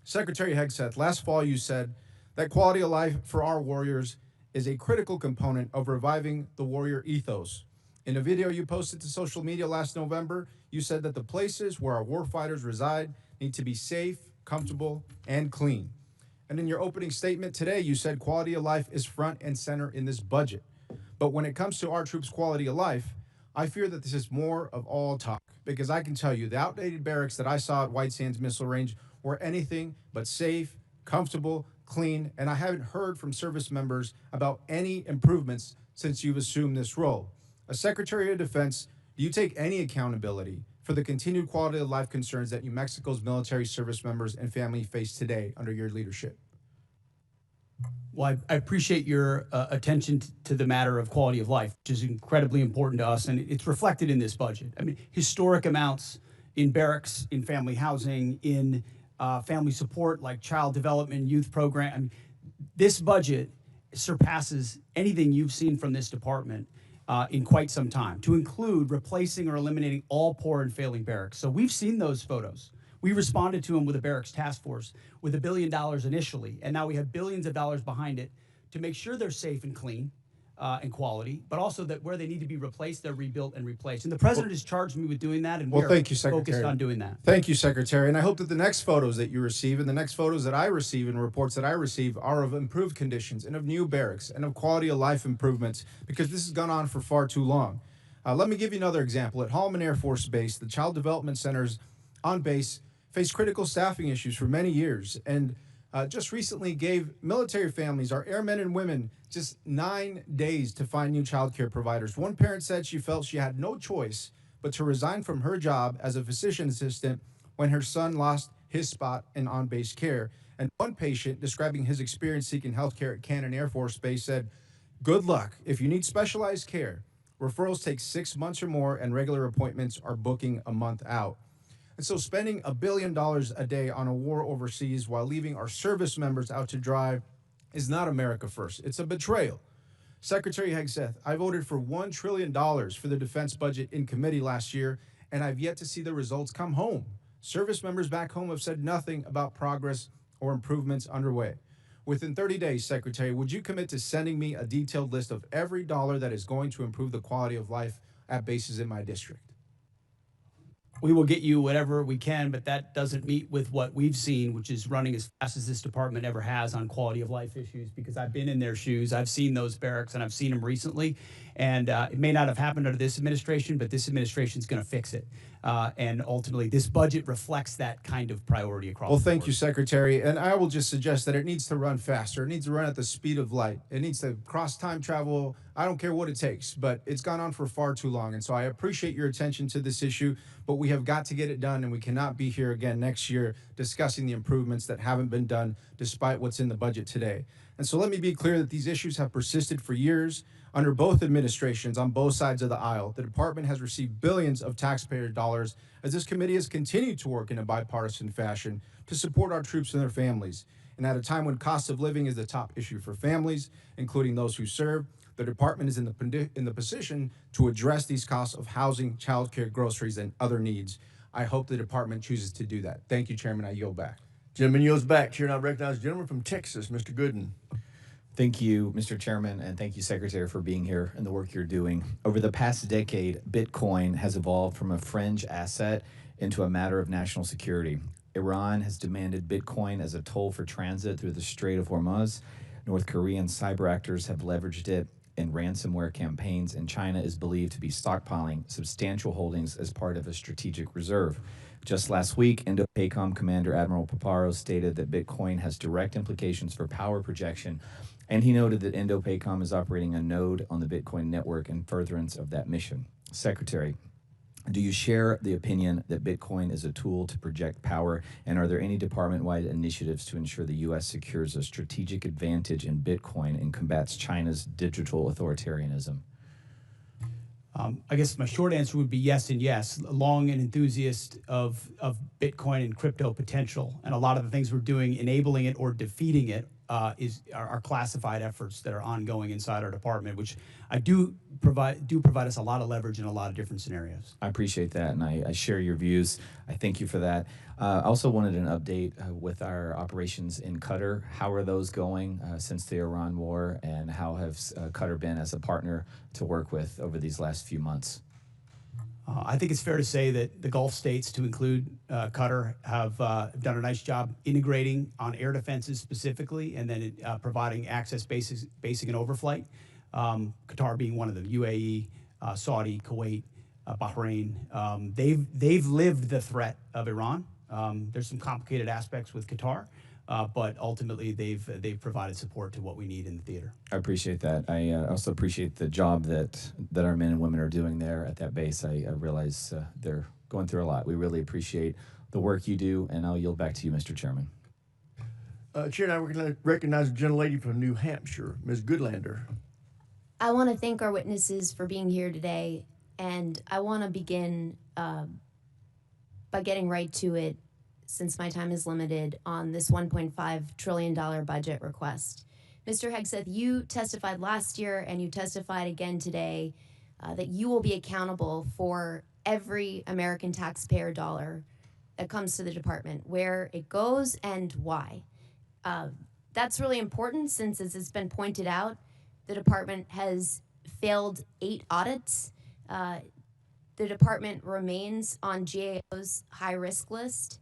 Secretary Hegseth, last fall you said that quality of life for our warriors is a critical component of reviving the warrior ethos. In a video you posted to social media last November, you said that the places where our warfighters reside need to be safe, comfortable, and clean. And in your opening statement today, you said quality of life is front and center in this budget. But when it comes to our troops' quality of life, I fear that this is more of all talk, because I can tell you the outdated barracks that I saw at White Sands Missile Range were anything but safe, comfortable, clean, and I haven't heard from service members about any improvements since you've assumed this role. As Secretary of Defense, do you take any accountability for the continued quality of life concerns that New Mexico's military service members and family face today under your leadership? Well, I appreciate your attention to the matter of quality of life, which is incredibly important to us, and it's reflected in this budget. I mean, historic amounts in barracks, in family housing, in family support like child development, youth program. I mean, this budget surpasses anything you've seen from this department in quite some time, to include replacing or eliminating all poor and failing barracks. So we've seen those photos. We responded to them with a barracks task force with $1 billion initially, and now we have billions of dollars behind it to make sure they're safe and clean and quality, but also that where they need to be replaced, they're rebuilt and replaced. And the president has charged me with doing that, and Well, we're thank you, Secretary. focused on doing that. Thank you, Secretary. And I hope that the next photos that you receive and the next photos that I receive and reports that I receive are of improved conditions and of new barracks and of quality of life improvements, because this has gone on for far too long. Let me give you another example. At Holloman Air Force Base, the Child Development Centers on base faced critical staffing issues for many years, and just recently gave military families, our airmen and women, just 9 days to find new child care providers. One parent said she felt she had no choice but to resign from her job as a physician assistant when her son lost his spot in on-base care. And one patient, describing his experience seeking health care at Caine Air Force Base, said, "Good luck. If you need specialized care, referrals take 6 months or more, and regular appointments are booking a month out." And so spending $1 billion a day on a war overseas while leaving our service members out to dry is not America first. It's a betrayal. Secretary Hegseth, I voted for $1 trillion for the defense budget in committee last year, and I've yet to see the results come home. Service members back home have said nothing about progress or improvements underway. Within 30 days, Secretary, would you commit to sending me a detailed list of every dollar that is going to improve the quality of life at bases in my district? We will get you whatever we can, but that doesn't meet with what we've seen, which is running as fast as this department ever has on quality of life issues, because I've been in their shoes. I've seen those barracks, and I've seen them recently. And it may not have happened under this administration, but this administration is going to fix it. And ultimately, this budget reflects that kind of priority across Well, the thank board. you, Secretary. And I will just suggest that it needs to run faster. It needs to run at the speed of light. It needs to cross time travel. I don't care what it takes, but it's gone on for far too long. And so I appreciate your attention to this issue, but we have got to get it done, and we cannot be here again next year discussing the improvements that haven't been done despite what's in the budget today. And so let me be clear that these issues have persisted for years under both administrations on both sides of the aisle. The department has received billions of taxpayer dollars as this committee has continued to work in a bipartisan fashion to support our troops and their families. And at a time when cost of living is the top issue for families, including those who serve, the department is in the position to address these costs of housing, childcare, groceries, and other needs. I hope the department chooses to do that. Thank you, Chairman. I yield back. Gentleman yields back. Chair, and I recognize the gentleman from Texas, Mr. Gooden. Thank you, Mr. Chairman, and thank you, Secretary, for being here and the work you're doing. Over the past decade, Bitcoin has evolved from a fringe asset into a matter of national security. Iran has demanded Bitcoin as a toll for transit through the Strait of Hormuz. North Korean cyber actors have leveraged it in ransomware campaigns, and China is believed to be stockpiling substantial holdings as part of a strategic reserve. Just last week, Indo-PACOM Commander Admiral Paparo stated that Bitcoin has direct implications for power projection, and he noted that Indo-PACOM is operating a node on the Bitcoin network in furtherance of that mission. Secretary, do you share the opinion that Bitcoin is a tool to project power, and are there any department-wide initiatives to ensure the U.S. secures a strategic advantage in Bitcoin and combats China's digital authoritarianism? I guess my short answer would be yes and yes. Long an enthusiast of Bitcoin and crypto potential, and a lot of the things we're doing, enabling it or defeating it, are classified efforts that are ongoing inside our department, which do provide us a lot of leverage in a lot of different scenarios. I appreciate that, and I share your views. I thank you for that. I also wanted an update with our operations in Qatar. How are those going since the Iran war, and how has Qatar been as a partner to work with over these last few months? I think it's fair to say that the Gulf states, to include Qatar, have done a nice job integrating on air defenses specifically, and then providing access, basic and overflight. Qatar being one of them, UAE, Saudi, Kuwait, Bahrain. They've lived the threat of Iran. There's some complicated aspects with Qatar, but ultimately they've provided support to what we need in the theater. I appreciate that. I also appreciate the job that our men and women are doing there at that base. I realize they're going through a lot. We really appreciate the work you do, and I'll yield back to you, Mr. Chairman. Chair, now we're going to recognize a gentlelady from New Hampshire, Ms. Goodlander. I want to thank our witnesses for being here today, and I want to begin by getting right to it, since my time is limited, on this $1.5 trillion budget request. Mr. Hegseth, you testified last year and you testified again today that you will be accountable for every American taxpayer dollar that comes to the department, where it goes and why. That's really important since, as it's been pointed out, the department has failed 8 audits. The department remains on GAO's high-risk list.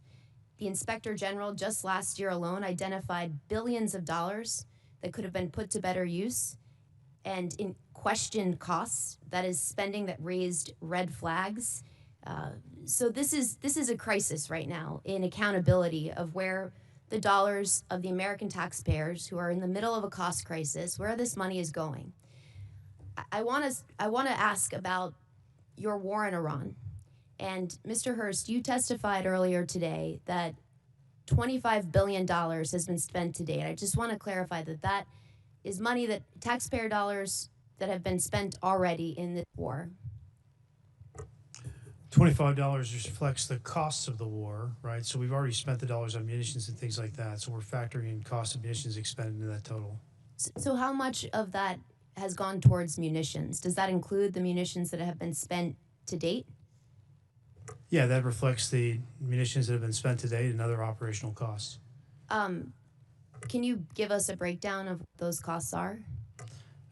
The Inspector General just last year alone identified billions of dollars that could have been put to better use, and in questioned costs, that is spending that raised red flags. So this is a crisis right now in accountability of where the dollars of the American taxpayers who are in the middle of a cost crisis, where this money is going. I want to ask about your war in Iran. And Mr. Hurst, you testified earlier today that $25 billion has been spent to date. I just want to clarify that that is money, that taxpayer dollars that have been spent already in this war. $25 reflects the costs of the war, right? So we've already spent the dollars on munitions and things like that. So we're factoring in cost of munitions expended into that total. So how much of that has gone towards munitions? Does that include the munitions that have been spent to date? Yeah, that reflects the munitions that have been spent to date and other operational costs. Can you give us a breakdown of what those costs are?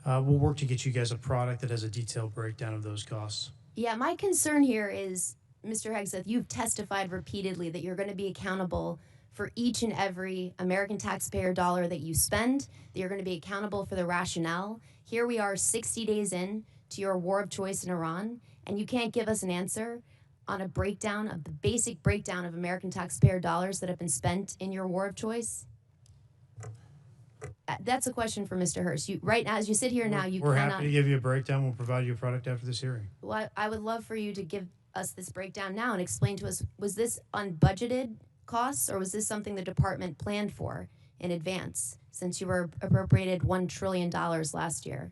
We'll work to get you guys a product that has a detailed breakdown of those costs. Yeah, my concern here is, Mr. Hegseth, you've testified repeatedly that you're going to be accountable for each and every American taxpayer dollar that you spend, that you're going to be accountable for the rationale. Here we are 60 days in to your war of choice in Iran, and you can't give us an answer on a breakdown of the basic breakdown of American taxpayer dollars that have been spent in your war of choice? That's a question for Mr. Hurst. You, right now, as you sit here now, you We're cannot. happy to give you a breakdown. We'll provide you a product after this hearing. Well, I would love for you to give us this breakdown now and explain to us, was this unbudgeted costs, or was this something the department planned for in advance, since you were appropriated $1 trillion last year?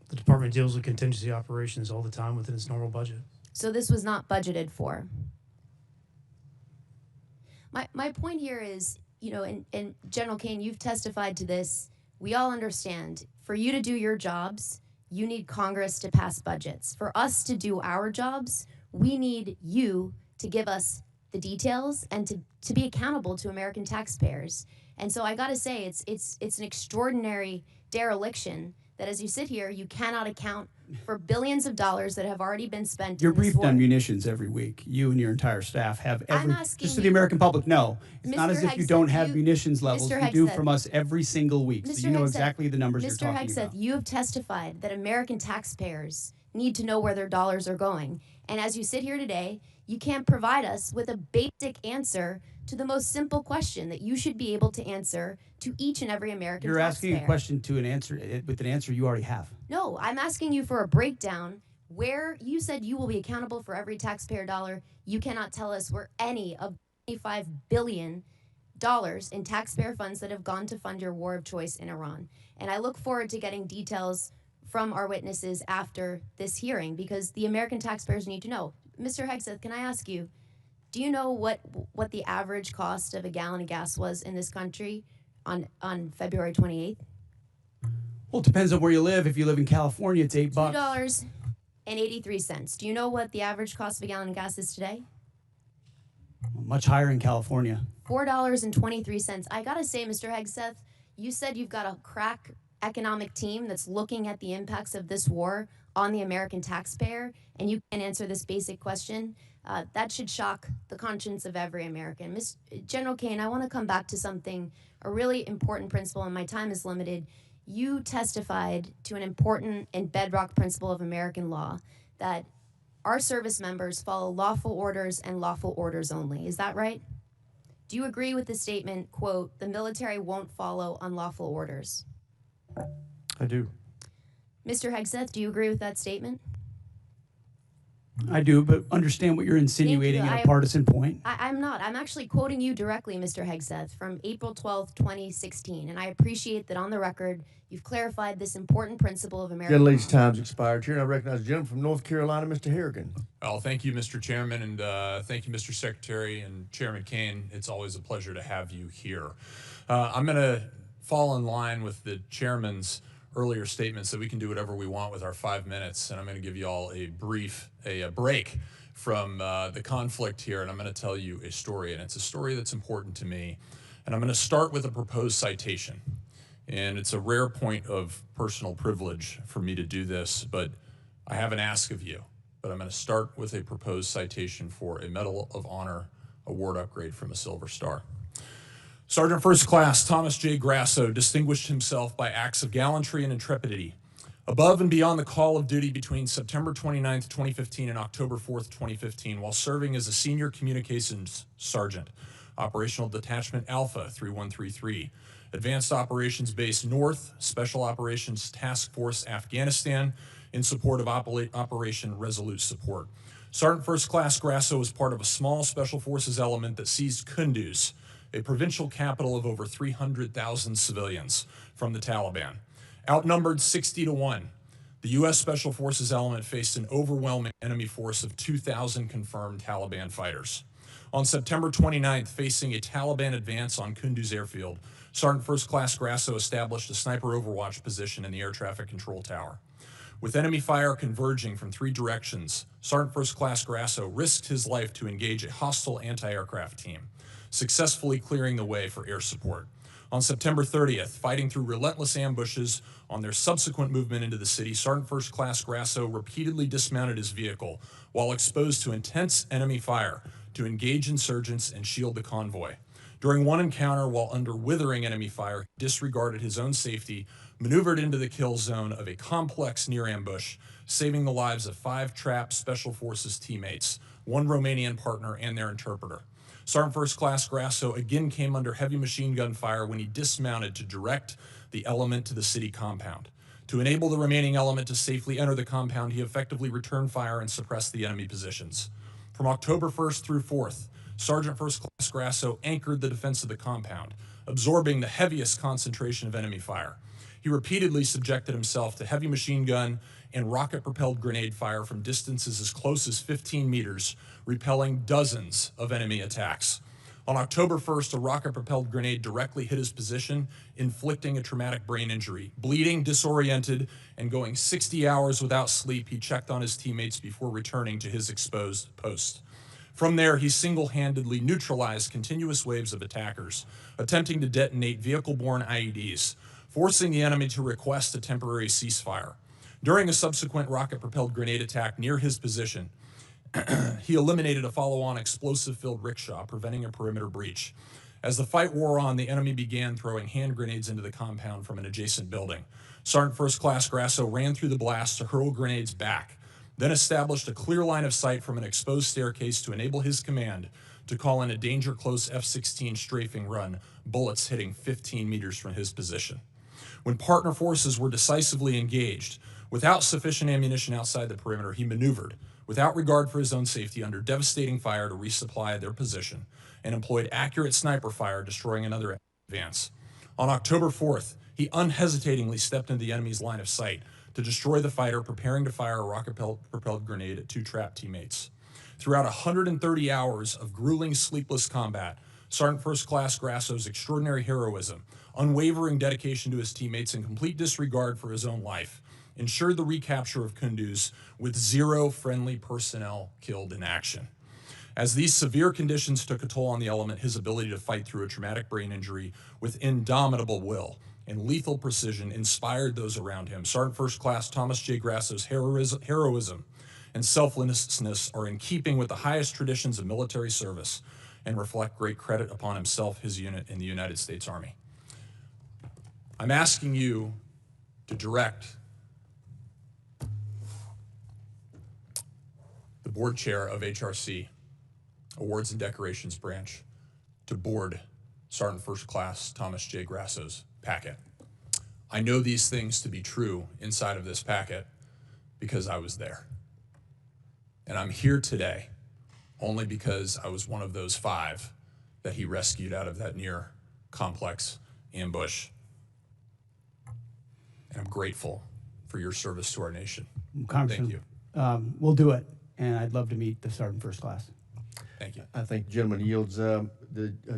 The department deals with contingency operations all the time within its normal budget. So this was not budgeted for. My point here is, you know, and General Caine, you've testified to this. We all understand, for you to do your jobs, you need Congress to pass budgets. For us to do our jobs, we need you to give us the details and to be accountable to American taxpayers. And so I gotta say, it's an extraordinary dereliction that as you sit here, you cannot account for billions of dollars that have already been spent. You're in this briefed on war. munitions every week. You and your entire staff have every, asking just so the American public know, it's not Mr. as if you Hegseth, don't have munitions levels. Mr. You do Hegseth. from us every single week. So Mr. you know Hegseth, exactly the numbers you're Mr. talking Hegseth, about. you have testified that American taxpayers need to know where their dollars are going. And as you sit here today, you can't provide us with a basic answer to the most simple question that you should be able to answer to each and every American You're taxpayer. asking a question to an answer with an answer you already have. No, I'm asking you for a breakdown where you said you will be accountable for every taxpayer dollar. You cannot tell us where any of $25 billion in taxpayer funds that have gone to fund your war of choice in Iran. And I look forward to getting details from our witnesses after this hearing, because the American taxpayers need to know. Mr. Hegseth, can I ask you, do you know what the average cost of a gallon of gas was in this country on February 28th? Well, it depends on where you live. If you live in California, it's $8. $2.83. Do you know what the average cost of a gallon of gas is today? Much higher in California. $4.23. I gotta say, Mr. Hegseth, you said you've got a crack economic team that's looking at the impacts of this war on the American taxpayer, and you can't answer this basic question. That should shock the conscience of every American. General Caine, I want to come back to something, a really important principle, and my time is limited. you testified to an important and bedrock principle of American law, that our service members follow lawful orders and lawful orders only. Is that right? Do you agree with the statement, quote, "The military won't follow unlawful orders"? I do. Mr. Hegseth, do you agree with that statement? I do, but understand what you're insinuating in a partisan point. I'm not. I'm actually quoting you directly, Mr. Hegseth, from April 12th, 2016. And I appreciate that on the record, you've clarified this important principle of American Gentlelady's law. time's expired. Chair, I recognize the gentleman from North Carolina, Mr. Harrigan. Well, thank you, Mr. Chairman, and thank you, Mr. Secretary and Chairman Caine. It's always a pleasure to have you here. I'm going to fall in line with the chairman's earlier statements that we can do whatever we want with our 5 minutes, and I'm going to give you all a break from the conflict here, and I'm going to tell you a story, and it's a story that's important to me. And I'm going to start with a proposed citation. And it's a rare point of personal privilege for me to do this, but I have an ask of you. But I'm going to start with a proposed citation for a Medal of Honor award upgrade from a Silver Star. Sergeant First Class Thomas J. Grasso distinguished himself by acts of gallantry and intrepidity above and beyond the call of duty between September 29th, 2015 and October 4th, 2015, while serving as a senior communications sergeant, Operational Detachment Alpha 3133, Advanced Operations Base North, Special Operations Task Force Afghanistan, in support of Operation Resolute Support. Sergeant First Class Grasso was part of a small Special Forces element that seized Kunduz, a provincial capital of over 300,000 civilians, from the Taliban. Outnumbered 60 to 1, the U.S. Special Forces element faced an overwhelming enemy force of 2,000 confirmed Taliban fighters. On September 29th, facing a Taliban advance on Kunduz airfield, Sergeant First Class Grasso established a sniper overwatch position in the air traffic control tower. With enemy fire converging from 3 directions, Sergeant First Class Grasso risked his life to engage a hostile anti-aircraft team, successfully clearing the way for air support. On September 30th, fighting through relentless ambushes on their subsequent movement into the city, Sergeant First Class Grasso repeatedly dismounted his vehicle while exposed to intense enemy fire to engage insurgents and shield the convoy. During one encounter, while under withering enemy fire, he disregarded his own safety, maneuvered into the kill zone of a complex near ambush, saving the lives of 5 trapped Special Forces teammates, 1 Romanian partner, and their interpreter. Sergeant First Class Grasso again came under heavy machine gun fire when he dismounted to direct the element to the city compound. To enable the remaining element to safely enter the compound, he effectively returned fire and suppressed the enemy positions. From October 1st through 4th, Sergeant First Class Grasso anchored the defense of the compound, absorbing the heaviest concentration of enemy fire. He repeatedly subjected himself to heavy machine gun and rocket-propelled grenade fire from distances as close as 15 meters, repelling dozens of enemy attacks. On October 1st, a rocket-propelled grenade directly hit his position, inflicting a traumatic brain injury. Bleeding, disoriented, and going 60 hours without sleep, he checked on his teammates before returning to his exposed post. From there, he single-handedly neutralized continuous waves of attackers, attempting to detonate vehicle-borne IEDs, forcing the enemy to request a temporary ceasefire. During a subsequent rocket-propelled grenade attack near his position, he eliminated a follow-on explosive-filled rickshaw, preventing a perimeter breach. As the fight wore on, the enemy began throwing hand grenades into the compound from an adjacent building. Sergeant First Class Grasso ran through the blast to hurl grenades back, then established a clear line of sight from an exposed staircase to enable his command to call in a danger-close F-16 strafing run, bullets hitting 15 meters from his position. When partner forces were decisively engaged, without sufficient ammunition outside the perimeter, he maneuvered, without regard for his own safety, under devastating fire to resupply their position, and employed accurate sniper fire, destroying another advance. On October 4th, he unhesitatingly stepped into the enemy's line of sight to destroy the fighter, preparing to fire a rocket-propelled grenade at 2 trapped teammates. Throughout 130 hours of grueling, sleepless combat, Sergeant First Class Grasso's extraordinary heroism, unwavering dedication to his teammates, and complete disregard for his own life ensured the recapture of Kunduz with 0 friendly personnel killed in action. As these severe conditions took a toll on the element, his ability to fight through a traumatic brain injury with indomitable will and lethal precision inspired those around him. Sergeant First Class Thomas J. Grasso's heroism and selflessness are in keeping with the highest traditions of military service and reflect great credit upon himself, his unit, and the United States Army. I'm asking you to direct the board chair of HRC, Awards and Decorations Branch, to board Sergeant First Class Thomas J. Grasso's packet. I know these things to be true inside of this packet because I was there. And I'm here today only because I was one of those 5 that he rescued out of that near complex ambush. And I'm grateful for your service to our nation. Congressman, Thank you. We'll do it, and I'd love to meet the Sergeant First Class. Thank you. I think the gentleman yields. The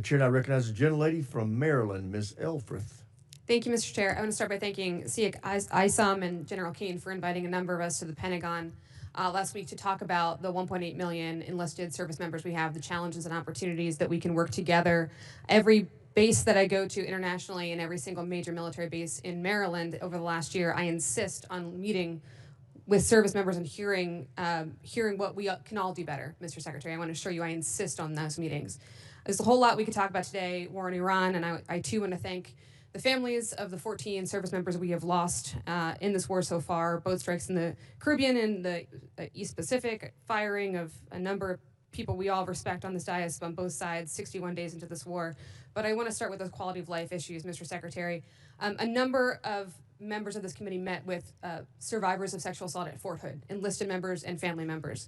chair now recognizes the gentlelady from Maryland, Ms. Elfreth. Thank you, Mr. Chair. I want to start by thanking SEAC ISOM and General Caine for inviting a number of us to the Pentagon last week to talk about the 1.8 million enlisted service members we have, the challenges and opportunities that we can work together. Every base that I go to internationally and every single major military base in Maryland over the last year, I insist on meeting with service members and hearing what we can all do better, Mr. Secretary. I want to assure you I insist on those meetings. There's a whole lot we could talk about today, war in Iran, and I too want to thank the families of the 14 service members we have lost in this war so far, both strikes in the Caribbean and the East Pacific, firing of a number of people we all respect on this dais on both sides, 61 days into this war. But I want to start with those quality of life issues, Mr. Secretary. A number of members of this committee met with survivors of sexual assault at Fort Hood, enlisted members and family members.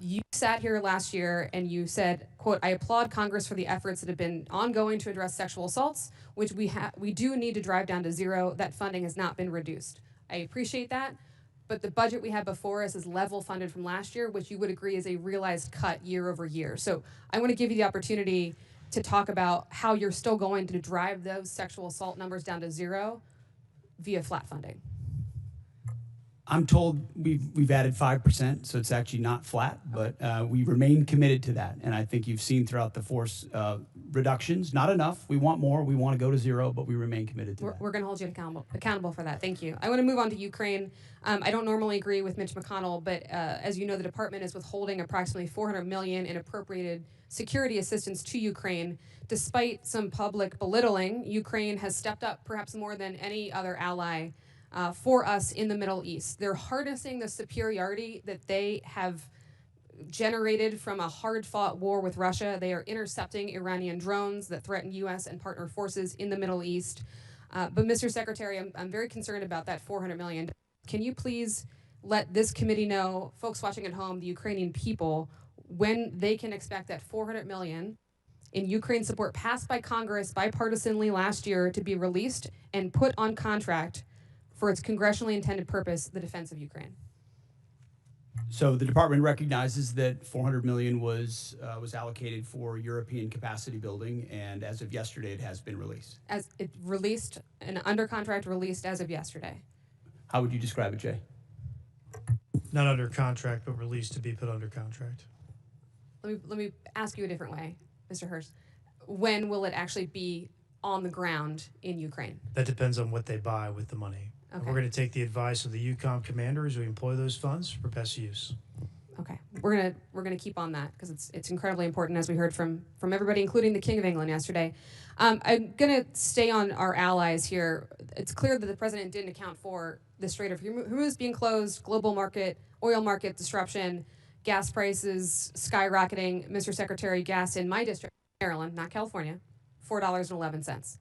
You sat here last year and you said, quote, "I applaud Congress for the efforts that have been ongoing to address sexual assaults, which we do need to drive down to zero. That funding has not been reduced." I appreciate that, but the budget we have before us is level funded from last year, which you would agree is a realized cut year over year. So I want to give you the opportunity to talk about how you're still going to drive those sexual assault numbers down to zero via flat funding. I'm told we've added 5%, so it's actually not flat, but we remain committed to that. And I think you've seen throughout the force reductions, not enough. We want more. We want to go to zero, but we remain committed to that. We're going to hold you accountable for that. Thank you. I want to move on to Ukraine. I don't normally agree with Mitch McConnell, but as you know, the department is withholding approximately $400 million in appropriated security assistance to Ukraine. Despite some public belittling, Ukraine has stepped up perhaps more than any other ally for us in the Middle East. They're harnessing the superiority that they have generated from a hard-fought war with Russia. They are intercepting Iranian drones that threaten U.S. and partner forces in the Middle East. But Mr. Secretary, I'm very concerned about that $400 million. Can you please let this committee know, folks watching at home, the Ukrainian people, when they can expect that $400 million in Ukraine support passed by Congress bipartisanly last year to be released and put on contract for its congressionally intended purpose, the defense of Ukraine? So the department recognizes that $400 million was allocated for European capacity building, and as of yesterday, it has been released. As it released, an under contract released as of yesterday. How would you describe it, Jay? Not under contract, but released to be put under contract. Let me ask you a different way, Mr. Hurst. When will it actually be on the ground in Ukraine? That depends on what they buy with the money. Okay. We're going to take the advice of the EUCOM commander as we employ those funds for best use. Okay, we're gonna keep on that because it's incredibly important, as we heard from everybody, including the King of England yesterday. I'm gonna stay on our allies here. It's clear that the president didn't account for the Strait of Hormuz being closed, global market, oil market disruption, gas prices skyrocketing. Mr. Secretary, gas in my district, Maryland, not California, $4.11.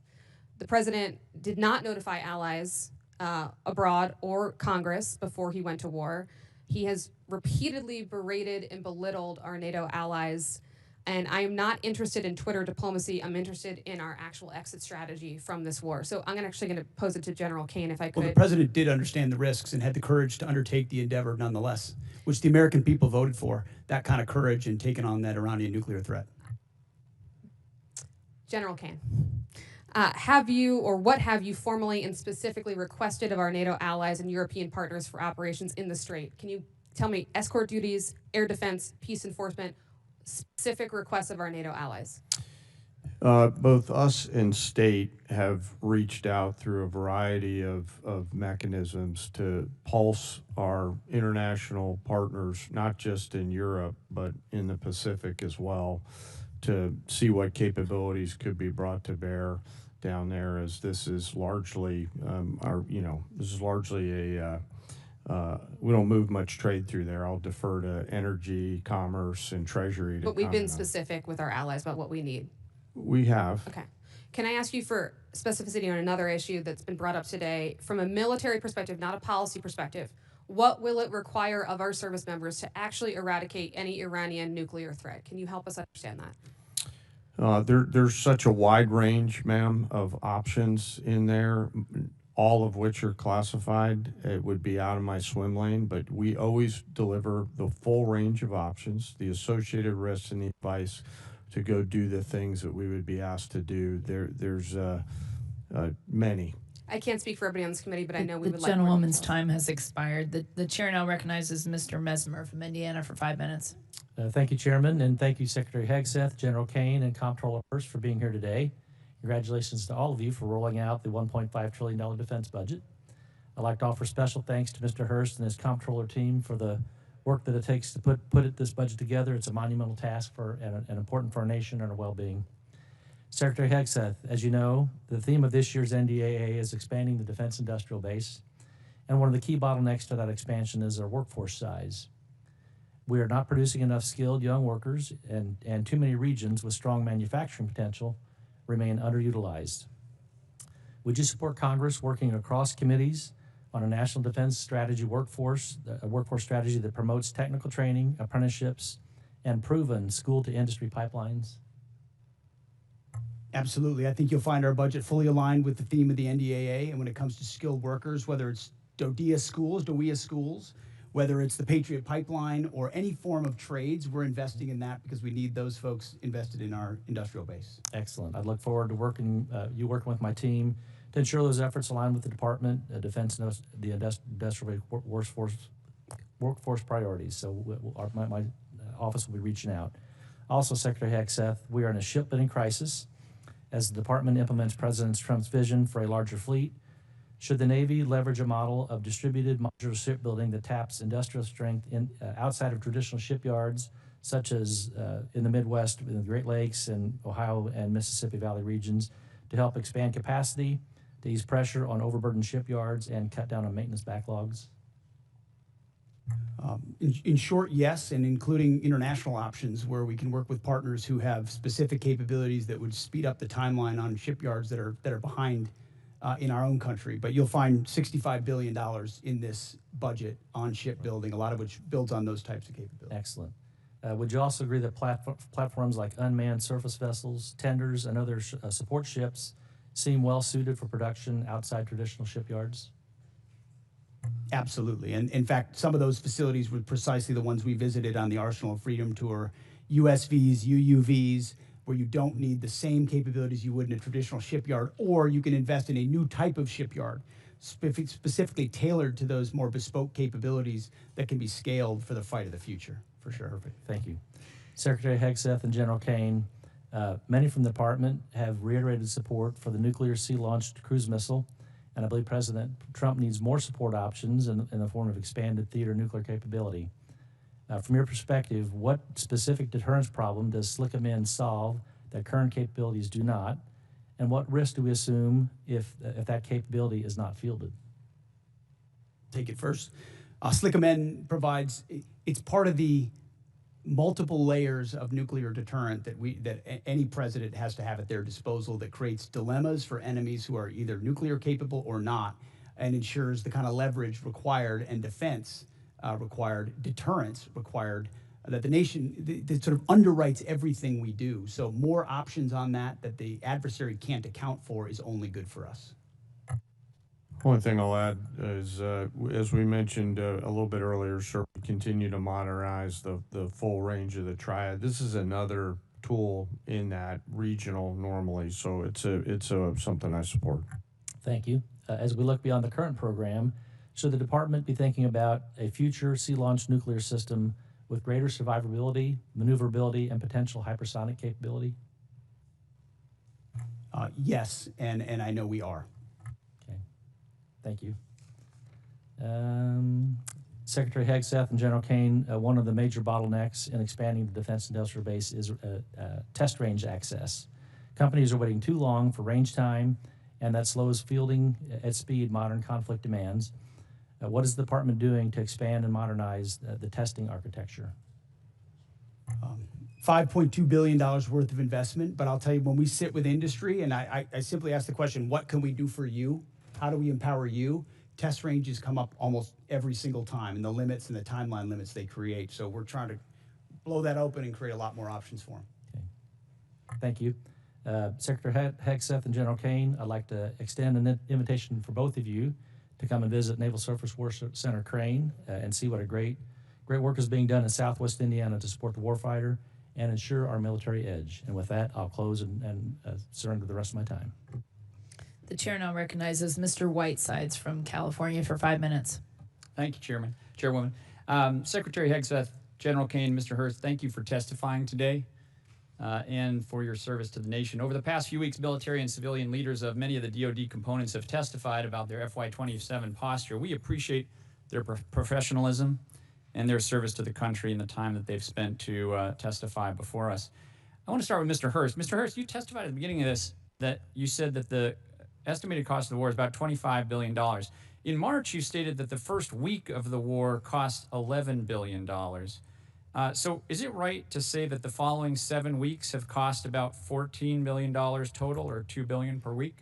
The president did not notify allies abroad or Congress before he went to war. He has repeatedly berated and belittled our NATO allies, and I am not interested in Twitter diplomacy. I'm interested in our actual exit strategy from this war. So I'm actually going to pose it to General Caine, if I could. Well, the president did understand the risks and had the courage to undertake the endeavor nonetheless, which the American people voted for, that kind of courage in taking on that Iranian nuclear threat. General Caine, have you, or what have you formally and specifically requested of our NATO allies and European partners for operations in the Strait? Can you tell me escort duties, air defense, peace enforcement, specific requests of our NATO allies? Both us and state have reached out through a variety of mechanisms to pulse our international partners, not just in Europe, but in the Pacific as well, to see what capabilities could be brought to bear down there, as this is largely this is largely a we don't move much trade through there. I'll defer to energy, commerce, and treasury to But we've been comment on. specific with our allies about what we need. We have. Okay. Can I ask you for specificity on another issue that's been brought up today? From a military perspective, not a policy perspective, what will it require of our service members to actually eradicate any Iranian nuclear threat? Can you help us understand that? There's such a wide range, ma'am, of options in there, all of which are classified. It would be out of my swim lane, but we always deliver the full range of options, the associated risks, and the advice to go do the things that we would be asked to do. There's many. I can't speak for everybody on this committee, but I know we The would like more gentlewoman's details. time has expired. The chair now recognizes Mr. Mesmer from Indiana for 5 minutes. Thank you, Chairman, and thank you, Secretary Hegseth, General Caine, and Comptroller Hearst for being here today. Congratulations to all of you for rolling out the $1.5 trillion defense budget. I'd like to offer special thanks to Mr. Hearst and his Comptroller team for the work that it takes to put this budget together. It's a monumental task and important for our nation and our well-being. Secretary Hegseth, as you know, the theme of this year's NDAA is expanding the defense industrial base, and one of the key bottlenecks to that expansion is our workforce size. We are not producing enough skilled young workers, and too many regions with strong manufacturing potential remain underutilized. Would you support Congress working across committees on a national defense strategy workforce strategy that promotes technical training, apprenticeships, and proven school-to-industry pipelines? Absolutely. I think you'll find our budget fully aligned with the theme of the NDAA. And when it comes to skilled workers, whether it's DODEA schools, whether it's the Patriot Pipeline or any form of trades, we're investing in that because we need those folks invested in our industrial base. Excellent. I look forward to working with my team to ensure those efforts align with the Department of Defense and the industrial workforce priorities. So my office will be reaching out. Also, Secretary Hegseth, we are in a shipbuilding crisis as the department implements President Trump's vision for a larger fleet. Should the Navy leverage a model of distributed modular shipbuilding that taps industrial strength outside of traditional shipyards, such as in the Midwest, in the Great Lakes and Ohio and Mississippi Valley regions, to help expand capacity, to ease pressure on overburdened shipyards, and cut down on maintenance backlogs? In short, yes, and including international options where we can work with partners who have specific capabilities that would speed up the timeline on shipyards that are behind in our own country. But you'll find $65 billion in this budget on shipbuilding, a lot of which builds on those types of capabilities. Excellent. Would you also agree that platforms like unmanned surface vessels, tenders, and other support ships seem well suited for production outside traditional shipyards? Absolutely. And in fact, some of those facilities were precisely the ones we visited on the Arsenal of Freedom tour, USVs, UUVs, where you don't need the same capabilities you would in a traditional shipyard, or you can invest in a new type of shipyard, specifically tailored to those more bespoke capabilities that can be scaled for the fight of the future, for sure. Perfect. Thank you. Secretary Hegseth and General Caine, many from the department have reiterated support for the nuclear sea-launched cruise missile, and I believe President Trump needs more support options in the form of expanded theater nuclear capability. From your perspective, what specific deterrence problem does SLCM solve that current capabilities do not, and what risk do we assume if that capability is not fielded? Take it first. SLCM provides, it's part of the multiple layers of nuclear deterrent that any president has to have at their disposal that creates dilemmas for enemies who are either nuclear capable or not, and ensures the kind of leverage required and defense required, deterrence required, that the nation that sort of underwrites everything we do. So more options on that the adversary can't account for is only good for us. One thing I'll add is, as we mentioned a little bit earlier, sir, we continue to modernize the full range of the triad. This is another tool in that regional normally, so it's something I support. Thank you. As we look beyond the current program, should the department be thinking about a future sea-launched nuclear system with greater survivability, maneuverability, and potential hypersonic capability? Yes, and I know we are. Thank you. Secretary Hegseth and General Caine, one of the major bottlenecks in expanding the defense industrial base is test range access. Companies are waiting too long for range time, and that slows fielding at speed modern conflict demands. What is the department doing to expand and modernize the testing architecture? $5.2 billion worth of investment, but I'll tell you, when we sit with industry, and I simply ask the question, what can we do for you? How do we empower you? Test ranges come up almost every single time, and the limits and the timeline limits they create. So we're trying to blow that open and create a lot more options for them. Okay. Thank you. Secretary Hegseth and General Caine, I'd like to extend an invitation for both of you to come and visit Naval Surface Warfare Center Crane and see what a great work is being done in Southwest Indiana to support the warfighter and ensure our military edge. And with that, I'll close and surrender the rest of my time. The chair now recognizes Mr. Whitesides from California for 5 minutes. Thank you, Chairwoman. Secretary Hegseth, General Caine, Mr. Hurst, thank you for testifying today and for your service to the nation. Over the past few weeks, military and civilian leaders of many of the DoD components have testified about their FY27 posture. We appreciate their professionalism and their service to the country and the time that they've spent to testify before us. I want to start with Mr. Hurst. Mr. Hurst, you testified at the beginning of this that you said that the estimated cost of the war is about $25 billion. In March, you stated that the first week of the war cost $11 billion. So is it right to say that the following 7 weeks have cost about $14 billion total, or $2 billion per week?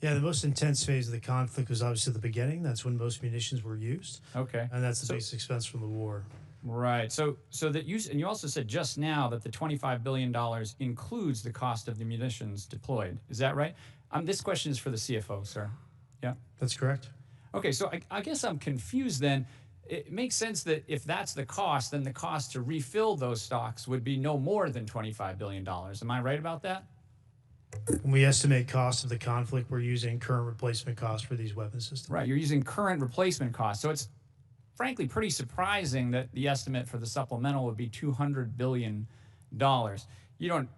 Yeah, the most intense phase of the conflict was obviously the beginning. That's when most munitions were used. Okay. And that's the biggest expense from the war. Right. So that you also said just now that the $25 billion includes the cost of the munitions deployed. Is that right? This question is for the CFO, sir. Yeah. That's correct. Okay, so I guess I'm confused then. It makes sense that if that's the cost, then the cost to refill those stocks would be no more than $25 billion. Am I right about that? When we estimate cost of the conflict, we're using current replacement costs for these weapon systems. Right, you're using current replacement costs. So it's frankly pretty surprising that the estimate for the supplemental would be $200 billion. You don't,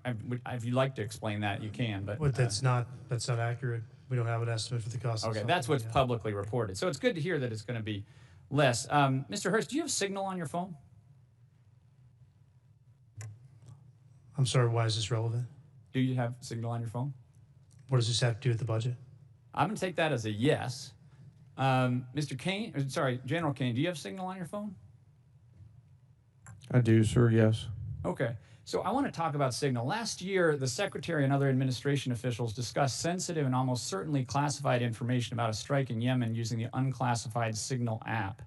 if you'd like to explain that, you can, but. But that's not accurate. We don't have an estimate for the cost. Okay, that's what's publicly reported. So it's good to hear that it's going to be less. Mr. Hurst, do you have Signal on your phone? I'm sorry, why is this relevant? Do you have Signal on your phone? What does this have to do with the budget? I'm going to take that as a yes. Mr. Caine, sorry, General Caine, do you have Signal on your phone? I do, sir, yes. Okay. So I want to talk about Signal. Last year, the Secretary and other administration officials discussed sensitive and almost certainly classified information about a strike in Yemen using the unclassified Signal app.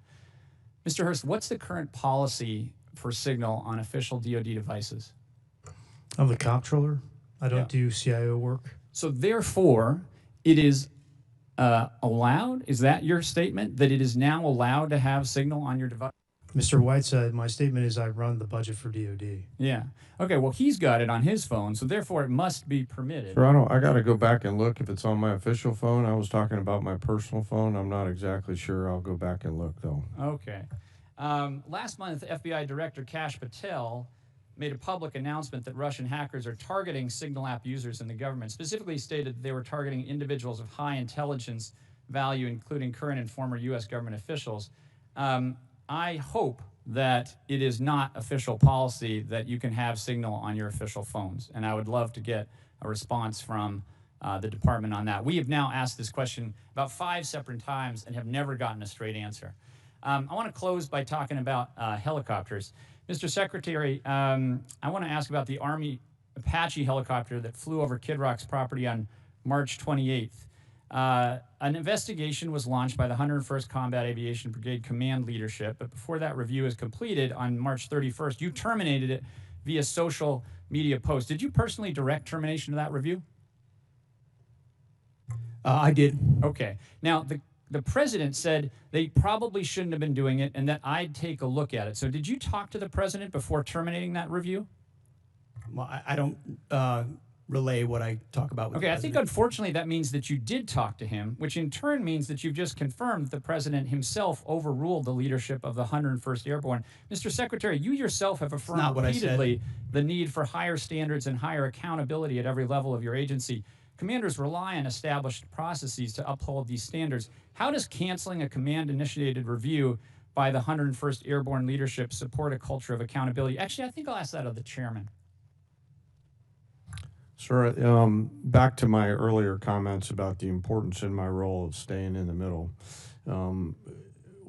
Mr. Hurst, what's the current policy for Signal on official DoD devices? I'm the comptroller. I don't do CIO work. So therefore, it is allowed, is that your statement, that it is now allowed to have Signal on your device? Mr. Whiteside, my statement is I run the budget for DoD. Yeah. Okay, well, he's got it on his phone, so therefore it must be permitted. Sir, I got to go back and look if it's on my official phone. I was talking about my personal phone. I'm not exactly sure. I'll go back and look, though. Okay. Last month, FBI Director Kash Patel made a public announcement that Russian hackers are targeting Signal app users in the government, specifically stated that they were targeting individuals of high intelligence value, including current and former U.S. government officials. I hope that it is not official policy that you can have Signal on your official phones, and I would love to get a response from the department on that. We have now asked this question about 5 separate times and have never gotten a straight answer. I want to close by talking about helicopters. Mr. Secretary, I want to ask about the Army Apache helicopter that flew over Kid Rock's property on March 28th. An investigation was launched by the 101st Combat Aviation Brigade Command Leadership, but before that review is completed on March 31st, you terminated it via social media post. Did you personally direct termination of that review? I did. Okay. Now, the president said they probably shouldn't have been doing it and that I'd take a look at it. So did you talk to the president before terminating that review? Well, I don't relay what I talk about with the I president. think unfortunately that means that you did talk to him, which in turn means that you've just confirmed that the president himself overruled the leadership of the 101st Airborne. Mr. Secretary, you yourself have affirmed repeatedly the need for higher standards and higher accountability at every level of your agency. Commanders rely on established processes to uphold these standards. How does canceling a command-initiated review by the 101st Airborne Leadership support a culture of accountability? Actually, I think I'll ask that of the chairman. Sir, back to my earlier comments about the importance in my role of staying in the middle.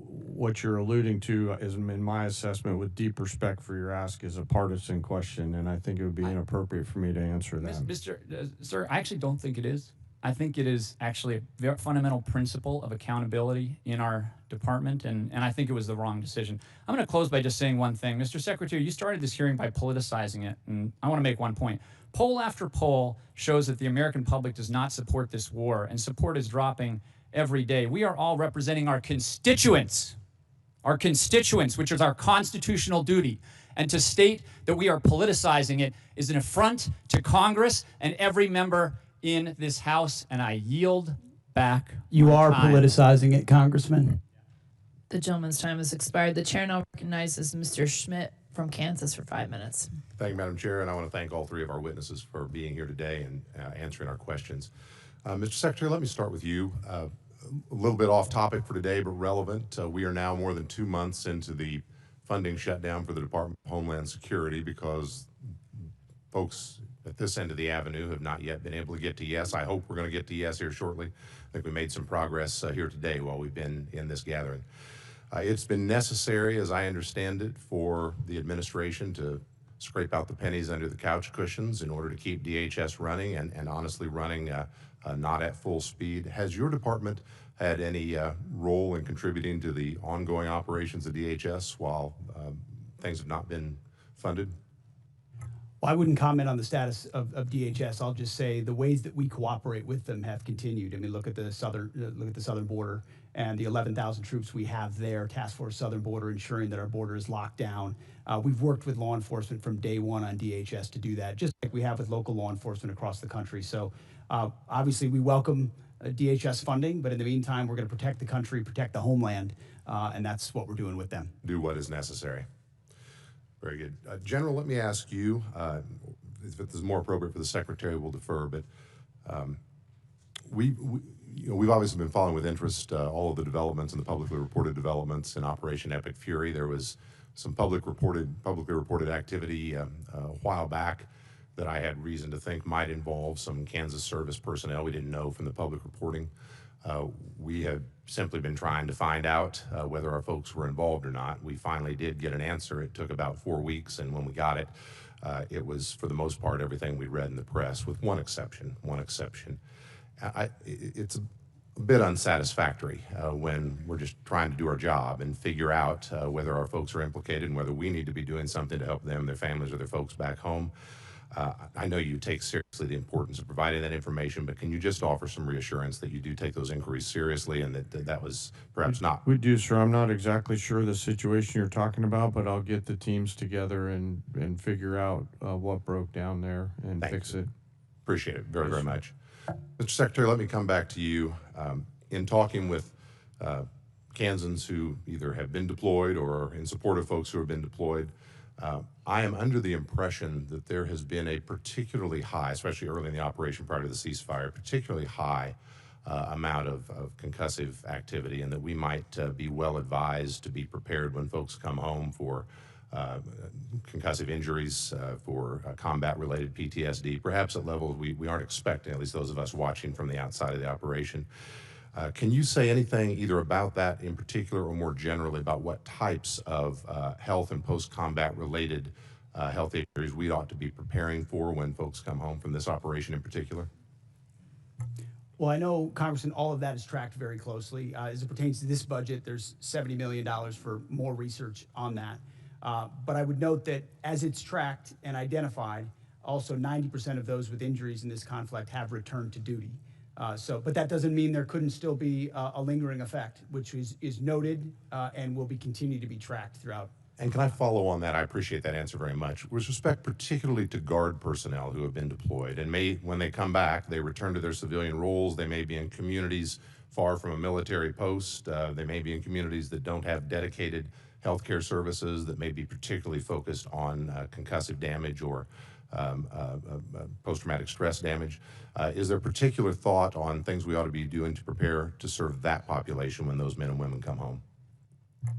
What you're alluding to is, in my assessment, with deep respect for your ask, is a partisan question, and I think it would be inappropriate for me to answer that. Sir, I actually don't think it is. I think it is actually a very fundamental principle of accountability in our department, and I think it was the wrong decision. I'm going to close by just saying one thing. Mr. Secretary, you started this hearing by politicizing it, and I want to make one point. Poll after poll shows that the American public does not support this war, and support is dropping every day. We are all representing our constituents, which is our constitutional duty. And to state that we are politicizing it is an affront to Congress and every member in this House, and I yield back. You are time. politicizing it, Congressman. The gentleman's time has expired. The chair now recognizes Mr. Schmidt from Kansas for 5 minutes. Thank you, Madam Chair, and I want to thank all three of our witnesses for being here today and answering our questions. Mr. Secretary, let me start with you. A little bit off topic for today, but relevant. We are now more than 2 months into the funding shutdown for the Department of Homeland Security because folks at this end of the avenue have not yet been able to get to yes. I hope we're going to get to yes here shortly. I think we made some progress here today while we've been in this gathering. It's been necessary, as I understand it, for the administration to scrape out the pennies under the couch cushions in order to keep DHS running and honestly running not at full speed. Has your department had any role in contributing to the ongoing operations of DHS while things have not been funded? Well, I wouldn't comment on the status of DHS. I'll just say the ways that we cooperate with them have continued. I mean, look at the southern border and the 11,000 troops we have there, Task Force Southern Border, ensuring that our border is locked down. We've worked with law enforcement from day one on DHS to do that, just like we have with local law enforcement across the country. So obviously we welcome DHS funding, but in the meantime, we're going to protect the country, protect the homeland, and that's what we're doing with them. Do what is necessary. Very good. General, let me ask you, if it is more appropriate for the Secretary, we'll defer, but we've obviously been following with interest all of the developments and the publicly reported developments in Operation Epic Fury. There was some publicly reported activity a while back that I had reason to think might involve some Kansas service personnel. We didn't know from the public reporting. We have simply been trying to find out whether our folks were involved or not. We finally did get an answer. It took about 4 weeks, and when we got it, it was, for the most part, everything we read in the press, with one exception. It's a bit unsatisfactory when we're just trying to do our job and figure out whether our folks are implicated and whether we need to be doing something to help them, their families, or their folks back home. I know you take seriously the importance of providing that information, but can you just offer some reassurance that you do take those inquiries seriously and that was perhaps not? We do, sir. I'm not exactly sure the situation you're talking about, but I'll get the teams together and figure out what broke down there and fix it. Appreciate it very, very much. Mr. Secretary, let me come back to you. In talking with Kansans who either have been deployed or are in support of folks who have been deployed, I am under the impression that there has been a particularly high, especially early in the operation prior to the ceasefire, particularly high amount of concussive activity, and that we might be well advised to be prepared when folks come home for concussive injuries, for combat-related PTSD, perhaps at levels we aren't expecting, at least those of us watching from the outside of the operation. Can you say anything either about that in particular or more generally about what types of health and post-combat related health issues we ought to be preparing for when folks come home from this operation in particular? Well, I know, Congressman, all of that is tracked very closely. As it pertains to this budget, there's $70 million for more research on that. But I would note that as it's tracked and identified, also 90% of those with injuries in this conflict have returned to duty. But that doesn't mean there couldn't still be a lingering effect, which is noted and will continue to be tracked throughout. And can I follow on that? I appreciate that answer very much. With respect particularly to Guard personnel who have been deployed and when they come back, they return to their civilian roles. They may be in communities far from a military post. They may be in communities that don't have dedicated healthcare services, that may be particularly focused on concussive damage or post-traumatic stress damage. Is there particular thought on things we ought to be doing to prepare to serve that population when those men and women come home?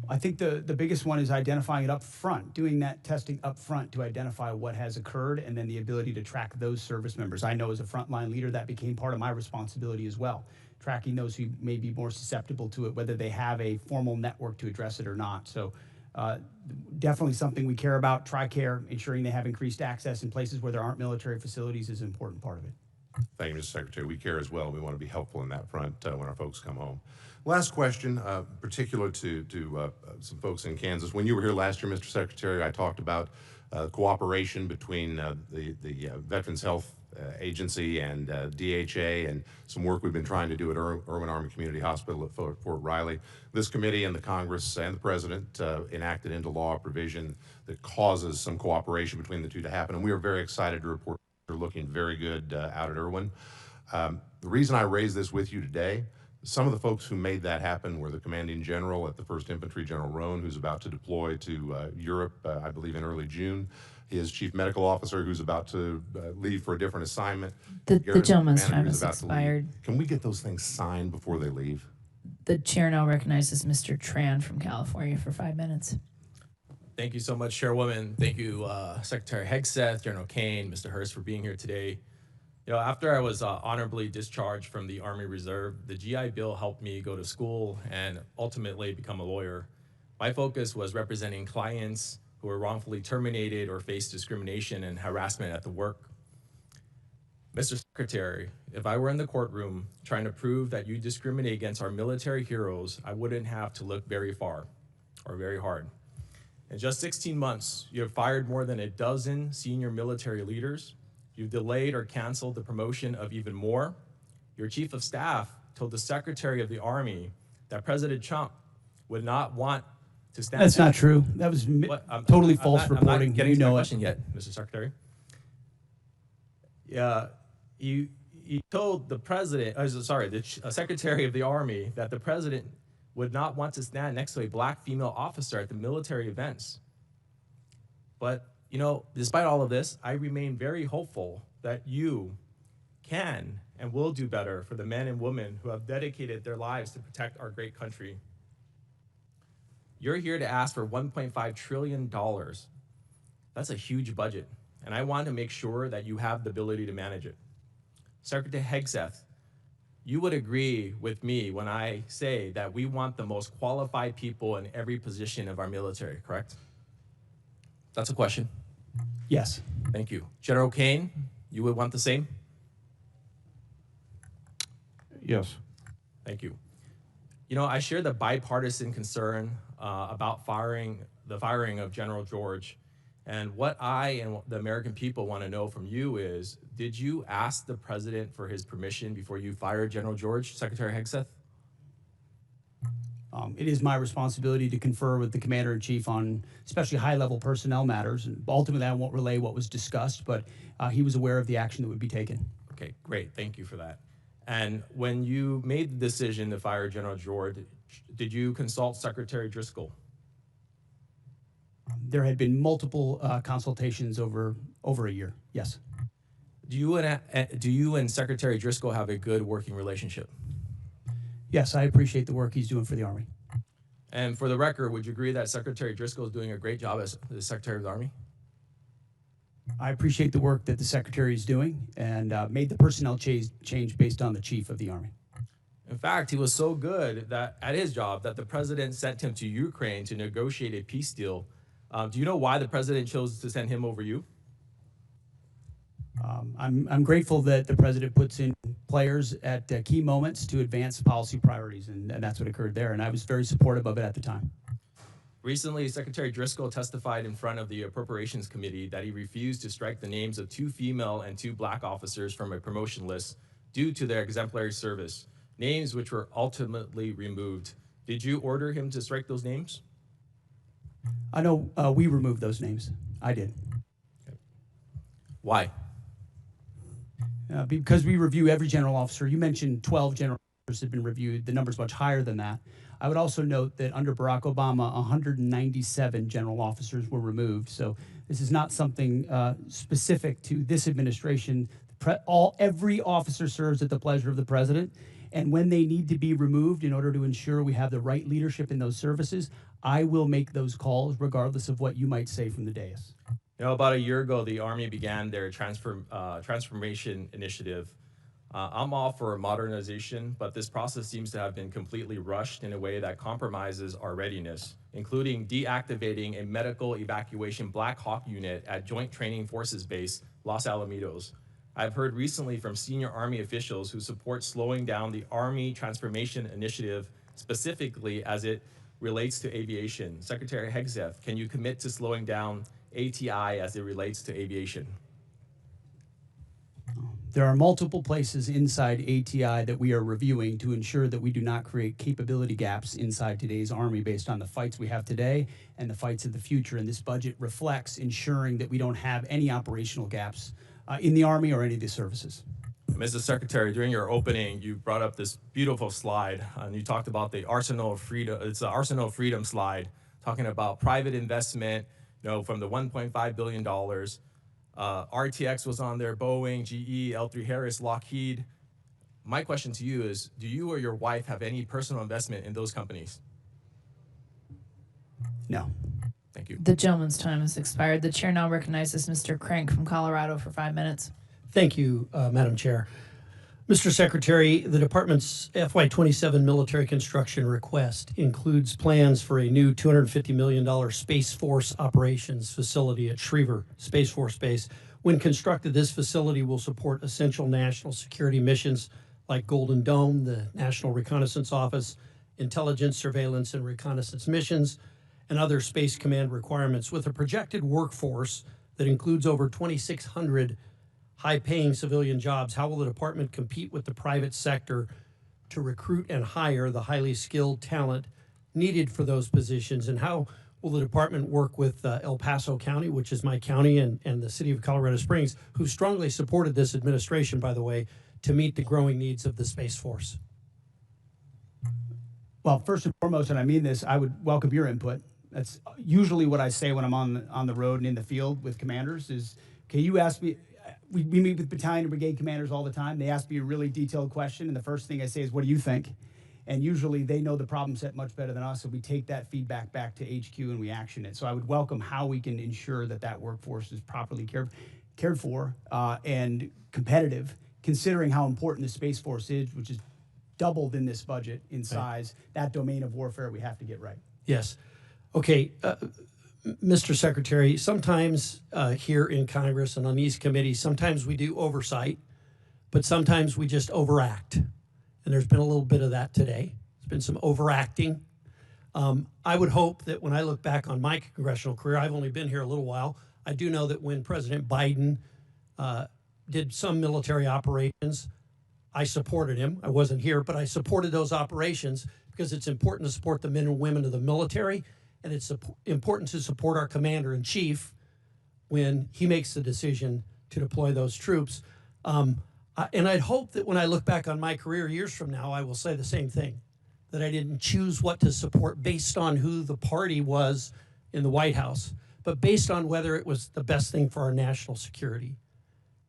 I think the biggest one is identifying it up front, doing that testing up front to identify what has occurred, and then the ability to track those service members. I know as a frontline leader that became part of my responsibility as well, tracking those who may be more susceptible to it, whether they have a formal network to address it or not. So definitely something we care about. TRICARE, ensuring they have increased access in places where there aren't military facilities is an important part of it. Thank you, Mr. Secretary. We care as well. We want to be helpful in that front when our folks come home. Last question, particular to some folks in Kansas. When you were here last year, Mr. Secretary, I talked about cooperation between the Veterans Health Agency and DHA and some work we've been trying to do at Irwin Army Community Hospital at Fort Riley. This committee and the Congress and the President enacted into law a provision that causes some cooperation between the two to happen, and we are very excited to report they're looking very good out at Irwin. The reason I raise this with you today, some of the folks who made that happen were the commanding general at the 1st Infantry, General Roan, who's about to deploy to Europe, I believe in early June. His chief medical officer, who's about to leave for a different assignment. The gentleman's time has expired. Can we get those things signed before they leave? The chair now recognizes Mr. Tran from California for 5 minutes. Thank you so much, Chairwoman. Thank you, Secretary Hegseth, General Caine, Mr. Hurst, for being here today. You know, after I was honorably discharged from the Army Reserve, the GI Bill helped me go to school and ultimately become a lawyer. My focus was representing clients who were wrongfully terminated or faced discrimination and harassment at the work. Mr. Secretary, if I were in the courtroom trying to prove that you discriminate against our military heroes, I wouldn't have to look very far or very hard. In just 16 months, you have fired more than a dozen senior military leaders. You've delayed or canceled the promotion of even more. Your chief of staff told the Secretary of the Army that President Trump would not want to stand. That's not true. That was totally false reporting. I'm not getting to my it. question yet, Mr. Secretary. Yeah, you told the president, the Secretary of the Army that the president would not want to stand next to a black female officer at the military events. But, you know, despite all of this, I remain very hopeful that you can and will do better for the men and women who have dedicated their lives to protect our great country. You're here to ask for $1.5 trillion. That's a huge budget, and I want to make sure that you have the ability to manage it. Secretary Hegseth, you would agree with me when I say that we want the most qualified people in every position of our military, correct? That's a question. Yes. Thank you. General Caine, you would want the same? Yes. Thank you. You know, I share the bipartisan concern about the firing of General George. And what I and the American people want to know from you is, did you ask the president for his permission before you fired General George, Secretary Hegseth? It is my responsibility to confer with the Commander-in-Chief on especially high-level personnel matters. And ultimately, I won't relay what was discussed, but he was aware of the action that would be taken. Okay, great. Thank you for that. And when you made the decision to fire General George, did you consult Secretary Driscoll? There had been multiple consultations over a year, yes. Do you and Secretary Driscoll have a good working relationship? Yes, I appreciate the work he's doing for the Army. And for the record, would you agree that Secretary Driscoll is doing a great job as the Secretary of the Army? I appreciate the work that the Secretary is doing and made the personnel change based on the Chief of the Army. In fact, he was so good that at his job that the president sent him to Ukraine to negotiate a peace deal. Do you know why the president chose to send him over you? I'm grateful that the president puts in players at key moments to advance policy priorities, and that's what occurred there, and I was very supportive of it at the time. Recently, Secretary Driscoll testified in front of the Appropriations Committee that he refused to strike the names of 2 female and 2 black officers from a promotion list due to their exemplary service, names which were ultimately removed. Did you order him to strike those names? I know we removed those names. I did. Okay. Why? Because we review every general officer. You mentioned 12 general officers have been reviewed. The number's much higher than that. I would also note that under Barack Obama, 197 general officers were removed. So this is not something specific to this administration. The Every officer serves at the pleasure of the president. And when they need to be removed in order to ensure we have the right leadership in those services, I will make those calls regardless of what you might say from the dais. You know, about a year ago, the Army began their transformation initiative. I'm all for modernization, but this process seems to have been completely rushed in a way that compromises our readiness, including deactivating a medical evacuation Black Hawk unit at Joint Training Forces Base, Los Alamitos. I've heard recently from senior Army officials who support slowing down the Army Transformation Initiative, specifically as it relates to aviation. Secretary Hegseth, can you commit to slowing down ATI as it relates to aviation? There are multiple places inside ATI that we are reviewing to ensure that we do not create capability gaps inside today's Army based on the fights we have today and the fights of the future. And this budget reflects ensuring that we don't have any operational gaps in the Army or any of the services. Mrs. Secretary, during your opening, you brought up this beautiful slide, and you talked about the Arsenal of Freedom. It's the Arsenal of Freedom slide, talking about private investment, you know, from the $1.5 billion. RTX was on there, Boeing, GE, L3 Harris, Lockheed. My question to you is, do you or your wife have any personal investment in those companies? No. Thank you. The gentleman's time has expired. The chair now recognizes Mr. Crank from Colorado for 5 minutes. Thank you, Madam Chair. Mr. Secretary, the Department's FY27 military construction request includes plans for a new $250 million Space Force operations facility at Schriever Space Force Base. When constructed, this facility will support essential national security missions like Golden Dome, the National Reconnaissance Office, intelligence, surveillance, and reconnaissance missions, and other Space Command requirements. With a projected workforce that includes over 2,600 high-paying civilian jobs, how will the department compete with the private sector to recruit and hire the highly skilled talent needed for those positions? And how will the department work with El Paso County, which is my county, and the city of Colorado Springs, who strongly supported this administration, by the way, to meet the growing needs of the Space Force? Well, first and foremost, and I mean this, I would welcome your input. That's usually what I say when I'm on the road and in the field with commanders is, okay, you ask me, we meet with battalion and brigade commanders all the time. They ask me a really detailed question, and the first thing I say is, what do you think? And usually they know the problem set much better than us, so we take that feedback back to HQ and we action it. So I would welcome how we can ensure that that workforce is properly cared for and competitive, considering how important the Space Force is, which is doubled in this budget in size. Right. That domain of warfare we have to get right. Yes. Okay. Mr. Secretary, sometimes here in Congress and on these committees, sometimes we do oversight, but sometimes we just overact. And there's been a little bit of that today. There's been some overacting. I would hope that when I look back on my congressional career, I've only been here a little while, I do know that when President Biden did some military operations, I supported him. I wasn't here, but I supported those operations because it's important to support the men and women of the military. And it's important to support our commander-in-chief when he makes the decision to deploy those troops. And I'd hope that when I look back on my career years from now, I will say the same thing, that I didn't choose what to support based on who the party was in the White House, but based on whether it was the best thing for our national security.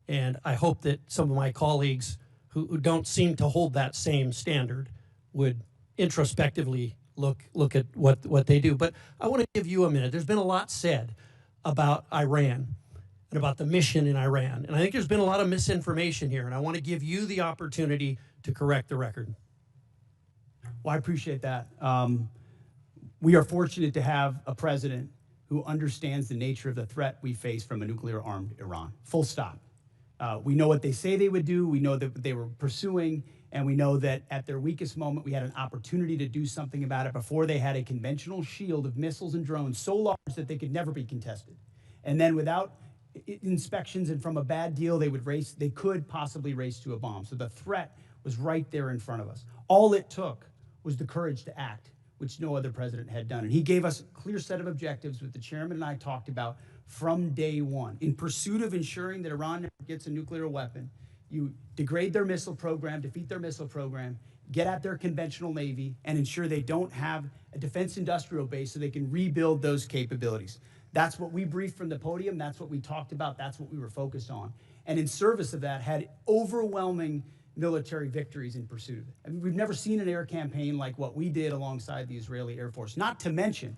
And I hope that some of my colleagues who don't seem to hold that same standard would introspectively look at what they do. But I want to give you a minute. There's been a lot said about Iran and about the mission in Iran. And I think there's been a lot of misinformation here. And I want to give you the opportunity to correct the record. Well, I appreciate that. We are fortunate to have a president who understands the nature of the threat we face from a nuclear-armed Iran. Full stop. We know what they say they would do. We know that they were pursuing. And we know that at their weakest moment, we had an opportunity to do something about it before they had a conventional shield of missiles and drones so large that they could never be contested. And then without inspections and from a bad deal, they could possibly race to a bomb. So the threat was right there in front of us. All it took was the courage to act, which no other president had done. And he gave us a clear set of objectives, which the chairman and I talked about from day one. In pursuit of ensuring that Iran never gets a nuclear weapon, you degrade their missile program, defeat their missile program, get at their conventional Navy, and ensure they don't have a defense industrial base so they can rebuild those capabilities. That's what we briefed from the podium. That's what we talked about. That's what we were focused on. and in service of that had overwhelming military victories in pursuit of it. I mean, we've never seen an air campaign like what we did alongside the Israeli Air Force, not to mention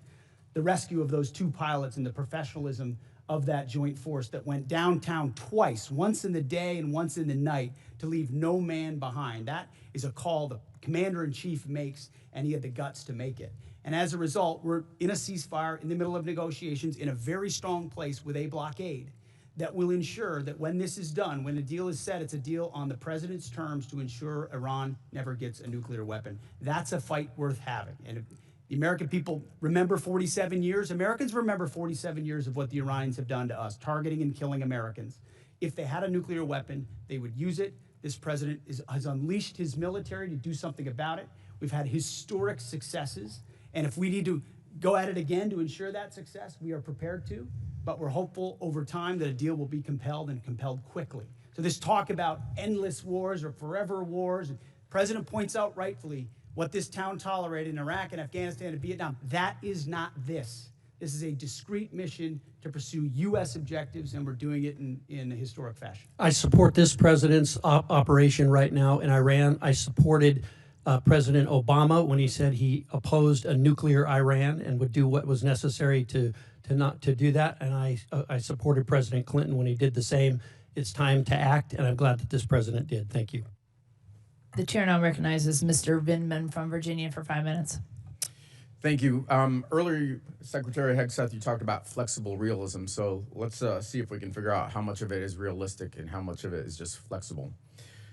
the rescue of those 2 pilots and the professionalism of that joint force that went downtown twice, once in the day and once in the night, to leave no man behind. That is a call the commander-in-chief makes, and he had the guts to make it. And as a result, we're in a ceasefire in the middle of negotiations in a very strong place with a blockade that will ensure that when this is done, when the deal is set, it's a deal on the president's terms to ensure Iran never gets a nuclear weapon. That's a fight worth having. And if the American people remember 47 years, Americans remember 47 years of what the Iranians have done to us, targeting and killing Americans. If they had a nuclear weapon, they would use it. This president has unleashed his military to do something about it. We've had historic successes. And if we need to go at it again to ensure that success, we are prepared to. But we're hopeful over time that a deal will be compelled and compelled quickly. So this talk about endless wars or forever wars, and the president points out rightfully what this town tolerated in Iraq and Afghanistan and Vietnam. That is not this. This is a discrete mission to pursue U.S. objectives, and we're doing it in a historic fashion. I support this president's operation right now in Iran. I supported President Obama when he said he opposed a nuclear Iran and would do what was necessary to not to do that. And I supported President Clinton when he did the same. It's time to act, and I'm glad that this president did. Thank you. The chair now recognizes Mr. Vindman from Virginia for 5 minutes. Thank you. Earlier, Secretary Hegseth, you talked about flexible realism. So let's see if we can figure out how much of it is realistic and how much of it is just flexible.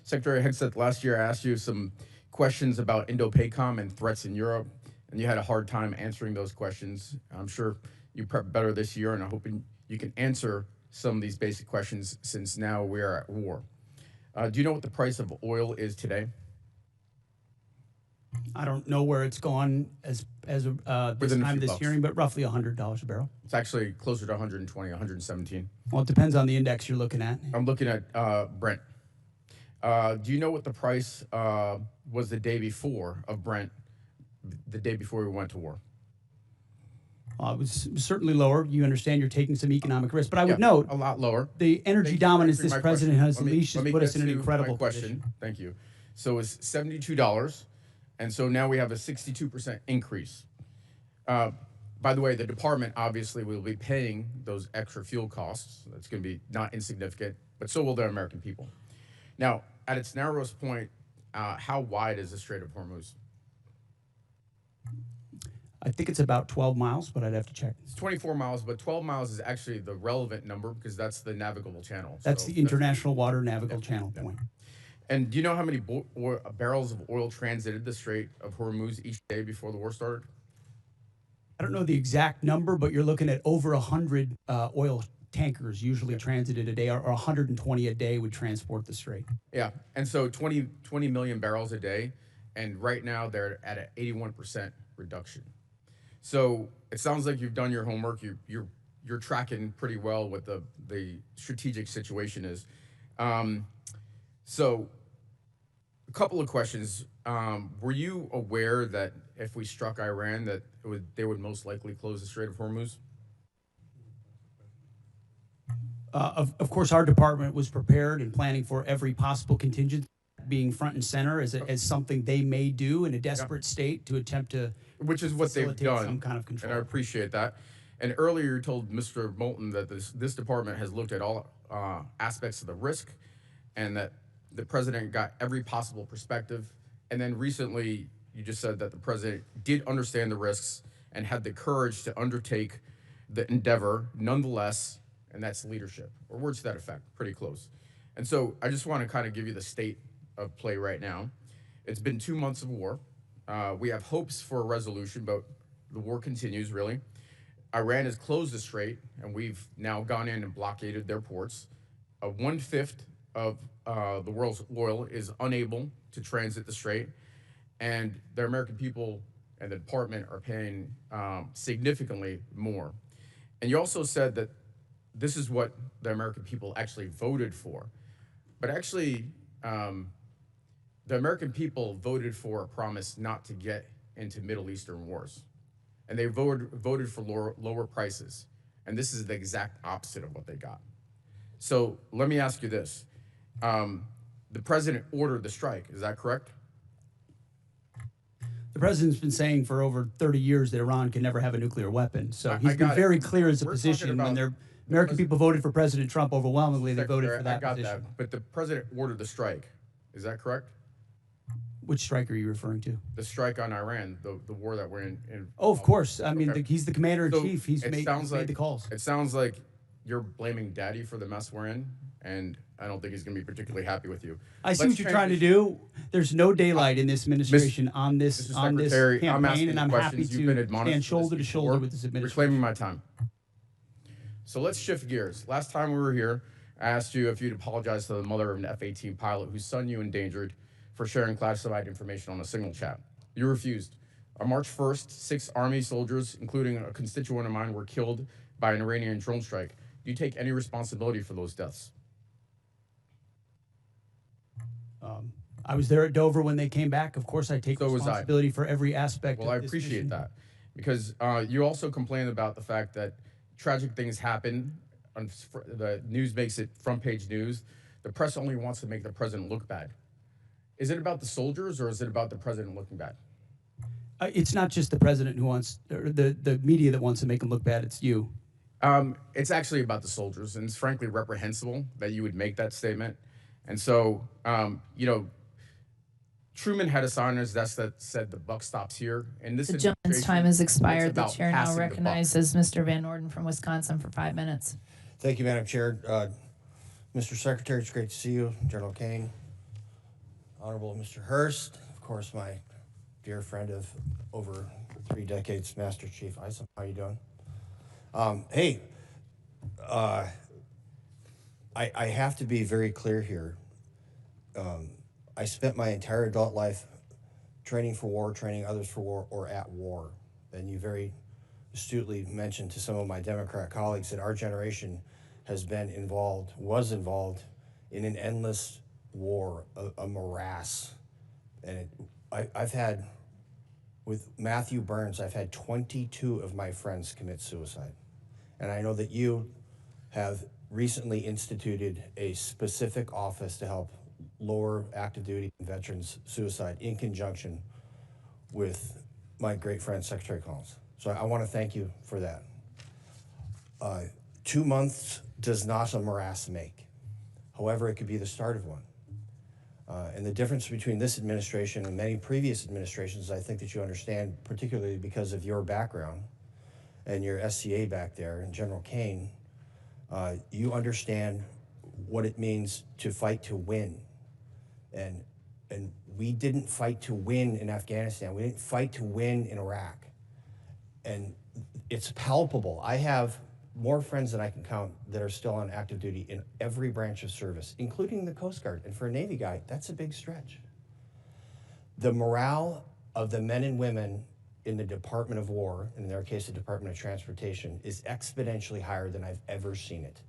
Secretary Hegseth, last year I asked you some questions about Indo-PACOM and threats in Europe, and you had a hard time answering those questions. I'm sure you prep better this year, and I'm hoping you can answer some of these basic questions since now we are at war. Do you know what the price of oil is today? I don't know where it's gone as this time of this hearing, but roughly $100 a barrel. It's actually closer to 120, 117. Well, it depends on the index you're looking at. I'm looking at Brent. Do you know what the price was the day before of Brent, the day before we went to war? It was certainly lower. You understand you're taking some economic risk, but I would note a lot lower. The energy dominance this president has unleashed has put us in an incredible position. Thank you. So it's $72, and so now we have a 62% increase. By the way, the department obviously will be paying those extra fuel costs. That's going to be not insignificant, but so will the American people. Now, at its narrowest point, how wide is the Strait of Hormuz? I think it's about 12 miles, but I'd have to check. It's 24 miles, but 12 miles is actually the relevant number because that's the navigable channel. That's the international water navigable channel point. And do you know how many barrels of oil transited the Strait of Hormuz each day before the war started? I don't know the exact number, but you're looking at over 100 oil tankers usually transited a day, or 120 a day would transport the Strait. Yeah, and so 20 million barrels a day, and right now they're at an 81% reduction. So it sounds like you've done your homework. You're tracking pretty well what the strategic situation is. So a couple of questions. Were you aware that if we struck Iran, that they would most likely close the Strait of Hormuz? Of course, our department was prepared and planning for every possible contingency, being front and center as something they may do in a desperate state to attempt to, which is what they've done, some kind of control. And I appreciate that. And earlier you told Mr. Moulton that this department has looked at all aspects of the risk, and that the president got every possible perspective. And then recently you just said that the president did understand the risks and had the courage to undertake the endeavor nonetheless, and that's leadership, or words to that effect, pretty close. And so I just want to kind of give you the state of play right now. It's been 2 months of war. We have hopes for a resolution, but the war continues, really. Iran has closed the strait, and we've now gone in and blockaded their ports. 1/5 of the world's oil is unable to transit the strait, and the American people and the department are paying significantly more. And you also said that this is what the American people actually voted for. But actually, the American people voted for a promise not to get into Middle Eastern wars. And they voted for lower prices. And this is the exact opposite of what they got. So let me ask you this. The president ordered the strike, is that correct? The president's been saying for over 30 years that Iran can never have a nuclear weapon. So he's been got it. very clear as a We're position. talking When about the American people voted for President Trump overwhelmingly, they voted for that I got position. that, but the president ordered the strike, is that correct? Which strike are you referring to? The strike on Iran, the war that we're in. Oh, of course. I mean, Okay. he's the commander-in-chief. So He's it made the calls. It sounds like you're blaming Daddy for the mess we're in, and I don't think he's going to be particularly happy with you. I see what you're trying to do. There's no daylight in this administration on this Secretary, I'm campaign, asking and I'm happy questions. You've been to admonished stand for shoulder this to shoulder before. with this You're administration. claiming my time. So let's shift gears. Last time we were here, I asked you if you'd apologize to the mother of an F-18 pilot whose son you endangered for sharing classified information on a signal chat. You refused. On March 1st, 6 Army soldiers, including a constituent of mine, were killed by an Iranian drone strike. Do you take any responsibility for those deaths? I was there at Dover when they came back. Of course, I take So was I. responsibility for every aspect Well, of I this appreciate mission. that because you also complained about the fact that tragic things happen. The news makes it front page news. The press only wants to make the president look bad. Is it about the soldiers or is it about the president looking bad? It's not just the president who wants, or the media that wants to make him look bad. It's you. It's actually about the soldiers, and it's frankly reprehensible that you would make that statement. And so, you know, Truman had a sign on his desk that said the buck stops here. And this The gentleman's administration, time has it's expired. The about chair now passing the buck. recognizes Mr. Van Orden from Wisconsin for 5 minutes. Thank you, Madam Chair. Mr. Secretary, it's great to see you. General Caine, Honorable Mr. Hurst, of course, my dear friend of over 3 decades, Master Chief Isom. How you doing? Hey, I have to be very clear here. I spent my entire adult life training for war, training others for war, or at war. And you very astutely mentioned to some of my Democrat colleagues that our generation has been involved, was involved in an endless war, a morass. And I've had, with Matthew Burns, I've had 22 of my friends commit suicide. And I know that you have recently instituted a specific office to help lower active duty veterans suicide in conjunction with my great friend, Secretary Collins. So I want to thank you for that. 2 months does not a morass make. However, it could be the start of one. And the difference between this administration and many previous administrations, I think that you understand, particularly because of your background and your SCA back there, and General Caine, you understand what it means to fight to win. And we didn't fight to win in Afghanistan. We didn't fight to win in Iraq. And it's palpable. I have more friends than I can count that are still on active duty in every branch of service, including the Coast Guard. And for a Navy guy, that's a big stretch. The morale of the men and women in the Department of War, in their case, the Department of Transportation, is exponentially higher than I've ever seen it,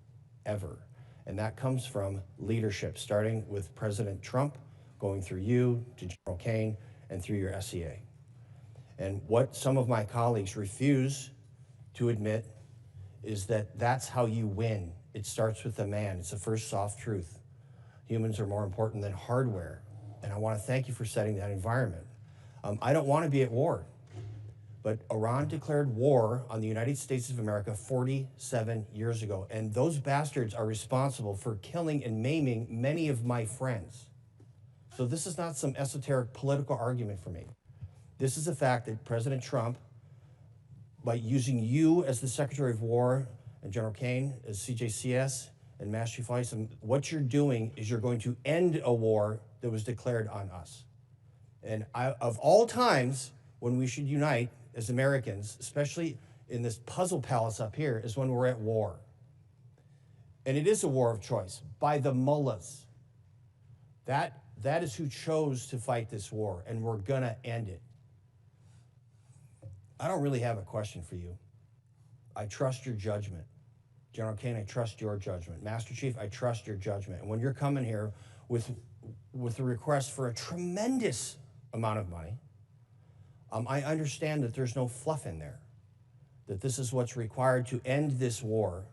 ever. And that comes from leadership, starting with President Trump, going through you, to General Caine, and through your SCA. And what some of my colleagues refuse to admit is that that's how you win. It starts with the man. It's the first soft truth. Humans are more important than hardware. And I want to thank you for setting that environment. I don't want to be at war, but Iran declared war on the United States of America 47 years ago. And those bastards are responsible for killing and maiming many of my friends. So this is not some esoteric political argument for me. This is a fact that President Trump, by using you as the Secretary of War and General Caine as CJCS and Master Chief Isom, what you're doing is you're going to end a war that was declared on us. And of all times when we should unite as Americans, especially in this puzzle palace up here, is when we're at war. And it is a war of choice by the mullahs. That is who chose to fight this war, and we're gonna end it. I don't really have a question for you. I trust your judgment. General Caine, I trust your judgment. Master Chief, I trust your judgment. And when you're coming here with a request for a tremendous amount of money, I understand that there's no fluff in there, that this is what's required to end this war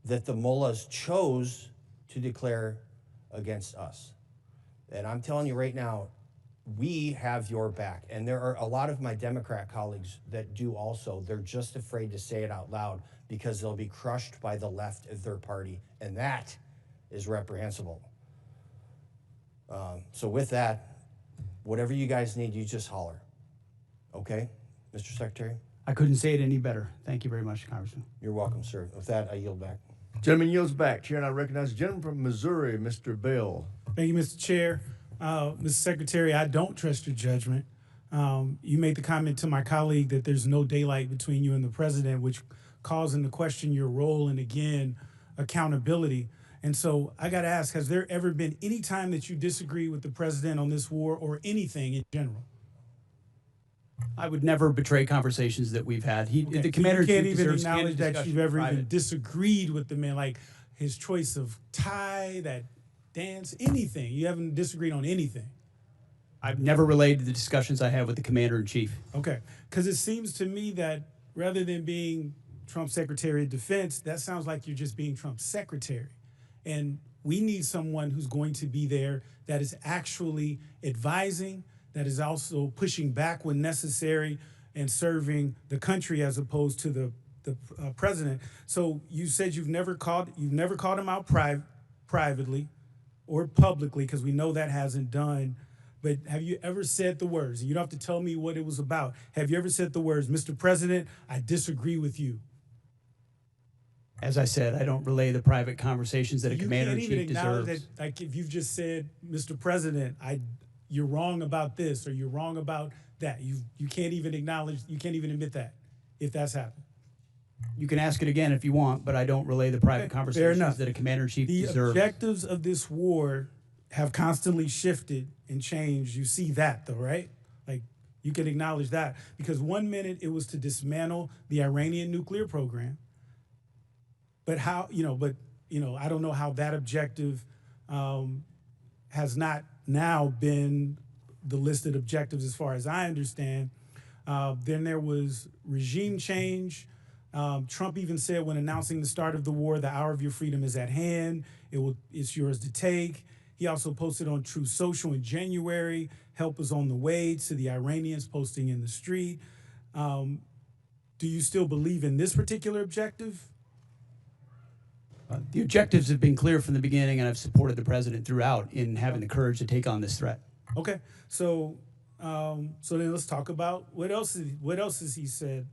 that the mullahs chose to declare against us. And I'm telling you right now, we have your back. And there are a lot of my Democrat colleagues that do also. They're just afraid to say it out loud because they'll be crushed by the left of their party. And that is reprehensible. So with that, whatever you guys need, you just holler. Okay, Mr. Secretary? I couldn't say it any better. Thank you very much, Congressman. You're welcome, sir. With that, I yield back. Gentleman yields back. Chair, and I recognize the gentleman from Missouri, Mr. Bell. Thank you, Mr. Chair. Mr. Secretary, I don't trust your judgment. You made the comment to my colleague that there's no daylight between you and the president, which calls into question your role and, again, accountability. And so I got to ask, has there ever been any time that you disagree with the president on this war or anything in general? I would never betray conversations that we've had. Okay. The commander you can't in chief even deserves acknowledge candid that discussion you've ever in even private. disagreed with the man, like his choice of tie, that dance, anything. You haven't disagreed on anything. I've never relayed the discussions I have with the commander in chief. Okay, because it seems to me that rather than being Trump's Secretary of Defense, that sounds like you're just being Trump's secretary. And we need someone who's going to be there that is actually advising, that is also pushing back when necessary and serving the country as opposed to the president. So you said you've never called him out privately or publicly, because we know that hasn't done. But have you ever said the words, and you don't have to tell me what it was about, have you ever said the words, Mr. President, I disagree with you? As I said, I don't relay the private conversations that a commander in You can't chief even acknowledge deserves. that, like if you've just said, Mr. President, you're wrong about this or you're wrong about that. You can't even acknowledge, you can't even admit that, if that's happened. You can ask it again if you want, but I don't relay the private Fair conversations enough. that a commander in chief The deserves. objectives of this war have constantly shifted and changed. You see that though, right? Like you can acknowledge that, because 1 minute it was to dismantle the Iranian nuclear program. But I don't know how that objective has not now been the listed objectives as far as I understand. Then there was regime change. Trump even said when announcing the start of the war, the hour of your freedom is at hand. It's yours to take. He also posted on Truth Social in January, help is on the way, to the Iranians posting in the street. Do you still believe in this particular objective? The objectives have been clear from the beginning, and I've supported the president throughout in having the courage to take on this threat. Okay, so then let's talk about what else has he said?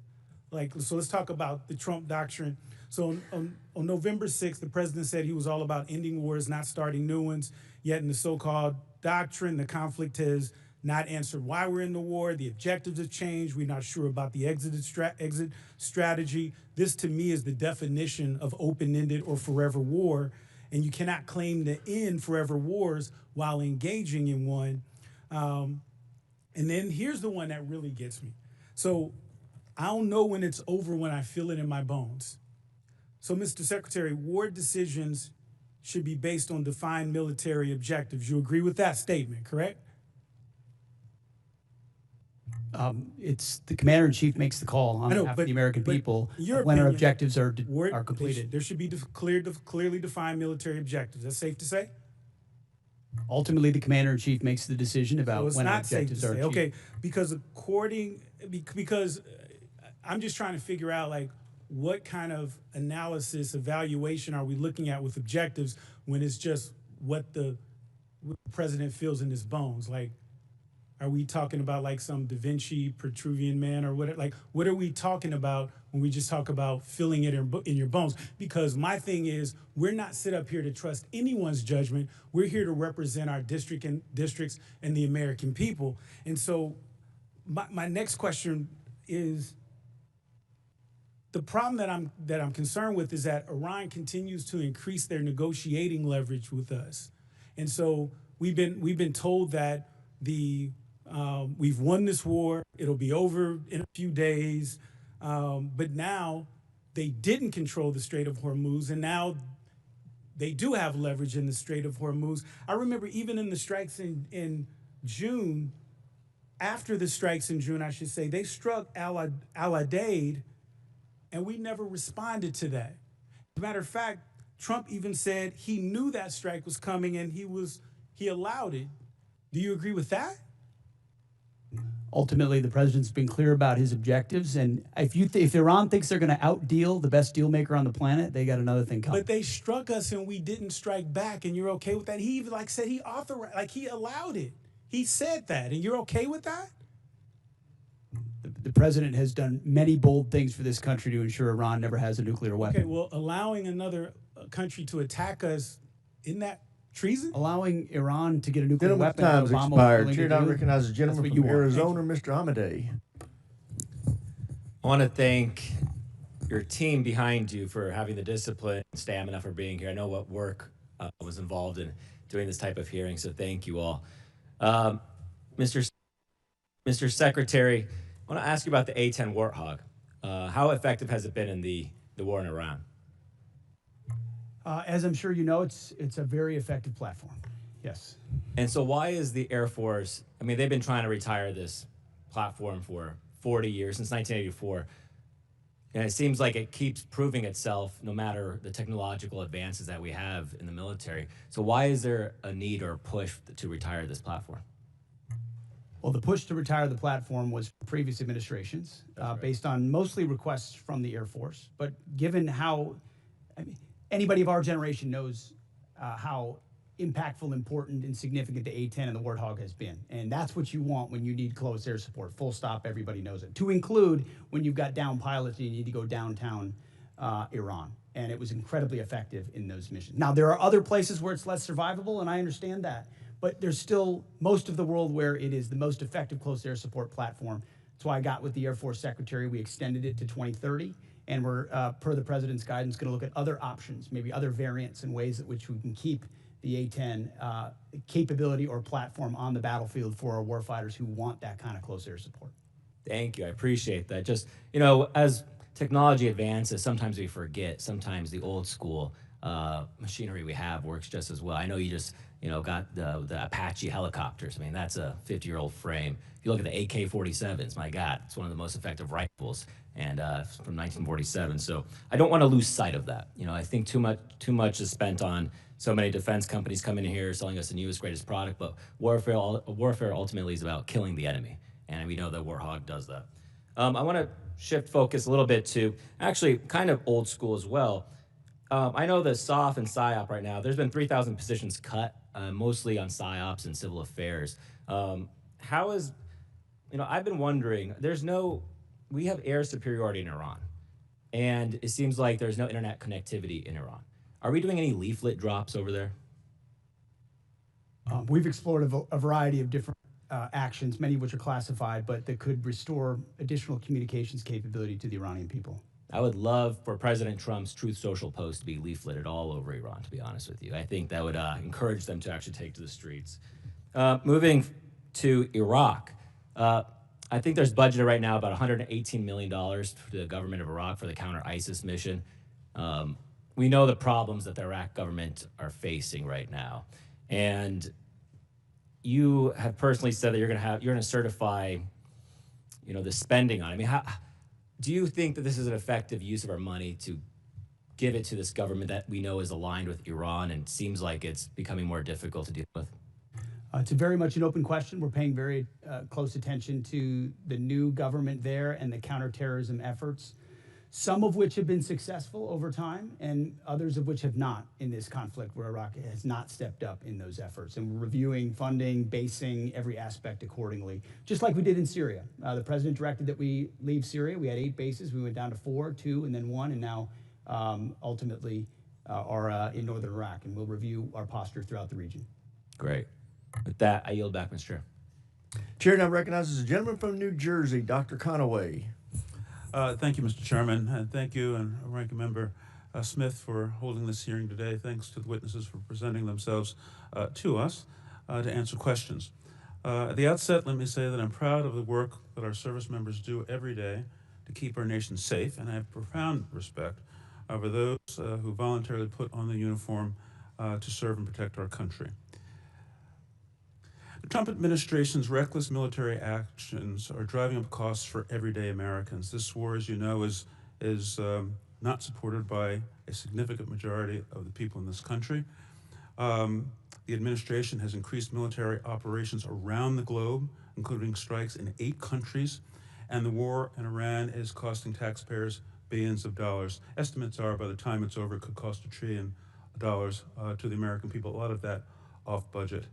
So let's talk about the Trump doctrine. So on November 6th, the president said he was all about ending wars, not starting new ones. Yet in the so-called doctrine, the conflict has not answered why we're in the war. The objectives have changed. We're not sure about the exit strategy. This, to me, is the definition of open-ended or forever war. And you cannot claim to end forever wars while engaging in one. And then here's the one that really gets me. So I don't know when it's over when I feel it in my bones. So, Mr. Secretary, war decisions should be based on defined military objectives. You agree with that statement, correct? It's the commander-in-chief makes the call on behalf of the American people when our objectives are completed. There should be clearly defined military objectives. That's safe to say? Ultimately, the commander-in-chief makes the decision about So it's when our not safe to objectives are say. achieved. Okay, because I'm just trying to figure out, like, what kind of analysis, evaluation are we looking at with objectives when it's just what the president feels in his bones? Like, are we talking about like some Da Vinci Petruvian man or what? Like, what are we talking about when we just talk about feeling it in your bones? Because my thing is, we're not set up here to trust anyone's judgment. We're here to represent our districts and the American people. And so my next question is, the problem that I'm concerned with is that Iran continues to increase their negotiating leverage with us. And so we've been told that we've won this war, it'll be over in a few days, but now they didn't control the Strait of Hormuz, and now they do have leverage in the Strait of Hormuz. I remember even in the strikes in June, after the strikes in June, I should say, they struck Al-Udeid, and we never responded to that. As a matter of fact, Trump even said he knew that strike was coming and he allowed it. Do you agree with that? Ultimately, the president's been clear about his objectives, and if Iran thinks they're going to outdeal the best deal maker on the planet, they got another thing coming. But they struck us and we didn't strike back, and you're okay with that? He even said he authorized, he allowed it. He said that, and you're okay with that? The president has done many bold things for this country to ensure Iran never has a nuclear weapon. Okay, well, allowing another country to attack us, isn't that treason? Allowing Iran to get a nuclear Gentleman's weapon. time's Obama expired. was Chair willing now to do, recognizes the that's gentleman what from you want. Arizona, Mr. Amadei. I want to thank your team behind you for having the discipline and stamina for being here. I know what work was involved in doing this type of hearing, so thank you all. Mr. Secretary, I want to ask you about the A-10 Warthog. How effective has it been in the war in Iran? As I'm sure you know, it's a very effective platform. Yes. And so why is the Air Force, I mean, they've been trying to retire this platform for 40 years, since 1984. And it seems like it keeps proving itself no matter the technological advances that we have in the military. So why is there a need or a push to retire this platform? Well, the push to retire the platform was previous administrations, based on mostly requests from the Air Force. But given how, anybody of our generation knows how impactful, important, and significant the A-10 and the Warthog has been. And that's what you want when you need close air support. Full stop, everybody knows it. To include when you've got down pilots and you need to go downtown Iran. And it was incredibly effective in those missions. Now, there are other places where it's less survivable, and I understand that. But there's still most of the world where it is the most effective close air support platform. That's why I got with the Air Force Secretary. We extended it to 2030. And we're, per the president's guidance, going to look at other options, maybe other variants and ways in which we can keep the A-10 capability or platform on the battlefield for our warfighters who want that kind of close air support. Thank you. I appreciate that. Just, you know, as technology advances, sometimes we forget. Sometimes the old school machinery we have works just as well. I know you just, you know, got the Apache helicopters. I mean, that's a 50-year-old frame. If you look at the AK-47s, my God, it's one of the most effective rifles, and from 1947. So I don't want to lose sight of that. You know, I think too much is spent on so many defense companies coming in here selling us the newest, greatest product, but warfare ultimately is about killing the enemy, and we know that Warthog does that. I want to shift focus a little bit to actually kind of old school as well. I know the SOF and PSYOP right now, there's been 3,000 positions cut, mostly on PSYOPs and civil affairs. How is, you know, I've been wondering, we have air superiority in Iran, and it seems like there's no internet connectivity in Iran. Are we doing any leaflet drops over there? We've explored a variety of different actions, many of which are classified, but that could restore additional communications capability to the Iranian people. I would love for President Trump's Truth Social post to be leafleted all over Iran, to be honest with you. I think that would encourage them to actually take to the streets. Moving to Iraq, I think there's budgeted right now about $118 million for the government of Iraq for the counter-ISIS mission. We know the problems that the Iraq government are facing right now. And you have personally said that you're going to certify, you know, the spending on it. I mean, do you think that this is an effective use of our money to give it to this government that we know is aligned with Iran and seems like it's becoming more difficult to deal with? It's very much an open question. We're paying very close attention to the new government there and the counterterrorism efforts, some of which have been successful over time and others of which have not in this conflict where Iraq has not stepped up in those efforts. And we're reviewing funding, basing every aspect accordingly, just like we did in Syria. The president directed that we leave Syria. We had 8 bases. We went down to 4, 2, and then 1, and now ultimately are in northern Iraq. And we'll review our posture throughout the region. Great. With that, I yield back, Mr. Chair. Chair now recognizes a gentleman from New Jersey, Dr. Conaway. Thank you, Mr. Chairman, and thank you and Ranking Member Smith for holding this hearing today. Thanks to the witnesses for presenting themselves to us to answer questions. At the outset, let me say that I'm proud of the work that our service members do every day to keep our nation safe, and I have profound respect for those who voluntarily put on the uniform to serve and protect our country. The Trump administration's reckless military actions are driving up costs for everyday Americans. This war, as you know, is not supported by a significant majority of the people in this country. The administration has increased military operations around the globe, including strikes in 8 countries, and the war in Iran is costing taxpayers billions of dollars. Estimates are by the time it's over, it could cost $1 trillion to the American people, a lot of that off budget.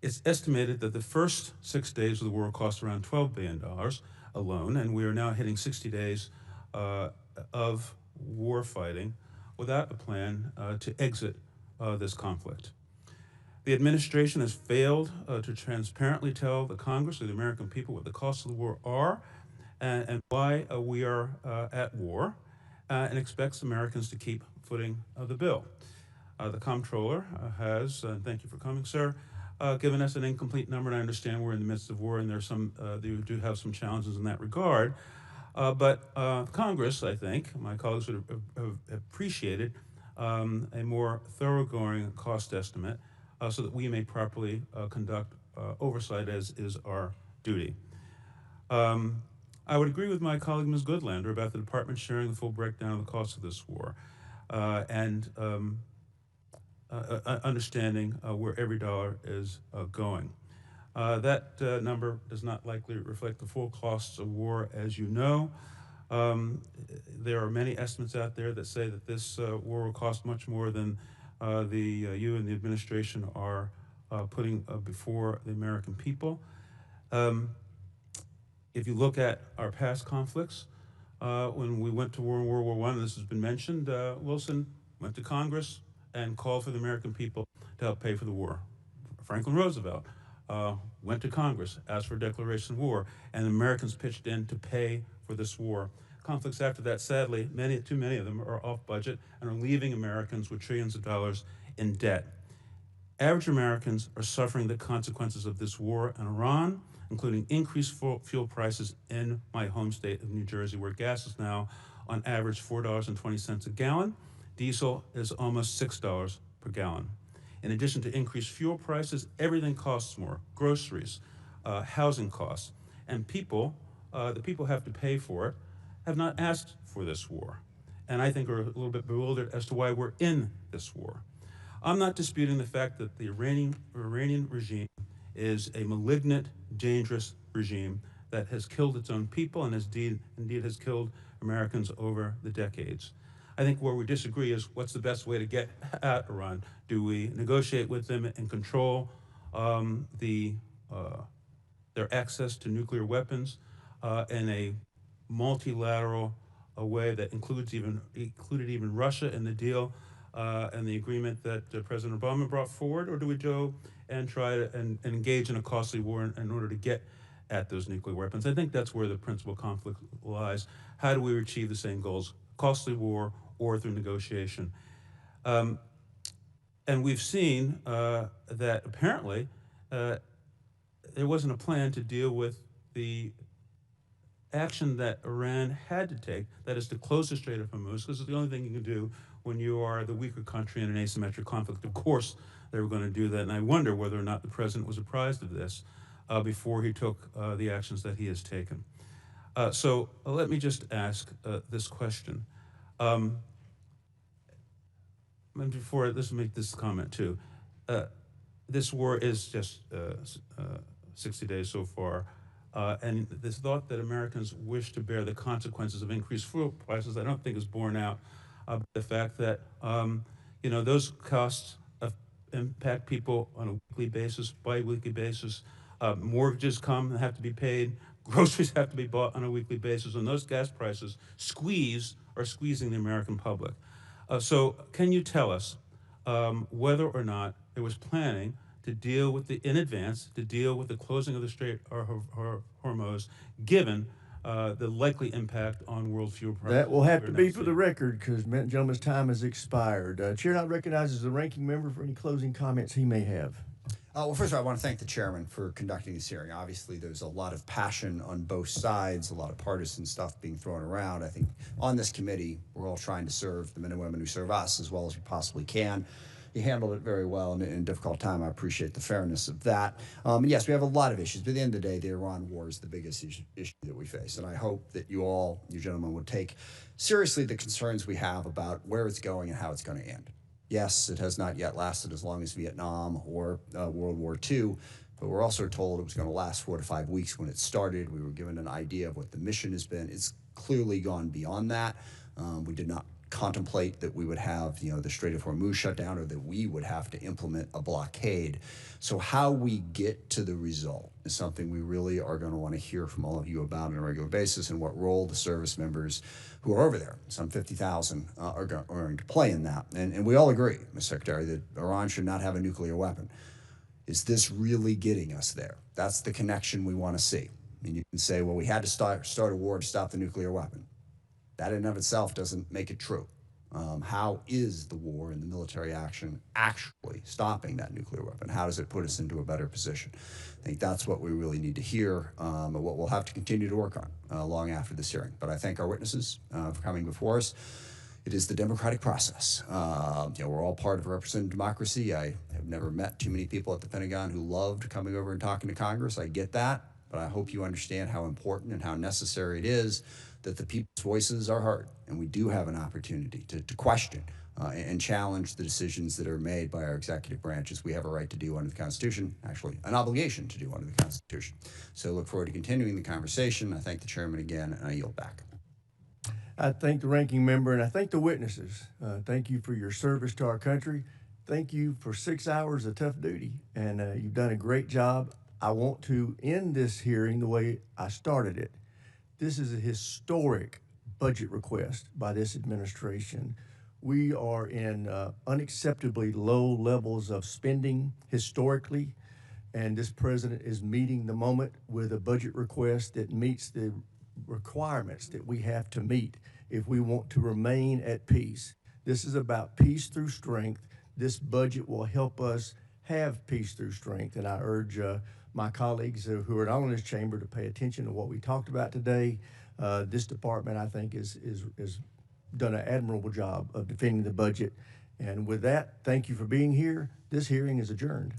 It's estimated that the first 6 days of the war cost around $12 billion alone, and we are now hitting 60 days of war fighting without a plan to exit this conflict. The administration has failed to transparently tell the Congress or the American people what the costs of the war are and why we are at war, and expects Americans to keep footing the bill. The comptroller has, and thank you for coming, sir, given us an incomplete number, and I understand we're in the midst of war and there's some, you do have some challenges in that regard. But Congress, I think, my colleagues would have appreciated a more thoroughgoing cost estimate so that we may properly conduct oversight as is our duty. I would agree with my colleague Ms. Goodlander about the department sharing the full breakdown of the cost of this war and understanding where every dollar is going. That number does not likely reflect the full costs of war, as you know. There are many estimates out there that say that this war will cost much more than you and the administration are putting before the American people. If you look at our past conflicts, when we went to war in World War I, and this has been mentioned, Wilson went to Congress and called for the American people to help pay for the war. Franklin Roosevelt went to Congress, asked for a declaration of war, and the Americans pitched in to pay for this war. Conflicts after that, sadly, too many of them are off budget and are leaving Americans with trillions of dollars in debt. Average Americans are suffering the consequences of this war in Iran, including increased fuel prices in my home state of New Jersey, where gas is now on average $4.20 a gallon. Diesel is almost $6 per gallon. In addition to increased fuel prices, everything costs more: groceries, housing costs, and the people have to pay for it, have not asked for this war, and I think are a little bit bewildered as to why we're in this war. I'm not disputing the fact that the Iranian regime is a malignant, dangerous regime that has killed its own people and indeed has killed Americans over the decades. I think where we disagree is what's the best way to get at Iran. Do we negotiate with them and control their access to nuclear weapons in a multilateral way that included even Russia in the deal and the agreement that President Obama brought forward, or do we go and try to and engage in a costly war in order to get at those nuclear weapons? I think that's where the principal conflict lies. How do we achieve the same goals? Costly war or through negotiation? And we've seen that apparently there wasn't a plan to deal with the action that Iran had to take, that is to close the Strait of Hormuz, because it's the only thing you can do when you are the weaker country in an asymmetric conflict. Of course, they were going to do that, and I wonder whether or not the president was apprised of this before he took the actions that he has taken. So let me just ask this question. And before this, make this comment too. This war is just 60 days so far. And this thought that Americans wish to bear the consequences of increased fuel prices, I don't think is borne out by the fact that, those costs impact people on a weekly basis, bi-weekly basis. Mortgages come and have to be paid. Groceries have to be bought on a weekly basis. And those gas prices are squeezing the American public. So can you tell us whether or not there was planning to deal with in advance, to deal with the closing of the Strait of Hormuz, given the likely impact on world fuel prices? That will have to be for the record, because the gentleman's time has expired. Chair now recognizes the ranking member for any closing comments he may have. Well, first of all, I want to thank the chairman for conducting this hearing. Obviously, there's a lot of passion on both sides, a lot of partisan stuff being thrown around. I think on this committee, we're all trying to serve the men and women who serve us as well as we possibly can. you handled it very well in a difficult time. I appreciate the fairness of that. And yes, we have a lot of issues, but at the end of the day, the Iran war is the biggest issue that we face. And I hope that you gentlemen, would take seriously the concerns we have about where it's going and how it's going to end. Yes, it has not yet lasted as long as Vietnam or World War II, but we're also told it was going to last 4 to 5 weeks when it started. We were given an idea of what the mission has been. It's clearly gone beyond that. We did not contemplate that we would have, the Strait of Hormuz shut down, or that we would have to implement a blockade. So how we get to the result is something we really are going to want to hear from all of you about on a regular basis, and what role the service members who are over there, some 50,000, are going to play in that. And we all agree, Ms. Secretary, that Iran should not have a nuclear weapon. Is this really getting us there? That's the connection we want to see. I mean, you can say, well, we had to start a war to stop the nuclear weapon. That in and of itself doesn't make it true. How is the war and the military action actually stopping that nuclear weapon? How does it put us into a better position? I think that's what we really need to hear, and what we'll have to continue to work on long after this hearing. But I thank our witnesses for coming before us. It is the democratic process. We're all part of a representative democracy. I have never met too many people at the Pentagon who loved coming over and talking to Congress. I get that, but I hope you understand how important and how necessary it is that the people's voices are heard, and we do have an opportunity to question and challenge the decisions that are made by our executive branches. We have a right to do under the Constitution, actually an obligation to do under the Constitution. So I look forward to continuing the conversation. I thank the chairman again, and I yield back. I thank the ranking member, and I thank the witnesses. Thank you for your service to our country. Thank you for 6 hours of tough duty, and you've done a great job. I want to end this hearing the way I started it. This is a historic budget request by this administration. We are in unacceptably low levels of spending historically, and this president is meeting the moment with a budget request that meets the requirements that we have to meet if we want to remain at peace. This is about peace through strength. This budget will help us have peace through strength, and I urge my colleagues who are not in this chamber to pay attention to what we talked about today. This department, I think, is done an admirable job of defending the budget. And with that, thank you for being here. This hearing is adjourned.